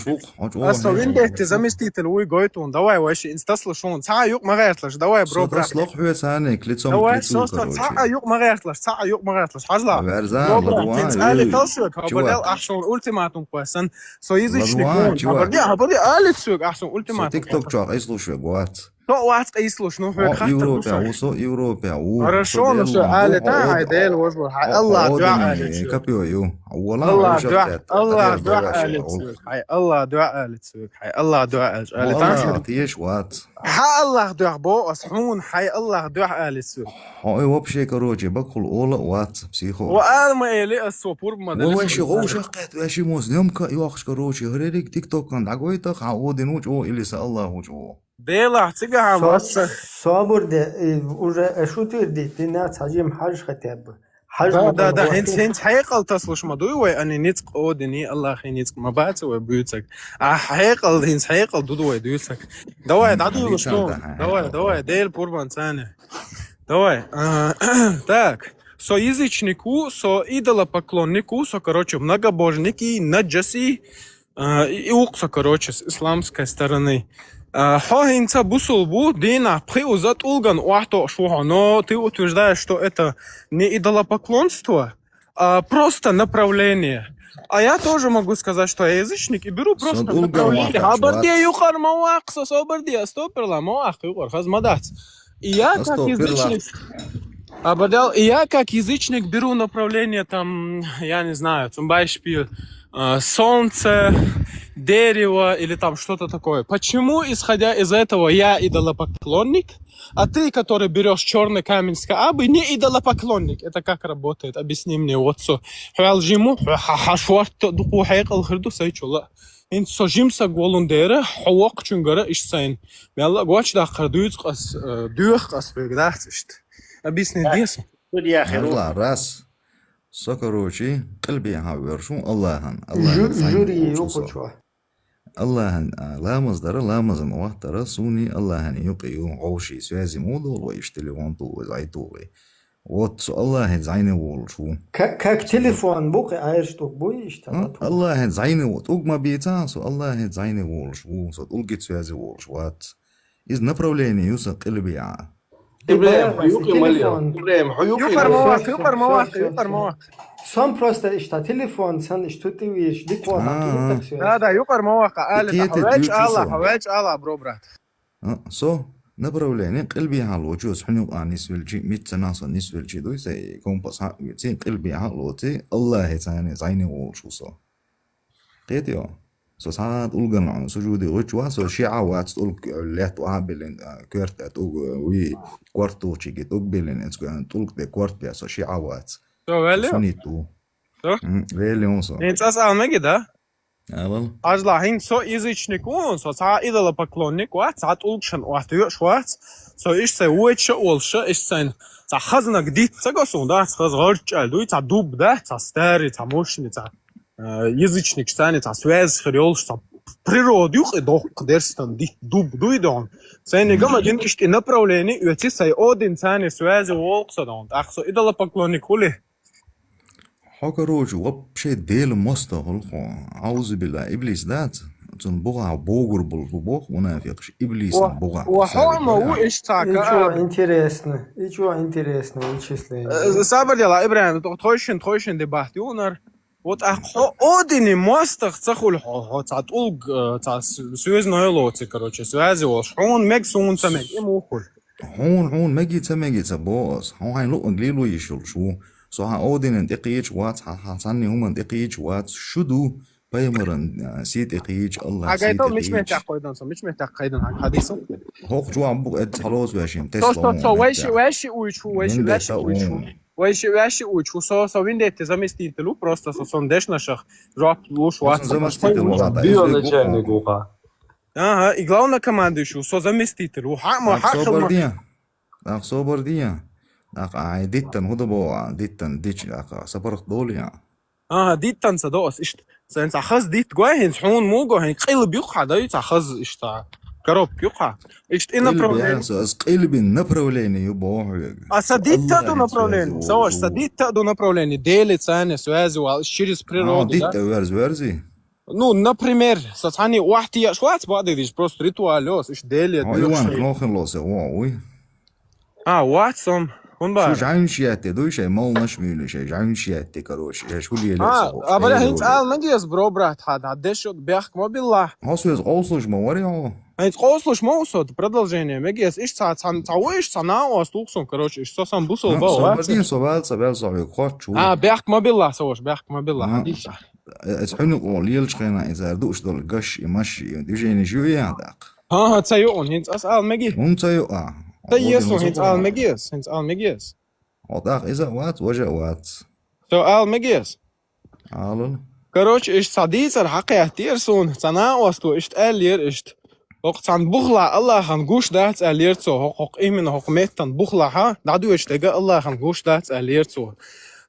Speaker 5: اصلا ويندك تزمستي تلوي جويتون دواي واش انستسل شون ساعه يوق ما غيرتلش دواي بروبرا
Speaker 17: تصلح هو ثاني كليتسوم
Speaker 5: دواي ساعه يوق ما غيرتلش ساعه يوق ما غيرتلش حزلا بروبرا تنسالي تلسك هبدل احسن ultimatum قوسن سو يزيش نكون هبدي قالت سوق احسن ultimatum
Speaker 17: تيك توك شو قيسلو شو قوات
Speaker 5: تو واحد قيسلو شنو هو خاطر
Speaker 17: يوروبا وصو يوروبا
Speaker 5: хорошо но что قالت عدل وصل الله دعاء
Speaker 17: كابيو يو والله
Speaker 5: الله دعاء الله دعاء قالت سوق حي الله دعاء قالت
Speaker 17: تيش وات
Speaker 5: الله دعاء بو اصحون حي الله دعاء قالت سوق
Speaker 17: هاي وبشي كروجي بدخل اول وات بسيخو
Speaker 5: وانا ما الي السوبور ما
Speaker 17: واشي غوشقت واشي مسلم كا يوخش كروجي هريك تيك توك كان دعويتك عودين وجو اللي سال الله وجو
Speaker 5: ديلا تيجا
Speaker 1: صابر ده уже شو تردي تنات حجم حاج ختاب
Speaker 5: да هنت حيقل تصلش مدوي واني نيتق اودني الله خي نيتق ما بات وبيوتك حيقل هنت حيقل دودو دويسك دواي دادو شنو دواي ديل بوربان ثاني Давай. Так. Со язычнику, со идолопоклоннику, со, короче, многобожники, наджаси, и укса, короче, с исламской стороны. Хохинца бусулбу дина приузат улган уахто шуха. Но ты утверждаешь, что это не идолопоклонство, а просто направление. А я тоже могу сказать, что я язычник и беру просто направление. Абардия юхар мауах, собардия, стоперла мауах, юхар, хазмадац. И я как язычник... И я как язычник беру направление там, я не знаю, zum Beispiel солнце, дерево или там что-то такое. Почему, исходя из этого, я идолопоклонник, а ты, который берешь черный камень с Каабы, не идолопоклонник? Это как работает? Объясни мне. Вот so. Инт сожимса голундера хавак чунгара ишсайн. Мялла гоч да кардуйцас дюхас бегдахтшт. Объясни дес.
Speaker 17: الله راس سكروشي قلبي هاورشو الله
Speaker 1: جوري يوقشوا
Speaker 17: الله لا مصدر لا مزن وقتر سوني الله يقيو عوشي سوازي مودول ويشتلي وانتو وزايتوغي وات الله زينه وولشو
Speaker 1: как телефон бук айрштук буй
Speaker 17: الله زينه وتوق ما بيتا سو الله زينه وولشو سو تلقيت سوازي وولش وات из направления юса قلبي
Speaker 14: إبراهيم حيوكي
Speaker 1: يقر مواقع سام просто اشتا تليفون سان اشتو تيويش ديك واضح
Speaker 5: да يقر مواقع حواج الله برو برات
Speaker 17: سو направление قلبي حلوجوس حنو انيس ولجي ميت ناس انيس ولجي دوي زي كومباس حقتي قلبي حلوتي الله ثاني زيني وشو سو قيتيو سو ساعات ألقن عن سجودي غجوا سو شيعة وات تقول لات وعبلن كورت أتوق وي كورتو شيء تقبلن إنسكان تقول ده كورت بيا سو شيعة وات
Speaker 5: سو ويلي
Speaker 17: سونيتو ويلي أنسو
Speaker 5: إنت أسأل مجد ها
Speaker 17: أول
Speaker 5: أجلا هين سو язычникون سو ساعة идолопоклонник وات ساعات ألقشن واتيوش وات سو إيش سويتش أولش إيش سين سا خزنا جديد سجاسون ده سا غرج ألدوي سا دوب ده سا ستاري سا موشني سا язычник станет, а связь хрёлся природу и до кдерстан дуб дуйдон. Сени гамадин кишти направление уйти сай один сани связи волксадон. Ахсо идолопоклонник хули.
Speaker 17: حكروج وبشي ديل مستغل أعوذ بالله إبليس ذات تنبغى بوغر بالبوغ منافقش إبليس بوغى
Speaker 5: وحوما هو إيش تاكا
Speaker 1: Ничего интересного вычисления.
Speaker 5: Сабар дела, Ибраим, тойшин дебат юнар. Вот одни мостах цахул цат улг цат связной лоти, короче, связи волш. Он мег сунца мег ему хул.
Speaker 17: هون مجيت بوس هون هاي لو انجليلو يشول شو سو ها اودين انتقيج وات حسني هم انتقيج وات شدو بايمرن سيت اقيج الله سيت
Speaker 5: حاجه مش محتاج قيدن حديث
Speaker 17: هوق جو عم بقى خلاص واشين تسلا
Speaker 5: تو واشي учу со виндете заместителю просто со сондешнашах жоп луш ват
Speaker 14: бионачальник уха.
Speaker 5: Ага, и главное командующий со заместителю
Speaker 17: صوبرديا ديتن هدبو ديتن ديتش صبرت دوليا
Speaker 5: ديتن صدوس إشت سنت أخذ ديت جوهن حون مو جوهن قلب يقع دايت أخذ إشتا كروب يقع إشت إن
Speaker 17: направление قلب направление يبوه
Speaker 5: سديت تادو направление سواش سديت تادو направление делит ثانية связи через природу
Speaker 17: ديت верзи
Speaker 5: Ну, например, сатани уахти швац бадыдиш просто ритуалёс иш делит
Speaker 17: Иван Клохен лосе ой
Speaker 5: واتسون
Speaker 17: شو جاينشياتي دوش مال نشميل شيء جاينشياتي كروش شو اللي لسه
Speaker 5: aber hint al mangies bro brat hat дешот бях мобилла
Speaker 17: Хосвез олслуш моварио
Speaker 5: Hint олслуш мовсот продолжение мегес иш цауиш цанаос туксон короче иш сосам бусол бал
Speaker 17: Один совал صعيق хочу
Speaker 5: бях мобилла сош бях мобилла
Speaker 17: اسحنو ليل شخينا اذا دوش دول قش يمشي ديجيني شويه داق
Speaker 5: تايون hint asal megi
Speaker 17: تايو
Speaker 5: تايسو hint al megies
Speaker 17: وداق اذا وات وجه وات
Speaker 5: al megies
Speaker 17: алل
Speaker 5: короче иш садицер хақиятирсун цанаос иш алир иш وقتان بخلا الله خان گوش دات اليرتو حقوق именно حکومتن بخلا ها دادو اشتگا الله خان گوش دات اليرتو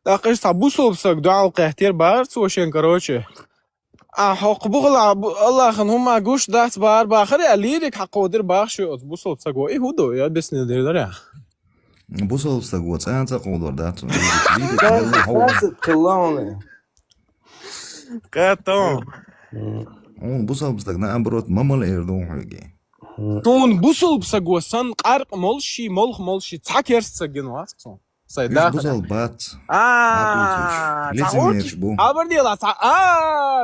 Speaker 5: داقش تبوسو بسك دعاء قهتير بارتو شين короче حق بخلا الله خان هما گوش دات بار باخر اليرك حق ودر باخشو بوسو بسك اي هودو يا بسن دير
Speaker 17: بوصل استقوت أنت قودر داتو
Speaker 14: خلانه
Speaker 5: قطع
Speaker 17: اون بوصل بستقنا أمبروت ممل إيردون حاجة
Speaker 5: تون بوصل بسقوسان قارق مولشي مولشي تحك يرسجن واسكسون
Speaker 17: إيش بوصل بات
Speaker 5: أبردي لا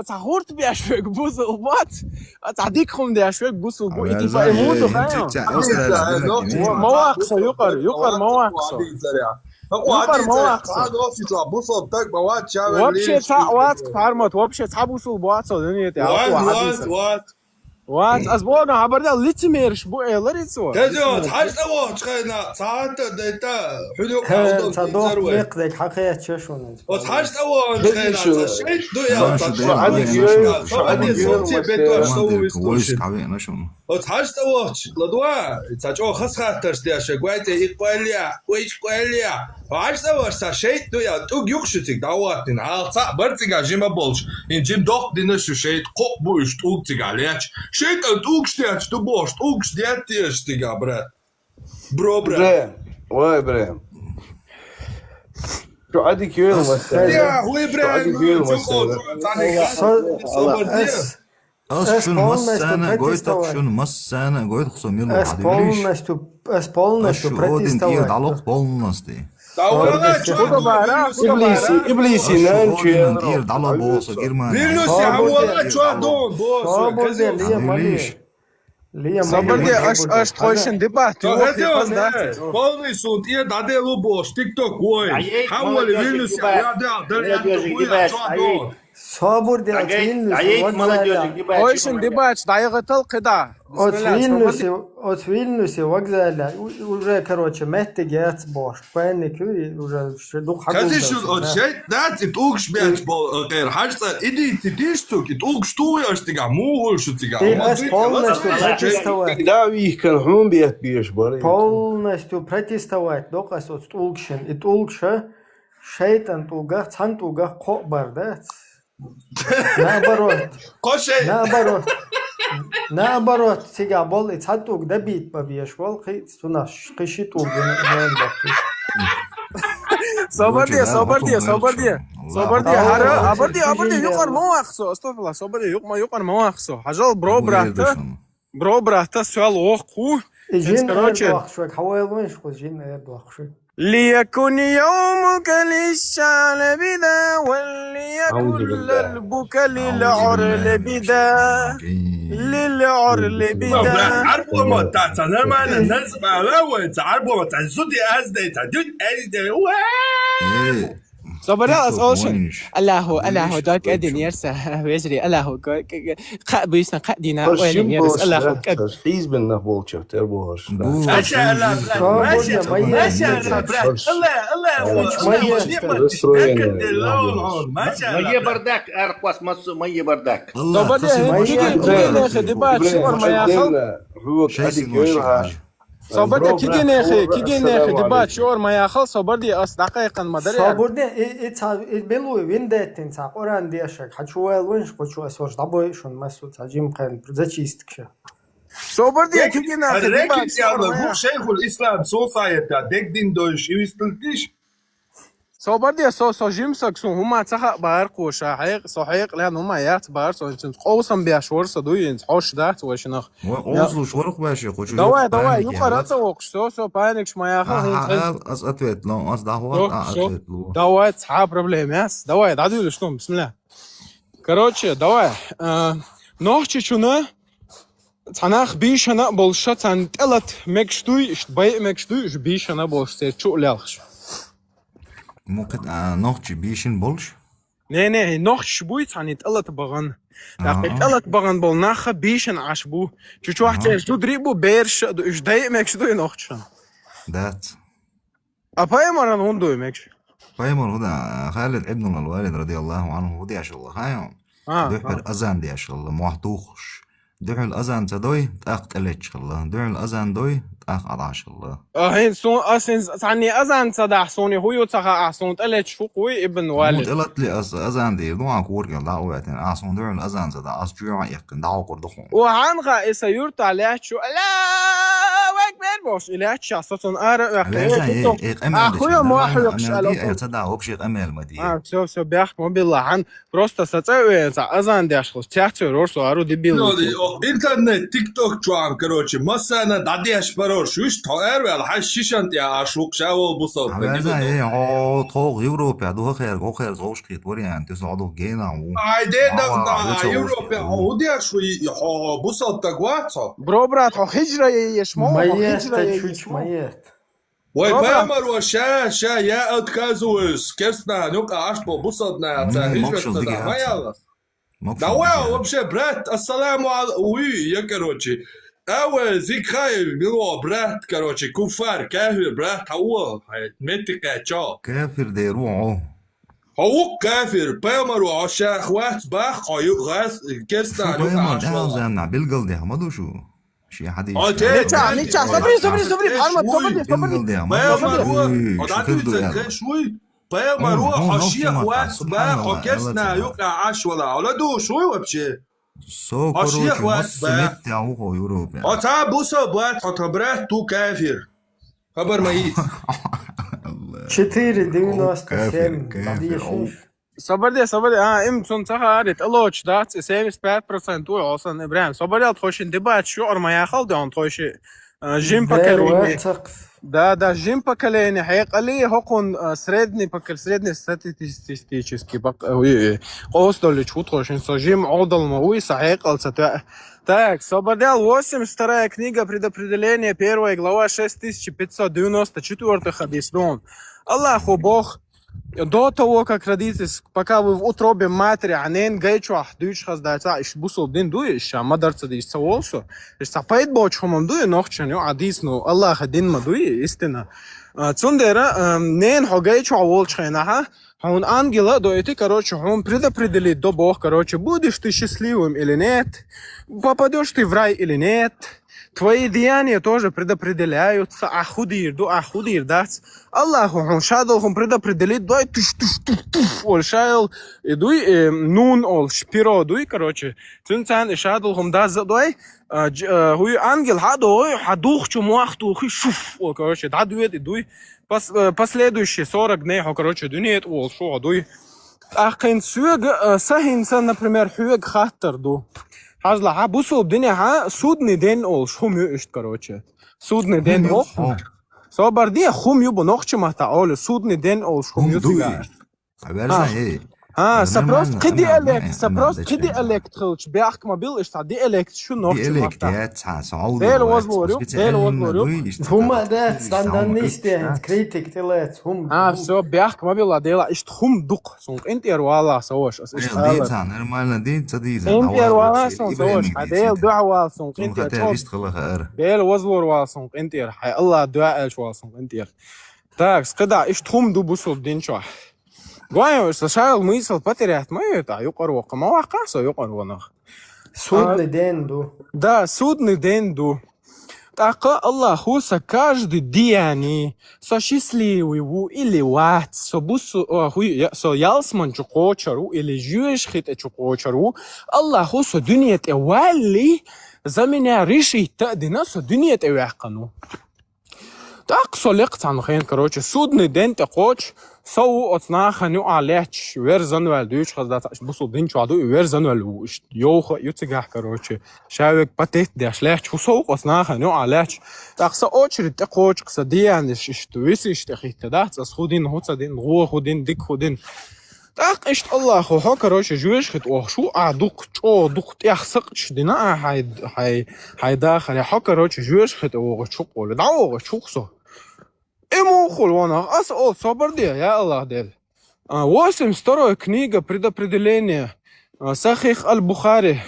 Speaker 5: تحورت بيشوك بوصل بات تعديكهم دي أشوك بوصل بو إتفاق يموتوا مواقصة يقر مواقصة يقر مواقصة وابشي تعواتك فارمت وابشي تعبوصل بواتسو دنيتي وات أسبوعنا عبرنا لتميرش بو لريتسو
Speaker 14: تزود حاجة واتش خينا ساعات ديتا حلوك
Speaker 1: صدوق ميقدك حقيقة شاشون
Speaker 14: حاجة واتش خينا شيء دويا عادي صوتي بيتوش سوي ستوشن حاجة واتش لدوا تاجو خس خاطرش دي شقواتي إقواليا ويش قواليا حاجة واتش شيء دويا توك يخشتك دعواتين على صعب برتقا جيما بولش إن جيم دوق دينش شيء قب بوش توك تقاليش شيء توكشتيش تبوش توكشتيش تيجا برا برا واي برا شو عادي كيلو مثلا يا هو برا
Speaker 17: شون مسانا قويتك شون مسانا قويت خصوم يلو
Speaker 1: اسبولنش تو
Speaker 17: بريتيس تاوي على بالنستي
Speaker 14: إبليسي نانشي
Speaker 17: دير دعلا بوص جرمان
Speaker 14: فيلوس يا عمولا شو دون بوص
Speaker 5: صبرني اش تخوشن ديبات
Speaker 14: полный суд и даде лубош тикток ой حول فيلوس يا دون
Speaker 1: صابر دي
Speaker 5: خوشن ديبات دايغه القدا
Speaker 1: Отвильнусе вокзале уже, короче, меттегец бош. Паникю уже дух хагу.
Speaker 14: Конечно, от шейт дат it ook spelt bol der hartsa identitetstuk it ook stoyas tiga мугулшутига. Да их kan хун бият биш бар.
Speaker 1: Полностью протестовать. Докас от улкшен. Ит улкша шейтан туга цан туга ко бар да. Наоборот.
Speaker 14: Коше.
Speaker 1: Наоборот, сега бол и цатук да бит бабиеш бол хит сунаш кишит уген бак.
Speaker 5: صبر دي абарди юқар мавақсо астафилла صبر юқар мавақсо хажал бро брата суал оқу
Speaker 1: короче хавайлон шхожин эрдвахши
Speaker 5: ليكن يومك للشعل بدا وليكن للبك للعرل بدا
Speaker 14: عربو ما تعتنا معنا الناس معنا عربو ما تعزودي أزدي تعدود أزدي
Speaker 5: صبر أصلا الله داك أدين يرسى ويجري الله بيسنا قدينا وين يرس الله
Speaker 14: حيز بنا بولشة تربوش
Speaker 5: ما شاء الله ما شاء الله
Speaker 3: مية بردك أرقص مصو مية بردك
Speaker 5: صبر يا أخي دبات شور ما ياخذ صبر كيجي ناخي دبات شور ما ياخذ صبر دي أص دقيقا ما دري
Speaker 1: صبر دي بلو ويندتين ساق أوران دي أشك حشوال وينش بشو أسوش دبوي شون مسو تاجيم كان زاتشيستكشة
Speaker 5: صبر دي كيجي ناخي
Speaker 14: دبات شور ما شيخ الإسلام سوسايتا ديك دين دوش يستلتش
Speaker 5: صبر دي سو جيمسك سو هما تخ بارقو شاحيق صحيق لان هما يات بارس انت قوسم بيشور صدوي انت حوش دات وشنخ
Speaker 17: وقوسلو شورق باشي خوش
Speaker 5: دواء يقرأت وقش سو بانكش ما ياخذ
Speaker 17: أسأتويت لو أصدقوا أسأتويت لو
Speaker 5: دواء صعب بروبليماس دواء دعدو شلون بسم الله короче دواء نوحشي شنو تناخ بيش انا بولشت عن تلت مكشتوي باي مكشتوي بيش انا بولشت شو لالخش
Speaker 17: ممكن نوحشي بيشن بولش
Speaker 5: نه نوحش بويت عن يتقلت بغن يتقلت بغن بول ناخ بيشن عشبو شو واحد شو دريبو بيرش ايش دايق مكشتوي نوحشن
Speaker 17: دات
Speaker 5: أباي مرة هندو مكش
Speaker 17: بايمر هدا خالد ابن الوالد رضي الله عنه ودي عش الله هايم دحر أذان دي عش الله موحتوخش دحر الأذان تدوي تأخت ألتش الله دحر الأذان دوي تأخت عش الله
Speaker 5: هين سون أسن عني أذان تدع سوني هو يتخا أحسن تألتش فوقي ابن والد
Speaker 17: قلت لي أذان دي دوا كورك دعواتين أحسن دحر الأذان تدع أسجوع يقن دعو كردخون
Speaker 5: وعنغا إسا يرت عليه شو لا أكبر باش إلى شخص أنا
Speaker 17: أخويا
Speaker 5: أخويا ما حلقش على
Speaker 17: تصدق وبشيء أمل مدي
Speaker 5: все بях мобила хан просто сацевается азан дяшлос театр росо ару дебил
Speaker 14: интернет тикток чуам короче масана дадяш парош уж тоэр хашишант я ашук шаво бусо
Speaker 17: طوق يوروبا دو خير زوش قيت وريان تصعدوا جينا
Speaker 14: айде да европа одя шуи бусо тагвацо
Speaker 5: бро брат хижра ешмо
Speaker 16: Мает.
Speaker 14: Ой, прямо ша я отказываюсь. Керстна, ну-ка, аж по бусодная отца. Давай вообще, брат, ассаламу алейкум, я, короче. Ауэ, зикхай, мило, брат, короче, куфар, кафир, брат, ауэ, метика, чё?
Speaker 17: كافر ديروعو
Speaker 14: هو كافر بيمر عشا اخوات باخ غاس كرستنا
Speaker 17: بيمر ده زمنا بالقل ده ما شو شي حد
Speaker 5: نيتشا صبري محمد
Speaker 14: شوي بيمر عشا اخوات باخ كرستنا يقع عش ولا اولادو شوي وبشي
Speaker 17: سو كروش سمت او يوروبا
Speaker 14: اتا بوسو بات خطبره تو كافر خبر ميت
Speaker 16: 4,97.
Speaker 5: صبري ام سون سخارت الوش دات 75% تو اصلا ابراهيم صبري تخش دبات شو ما ياخذ دون تخش جيم بكليني да жим поколение حقيقة هكون средний статистический قوستول чуть очень сожим отдал мой сахекался так Сободел 82 книга предопределения 1 глава 6594 хадис Аллаху Бог до того, как родитесь, пока вы в утробе матери, анен гайчуах душ хаздайца, иш бусол дин дуиш, а мадарца диш цаволсо, иш сапайд бочхомам дуи нохчаню, адисну Аллах дин мадуи истина. Цундера нен хогайчу волчхайнаха, он ангела до эти, короче, он предопределит до Бог, короче, будешь ты счастливым или нет, попадешь ты в рай или нет. Твои деяния тоже предопределяются. Ахудир, да? Аллаху, он шадал, он предопределит, дай он шайл, идуй, нун, ол, шпиро, дуй, короче. Цинцан и шадал, он да, дай, хуй ангел, хадой, хадух, чумуахту, хуй, шуф, ол, короче, да, дует, идуй. Последующие 40 дней, короче, дует, ол, шо, дуй. Ах, кайн сюг, сахинсан, например, хюг хаттер, ду. Хазла, бусу дня, судный день ол, шумю ишт, короче. Судный день ол. Собарди, хумю бо нохчимата ол, судный день ол, шумю тигар. Сапрос киди элект хилч, бяхк мобил ишт, диэлект шу нохчимата. Дел возлорю.
Speaker 16: Хума да, станданисте, критик телец, хум.
Speaker 5: Все, бяхк мобила дела ишт хум дук, сунг интер вала сауш.
Speaker 17: Нормально день цадиза.
Speaker 5: انتر واسون سوش ديل دعاء واسون انتر ديل وزور واسون انتر حي الله دعاء واسون انتر так скада иш тхум ду бусул динчо гойо сашал мысл потерять мою это юқару мавақасо юқару
Speaker 16: судный день ду
Speaker 5: да судный день ду так Аллаху со каждый день со счастливый или ват со бусу со ялсман чукочару или жуешь хит чукочару Аллаху со дуньет вали за меня решит дина со дуньет вяхкану так со лекцан хен короче судный день ты хочешь سو أصناخ نوع عليش ورزن والدوش خذت بصو دين شو عدو ورزن والوش يوخ يتجح كروتش شاوك بتيت داش ليش شو سو أصناخ نوع عليش تقصى أشر تقوش قصدي عندش إشتويس إشتخيت ده تصخودين هو تصدين غو خودين ديك خودين تاق إشت الله خو كروتش جوش خد وشو عدوك شو دوك يخسقش دينا هاي داخل حو كروتش جوش خد وشو قول دعوة شو خصو Ему хулвана, соборди, я Аллах дел. 82 книга предопределения. Сахих аль-Бухари.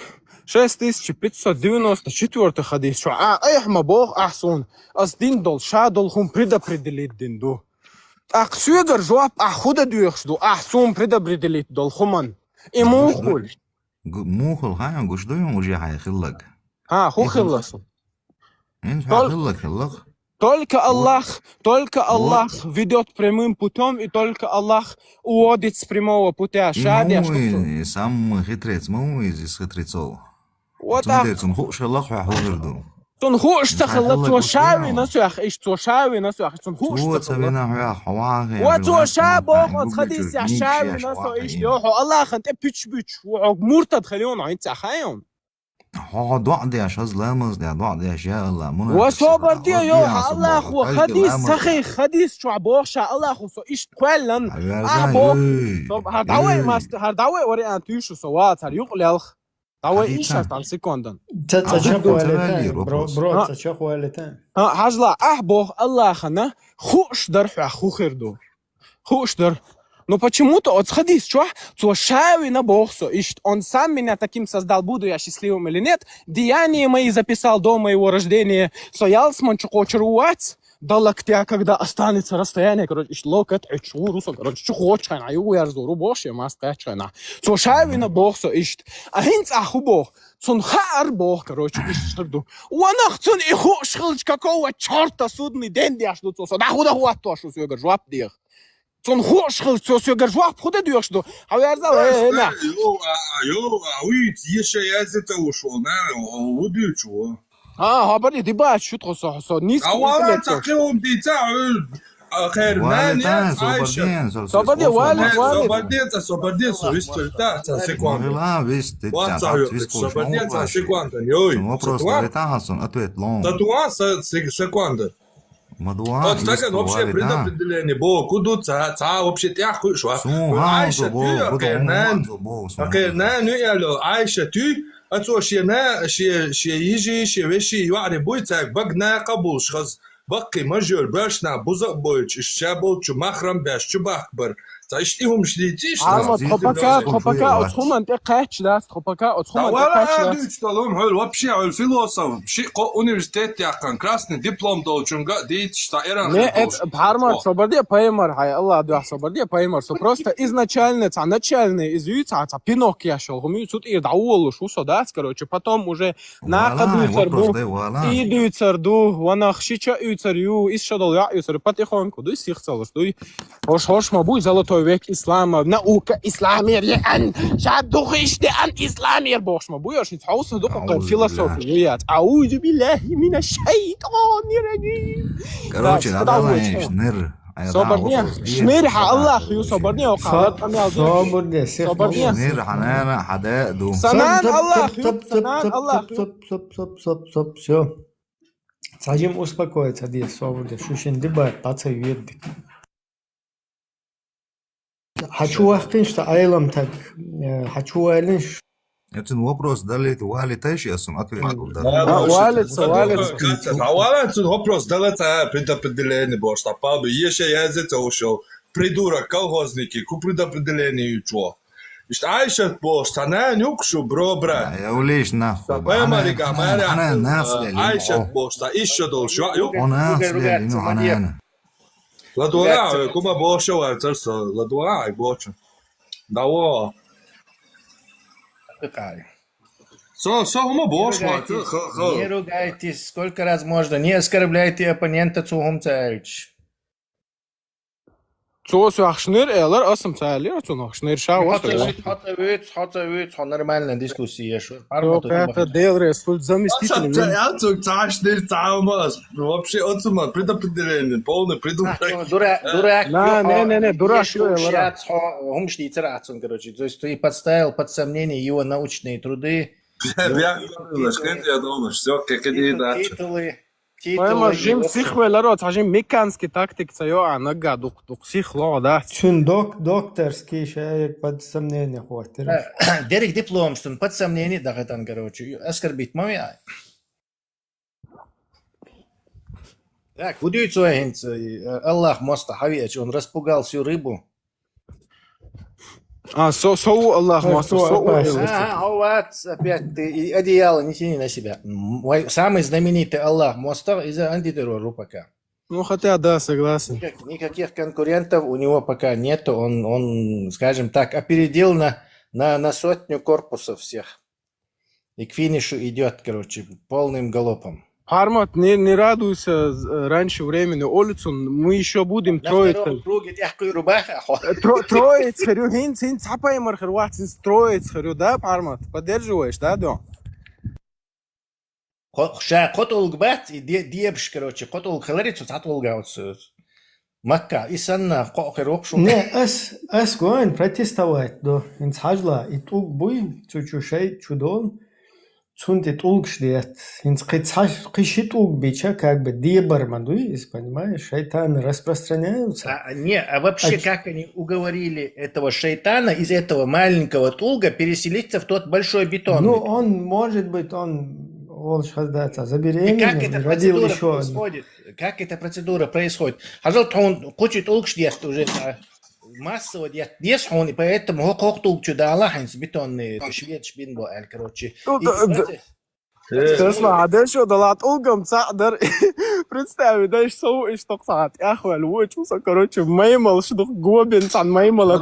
Speaker 5: 6594 хадис. Шо айхма Бог ахсун. Аз дин дол, ша дол хум предопределит дин ду. Ах сюгар жуап ахуда дуяхшду. Ахсун предопределит дол хуман. Ему хул.
Speaker 17: مو خل قش دوم وجي حيخلق.
Speaker 5: ху хилласу.
Speaker 17: انت حيخلق.
Speaker 5: Только Аллах ведет прямым путем, и только Аллах уводит с прямого путя. Шадя, что
Speaker 17: сам хитрец, мау из хитрецов.
Speaker 5: Вот так.
Speaker 17: Ху шаллах ху верду.
Speaker 5: Цун хуштахла цушави насуах иш цушави насуах цун хуштахла.
Speaker 17: Цавина хаваги.
Speaker 5: وتوشاب أخذ خديس يا شاب ناس إيش يوحو الله خنت بيتش ومرتد خليون عين تخيون
Speaker 17: ضع دي عشان لامز دي ضع دي أشياء الله منا
Speaker 5: وصبر دي يوحو الله خو خديس سخي خديس شو عبوخشة الله خو سو إيش كلن أبو طب هرداوي ماستر هرداوي وري أن تيشو سوات هر يقلخ داوي إيش عن سكوندن
Speaker 1: برو تشخو ولتان
Speaker 5: هجلا أحبوخ الله خنا خوش درح أخو خيردو خوش در но почему-то от сходи что шави на богсо и он сам меня таким создал, буду я счастливым или нет, деяния мои записал до моего рождения, соялс манчуко чаруать до локтя, когда останется расстояние, короче, локоть, чурусо, короче, чухочка, а его я разору боши, маска, на шави на богсо и а хинц аху бог цун хар бог, короче, иштерду уанах цун и хошхилч какого черта судный день дяшду цусо да худа хуатто шу сёгар жвап дих цун хошхил цо сёгар жвап худа дяшду а ярзал на
Speaker 20: йо уит ещё я это ушел на удючу
Speaker 5: хабари дибач шут хосо низ
Speaker 20: авала таким дитаул خير نانيا عايشة
Speaker 5: صبدي والد
Speaker 20: صبدي سويستلتا سيكوان صبدي سيكوان يوي татуан секунда вот так вообще предопределение бо куду ца вообще тяху шо Айша ты акернан яло Айша ты اتو شي يجي شي وشي يعرف بويتك بقنا قبول شخص بقي مجور برشنا بوزق بويتش الشابل شو مخرم باش شو بخبر تعيشتيهم شليتيش
Speaker 5: خبكا اتخوم انت قاتش داس خبكا اتخوم انت قاتش
Speaker 20: داس ولا طالون هول вообще هول فيلософ شي университет яқан красный диплом должунга дить что эран
Speaker 5: не бхармар соборди паймар хай алла дуа соборди паймар со просто изначально начальный изюца пинок яшел гуми тут и даулу шусо дас короче потом уже нақаду царду иду царду ванах шича царю исшадал я цар потихоньку ду сихцалш ду хош мабуй золотой век ислама наука исламия ан шадухиште ан исламия бош мабуй аш хаус духо философия аузу биллахи минаш шайтанир раджим
Speaker 17: короче надо шныр
Speaker 5: صبرني شمير حق الله خيو صبرني وقعدت انا
Speaker 1: صبرني
Speaker 17: شمير حنانا حداء دو
Speaker 5: سنان الله سنان الله
Speaker 1: все сажим успокоиться здесь свобода шушенди бар таца вердик хочу вахтин что айлам так хочу айлин
Speaker 17: это вопрос дали ты вали тащи асум ответ
Speaker 5: валится
Speaker 20: валится вопрос дали это предопределение бо что пабы еще я это ушел придурок колхозники ку предопределение чё что Айша бо что на нюкшу бро брат
Speaker 17: я улиш нахуй
Speaker 20: она нас Айша бо что еще дольше
Speaker 17: она ну она
Speaker 20: ладуа кума бо что это ладуа бо что даво
Speaker 3: Какая?
Speaker 20: Сома бош,
Speaker 3: не ругайтесь, сколько раз можно, не оскорбляйте оппонента цугум царич.
Speaker 5: Цус ахшнер элар асым цалер цун ахшнер шау.
Speaker 3: Хата нормальная дискуссия, что.
Speaker 5: Это делрес фул заместитель.
Speaker 20: Я цук цашнер цаумас. Вообще отсума предопределение, полный придурок.
Speaker 3: Дурак.
Speaker 5: Не, дурак.
Speaker 3: Сейчас он штицерацун, короче. То есть ты подставил под сомнение его научные труды.
Speaker 20: Я думаю, все, как и
Speaker 3: титулы.
Speaker 5: Поема жим сихвеларо, цажим меканский тактик цаё анага дук сихло, да.
Speaker 1: Чун докторский шаек под сомнение хватит.
Speaker 3: Дерек диплом, что под сомнение, да это короче, оскорбить мой. Так, удивится Аллах моста хавич, он распугал всю рыбу.
Speaker 5: Соу Аллах моста, соу.
Speaker 3: Вот опять ты одеяло не тяни на себя. Самый знаменитый Аллах моста из-за антитеррора пока.
Speaker 5: Ну хотя да, согласен.
Speaker 3: Никаких конкурентов у него пока нету, он, скажем так, опередил на сотню корпусов всех. И к финишу идет, короче, полным галопом.
Speaker 5: Хармат, не радуйся раньше времени, улицу, мы еще будем троиться. Троиться, хрю, хин, цапай мархерват, строить, хрю, да, Хармат, поддерживаешь, да, да?
Speaker 3: ша котолг бат, и диебш, короче, котолг хларицу, цатолгаутс. Макка, и санна, кохер окшу.
Speaker 1: Не, ас гоин протестовать, до инцхажла, и туг буй, чучушей, чудон, цунти туг шдет, инц киши туг бича, как бы диебар мадуис, понимаешь, шайтаны распространяются.
Speaker 3: Не, а вообще как они уговорили этого шайтана из этого маленького туга переселиться в тот большой бетон?
Speaker 1: Ну, он, может быть, забеременел, родил еще
Speaker 3: происходит? Как эта процедура происходит? Пожалуйста, он хочет улучшить уже массово дес, он и поэтому хок туг чуда Аллах, бетонный швед шбинбо, короче.
Speaker 21: تسمع قديش ضلعت ألقم تقدر представить да что и что قطعت يا أخوي الوجه وسكروتش ميمل شدق جوا بنت عن ميمل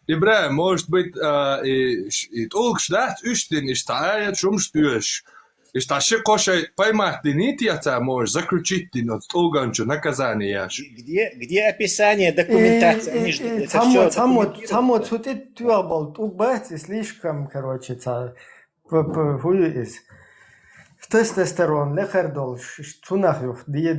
Speaker 20: Ибра, может быть, и толк ждать, устин, и стоять, шум стюешь. И что ще кошай поймать денития, можешь заключить ты от толганчу наказание.
Speaker 3: Где описание, документация?
Speaker 1: Само цутит тюабал, тугбать, слишком, короче, тестостерон, лехардол, цунахюх,
Speaker 3: вы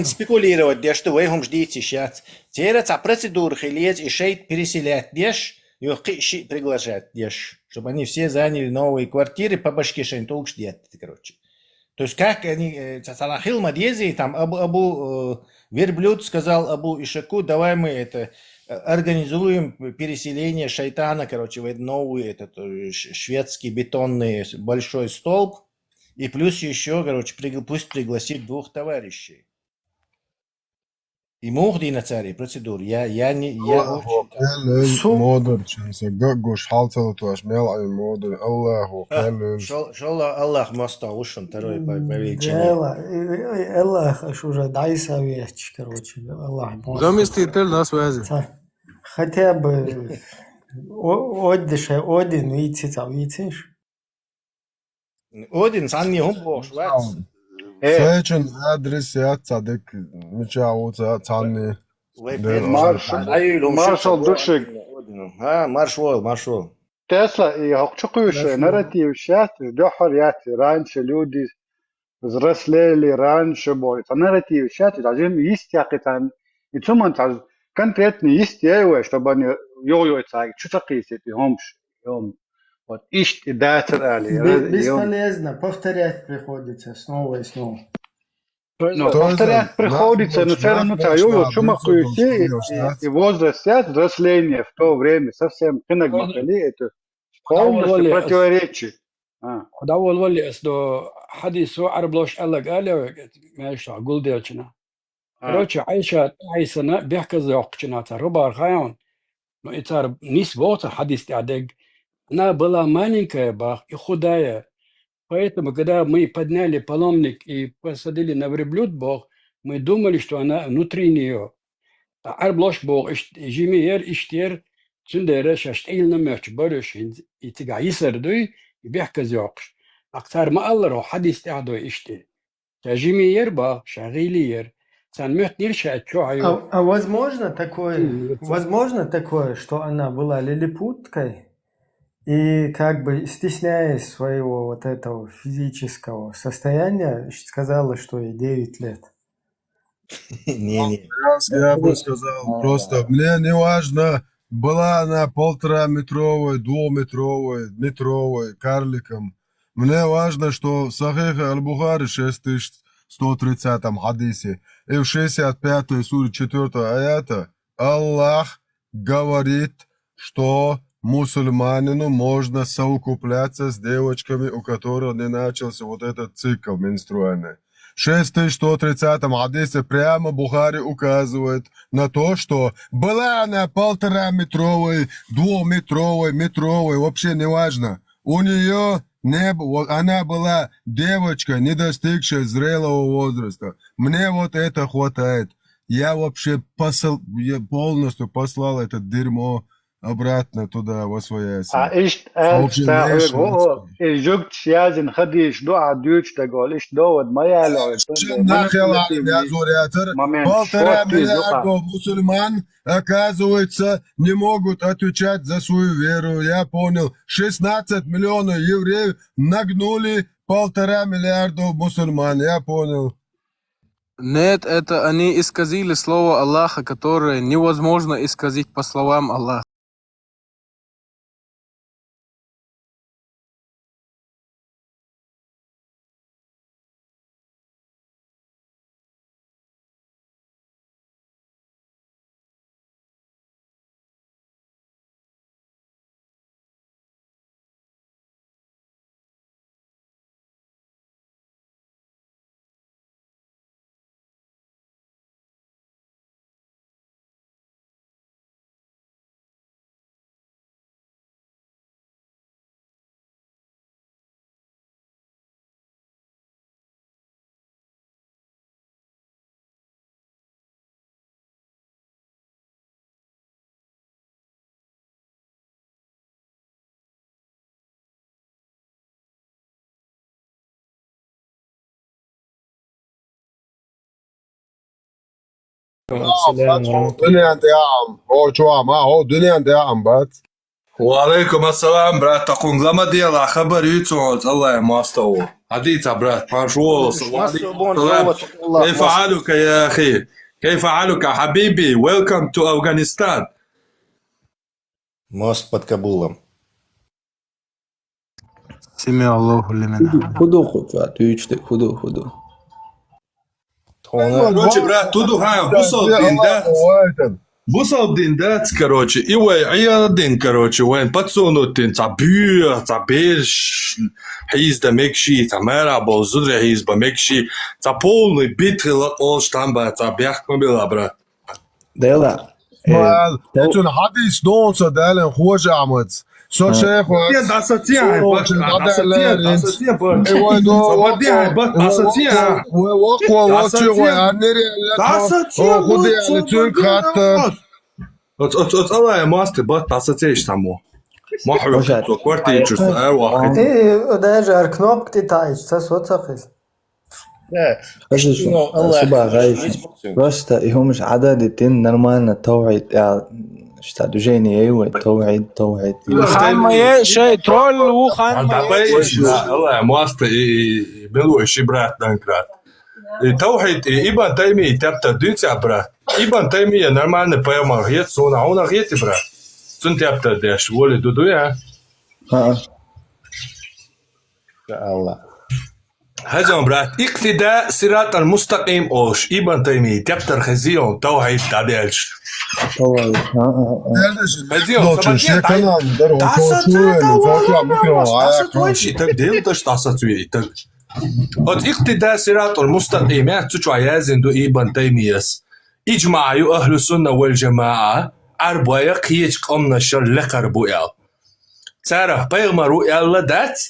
Speaker 3: спекулировать, где что вы ждите сейчас. Теперь это процедура хилец и шейт переселять деш, и приглашать деш, чтобы они все заняли новые квартиры по башке шейн толк ждет, короче. То есть как они, Салахил Мадьези, там Абу Верблюд сказал Абу Ишаку, давай мы это организуем переселение шайтана, короче, в новый этот шведский бетонный большой столб. И плюс еще, короче, пусть пригласит 2 товарищей. И Мухди на царе процедур. Я
Speaker 2: مودر شنسك دقوش حالته توش ميل مودر الله قال
Speaker 3: شاء الله مستوشن второй
Speaker 1: Аллах, аж уже дай совет, короче, Аллах.
Speaker 5: Заместитель на связи.
Speaker 1: Хотя бы Один, видишь?
Speaker 3: Один, Санни Хумбош,
Speaker 2: Seçin adres ya sadık müçavuza tanı.
Speaker 18: Маршал Душик.
Speaker 3: Маршал.
Speaker 18: Тесла и Хокчукуш, нарратив сейчас, дохор яти, раньше люди взрослели, раньше бой. Это нарратив сейчас, один есть якитан, и цуман конкретно есть я, чтобы они йо-йо цаги, чучакиси, и хомш, вот ищ и датер
Speaker 1: Бесполезно, повторять приходится снова и снова.
Speaker 18: Но повторять приходится, но все равно йо-йо, чумакуйте, и возраст сейчас, взросление в то время совсем киногмахали, это полностью противоречие. ده أول ولي أصله حديث عربلوش قال لك قال ماشي قول ديالنا كروتش عايشة عايسنا بيحكي زوقتنا تربار خيون نو إتار نيس بوت حديث تعدق أنا بلا маленькая бах и худая поэтому когда мы подняли паломник и посадили на верблюд бог мы думали что она внутри нее عربلوش бог جيمير إشتير تندر شاشتيلنا مش برش يتجايسر دوي بيحكي زوقش أكثر ما الله رو حديث تعدو إشتي تجيمي يربا شغيلير سان مهت نرشا تشوعيو
Speaker 1: возможно такое, что она была лилипуткой и как бы стесняясь своего вот этого физического состояния, сказала, что ей 9 лет.
Speaker 2: Я бы сказал, просто мне не важно, была она 1,5-метровой, 2-метровой, метровой, карликом. Мне важно, что в Сахихе Аль-Бухари 6130 хадисе и в 65-й суре 4 аята Аллах говорит, что мусульманину можно совокупляться с девочками, у которых не начался вот этот цикл менструальный. В 6130 хадисе прямо Бухари указывает на то, что была она 1,5-метровой, 2-метровой, метровой, вообще не важно. У нее не было, она была девочка, не достигшая зрелого возраста. Мне вот это хватает. Я вообще полностью послал это дерьмо обратно туда, во свояси.
Speaker 4: إيش جوجت شيازن خديش دو عدوش تقول إيش دوت ما يعلو
Speaker 2: Нахела мязуриатор, 1,5 миллиарда мусульман, оказывается, не могут отвечать за свою веру. Я понял, 16 миллионов евреев нагнули 1,5 миллиарда мусульман. Я понял.
Speaker 5: Нет, это они исказили слово Аллаха, которое невозможно исказить по словам Аллаха.
Speaker 2: دنيا عم هو شو عم هو دنيا عم بات
Speaker 20: وعليكم السلام برات تقول لما ديلا خبر يوتيوب الله ماستو عديت برات ماشوال كيف حالك يا أخي كيف حالك حبيبي welcome to Afghanistan
Speaker 3: Мост под Кабулом.
Speaker 5: سمع الله لمن
Speaker 22: خدو
Speaker 20: Короче, брат, туду хаем, бусал диндат, короче, и вай, один, короче, вайн подсунутин, забеш, хиз да мекши, мера бол, зудре хиз ба мекши, полный битхила олштамба, бяхт мобила, брат.
Speaker 2: Дела. تون حديث نون صدالن خوش عمد سو شيخ
Speaker 20: يا داساتيا الله يا ماستر بات داساتيش تمو ما حلو كورتي يجوز واحد
Speaker 1: ايه ده جار كنوب تايج تسوت صخيس
Speaker 22: просто его مش عدد нормально توعيد اشتادو جيني ايوه توعيد
Speaker 5: خان شيء ترول وخان
Speaker 20: الله يا ماستر بلو شي برات دانكرات توحيد ибн тайми тапта дыца брат ибн тайми нормально понимал гет сона он гет брат цун тапта дэш воли дудуя
Speaker 3: الله
Speaker 20: هجم برات اقتداء صراط المستقيم اوش ابن تيمي تبتر خزيون توحيد تعدلش
Speaker 22: توعيد
Speaker 20: اقتداء صراط المستقيم تشو عيازن دو ابن تيميس اجمع اهل السنه والجماعه اربعه قيج قمنا شر لقربو ال تعرف بيغمرو ال داتس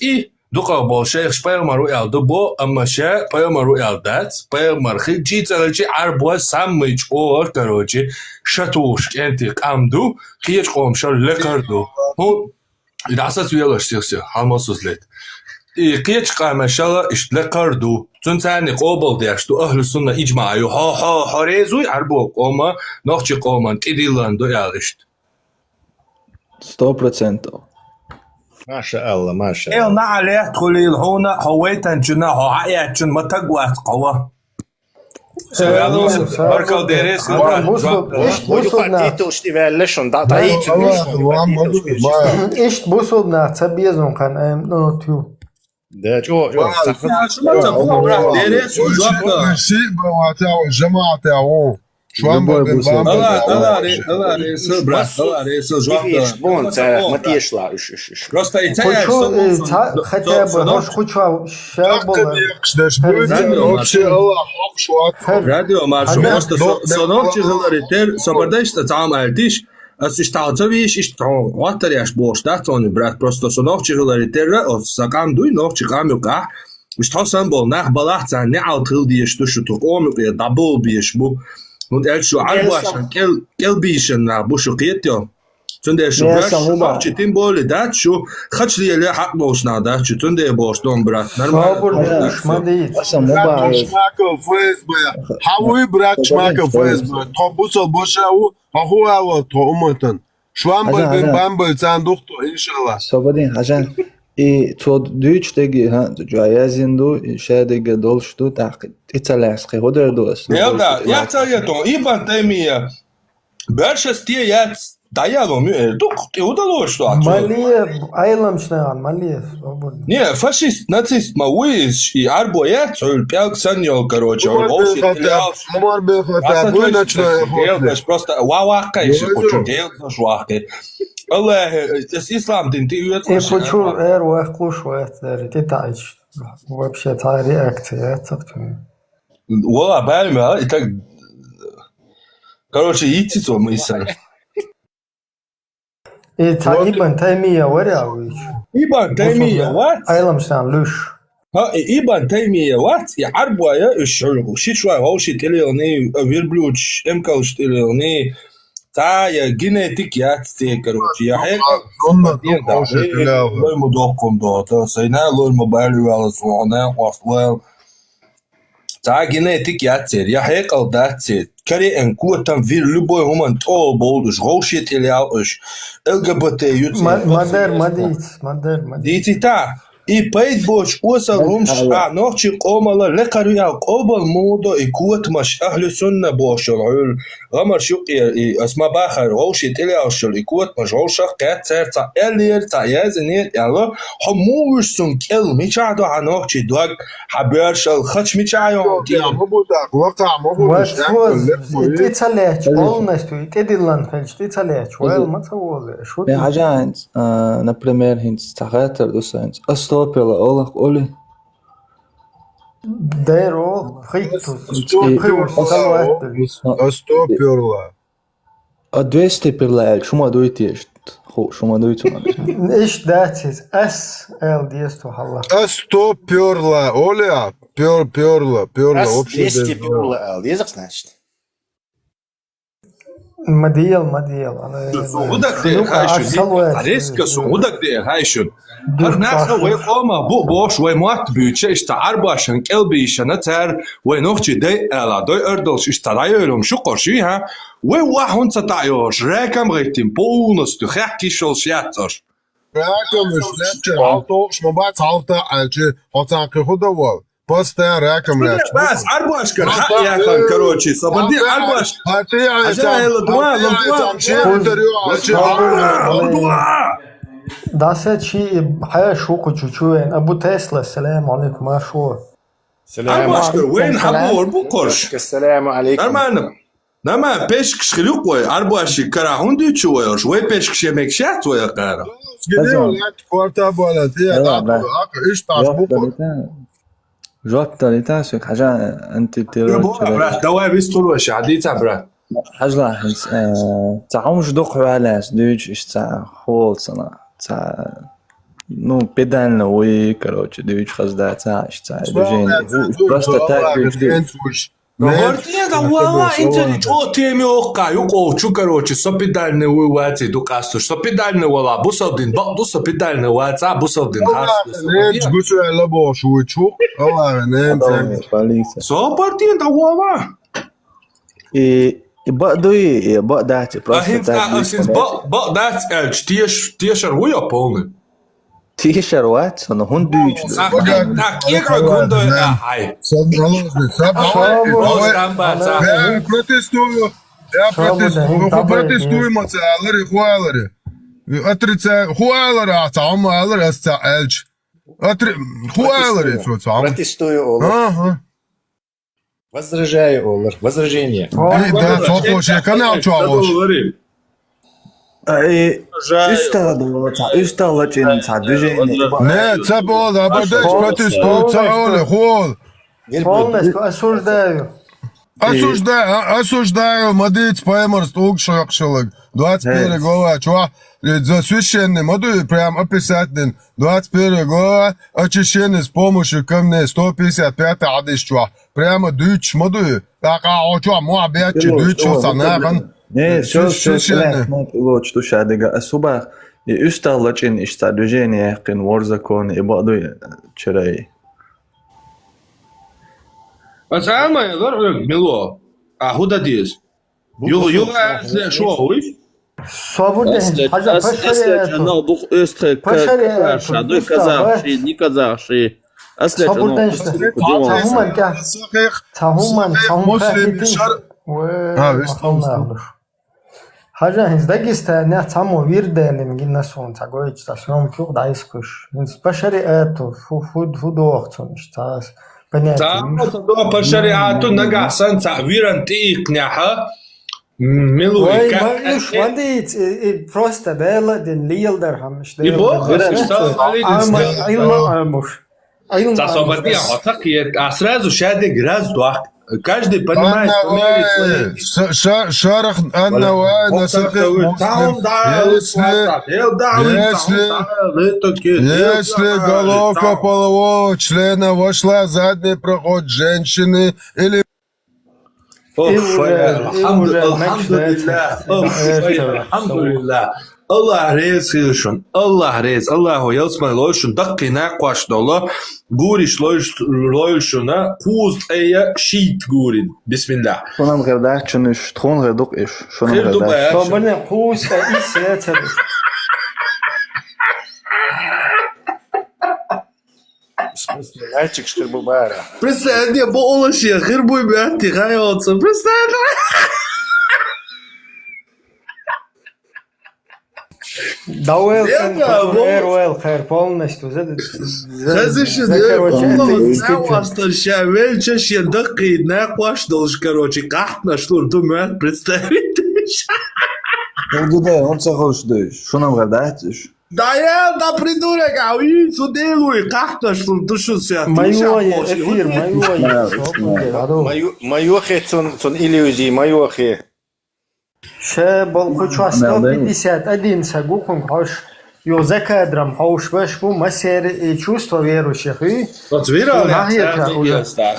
Speaker 20: دوقا بول شيخ بيغمرو ال دبو اما شا بيغمرو ال داتس بيغمر خيجي تلجي اربعه سامج اور كروجي شاتوش انت قامدو قيج قوم شر لقردو هو داسات ويلاش سيخسي حماسوزلت قيج قام شلا اشتلقردو تنتاني قوبل ديشتو اهل السنه اجماعيو ها حريزوي اربو قوما نوخشي قوما كيديلان دو يالشت
Speaker 22: 100%.
Speaker 3: ما شاء الله ما شاء الله.
Speaker 20: إيه نعليه تقولي هنا هويتن جنا هايتن ما تقوى قوة. بارك الله ديريس.
Speaker 3: Partitoš ti velešon da ići.
Speaker 1: Išt busol na cabijezon kan no tu.
Speaker 3: Da čo.
Speaker 20: شو ما تقول برا ديريس وجوابك.
Speaker 2: شيء بواتاو الجماعة تاعو. شو عم
Speaker 20: الله رئيس برا الله رئيس جوابك.
Speaker 3: بون تعرف ما تيشلا
Speaker 20: просто и
Speaker 1: хотя бы может хоть шабола.
Speaker 20: радио маршо просто сонорчи галаритер собардашта таам ардиш аз иштаатавиш иштон ватаряш боштатон брат просто сонорчи галаритер сакам дуй норчи камюка иштасан бол нах балахтан не аутил диешту шуту омуке дабл биеш бу und er schon arbeitet kel bischen na bushuqietio تندي شو برش تيم بولي دات شو خدش لي اللي حق دوشنا دات شو تندي بوشتون برات
Speaker 1: صابر ما ديت
Speaker 2: اصلا مو بعرف شماكو فيسبوك حاوي براك شماكو فيسبوك تخبصوا بوشاو هو تو شو عم بامبل صندوقته ان شاء الله
Speaker 22: صابرين عشان تود دوش تيجي ها جايزيندو شادق دولشتو تعقد اتلاس هودر دوس
Speaker 20: يلا يا تايتو ايبان تيمية برشستيه دايالو دوك تودالوشتو
Speaker 1: ماليه ايلمشنا ماليه
Speaker 20: Не, фашист, нацист, мауис, и арбоят, пяк саньол, короче, он вообще делаешь просто вавака еще, хочу делать вахты. Allah, das Islam, den die jetzt
Speaker 1: не хочу кушать, ты тач. Вообще та реакция, это
Speaker 20: Вала, бальма, и так, короче, идти то мы сами.
Speaker 1: تا Ibn Taymiyyah ورعويش
Speaker 20: Ibn Taymiyyah what?
Speaker 1: أيلمشتان لوش
Speaker 20: ها Ibn Taymiyyah what? يعربوا يا الشعور شيء شوي هوشي تليوني ويربلوش إمكانش تليوني تا يا جينيتيك يا تستيكروش يا هيك لو مدوقكم دوت سينا لو الموبايل ولا صونا وصل تا جينيتيك يا تير يا هيك أو داتير كري إن كوتام في لبوي هم تول بولدش غوشي تلياوش LGBT
Speaker 1: مادر
Speaker 20: ديتي تا и пейтбоч осал румш ночи قوملا لقريا قبل موضة يكوت مش أهل سنة بوشل غمر شو اسمه باخر غوشي تلي أوشل يكوت مش غوشة قات سرتا إلير تا يزنير يلا حموش سن كل ميشادو عنوشي دوغ حبيرشل خش ميشايو
Speaker 2: يا مبودك وقع مبودش
Speaker 1: تتلاش полностью تدلان فلش تتلاش وين ما تقول شو
Speaker 22: حاجة например هنت تغاتر دوسانس أستوبيلا أولك أولي
Speaker 1: دايرو خيتوس
Speaker 2: أستوبيلا
Speaker 22: أدويستي بيرلا شو ما دويتيش خو شو ما دويتو
Speaker 1: إيش داتس أس إل ديستو حلا
Speaker 2: أستوبيلا أولي بيرلا
Speaker 3: вообще بيرلا إل يزق значит
Speaker 1: مديل
Speaker 20: سعودك دي هايشون ريسك سعودك دي هايشون هر ناخه ويقوم بوش ويموت بيوتش اشتعر عشان قلبي شنتر ونوخشي دي الا دي اردلش اشترايلهم شو قرشيها وواحد ستعيوش راكم غيتين بونس تخحكي شو شياتر
Speaker 2: راكم مش لاتش عالطو شمبات عالطا عالجي هتاقي خدوال بس ده راكم لاتش
Speaker 20: بس عرباش كان حق يا خان كروتشي صبدي عرباش
Speaker 2: هاتي
Speaker 20: عشان الدواء
Speaker 1: داسة شيء حياة شوكو تشوين أبو تسلا السلام عليكم ما شو
Speaker 20: السلام عليكم وين حبور بوكرش
Speaker 3: السلام عليكم
Speaker 20: نما بيشكش خلوقوي عرباش كراهون دي تشوي شوي بيشكش مكشات ويا قارا
Speaker 2: كده لات كوارتا بولاتي ايش تعرفوا
Speaker 22: جواب تاليتاسك حاجة أنت
Speaker 20: برات دواء بيستولوا شعدي تبرات
Speaker 22: حاجة هنس تعومش دوق علاش دوج إيش تاع خول سنة تاع نو بدلنا وي كروتش دوج خزدا تاع إيش تاع دوجين بس تاع دوج
Speaker 20: Гортия да вала интернет о теме ока юко чукарочи сопидальне уати дукасту сопидальне вала бусодин бу сопидальне вата бусодин хас
Speaker 2: не гучу ела бошу чу ала не
Speaker 20: со партия да вала
Speaker 22: и бадуи бадати просто
Speaker 20: так бадати тиешер уя полный
Speaker 22: تيشر وات أنا هون دويج
Speaker 20: так игра гондо ай
Speaker 2: я протестую мацалари хуалари атрица хуалари атамалари аста элч хуалари
Speaker 3: протестую Олар возражаю Олар возражение
Speaker 2: да сопоше канал чуалош
Speaker 22: استغلت تعدجين
Speaker 2: لا تبغى بدك протестую تعال خول осуждаю мадить поймарст угшакшылык 21 глава чуа за священный моду прям описательный 21 глава очищение с помощью камней 155 адиш чуа прямо дыч моду така чуа моабият дыч санахан
Speaker 22: Не,
Speaker 2: شو شنو؟
Speaker 22: لوش تو شادقة الصبح يستغلق إن إشتادوجين يحقن ورزكون يبقدو شراي.
Speaker 20: بس ما يقدر ملو هودا ديز يو شو هو
Speaker 1: صابون حاجة
Speaker 7: أصلا أنا بخ أستخ كشادو كذا شيء ني كذا شيء أصلا
Speaker 1: صابون
Speaker 7: أنا
Speaker 1: تهمن كه تهمن حاجة هنز داگستان نه تامو ویردالن گی نسون تاگوی چتاسیون کیو دایس کش هنز بشریعتو فود وقتونش تاس
Speaker 20: تعال تدو بشريعاتو نجح سن تعبيرا تقنعها ملو
Speaker 1: مايوش ودي просто دالا دين ليل درهم مش
Speaker 20: Освободи, а так а сразу шаде граз дуах. Каждый понимает,
Speaker 2: شارخ أنا وأنا если головка полового члена вошла в задний проход женщины или
Speaker 20: Alhamdulillah. Allah rez hilshun. Allah rez. Allahu yalsman loyshun. Dakki naqwash dola. Gurish loyshuna. Kuz eya shit gurin. Bismillah.
Speaker 22: شونم غرداش چنش تخون غردوق إيش. شونم
Speaker 20: غرداش.
Speaker 1: صابون خوز إيش
Speaker 3: Мальчик Штырбубара.
Speaker 20: Представь, не полоще, хербуй бятти, хайотся. Представь.
Speaker 1: Дауэл Эруэл Хайр полностью.
Speaker 20: Хазиши, да, вельчаш я дакки нақваш долж, короче, кахтна штур, думаю, представить.
Speaker 22: Он цахош дэш. Шонам غرداش.
Speaker 20: Да я, да придурок, а вы суделуй, кахтна штур, душу себя.
Speaker 1: Майое, эфир,
Speaker 3: Майохе цон иллюзии, майохе.
Speaker 1: ше болхучу 151 сагукун хош ёза кадрам хош баш бу масер и чувство верующих и
Speaker 20: вот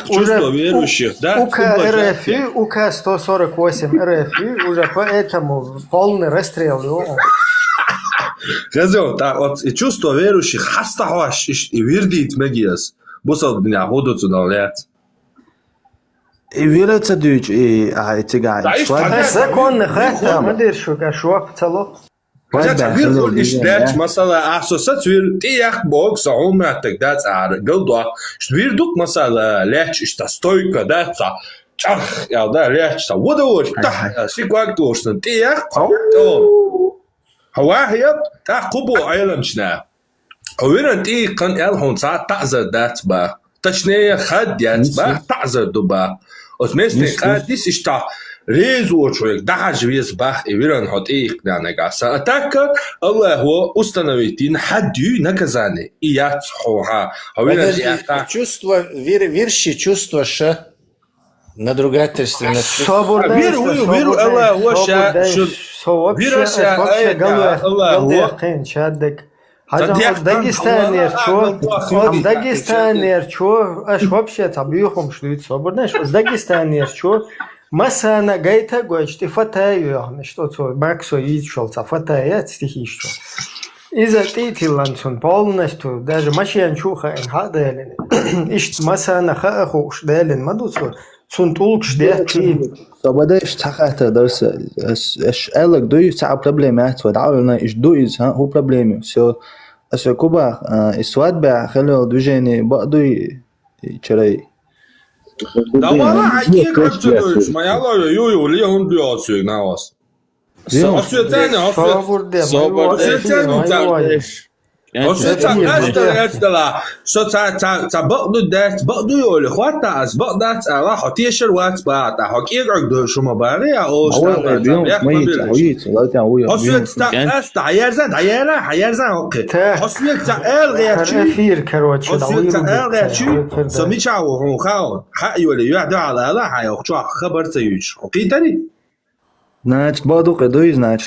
Speaker 20: чувство верующих, да?
Speaker 1: УК РФ, УК 148 РФ уже поэтому полный расстрел.
Speaker 20: Газон, так вот чувство верующих хаста хош и вирдит мегиас. Бусал меня ходут на лет.
Speaker 22: ویرا تدوج اتجاه
Speaker 1: سكون خاطر ما ادري شو كشوف تلو
Speaker 20: تعبير كل إشداج مثلا أساسات وير تياخ بوك صعومة تقدات على جلدة شوير دوك مثلا ليش إشتاستويك دات تخ يا ده ليش ودور تح شيكواك توشن تياخ هواهي تقبو عيلم شنا وير تي كان الهون ساعة تعزر دات با تشنية خد دات با تعزر دوبا ومثل قادس إشتا ريزو شويك دعج ويز باخ إيران هات إيق نعنقاسا أتاكا الله هو установитин حدي наказание إيات حوها
Speaker 3: чувство вирши чувство ша надругательство
Speaker 20: виру الله هو شا виру شا الله هو
Speaker 1: شادك حاجة داگستانير شو اش вообще табиюхум шлит соборнеш дагестанер шо масана гайта гойчти фатаю что то максо ичол фатая стихи что из-за титиланцун полностью даже машин чуха ин хаделен иш масана хахуш делен мадуцо цунтулк штети
Speaker 22: بدأش تحقق درس اش قالك دوي ساعة بروبليمات ودعونا ايش دويز ها هو بروبليمي سو اسو كوبا اسواد بقى خلو دوجيني بقدوي تشري
Speaker 20: دوانا حكي كرتوش ما يلا يو ليه هم بيعصوا ناس أصل تاني أصل شو تبقدو ده تبقدو يقول خوات از بقدت على حتيشر وات بعد حكي رجل شو مباري أو شو أصل تعيرزن أوكي أصل تعال غير شيء أصل تعال غير شيء سميش عوهم خاون حقي ولا يعدو على لا حيوخشوا خبر تيجي أوكي تاني
Speaker 22: ناچ بادو قدوی ناچ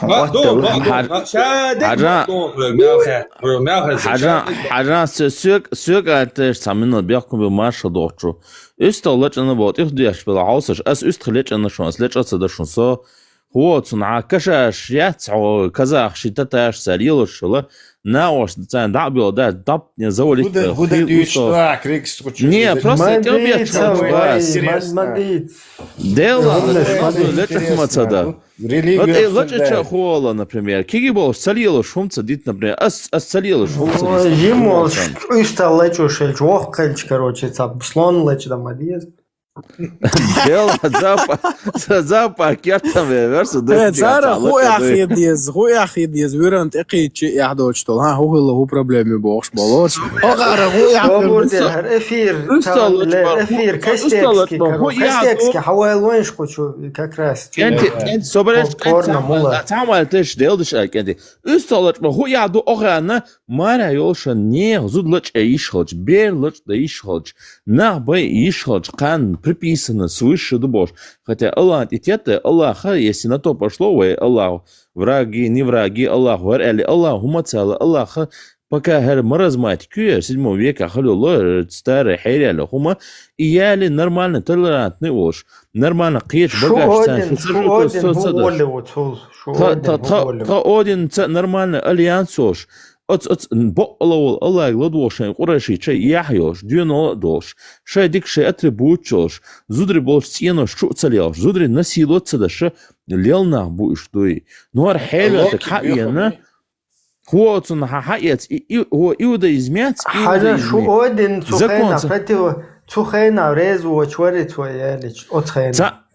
Speaker 7: حاجة سوق اتش سامن بيحكم بمارش دوتشو استولج انا بوت اخديش بالعوسش اس استخلج انا شو اسلج اس ده شو вот, на кашаш яцо казах шитаташ салилошла, на ош дабил да даб не заволить.
Speaker 3: Не,
Speaker 7: просто я тебе объясню. Дело лечит мацада. Вот лечит хола, например. Киги был салило шумца дит, например, салило шумца.
Speaker 1: Ему что лечу шельчох, короче, слон лечит амадиез.
Speaker 7: Дело запах кертам версу.
Speaker 21: Цара ху ахидиез вырант экичи яхдочтол. Ха ху проблеми бохш болоч. Огара ху яхдиез.
Speaker 1: Эфир кастекски حوال وين شكو как раз.
Speaker 7: انت صبرت تعمل تش ديلدش انت استولت ما هو يعدو اغانا مارا يولش не зудлыч ишхоч берлыч да ишхоч на бай ишхоч кан приписано свыше дубош. Хотя Аллах и тета Аллаха, если на то пошло, ой, Аллах, враги, не враги, Аллах, варели, Аллаху мацала, Аллаха, пока гэр маразмать кюер 7 века халюло старый хайряли хума, и яли нормально толерантный ош, нормально кьеч багаж один нормально альянс ош. بقلو الله يغلطوش قرشي شيء يحيوش دينو دوش شيء ديك شيء اتريبوتشوش زودري بولش سينوش شو تسليوش زودري نسيلو تسدش ليلنا بوش دوي نور حلو تكحينا هو تن حقيت هو يودا يزميت
Speaker 1: حاجه شو اودن سخينا فتو سخينا ريزو وچوري تويالش отخينا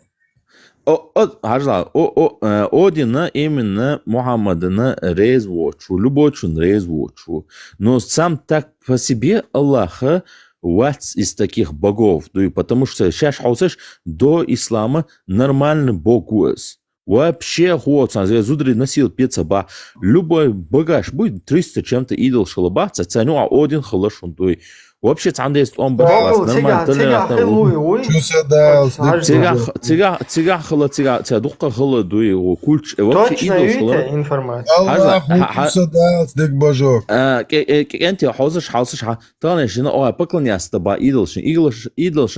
Speaker 7: Одина именно Мухаммадана резвочу, любочун резвочу. Но сам так по себе Аллаха вац из таких богов. Потому что сейчас хаусеш до ислама нормальный бог уэс. Вообще хуоцан, зудри носил пецаба. Любой багаж будет 300 чем-то идол шалабаца, ценю, а один халашун. Вообще там есть он бахлас нормально толерантно. Тига хала тига дука хала дуи кульч вообще идол шла.
Speaker 2: Аллах садас дик божок.
Speaker 7: Энти хаусаш тане жена о поклоняться ба идол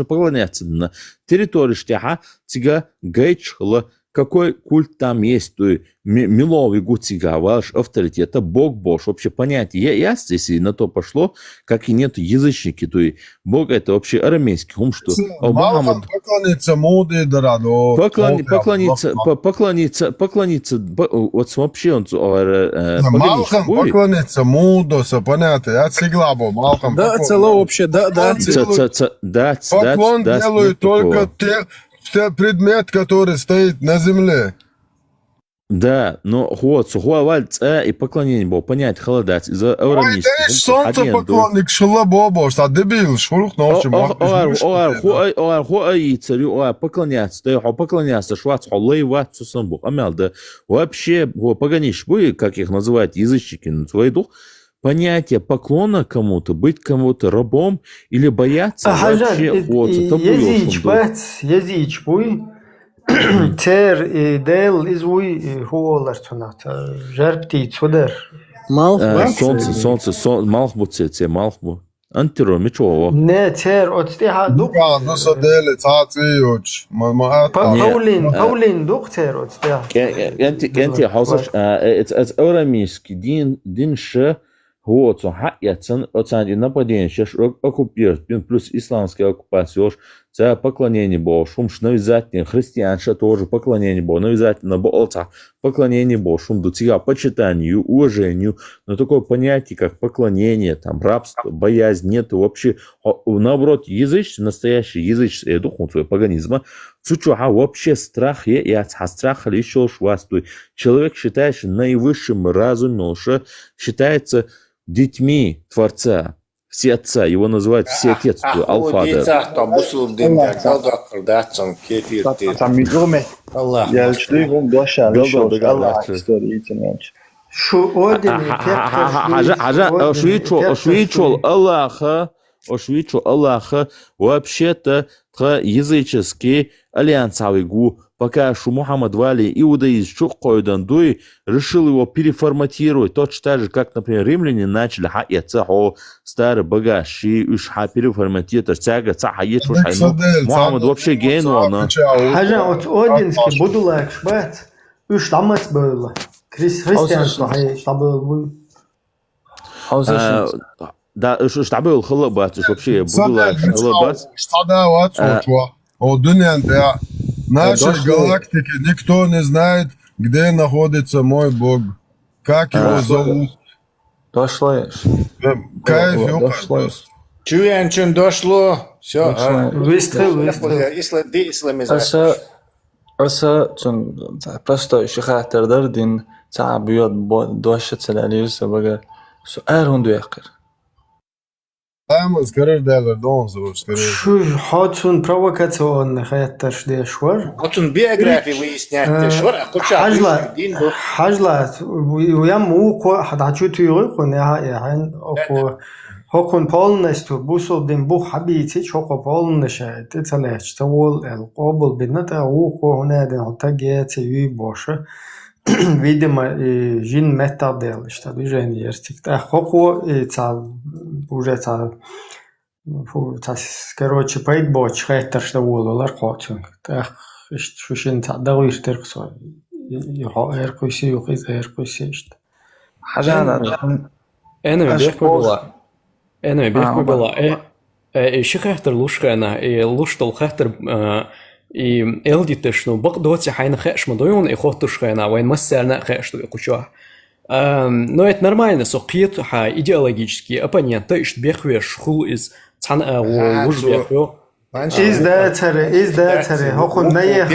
Speaker 7: поклоняться на территории штяха тига гейч хала. Какой культ там есть, то миловый гутига, ваш авторитет, это бог Бож, вообще понятие ясно, если на то пошло, как и нет язычники, то и бог это вообще арамейский, что
Speaker 2: поклониться моды, дорого.
Speaker 7: Поклониться, вот вообще он
Speaker 2: Малхам поклониться мудоса, понятно, я сиглабо, Малхам.
Speaker 21: Да, цело вообще, да.
Speaker 2: Поклон делают только те предмет, который стоит на земле.
Speaker 7: Да, но вот сухуавальц и поклонение было понять холодать из-за арамейских.
Speaker 2: Ой, солнце поклонник шалабобо, что дебил, шурух ночью.
Speaker 7: Поклоняться, швац, холлей, ват, сусамбу. Амялда. Вообще, погонишь, вы, как их называют язычники, на свой дух, понятие поклона кому-то, быть кому-то рабом или бояться вообще
Speaker 1: языч буй, тер и дел извуй хуолар цунат, жерпти цудер.
Speaker 7: Солнце, малхбу цеце, малхбу. Антиро, мичово.
Speaker 1: Не, тер, отстиха дух.
Speaker 2: Ну, садели, цацвиоч.
Speaker 1: Паулин дух тер, отстиха.
Speaker 7: Кенти, хаусаш, это арамейский дин ше, вот, хаяцен, оценить нападение, сейчас оккупирует, плюс исламская оккупация, это поклонение Богу, шум навязательно, христианство тоже поклонение Богу, навязательно Бога, поклонение Богу, шум до тебя почитанию, уважению, но такое понятие, как поклонение, там, рабство, боязнь, нет вообще, наоборот, язычество, настоящее язычество, я духу своего паганизма, вообще страх, я страх еще швастую. Человек считается наивысшим разумом, что считается детьми Творца, все отца, его называют все отец, Алфадер. Аллаха, вообще-то языческий альянсовый гу, пока что Мухаммад Вали иудаизм чукойдан дуй решил его переформатировать, точно так же, как, например, римляне начали старый багаж и уж переформатировать, Мухаммад вообще гений,
Speaker 1: Хажа, вот одинский буду лайк шбат. Üç damız böyle. Hristiyan صحيح شطبل.
Speaker 7: Да, что был хлопать, вообще было хлопать.
Speaker 2: Стадават, о Дунянте, нашей галактики никто не знает, где находится мой Бог. Как его зовут?
Speaker 22: Дошлаешь.
Speaker 2: Кайф,
Speaker 3: Чуянчин дошло. Все.
Speaker 1: Выстрел.
Speaker 22: Аса просто شخاطر دين تاع بيض دوشة سلالير سبقة سؤال هون دويقر.
Speaker 2: Ama skırır donzo skırır.
Speaker 1: Şu hatun provokasyon hayattar diye şvar.
Speaker 3: Hatun biyografi выяснять şvar.
Speaker 1: Hajla uyam u ko hadachu tuyu ko ne yani o Hokun polnestu busol din bu habiti çok polneşe tetaleç tavol el qobul binata u ko hnaden hatta getse boşa видимо jin metadel işte движение ерстикта хоку ца уже ца короче пойд боч хайтар что вололар qotun так işte şu şin ta da uyuştur qso her qoysi yok her qoysi işte
Speaker 10: أنا بيحكوا بلا شي خاطر لوش خانا لوش طل خاطر إلدي تشنو بقدوتي حين خاش مضيون إخوتش خانا وين مسرنا خاش تو يقشوا но это нормально соқиет ха идеологически оппонент то есть бехвеш хул из цан луж бехвё
Speaker 1: издатаре хокун нае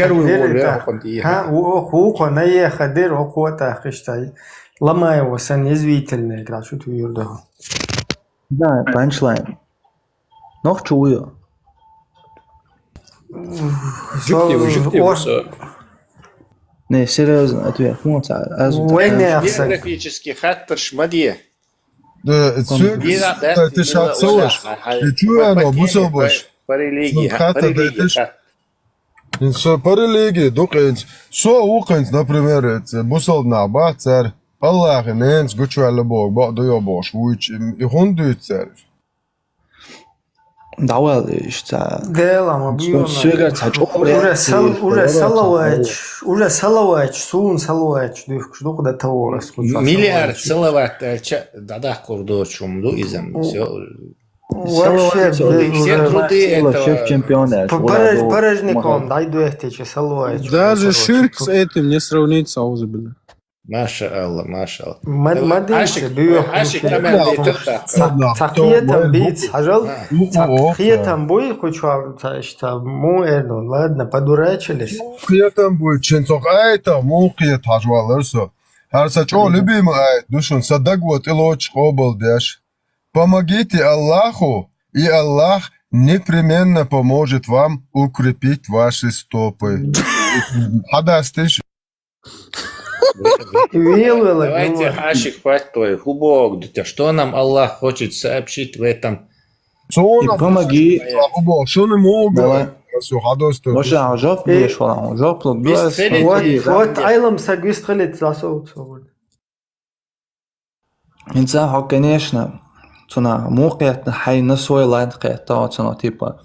Speaker 1: ха хукун нае хадер хукута хиштай лама его сан язвительно игра что ты юрда.
Speaker 22: Да, панчлайн. Noch чую. Не, серьезно, ответ.
Speaker 3: Биографический хаттер шмадье.
Speaker 2: Да, ты шатсоваш. И чую оно, бусобаш.
Speaker 3: По религии.
Speaker 2: По религии, дукенц. Со укенц, например, бусол на бацар. Allah nens gučvēla bog, bādu jau boš, vuč, I hundu itcerif.
Speaker 22: Давай, что?
Speaker 1: Дела, мы уже салавач, сун салавач, что куда того.
Speaker 3: Миллиард салават, да, курдо чумду изем, все.
Speaker 1: Вообще,
Speaker 3: все труды этого.
Speaker 1: Порожником, дай дуэхтечи салавач.
Speaker 21: Даже ширк с этим не сравнится, аузубилля.
Speaker 3: Маша Аллах, Маша Аллах.
Speaker 1: Мадинцы, Цахиетам бить, хажал, Цахиетам бой, хочу, что муэрну, ладно, подурачились.
Speaker 2: Цахиетам бой, ченцох айта, мухиет хажвалырсо. Харсачо, любимый айт, душун, садагвот илоч обал дяш. Помогите Аллаху, и Аллах непременно поможет вам укрепить ваши стопы. Хадастыш.
Speaker 3: Давайте, Ашик, твой хубок, что нам Аллах хочет сообщить в этом?
Speaker 22: И помоги.
Speaker 2: Что не могу?
Speaker 22: Может, ажоп лишь он, ажоп лук.
Speaker 1: Вот айлам сагвистрелит засоут.
Speaker 22: Инца, конечно, цена мукет хай на свой лайн кета, цена типа.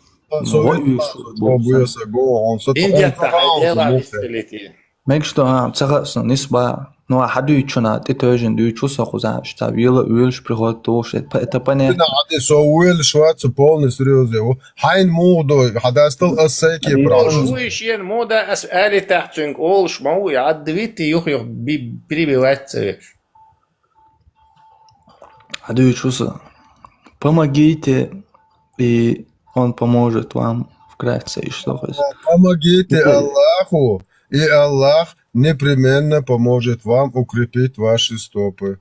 Speaker 22: Meg что царас нисба, но хадуичуна детержен дуичуса хуза, что вилла уилш приготовишь, это понятно.
Speaker 2: Надо со уилш шваться полностью серьезно. Хайн модо, хадастал ассеки брал.
Speaker 3: Уишен мода ас али тахтунг олш мау ядвит юх перебивать.
Speaker 22: Хадуичуса, помогите, и он поможет вам вкратце и что хоть.
Speaker 2: Помогите Аллаху. И Аллах непременно поможет вам укрепить ваши стопы.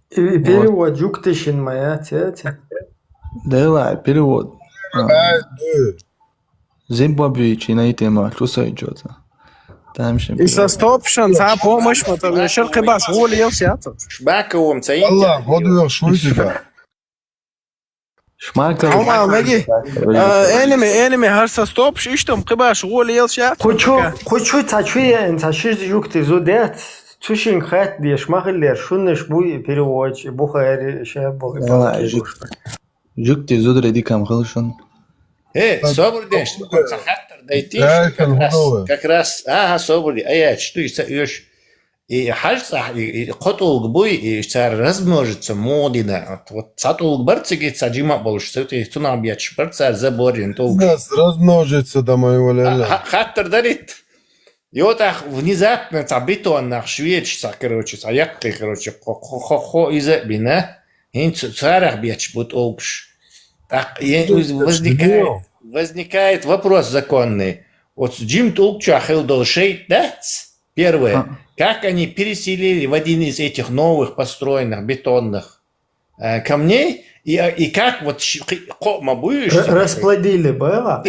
Speaker 1: Перевод Юктышин моя тетя.
Speaker 22: Да, перевод. Зимбабвичи на тему, что сойдется.
Speaker 21: И со стопшен, за помощь, потому что кибаш волел сяту.
Speaker 3: Шбаковым цаин.
Speaker 2: Аллах, годуешь шутика.
Speaker 22: Шмака.
Speaker 21: Ама маги. Энеми харса стопш, иштом кибаш волел сяту.
Speaker 1: Хочу тачуя, тачуя юкты зудет. Чушин хат деш махлер, шуннеш буй перевод, бухари шебол.
Speaker 22: Юкты зудре дикам хлшун.
Speaker 3: Собор деш, цахаттар дойти,
Speaker 2: Да,
Speaker 3: как раз, ага, соболи, я что и хальца, и котолг буй, и цар размножится модина. Вот сатолг барциги цаджима больше, это и тунабьяч барца заборин толк.
Speaker 2: Размножится до моего ляля.
Speaker 3: Хаттер дарит. И вот так внезапно бетон нах шведчица, короче, саяк, короче, хо из бина, и царах бьяч будет олгш. Так, возникает вопрос законный. Вот Джим Толкча Хелдолшей, да? Первое. Как они переселили в один из этих новых построенных бетонных камней, и как вот
Speaker 1: расплодили было?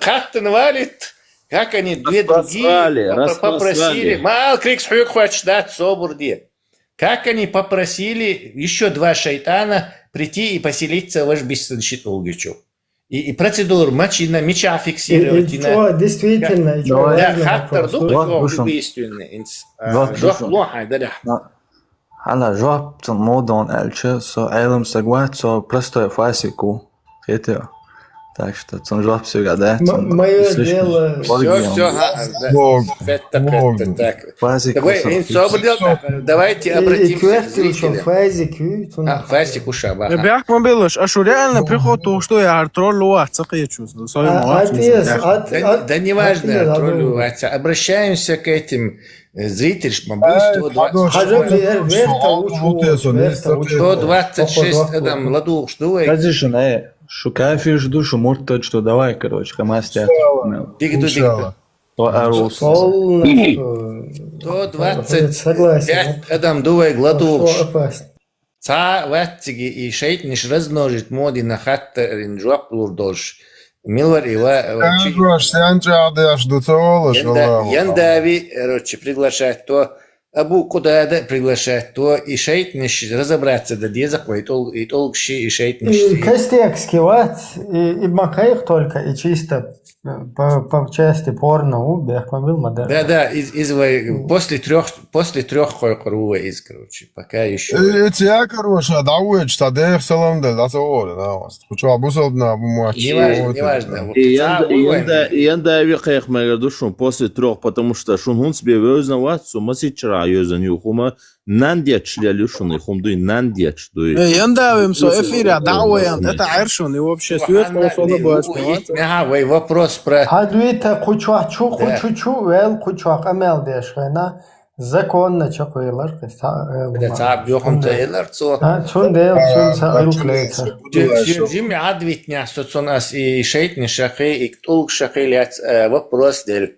Speaker 3: Как ты навалит? Как они две другие попросили? Мал крикс хюкхач дат собурди. Как они попросили еще два шайтана прийти и поселиться в Ашбиссеншитулгичу. И процедуру меча фиксировать.
Speaker 1: Действительно.
Speaker 3: Да, хаттер дух убийственный.
Speaker 22: Hala job ten modon elche, så elem sagwat, så простой фасику. Это. Так что ten job всегда да.
Speaker 1: Мое дело.
Speaker 3: Давайте обратимся к зрителям.
Speaker 1: Фазик
Speaker 3: ушаба.
Speaker 21: Бяк мобилош, а что реально приход то, что я артролу ацакечу.
Speaker 3: Да неважно, артролу. Обращаемся к этим зрителям. 126 адам ладу, что
Speaker 22: это? Шукай фиш душу, может тот, что давай, короче, камастят.
Speaker 3: Дигду. 125 адам дувай гладуш. Ца ваттиги и шейтниш размножит моди на хаттерин жуаплур долш. Милвар Яндави, короче, приглашает то, Абу Кудада приглашает то, и шейтниш разобраться, да где заходит, и толкши, и шейтниш.
Speaker 1: Костяк скивать, и макаих только, и чисто по части порно убег, мобил модель.
Speaker 3: Да, после трех хоркорува из, короче, пока еще.
Speaker 2: Я, короче, давай, что дэх салам да, это оля, да, хочу обусобно,
Speaker 3: неважно.
Speaker 7: Янда вихех мегадушун после трех, потому что шун себе вызнавать, сумасичра юзан юхума, нандеч лялюшун и хумдуй нандеч дуй.
Speaker 21: Яндавим со эфире, давай, это айршун, и вообще свет колосода будет.
Speaker 3: Ага, вопрос про...
Speaker 1: Адуита кучуачу, вел кучуак, амел дешвена, законно чакуйлар.
Speaker 3: Да, цаб йохом тейлар, цо.
Speaker 1: Чун дел, чун саил клейца.
Speaker 3: Джимми адвитня, соцонас и шейтни шахи, и ктулк шахи лять вопрос дель.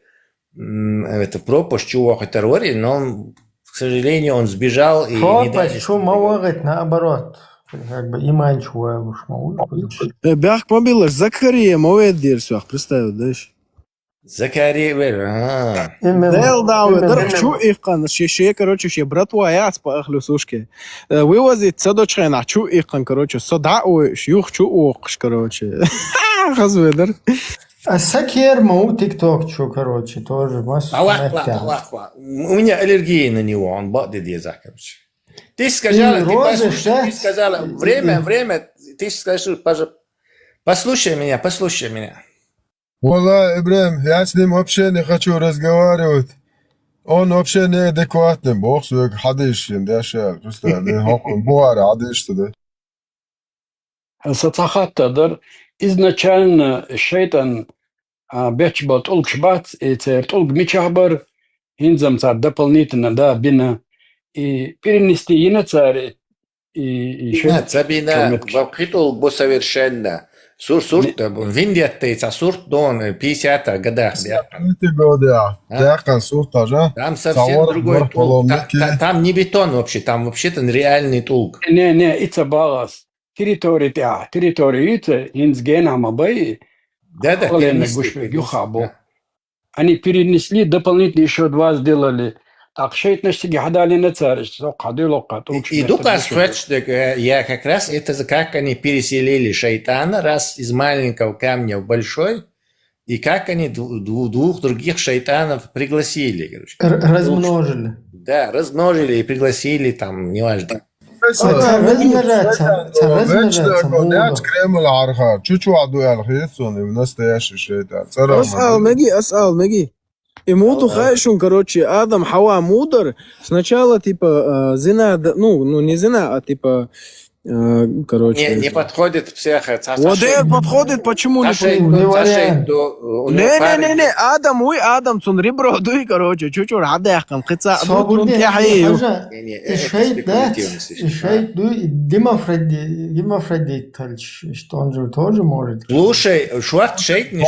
Speaker 3: Это пропасть чувак террори, но, к сожалению, он сбежал и не дали.
Speaker 1: Пропасть, говорит наоборот. Как бы иман чувак уж могу.
Speaker 21: Бяк мобилаш, Закария, мовет дерсвах, представь, да?
Speaker 3: Закария,
Speaker 21: Дел давай, дарчу ихкан, ще, короче, ще братва яц по ахлю сушке. Вывозит садочрена, чу ихкан, короче, садау, шюх чу охш, короче. Хазведар.
Speaker 1: А Сакер мау ТикТок, чу, короче, тоже.
Speaker 3: Аллах. У меня аллергия на него, он бадит язык, короче. Ты сказала, время, ты скажи, пожалуйста, послушай меня.
Speaker 2: Wallah, Ибрахим, я с ним вообще не хочу разговаривать. Он вообще неадекватный, бог свой, хадиш, да, шер, просто, буара, хадиш, да.
Speaker 18: Сацахаттадыр, изначально шейтан бечбот улкшбат, и церт улк мичахбар, инзамцар дополнительно, да, бина, и перенести и на царе, и
Speaker 3: шейтан. Цабина, вапхитул бо совершенно. Сурт, в Индии это сурт дон 50-х годах.
Speaker 2: 50-х годах.
Speaker 3: Там совсем другой тулк. Там не бетон вообще, там вообще-то реальный тулк.
Speaker 18: Не, это балас. Территория, инсгена мабай.
Speaker 3: Да,
Speaker 18: они перенесли, дополнительно еще два сделали. Так, шейтнашти гадали на царь, что ходило катук.
Speaker 3: И дукас я как раз это как они переселили шайтана раз из маленького камня в большой, и как они двух других шайтанов пригласили.
Speaker 1: Размножили.
Speaker 3: Да, размножили и пригласили там, неважно.
Speaker 2: Нет Кремль арха. Чуть-чуть адуэл хитсон, настоящий шейтан.
Speaker 21: اسأل نجي يموتوا خايشون короче Адам Хава мудр сначала типа зина ну не зина а типа короче
Speaker 3: не подходит всех
Speaker 21: вот это подходит почему не не Адам цун ребро дуй короче чуть-чуть عداقم قطع
Speaker 1: الشيء дуй демофредит что он же тоже может.
Speaker 3: Слушай, шейт не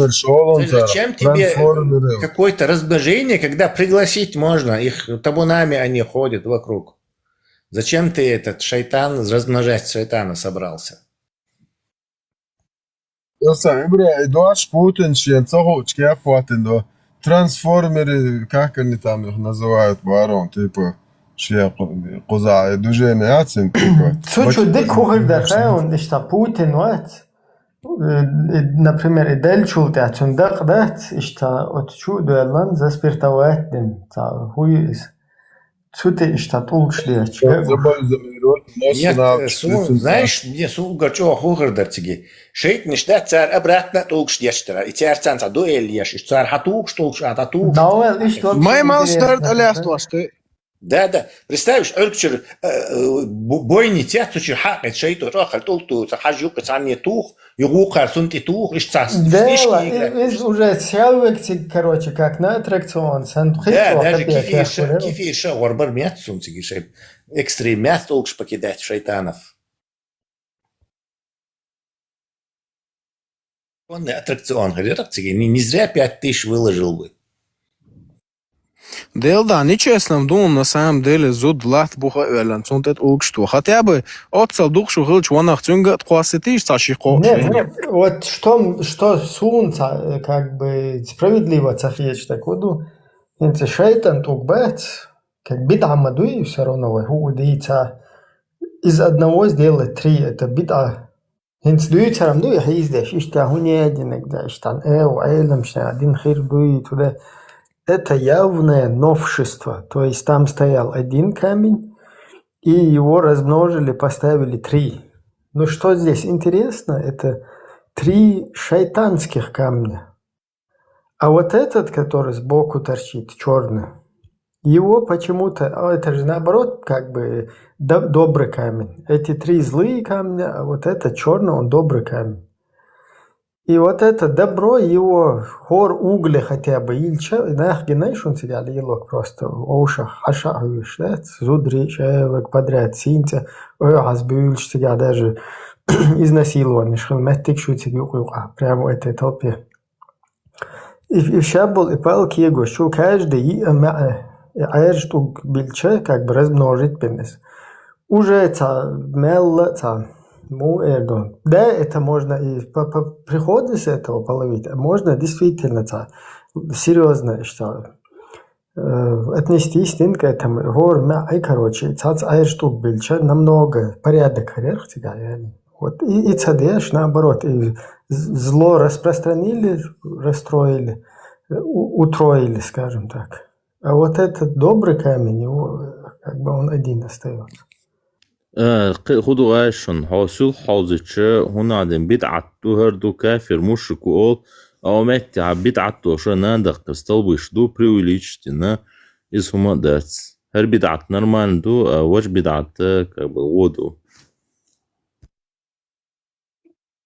Speaker 3: что зачем тебе какое-то размножение, когда пригласить можно, их табунами они ходят вокруг. Зачем ты этот шайтан, размножать шайтана собрался?
Speaker 2: Эдуард Путин, трансформеры, как они там их называют, барон, типа, куза, движение ацин, типа.
Speaker 1: Слушай, дик хугердахе, он что Путин, вот, например, и дельчул тяцун дах, что от чудо заспиртовать дым, хуй Цуты штат улучшили.
Speaker 3: Знаешь, мне сугачо хугардартиги. Шейт не штат цар обратно улучшдештера. И цар цанца дуэль еш. И цар хатук штулш ататук.
Speaker 21: Май мал старт алястваш ты.
Speaker 3: Да. Представишь, Ölkçür бойни тяцучи хакет шейту рахал толту хажук цанне тух, югукар сунти тух, иш цас.
Speaker 1: Да, из уже человек, короче, как на аттракцион.
Speaker 3: Да, даже кефир варбар мят сунти шейт. Экстрем мят толкш покидать шайтанов. Он аттракцион, не зря 5000 выложил бы.
Speaker 21: Да, нечестно, думаю, на самом деле, зуд лахт буха элен, цунтет улгшту. Хотя бы отцел духшу хилч ванах цунга ткваситиш цашико.
Speaker 1: Нет, вот что сунца, как бы справедливо цахеч так воду, инце шайтан тукбет, как бита мадуи все равно, удица из одного сделать 3, это бита. Инце дуица рамдуи хиздеш, ишта хуни один, иштан эйлам, шна один хир дуи туда. Это явное новшество, то есть там стоял один камень, и его размножили, поставили 3. Но что здесь интересно, это 3 шайтанских камня. А вот этот, который сбоку торчит, черный, его почему-то, это же наоборот, как бы добрый камень. Эти 3 злые камня, а вот этот черный, он добрый камень. И вот это добро его хор угля хотя бы ильча, знаешь, он сидел елок просто оушах, хашахуешь, да, зудри, человек подряд, синца, азбюльш сидел даже изнасилованный, шхилметтик шутик юкука, прямо в этой толпе. И шабл и палки его, что каждый аэрштук бильча как бы размножить пенес. Уже это мелла, да, это можно и по приходу с этого половить, можно действительно серьезно что отнестись к этому. Короче, штук більше намного порядок вверх тебя. Вот и цадеш наоборот, и зло распространили, расстроили, утроили, скажем так. А вот этот добрый камень, его как бы он один остается.
Speaker 7: خدوا عايشون حاصل حاضرش هنا دم بدعتو هردو كافر مشرك وقول أو مات بدعتو شو نادق استلبش دو بريوليجتنا اسمه داتس هر بدعت نورمال دو وش بدعت كبودو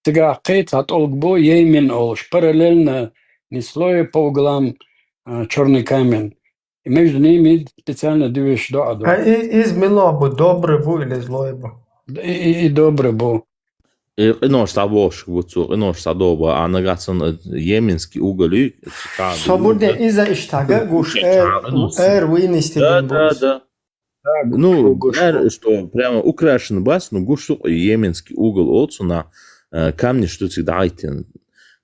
Speaker 18: Сега қейцат олгбо еймен олш параллельно неслое по углам черный камень. И между ними специально движешь до аду.
Speaker 1: А из мило добрый был или злой был?
Speaker 18: И добрый был.
Speaker 7: Инош табош вуцу, инош садоба, а нагацан йеменский уголь.
Speaker 1: Свободно из-за иштага гуш вынести.
Speaker 7: Да. Ну, что прямо украшен бас, но гуш йеменский угол отцу на камни, что всегда айтен.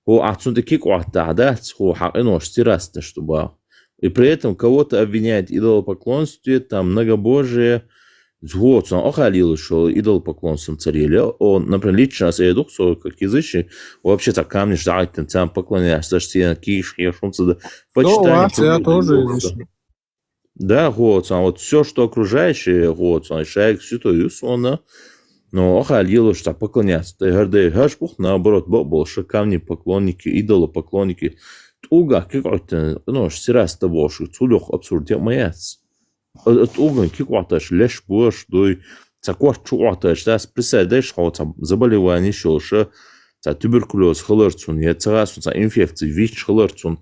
Speaker 7: О, отцу такие квартада, о, инош стираста, чтобы. И при этом кого-то обвиняет в идолопоклонстве, там, многобожие. Вот, он охалил, что идолопоклонством царили. Он, например, лично я дух, как язычник, вообще-то камни ждать, там поклоняешься, что я киш, я шумца, почитание.
Speaker 21: Ну, я тоже язычник.
Speaker 7: Да, вот все, что окружающее, шайк, все то юсона, но охалило, что поклоняться. Ты гордый гашпух, наоборот, больше камни поклонники, идолопоклонники. Туга, какой-то, сирас того, что цулюх абсурдия маяц. Туга, какой-то лишь больше, дой, такой чуата, что представляешь, что там заболевание еще, туберкулез, холерцун, яцерас, инфекции, ВИЧ, холерцун,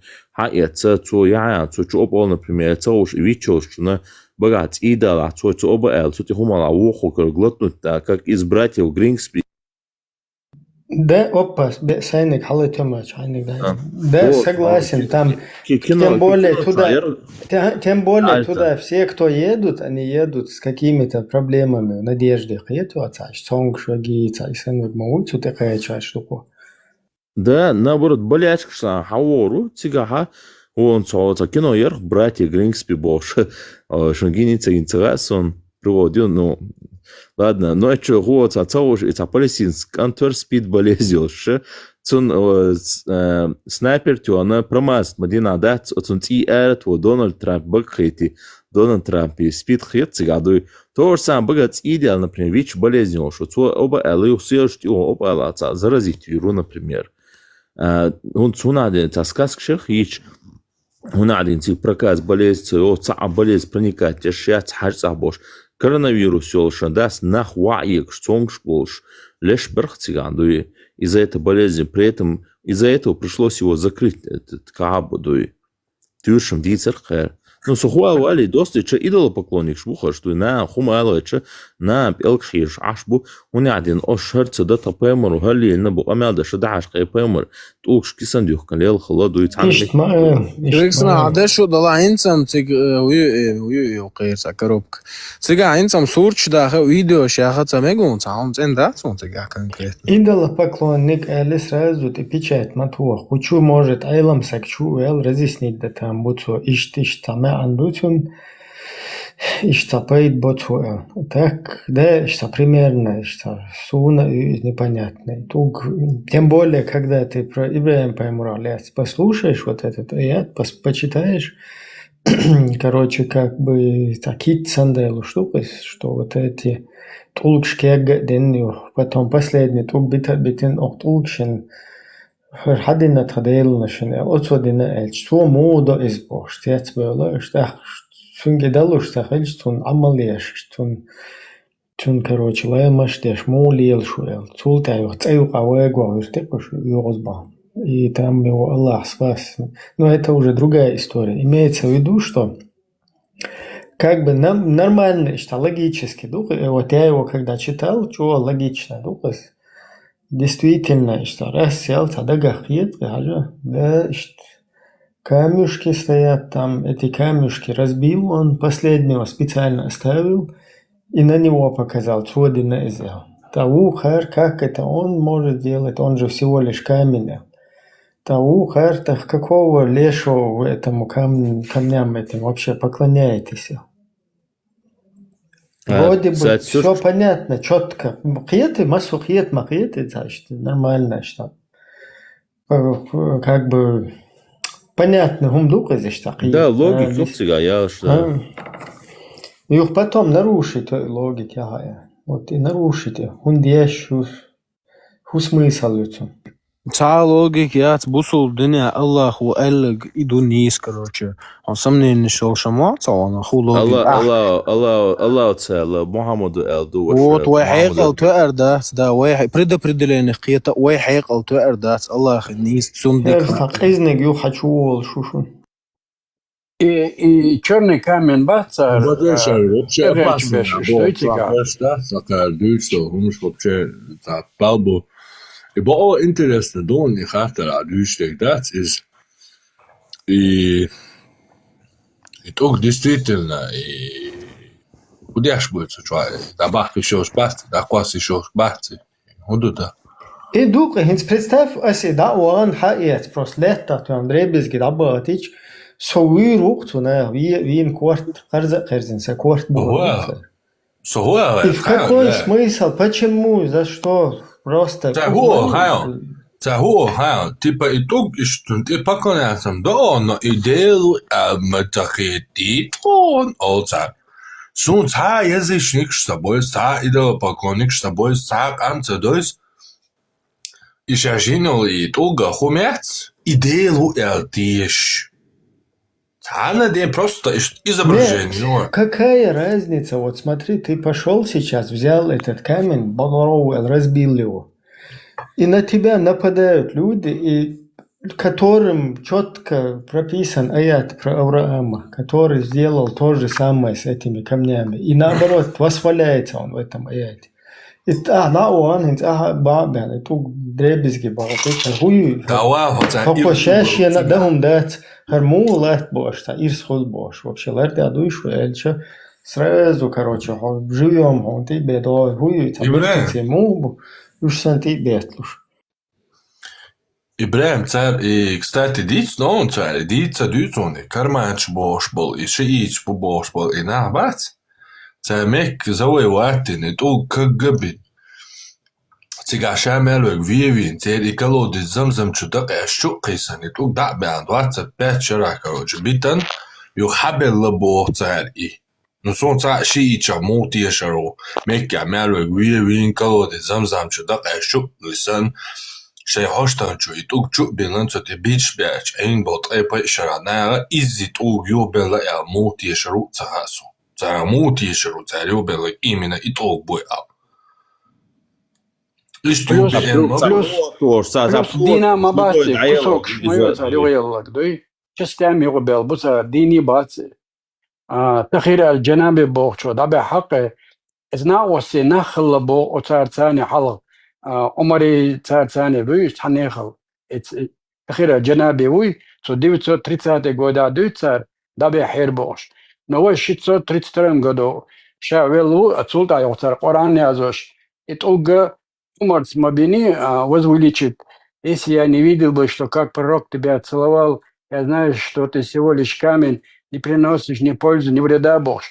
Speaker 7: яца, чуопол, например, яца уж ВИЧ, что богат, идала, оба эл, ты хумала, ухо, глотнуть, как из братьев Грингспи.
Speaker 1: Да, опа, сайник, халы тёмач, айник, да, согласен, там, тем более туда все, кто едут, они едут с какими-то проблемами, в надежде, сонг, шаги, сайсенвик, мауту, такая часть штуку.
Speaker 7: Да, наоборот, болячка, что хавору, тигаха, он кино ерх, братья Грингспи, больше, шангиница, интересон, приводил, ладно, но это вот отцовуш, это палестинск, антвер спид болезёш, цун снайпер тю, она промаст, мадина дат, цун ти эрт, во Дональд Трамп бакхейти, Дональд Трамп и спид хет цигадуй, то же самое богат идеал, например, ВИЧ болезнёш, что оба элы усеешь, оба элаца, заразить виру, например. Он цунадин, таскас кшех ич, он один тип проказ болезнь, болезнь проникать, тешьяц хажзабош. Коронавирус елша даст нахуаик, штонгш больш, лишь берхцигандуи. Из-за этой болезни, при этом из-за этого пришлось его закрыть, этот каабудуи. Тюршем дицерхер. Ну, сухуа вали досты, че идолопоклонник шбуха, что на хумало, че на пелкшиш ашбу, он один ошерца дата пемеру, гали, набу амяда шадаш кай пемер, тукш кисандюх калел халаду и
Speaker 21: Рексна, да что дала инсам циг وقيرسا коробка. Цига инсам сурч да видео шаха цамегун цаун ценда цун цига конкретно.
Speaker 1: Идолопоклонник или сразу ты печать матуа. Хочу может айлам сакчу разъяснить да там буцо иштиш там андутун иштапает буцо. Так да что примерно что суна непонятно. Туг тем более когда ты про Ибрахима Паймурали послушаешь вот этот аят, почитаешь. Короче, как бы такие цанделу штуки, что вот эти тулкшкег денью, потом последний тук битен тулкшен, хадина тхаделнашен, отсодина эль, что мода избош, тец было, что сунгедалу, что хельш, тун амалеш, тун короче, лаймаш деш молил шуэл, цултаю, цаю кавегу, юстекуш юрозба. И там его Аллах спас. Но это уже другая история. Имеется в виду, что как бы нам нормально, что логически дух, вот я его когда читал, что логично дух, действительно, что раз сел, тогда гахет, да, камешки стоят там, эти камешки разбил, он последнего специально оставил и на него показал, что один сделал. Тау хар, как это он может делать, он же всего лишь камень. Тау хартах какого лешего этому камням этим вообще поклоняетесь? Вроде бы все понятно, четко. Махеты, масухет, махеты, значит, нормально, что как бы понятно, гумдука здесь так.
Speaker 7: Да, логика всегда, я что.
Speaker 1: Их потом нарушить логику, вот и нарушите, хундешус, хусмысалются.
Speaker 21: Та логик яц бусул дыня Аллаху эллэг идунис, короче. Он сомнение шел шамуаца, он ху логик.
Speaker 7: Аллах цела, Мухаммаду элду.
Speaker 21: Вот, вайхайкал туэр дат, да, предопределенных кьета, вайхайкал туэр дат, Аллах низ цундик.
Speaker 1: Хакизник ю хочу шушу.
Speaker 18: И черный камень баца.
Speaker 13: Вообще опасно. Что вообще палбу. И было интересно, да, он не хотел отвечать, да, и только действительно, и куда ж будет человек, да, бах еще шпат, да, квас еще шпат, вот это.
Speaker 1: И дух, представь, если да, он хаит, просто лето, то Андрей безги, да, батич, совы рук, на вин кварт, карзин, се кварт был. И в какой смысл, почему, за что? Просто.
Speaker 20: Це типа і тук, і штунт, і поклоняться до, но ідею метахеті, оце. Сун це язичник з тобою, це ідеопоклонник з тобою, це канцедойс. І ще жінол і туга хумець, ідею елтіш. Это просто изображение.
Speaker 1: Какая разница? Вот смотри, ты пошел сейчас, взял этот камень, Багровый, разбил его. И на тебя нападают люди, и которым четко прописан аят про Авраама, который сделал то же самое с этими камнями. И наоборот, восхваляется он в этом аяте. И дребезги багатый, хуй. Попощаще надам дать. Харму лет бош, та ирсхол бош. Вообще лет я душу, эльча сразу, короче, живем, он ты бедой, хуй, там ему, уж санти бетлуш.
Speaker 20: Ибраим царь, и, кстати, диц, но он царь, дица дюцоны, карманч бош был, и шиич бош был, и набац. Царь мек завоеватель, и то как габит. Цыга шамелвек вивин, царь и колоды замзам чудак, и щукайсан, и то дабян 25 чара, короче, битан, ю хабел лабо царь и. Ну сон царь шиича моти шаро, мек ямелвек вивин, колоды замзам чудак, и щукайсан, شيء هاشتن شو يتوق شو بيلانسو تبيش بيش عين بط أي بيش شرعنا إزي توق يو بيلا يا موت يشرو تهاسو ترى موت يشرو ترى يو بيلا إيمنا يتوق بوي أو إيش توق
Speaker 18: плюс дина мабаси кусок шмоё царёлак дой частями гобел буса дини бацы تخير الجناب بوخشو دابا حق إذنا وسي نخل بو أتار ثاني حلق عمري ثاني بيش حنيخل تخير الجناب وي سو 930 года دوتسر دابا حير بوش نو 633 году شاولو отсюда يوتر قرآن язош итог умер мобини возвеличит. Если я не видел бы, что как пророк тебя целовал, я знаю, что ты всего лишь камень, не приносишь ни пользы, ни вреда Бог.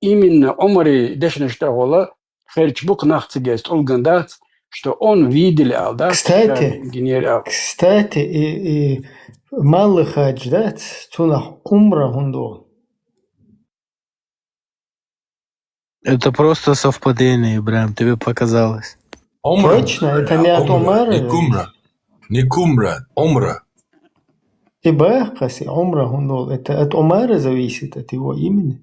Speaker 18: Именно Омари Дешнештагола, Херчбук Нахцигест, Олгандац, что он видел, да?
Speaker 1: Кстати, и малый хадж, да, тунах умра хундо.
Speaker 21: Это просто совпадение, Ибраим, тебе показалось.
Speaker 20: Омра.
Speaker 1: Точно, это не от Омара.
Speaker 20: Не кумра, Омра.
Speaker 1: И бахаси, Омра хундо. Это от Омара зависит, от его имени.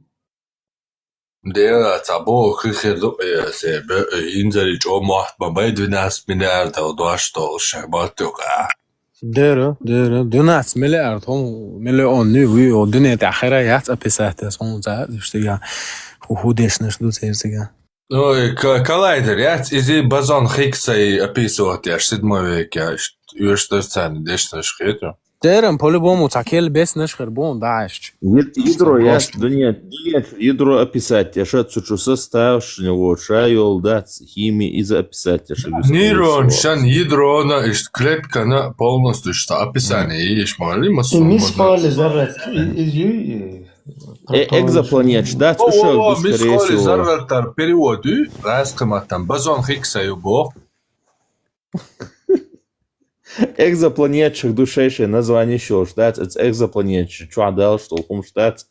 Speaker 20: Да, табо хихердо себе инзали чо махт бабай 12 миллиардов $2 шахбатука.
Speaker 21: داره 12 مليار هم مليون نوي ودنيا تاخيرا يات ابيسات سون زاد اشتيا وهو ديشنش دو تيرتيга.
Speaker 20: Ну, коллайдер, я изи бозон Хиггса описывать, я 7 веке, я что цены, дешно шхету.
Speaker 21: دارم по-любому такел без нешхер бон дашь.
Speaker 7: Ядро, я ядро описать, я шат сучу состав, него шайол дать химии из описать, я шат.
Speaker 20: Нейрон, шан ядро, она клетка на полностью что описание, и шмали массу.
Speaker 1: И мы спали зарад из
Speaker 7: Экзопланет, дать ушел,
Speaker 20: скорее всего. Мы спали зарад переводу, раскомат там, бозон Хиггса юбо.
Speaker 7: Экзопланетчик душейшее название еще ждать, это экзопланетчик, что отдал, что он ждать,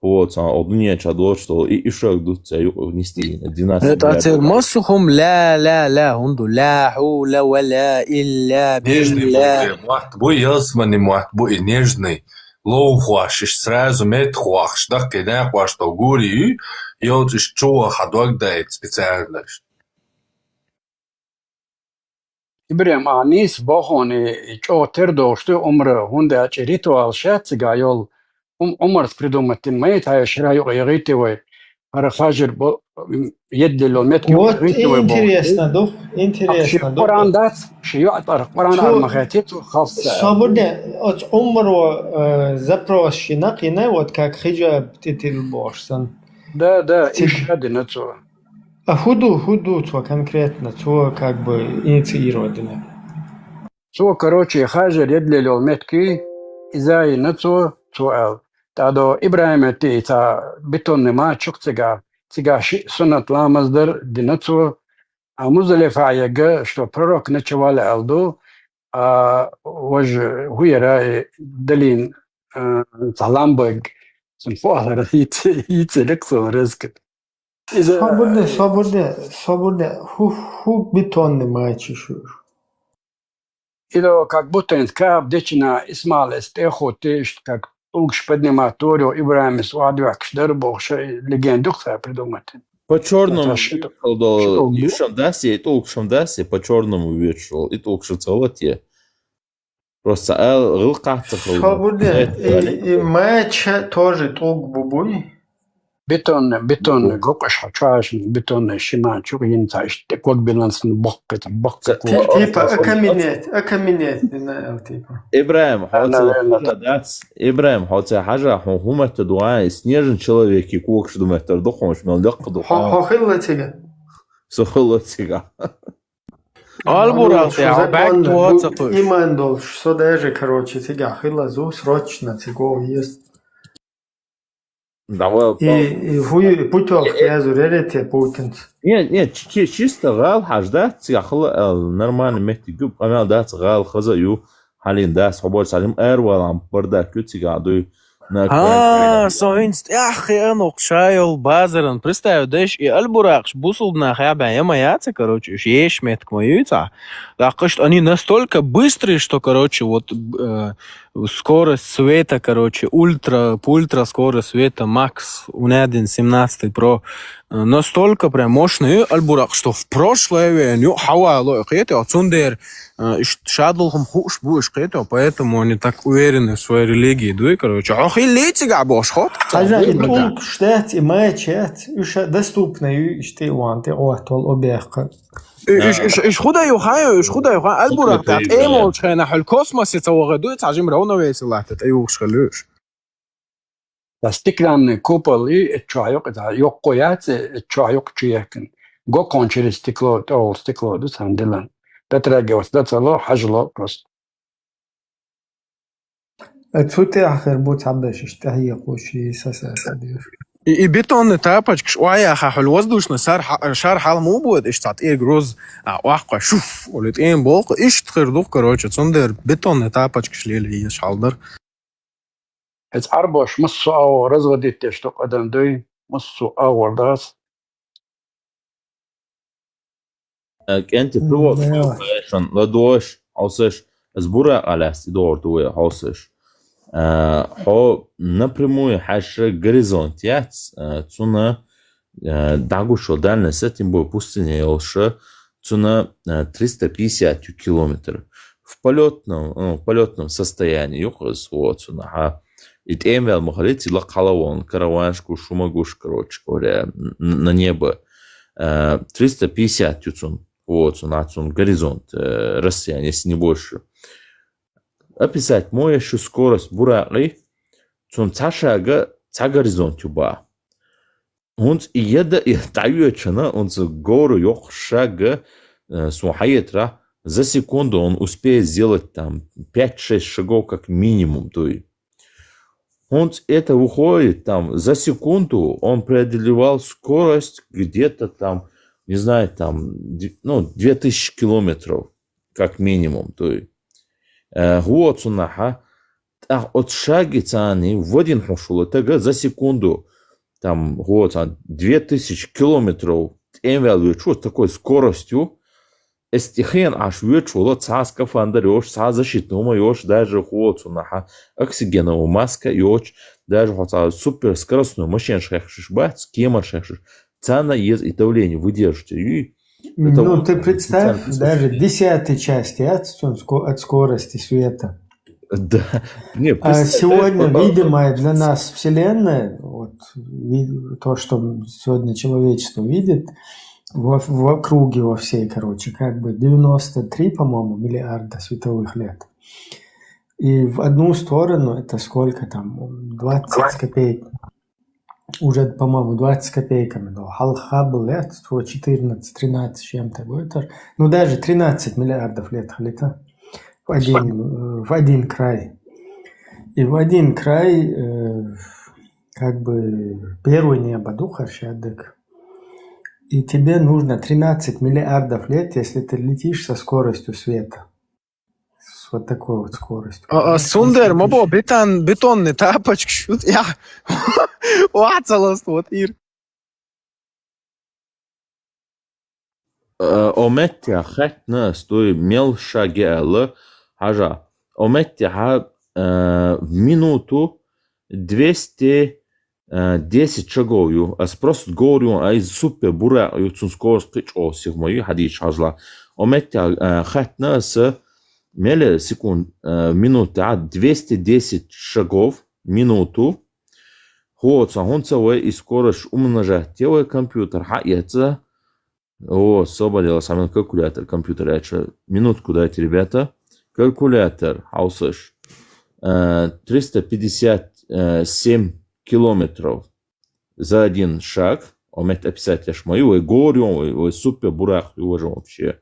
Speaker 7: вот, одну чадо, что и еще идут внести 12
Speaker 21: это массухум لا هندو لا حول ولا إلا بالله.
Speaker 20: Бой ясмани мать, бой нежный, лоухуашиш сразу метхуаш, да кеда хуашто гури, и вот что ходок дает специально.
Speaker 18: Ибрем анис бохони чо тердо что умра хунда ритуал шатсга йол умар придумать мейт ая шраю гайтевой арахажер يدلو متك
Speaker 1: вот интересно, да? Интересно, да?
Speaker 18: Qur'an dat شيء Qur'an المخاتيت خاص
Speaker 1: Свободно от умро запросчина, не вот как хиджаб титул бошсан.
Speaker 18: Да, ишады на то.
Speaker 1: А худу, то конкретно, то как бы инициировано.
Speaker 18: То, короче, хажер يدلو متكي إذا نتو تو تادو إبراهيم تي تا بتون ما شوك تيجا سنة لامزدر دي نتو مزدلفة يجا شو prorok نتشوال ألدو وج هوی رای دلین زلامبگ سنفوه هیت لکسون رزق
Speaker 1: Свобода. Ху бетонный матч.
Speaker 18: إذا как будто كاب ديشنا إسماعيل إخو تيش как угш подниматорио Ибраим Суадвак Дербох легенд духта придумать.
Speaker 7: По черному въехал, юшам даси, и толкшам даси, по черному въехал, и толкшам целоте. Просто гылкахтах.
Speaker 1: Свобода. И матч тоже толк бубуй.
Speaker 18: بتون قوقش حشاش بتون شما شو ينتعش تكوك بلانس بق
Speaker 1: تيبا أكمنيت
Speaker 7: Ибраим, хотя хажа хумар тадуа снежен человек и кук что думает тардухом шмелдак духа.
Speaker 1: Хохилла тига.
Speaker 7: Сохилла тига.
Speaker 21: Албурал я бак туаца пуш.
Speaker 1: Иман дол, что даже короче тига хилла зу срочно тиго есть. И хуй путёк я зуререте путинц.
Speaker 7: Нет, чисто гал хажда тиахла нормально мехтигу амал да гал хазаю халин да собор салим эрвалам барда кутигаду.
Speaker 21: Соинст, ног шайл базаран, представь, дэш и Альбуракш бусул на хабя ямаяца, короче, ешь метк моюца. Так что они настолько быстрые, что, короче, вот скорость света, короче, ультра скорость света, макс у 1.17 Pro, настолько прям мощный Альбурак, что в прошлое время хавало это отсюндер шадлхом хуш будешь это, поэтому они так уверены в своей религии, да, короче. Охилите габош ход.
Speaker 1: Хажа и толк штат и матчет, уж доступно и что уанте оhtol обеха.
Speaker 21: إيش خدا البراق تاع إيمول شخنا حل كوسموس يتوغدو يتعجم رونا ويسلا تتأيوش خلوش
Speaker 18: Stiklan kupoli čajok, jokojac čajok čijekin. Go končili stiklo du sandilan. Petragevs da celo hajlo prosto.
Speaker 1: Отсюда ахер будет عباش اشتهي قوشي ساسا دير.
Speaker 21: И бетонный тапочек, шуая хахал воздушный шар хал му будет, иш цат ир груз, вахка шуф, улет им болк, иш тхирдух, короче, цундер бетонный тапочек шлели и шалдер.
Speaker 18: Это арбош массу ау разводите, что адам дой массу ау дас.
Speaker 7: انت بروح عشان لا دوش حوسش сбора аляс дор дуе حوسش хо напрямую хаше горизонт яц цуна дагушо дальность тем более пустыня елша цуна 350 километров в полетном состоянии юхас вот цуна и темел махалити лакалавон караваншку шумагуш короче говоря на небо 350 цун вот цун горизонт расстояние если не больше. Описать моющую скорость буракли, цун цашага ца горизонт юба. Он и еда и таюечана, он за гору ёх шага сухаетра за секунду он успеет сделать там 5-6 шагов как минимум. То есть он это выходит там за секунду он преодолевал скорость где-то там не знаю там 2000 километров как минимум. То есть вот сунаха от шаги цани в один хошул тага за секунду там вот 2000 километров эмвел что такой скоростью эстихен аж вычула ца скафандр ёж ца защитного ёж даже вот сунаха оксигеновая маска ёж даже вот супер скоростную машину шехшиш бац кема шехшиш цана есть и давление выдержите и
Speaker 1: ну, ты представь, даже 10-й части от скорости света.
Speaker 7: Да. Не,
Speaker 1: сегодня видимая для нас Вселенная, вот, то, что сегодня человечество видит, в округе во всей, короче, как бы 93, по-моему, миллиарда световых лет. И в одну сторону это сколько там? 20 копеек. Уже, по-моему, 20 копейками. Хаббл лет, 14-13 чем-то будет. Ну, даже 13 миллиардов лет лета в один край. И в один край, как бы, первое небо, духа шадык. И тебе нужно 13 миллиардов лет, если ты летишь со скоростью света. вот такой вот скоростью.
Speaker 21: Сундер, мобо бетонный тапочки, шут, я. Уацалост, вот, ир.
Speaker 7: Ометя хатна стой мел шагела, хажа. Ометя в минуту 210 шагов, а просто говорю, а из супер бура, и цун скорость пичо сигмой, хадич хажла. Ометя хатна с меле секунд минута 210 шагов минуту. Вот, он целый и скорость умножать тело компьютер, хаяца. О, освободила сам калькулятор компьютера. Минутку дайте, ребята. Калькулятор, хаусыш. 357 километров за один шаг. Умеет описать лишь мою. И говорю, супер бурах, уважаем вообще.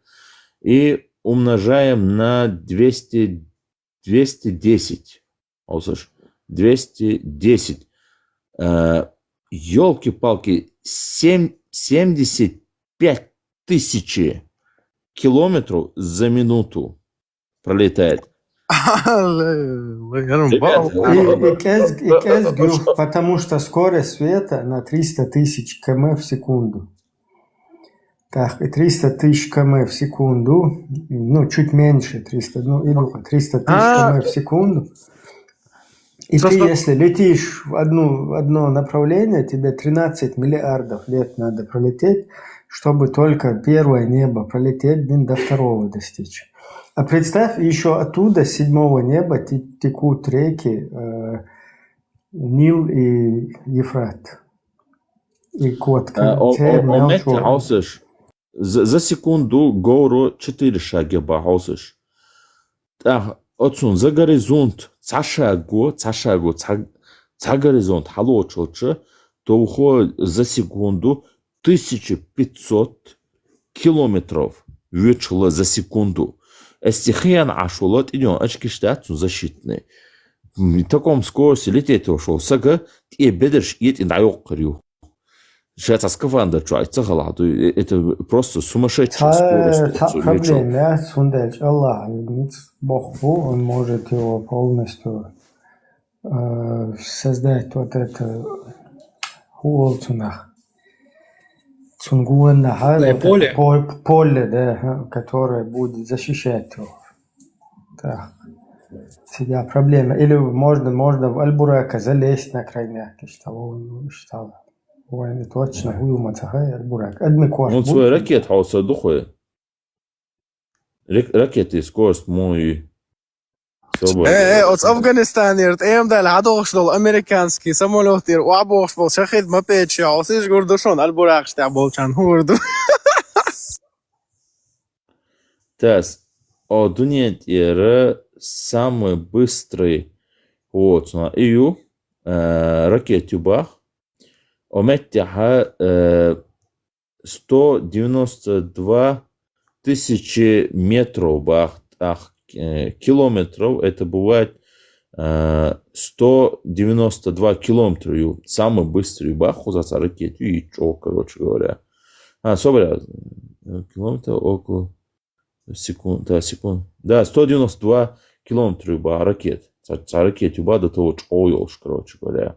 Speaker 7: И умножаем на 210. Хаусыш. 210. Ёлки-палки, 75 тысяч километров за минуту пролетает.
Speaker 1: Потому что скорость света на 300 тысяч км в секунду. Так, и 300 тысяч км в секунду, ну, чуть меньше 300, ну, 300 тысяч км в секунду. И ты, если летишь в одно направление, тебе 13 миллиардов лет надо пролететь, чтобы только первое небо пролететь, до второго достичь. А представь, еще оттуда, с седьмого неба, текут реки Нил и Ефрат. И Котка.
Speaker 7: За секунду говорю 4 шага бахаусыш. Отсюн за горизонт, за горизонт халочилчы, то уходит за секунду 1500 километров вычело за секунду. Стихиян ашулот идем очки штату защитные. В таком скорости лететь ушел. Сага и бедерш ед и наёк крю. Сейчас скафандр чуается халаду. Это просто сумасшедшая скорость.
Speaker 1: Проблема сундеч Аллах. Бог, он может его полностью создать вот это хуолцунах. Поле, да, которое будет защищать его. Так. Всегда проблема. Или можно в Аль-Бурака залезть на крайняк, что Ой, точно, Аль-Бурак.
Speaker 7: Он свой ракет хауса духой. Ракеты скорость мой.
Speaker 21: От Афганистана, да, ладошнул американский самолет, уабош был шахид мапечи, а усиш гордушон, Аль-Бурак что болчан хурду.
Speaker 7: Тас, Дунет самый быстрый вот на EU ракетюбах. Ометяха 192 тысячи метров бах, километров, это бывает 192 километра, самый быстрый бах за ракету и чё, короче говоря. Собрал, километр около секунд, да, 192 километра бах ракет, за ракету бах до того чё, короче говоря.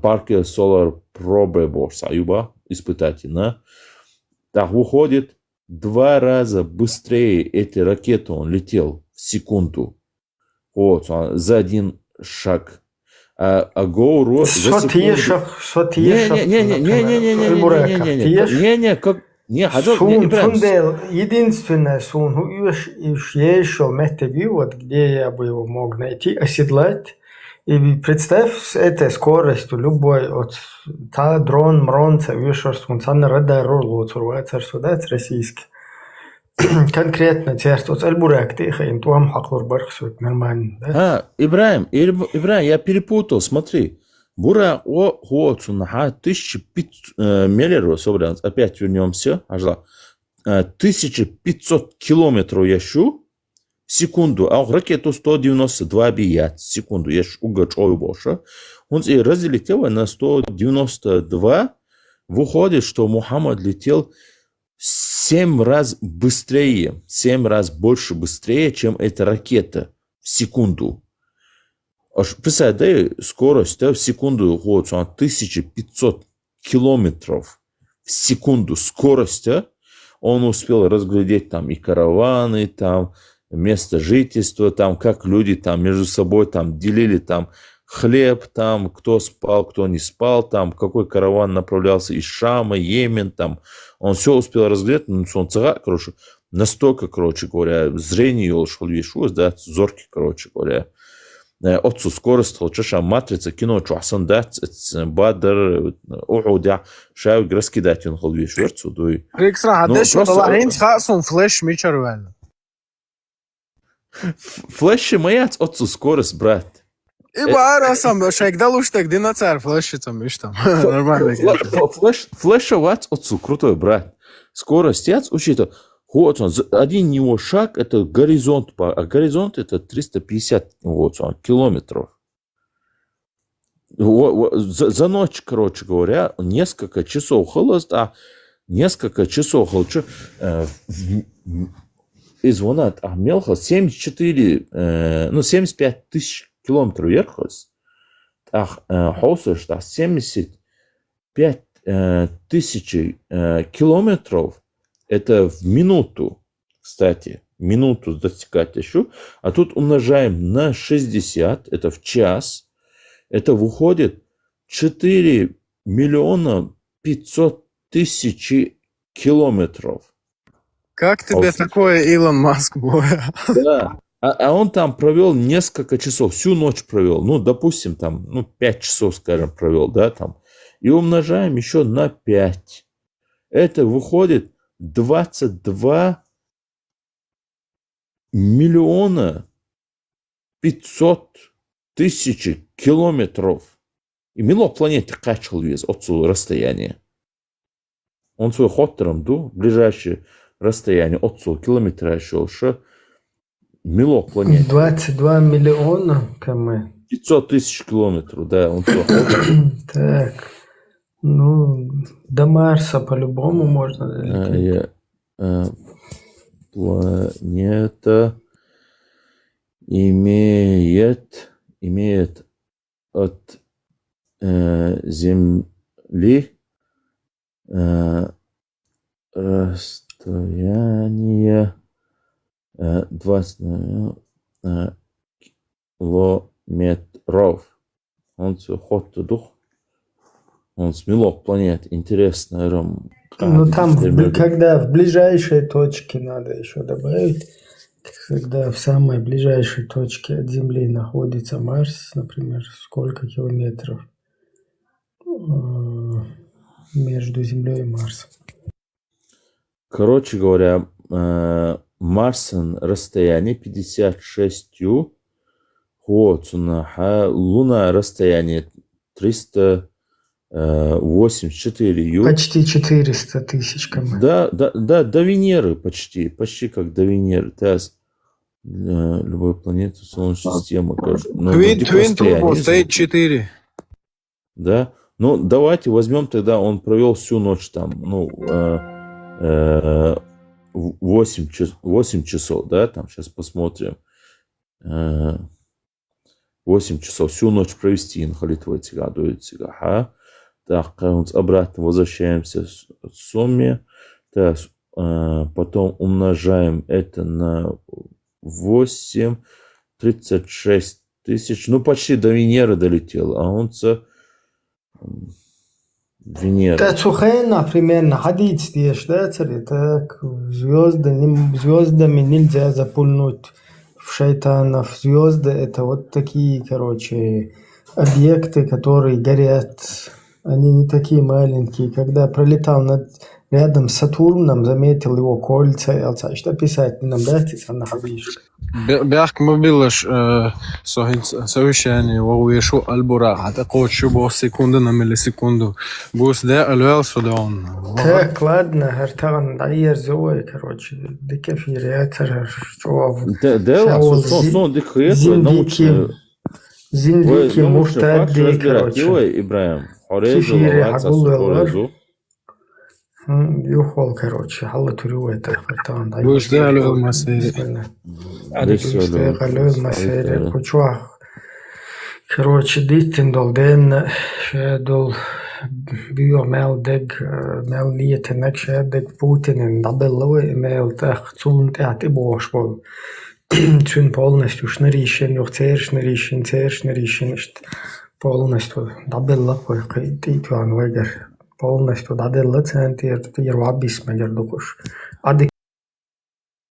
Speaker 7: Парке Solar Probe Борса, испытательно. Так выходит, 2 раза быстрее этой ракеты он летел в секунду. Вот, за один шаг. А GoPro за секунду...
Speaker 1: Единственное, еще методы, вот где я бы его мог найти, оседлать. И представь с этой скоростью любой от дрон, мронца, вишерс, он сам радар лоцурвается, сюда российский. Конкретно тест от Аль-Бурак тихо, им туам хаклор бархсут нормально, да?
Speaker 7: Ибраим, я перепутал, смотри. Бура о Хуоцунаха 1500 миллеров собрал, опять вернемся, 1500 километров ящу в секунду, а ракету 192 бият в секунду, ящу угачою больше. Он и разлетел на 192, выходит, что Мухаммад летел 7 раз быстрее, 7 раз больше быстрее, чем эта ракета в секунду. Представляете, скорость в секунду 1500 километров в секунду скорость. Он успел разглядеть там и караваны, там место жительства, там как люди там между собой там делили там хлеб, там кто спал, кто не спал, там какой караван направлялся из Шама, Йемен, там он все успел разглядеть, ну он короче, настолько, короче говоря, зрение его шел вешу, да, зоркий, короче говоря. Отцу скорость, холчаша матрица, кино, чуасан дать, бадр, угодя, шау граскидать он хол вешу, верцу, дуй.
Speaker 21: Рикс راح ادش والله خاصهم فلاش ميشر ولا.
Speaker 7: Флеши моят отцу скорость, брат.
Speaker 21: И бара сам, шайк да лучше так динацар флеши там и что. Нормально.
Speaker 7: Флешовать отцу крутой, брат. Скорость яц учитывая. Вот он, один его шаг это горизонт, а горизонт это 350 вот он, километров. За ночь, короче говоря, несколько часов холост, а несколько часов холчу извонат, а мелхо 75 тысяч километров ехалось. Ах, холсо, что 75 тысяч километров. Это в минуту, кстати, минуту достигать еще, а тут умножаем на 60, это в час, это выходит 4 миллиона 500 тысяч километров.
Speaker 21: Как тебе такое, Илон Маск, боя?
Speaker 7: Да, а он там провел несколько часов, всю ночь провел, ну, допустим, там, 5 часов, скажем, провел, да, там, и умножаем еще на 5. Это выходит 22 миллиона 500 тысяч километров. И мило планеты качал вес от своего расстояния. Он свой хоттером ду, ближайшее расстояние от своего километра шел, что мило планеты.
Speaker 1: 22 миллиона км.
Speaker 7: 500 тысяч километров, да, он свой хоттером.
Speaker 1: Так. Ну, до Марса по-любому можно долететь.
Speaker 7: Планета имеет от Земли расстояние 20 километров. Он все ход дух. Он смелок планет, интересно.
Speaker 1: Ну там, когда в ближайшей точке надо еще добавить, когда в самой ближайшей точке от Земли находится Марс, например, сколько километров между Землей и Марсом.
Speaker 7: Короче говоря, Марс расстояние 56 год, Луна расстояние 384.
Speaker 1: Почти 400 тысяч км.
Speaker 7: Да, до Венеры почти как до Венеры. То есть любой планеты Солнечной системы.
Speaker 21: Twin Turbo стоит 4.
Speaker 7: Да. Ну, давайте возьмем тогда, он провел всю ночь там, 8 часов, да, там сейчас посмотрим. 8 часов, всю ночь провести, инхалитывать сега, дует сега, ха. Так, обратно возвращаемся в сумме. Так, потом умножаем это на 8, 36 тысяч. Ну, почти до Венеры долетел, а он Венера.
Speaker 1: Это Цухена примерно ходить здесь, да, так звездами нельзя запульнуть в шайтанов. Звезды это вот такие, короче, объекты, которые горят. Они не такие маленькие. Когда пролетал рядом с Сатурном, заметил его кольца. Что писать? Не нам дать, на хабиш.
Speaker 21: بيحكي ما بيلش سويشاني وهو يشو البراح تقول شو بو سكوند на миллисекунду بوس ده الوال سودان
Speaker 1: Так, ладно, Гартан, дайер зои, короче, дикефи реактор, что зиндики муштадди, короче.
Speaker 7: Ибраим, хорезу, лаваца, хорезу.
Speaker 1: يخول короче حل تروي تختان
Speaker 21: بوشتغلوا المسيرة
Speaker 1: بوشتغلوا المسيرة كوچوا короче ديتن دول دين شادول بيو مال دق مال ليتنك شادق بوتين دبلوي مال تخ цун تات ибош бол цун полностью шныришен yok цершныришен полностью дабеллакой кыйтыан вегер полностью дабелла центр тир вабис мегер докуш